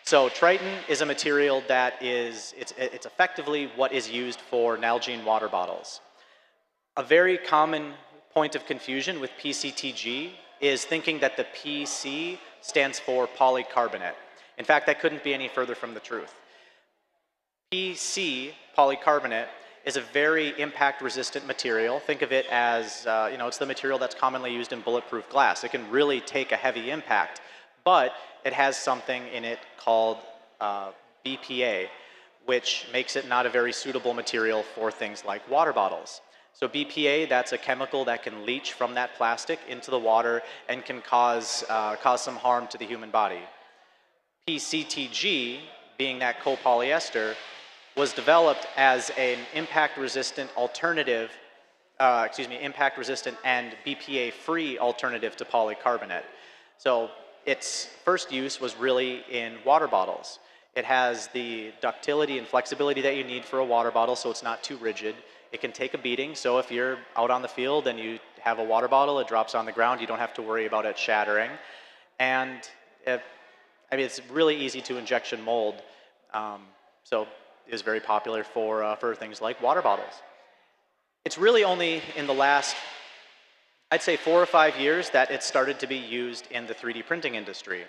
So Triton is a material that it's effectively what is used for Nalgene water bottles. A very common point of confusion with PCTG is thinking that the PC stands for polycarbonate. In fact, that couldn't be any further from the truth. PC, polycarbonate, is a very impact-resistant material. Think of it as, it's the material that's commonly used in bulletproof glass. It can really take a heavy impact, but it has something in it called BPA, which makes it not a very suitable material for things like water bottles. So BPA, that's a chemical that can leach from that plastic into the water and can cause some harm to the human body. PCTG, being that copolyester, was developed as an impact-resistant alternative, impact-resistant and BPA-free alternative to polycarbonate. So its first use was really in water bottles. It has the ductility and flexibility that you need for a water bottle, so it's not too rigid. It can take a beating, so if you're out on the field and you have a water bottle, it drops on the ground, you don't have to worry about it shattering. And it's really easy to injection mold, so it is very popular for things like water bottles. It's really only in the last, I'd say 4 or 5 years that it started to be used in the 3D printing industry.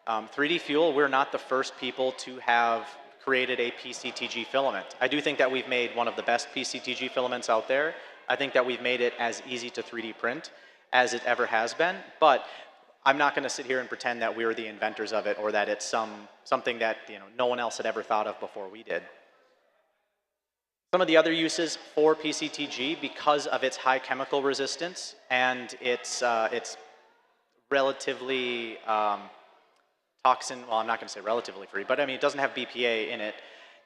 3D Fuel, we're not the first people to have created a PCTG filament. I do think that we've made one of the best PCTG filaments out there. I think that we've made it as easy to 3D print as it ever has been, but I'm not going to sit here and pretend that we're the inventors of it or that it's something that no one else had ever thought of before we did. Some of the other uses for PCTG, because of its high chemical resistance and its relatively toxin, well, I'm not going to say relatively free, but it doesn't have BPA in it.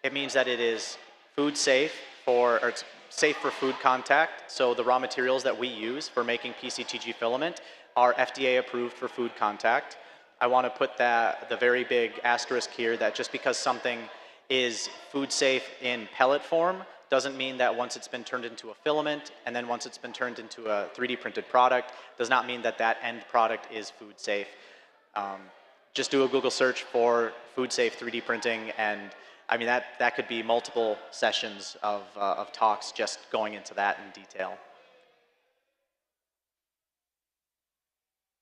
It means that it is food safe or it's safe for food contact. So the raw materials that we use for making PCTG filament are FDA approved for food contact. I want to put the very big asterisk here that just because something is food safe in pellet form doesn't mean that once it's been turned into a filament and then once it's been turned into a 3D printed product does not mean that that end product is food safe. Just do a Google search for food safe 3D printing, and that could be multiple sessions of talks just going into that in detail.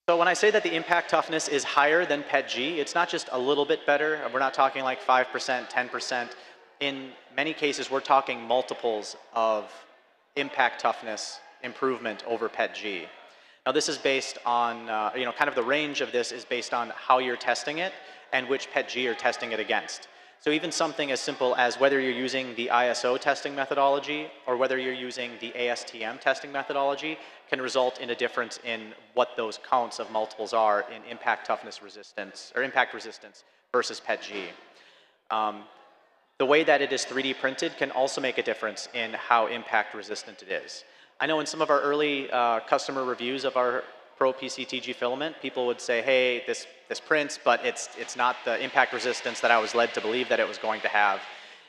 So when I say that the impact toughness is higher than PETG, it's not just a little bit better. We're not talking like 5%, 10%. In many cases, we're talking multiples of impact toughness improvement over PETG. Now this is based on, kind of the range of this is based on how you're testing it and which PETG you're testing it against. So even something as simple as whether you're using the ISO testing methodology or whether you're using the ASTM testing methodology can result in a difference in what those counts of multiples are in impact toughness resistance or impact resistance versus PETG. The way that it is 3D printed can also make a difference in how impact resistant it is. I know in some of our early customer reviews of our Pro PCTG filament, people would say, hey, this prints, but it's not the impact resistance that I was led to believe that it was going to have.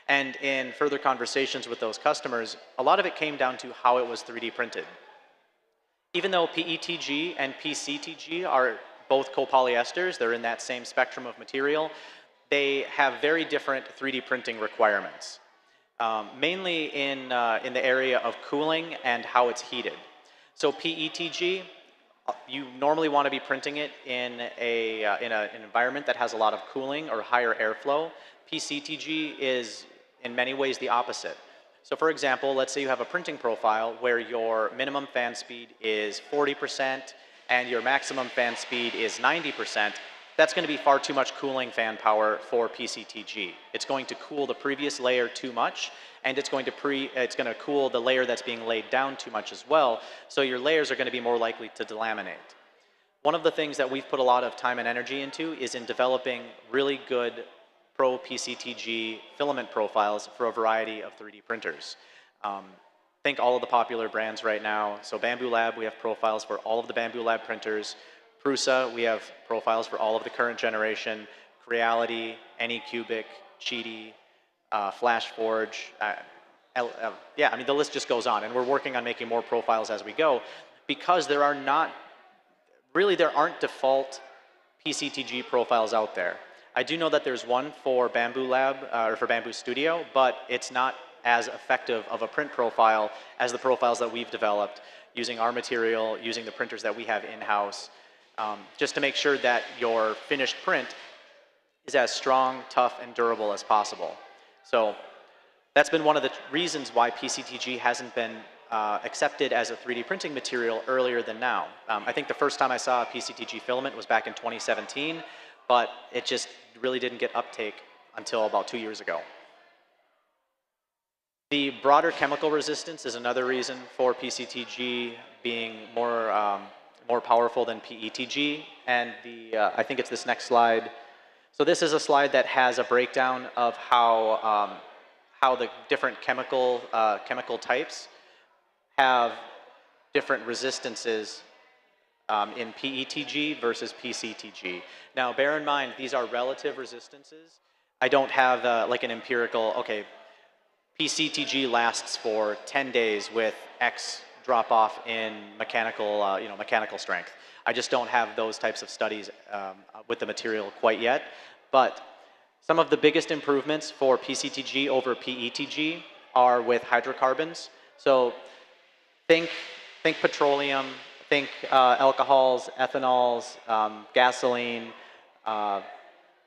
And in further conversations with those customers, a lot of it came down to how it was 3D printed. Even though PETG and PCTG are both copolyesters, they're in that same spectrum of material, they have very different 3D printing requirements. Mainly in the area of cooling and how it's heated. So PETG, you normally want to be printing it in an environment that has a lot of cooling or higher airflow. PCTG is in many ways the opposite. So for example, let's say you have a printing profile where your minimum fan speed is 40% and your maximum fan speed is 90%. That's going to be far too much cooling fan power for PCTG. It's going to cool the previous layer too much, and it's going to cool the layer that's being laid down too much as well, so your layers are going to be more likely to delaminate. One of the things that we've put a lot of time and energy into is in developing really good Pro PCTG filament profiles for a variety of 3D printers. think all of the popular brands right now. So Bamboo Lab, we have profiles for all of the Bamboo Lab printers. Prusa, we have profiles for all of the current generation. Creality, Anycubic, Cheaty, FlashForge. Yeah, I mean, the list just goes on. And we're working on making more profiles as we go because there are not, really there aren't default PCTG profiles out there. I do know that there's one for Bamboo Lab, or for Bamboo Studio, but it's not as effective of a print profile as the profiles that we've developed using our material, using the printers that we have in-house, just to make sure that your finished print is as strong, tough, and durable as possible. So that's been one of the reasons why PCTG hasn't been accepted as a 3D printing material earlier than now. I think the first time I saw a PCTG filament was back in 2017, but it just really didn't get uptake until about 2 years ago. The broader chemical resistance is another reason for PCTG being more powerful than PETG, and I think it's this next slide. So this is a slide that has a breakdown of how the different chemical types have different resistances in PETG versus PCTG. Now, bear in mind, these are relative resistances. I don't have like an empirical, okay, PCTG lasts for 10 days with X drop off in mechanical, mechanical strength. I just don't have those types of studies with the material quite yet. But some of the biggest improvements for PCTG over PETG are with hydrocarbons. So think petroleum, think alcohols, ethanols, gasoline.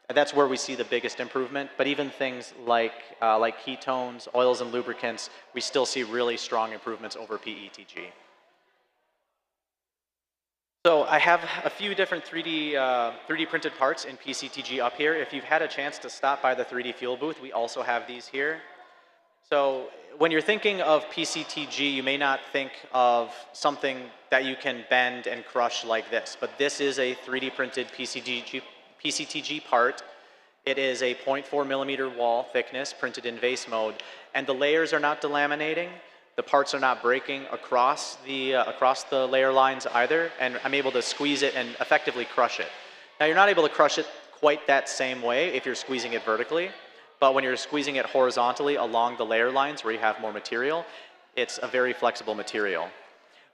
That's where we see the biggest improvement. But even things like ketones, oils, and lubricants, we still see really strong improvements over PETG. So I have a few different 3D printed parts in PCTG up here. If you've had a chance to stop by the 3D Fuel booth, we also have these here. So when you're thinking of PCTG, you may not think of something that you can bend and crush like this, but this is a 3D printed PCTG part. It is a 0.4 millimeter wall thickness printed in vase mode, and the layers are not delaminating. The parts are not breaking across the layer lines either, and I'm able to squeeze it and effectively crush it. Now you're not able to crush it quite that same way if you're squeezing it vertically, but when you're squeezing it horizontally along the layer lines where you have more material, it's a very flexible material.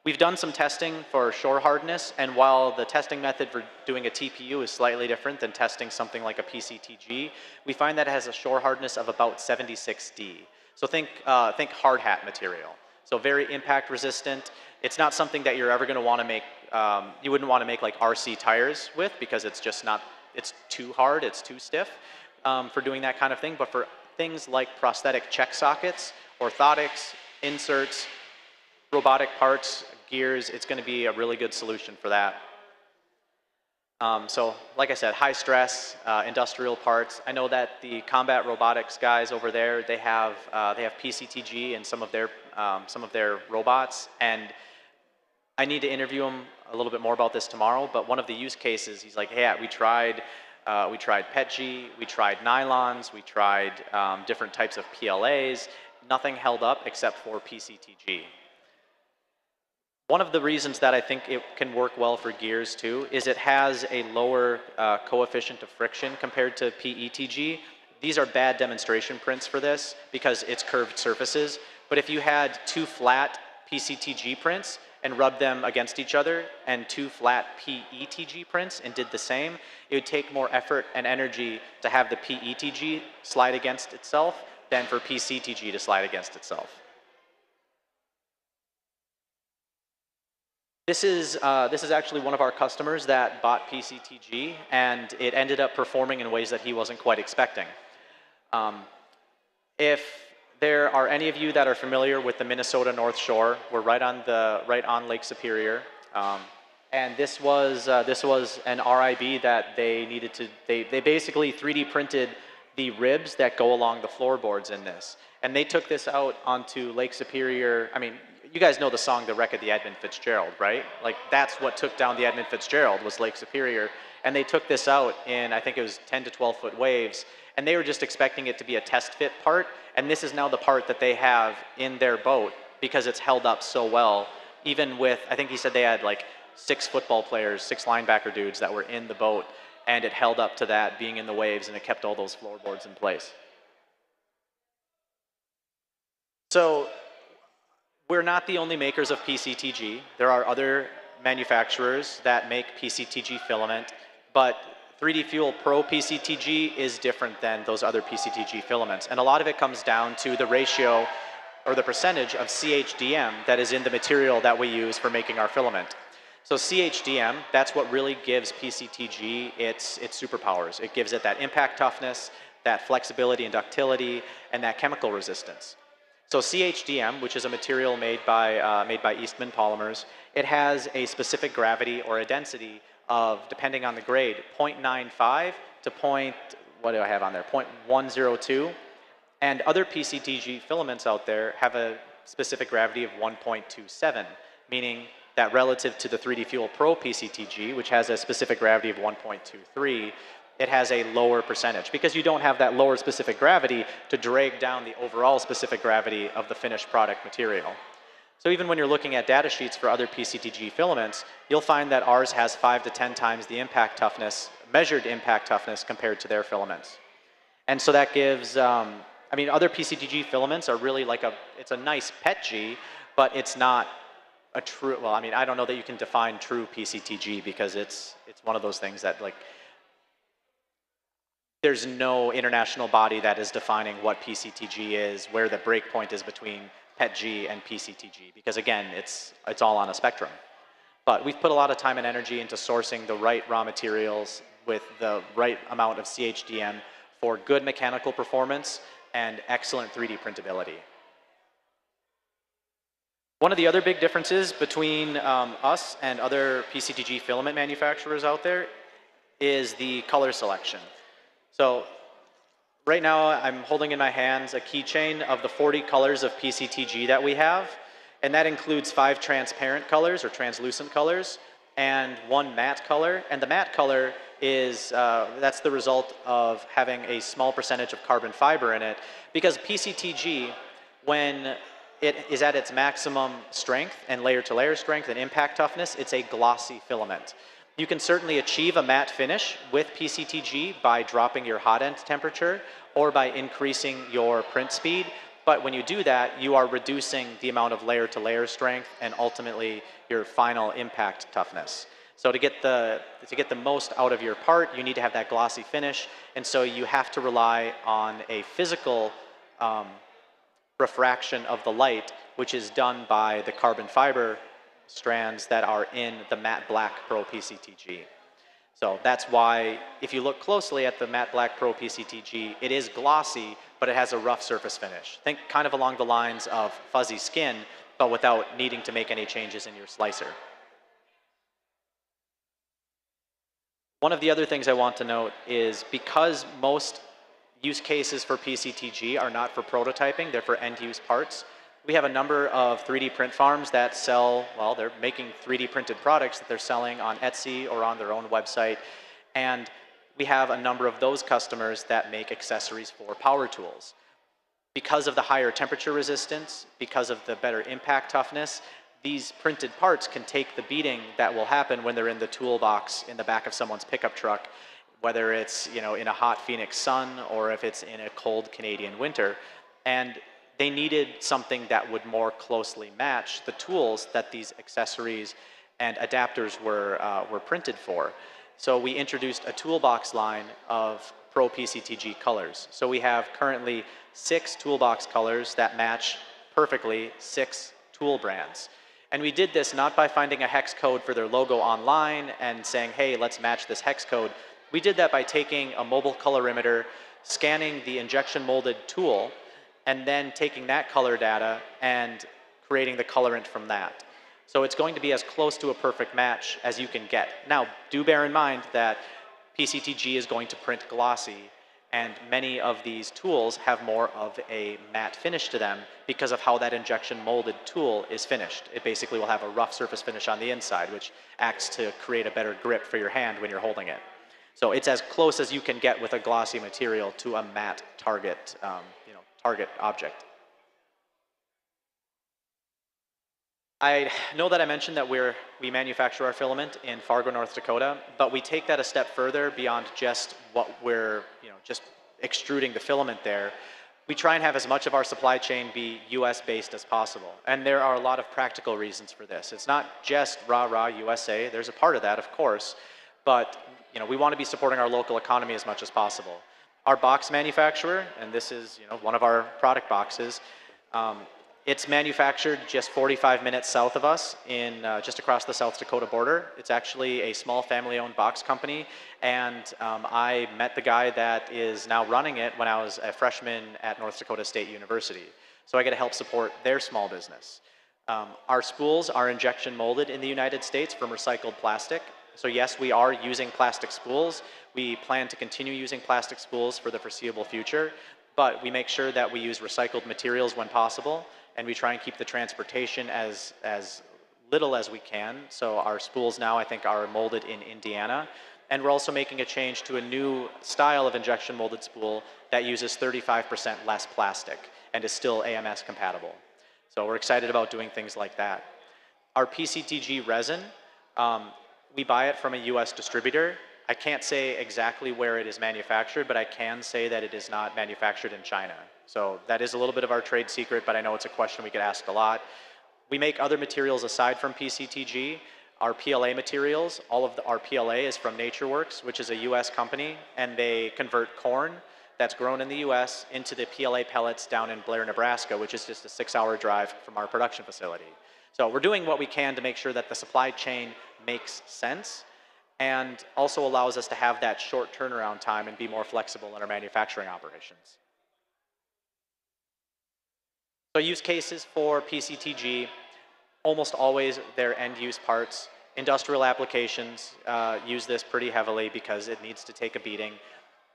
We've done some testing for shore hardness, and while the testing method for doing a TPU is slightly different than testing something like a PCTG, we find that it has a shore hardness of about 76D. So think hard hat material. So very impact resistant. It's not something that you're ever going to want to make, you wouldn't want to make like RC tires with, because it's just not, it's too hard, it's too stiff for doing that kind of thing. But for things like prosthetic check sockets, orthotics, inserts, robotic parts, gears, it's going to be a really good solution for that. So like I said, high stress, industrial parts. I know that the combat robotics guys over there, they have PCTG in some of their robots, and I need to interview him a little bit more about this tomorrow. But one of the use cases, he's like, hey, we tried PETG, we tried nylons, we tried different types of PLAs. Nothing held up except for PCTG. One of the reasons that I think it can work well for gears too is it has a lower coefficient of friction compared to PETG. These are bad demonstration prints for this because it's curved surfaces. But if you had two flat PCTG prints and rubbed them against each other and two flat PETG prints and did the same, it would take more effort and energy to have the PETG slide against itself than for PCTG to slide against itself. This is actually one of our customers that bought PCTG, and it ended up performing in ways that he wasn't quite expecting. If there are any of you that are familiar with the Minnesota North Shore, we're right on Lake Superior, and this was an RIB that they needed to. They basically 3D printed the ribs that go along the floorboards in this, and they took this out onto Lake Superior. I mean, you guys know the song "The Wreck of the Edmund Fitzgerald," right? Like that's what took down the Edmund Fitzgerald was Lake Superior, and they took this out in, I think it was 10 to 12 foot waves, and they were just expecting it to be a test fit part, and this is now the part that they have in their boat because it's held up so well. Even with, I think he said they had like 6 football players, 6 linebacker dudes that were in the boat, and it held up to that being in the waves, and it kept all those floorboards in place. So we're not the only makers of PCTG. There are other manufacturers that make PCTG filament, but 3D Fuel Pro PCTG is different than those other PCTG filaments. And a lot of it comes down to the ratio or the percentage of CHDM that is in the material that we use for making our filament. So CHDM, that's what really gives PCTG its superpowers. It gives it that impact toughness, that flexibility and ductility, and that chemical resistance. So CHDM, which is a material made by Eastman Polymers, it has a specific gravity or a density of, depending on the grade, 0.95 to what do I have on there, 0.102. And other PCTG filaments out there have a specific gravity of 1.27, meaning that relative to the 3D Fuel Pro PCTG, which has a specific gravity of 1.23, it has a lower percentage because you don't have that lower specific gravity to drag down the overall specific gravity of the finished product material. So even when you're looking at data sheets for other PCTG filaments, you'll find that ours has 5 to 10 times the impact toughness, measured impact toughness compared to their filaments. And so that gives, I mean, other PCTG filaments are really like it's a nice PETG, but it's not a true, well, I mean, I don't know that you can define true PCTG because it's one of those things that like, there's no international body that is defining what PCTG is, where the breakpoint is between PETG and PCTG, because again, it's all on a spectrum. But we've put a lot of time and energy into sourcing the right raw materials with the right amount of CHDM for good mechanical performance and excellent 3D printability. One of the other big differences between us and other PCTG filament manufacturers out there is the color selection. So right now I'm holding in my hands a keychain of the 40 colors of PCTG that we have, and that includes 5 transparent colors or translucent colors and 1 matte color. And the matte color is, that's the result of having a small percentage of carbon fiber in it, because PCTG, when it is at its maximum strength and layer-to-layer strength and impact toughness, it's a glossy filament. You can certainly achieve a matte finish with PCTG by dropping your hot end temperature or by increasing your print speed, but when you do that, you are reducing the amount of layer-to-layer strength and ultimately your final impact toughness. So to get the most out of your part, you need to have that glossy finish, and so you have to rely on a physical refraction of the light, which is done by the carbon fiber strands that are in the matte black Pro PCTG. So that's why if you look closely at the matte black Pro PCTG, it is glossy, but it has a rough surface finish. Think kind of along the lines of fuzzy skin, but without needing to make any changes in your slicer. One of the other things I want to note is because most use cases for PCTG are not for prototyping, they're for end-use parts. We have a number of 3D print farms that sell, well, they're making 3D printed products that they're selling on Etsy or on their own website. And we have a number of those customers that make accessories for power tools. Because of the higher temperature resistance, because of the better impact toughness, these printed parts can take the beating that will happen when they're in the toolbox in the back of someone's pickup truck, whether it's in a hot Phoenix sun or if it's in a cold Canadian winter. And they needed something that would more closely match the tools that these accessories and adapters were printed for. So we introduced a toolbox line of Pro PCTG colors. So we have currently 6 toolbox colors that match perfectly 6 tool brands. And we did this not by finding a hex code for their logo online and saying, hey, let's match this hex code. We did that by taking a mobile colorimeter, scanning the injection molded tool, and then taking that color data and creating the colorant from that. So it's going to be as close to a perfect match as you can get. Now, do bear in mind that PCTG is going to print glossy, and many of these tools have more of a matte finish to them because of how that injection molded tool is finished. It basically will have a rough surface finish on the inside, which acts to create a better grip for your hand when you're holding it. So it's as close as you can get with a glossy material to a matte target, target object. I know that I mentioned that we manufacture our filament in Fargo, North Dakota, but we take that a step further beyond just what we're, just extruding the filament there. We try and have as much of our supply chain be US based as possible. And there are a lot of practical reasons for this. It's not just rah USA. There's a part of that, of course, but we want to be supporting our local economy as much as possible. Our box manufacturer, and this is one of our product boxes, it's manufactured just 45 minutes south of us in just across the South Dakota border. It's actually a small family-owned box company, and I met the guy that is now running it when I was a freshman at North Dakota State University. So I get to help support their small business. Our spools are injection molded in the United States from recycled plastic. So yes, we are using plastic spools. We plan to continue using plastic spools for the foreseeable future, but we make sure that we use recycled materials when possible, and we try and keep the transportation as little as we can. So our spools now, I think, are molded in Indiana. And we're also making a change to a new style of injection molded spool that uses 35% less plastic and is still AMS compatible. So we're excited about doing things like that. Our PCTG resin, we buy it from a US distributor. I can't say exactly where it is manufactured, but I can say that it is not manufactured in China. So that is a little bit of our trade secret, but I know it's a question we get asked a lot. We make other materials aside from PCTG. Our PLA materials, our PLA is from NatureWorks, which is a US company, and they convert corn that's grown in the US into the PLA pellets down in Blair, Nebraska, which is just a 6-hour drive from our production facility. So we're doing what we can to make sure that the supply chain makes sense and also allows us to have that short turnaround time and be more flexible in our manufacturing operations. So use cases for PCTG, almost always they're end-use parts. Industrial applications use this pretty heavily because it needs to take a beating.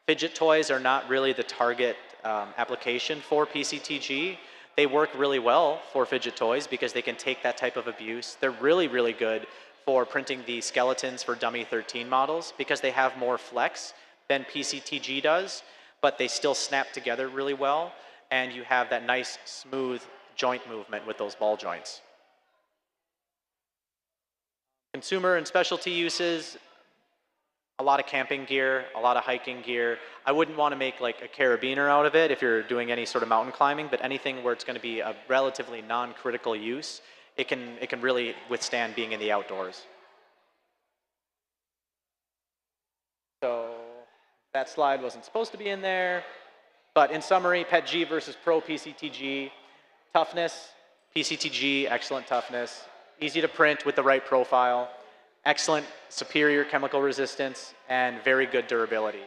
Fidget toys are not really the target application for PCTG. They work really well for fidget toys because they can take that type of abuse. They're really, really good for printing the skeletons for Dummy 13 models because they have more flex than PCTG does, but they still snap together really well, and you have that nice, smooth joint movement with those ball joints. Consumer and specialty uses, a lot of camping gear, a lot of hiking gear. I wouldn't want to make like a carabiner out of it if you're doing any sort of mountain climbing, but anything where it's going to be a relatively non-critical use, it can really withstand being in the outdoors. So that slide wasn't supposed to be in there, but in summary, PETG versus Pro PCTG, toughness, PCTG, excellent toughness, easy to print with the right profile, excellent superior chemical resistance, and very good durability.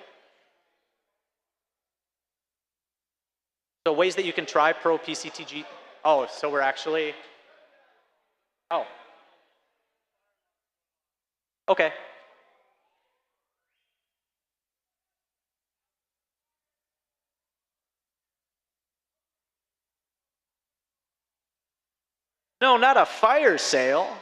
So ways that you can try Pro PCTG. Oh, so we're actually, oh. Okay. No, not a fire sale.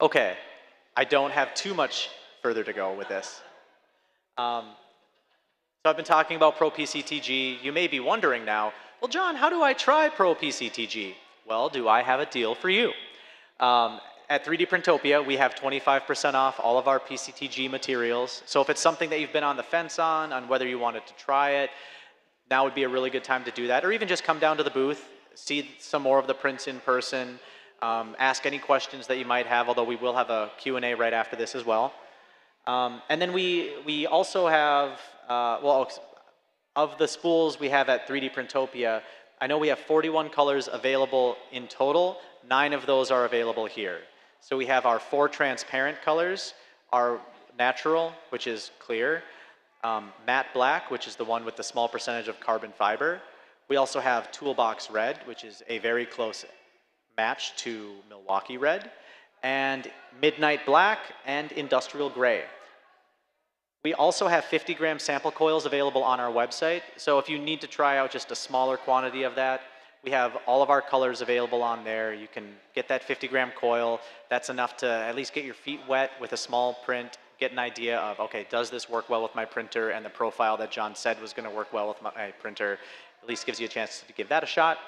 Okay, I don't have too much further to go with this. So I've been talking about Pro PCTG. You may be wondering now, well, John, how do I try Pro PCTG? Well, do I have a deal for you? At 3DPrintopia, we have 25% off all of our PCTG materials. So if it's something that you've been on the fence on whether you wanted to try it, now would be a really good time to do that. Or even just come down to the booth, see some more of the prints in person, ask any questions that you might have, although we will have a Q&A right after this as well. And then we also have, of the spools we have at 3DPrintopia, I know we have 41 colors available in total. 9 of those are available here. So we have our 4 transparent colors, our natural, which is clear, matte black, which is the one with the small percentage of carbon fiber. We also have toolbox red, which is a very close match to Milwaukee red, and midnight black and industrial gray. We also have 50-gram sample coils available on our website. So if you need to try out just a smaller quantity of that, we have all of our colors available on there. You can get that 50-gram coil. That's enough to at least get your feet wet with a small print, get an idea of, okay, does this work well with my printer? And the profile that John said was going to work well with my printer at least gives you a chance to give that a shot.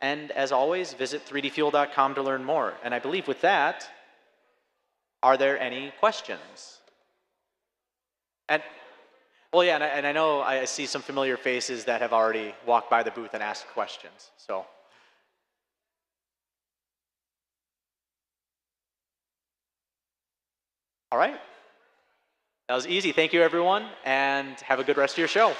And as always, visit 3dfuel.com to learn more. And I believe with that, are there any questions? And well, yeah, and I know I see some familiar faces that have already walked by the booth and asked questions. So, all right. That was easy. Thank you, everyone, and have a good rest of your show.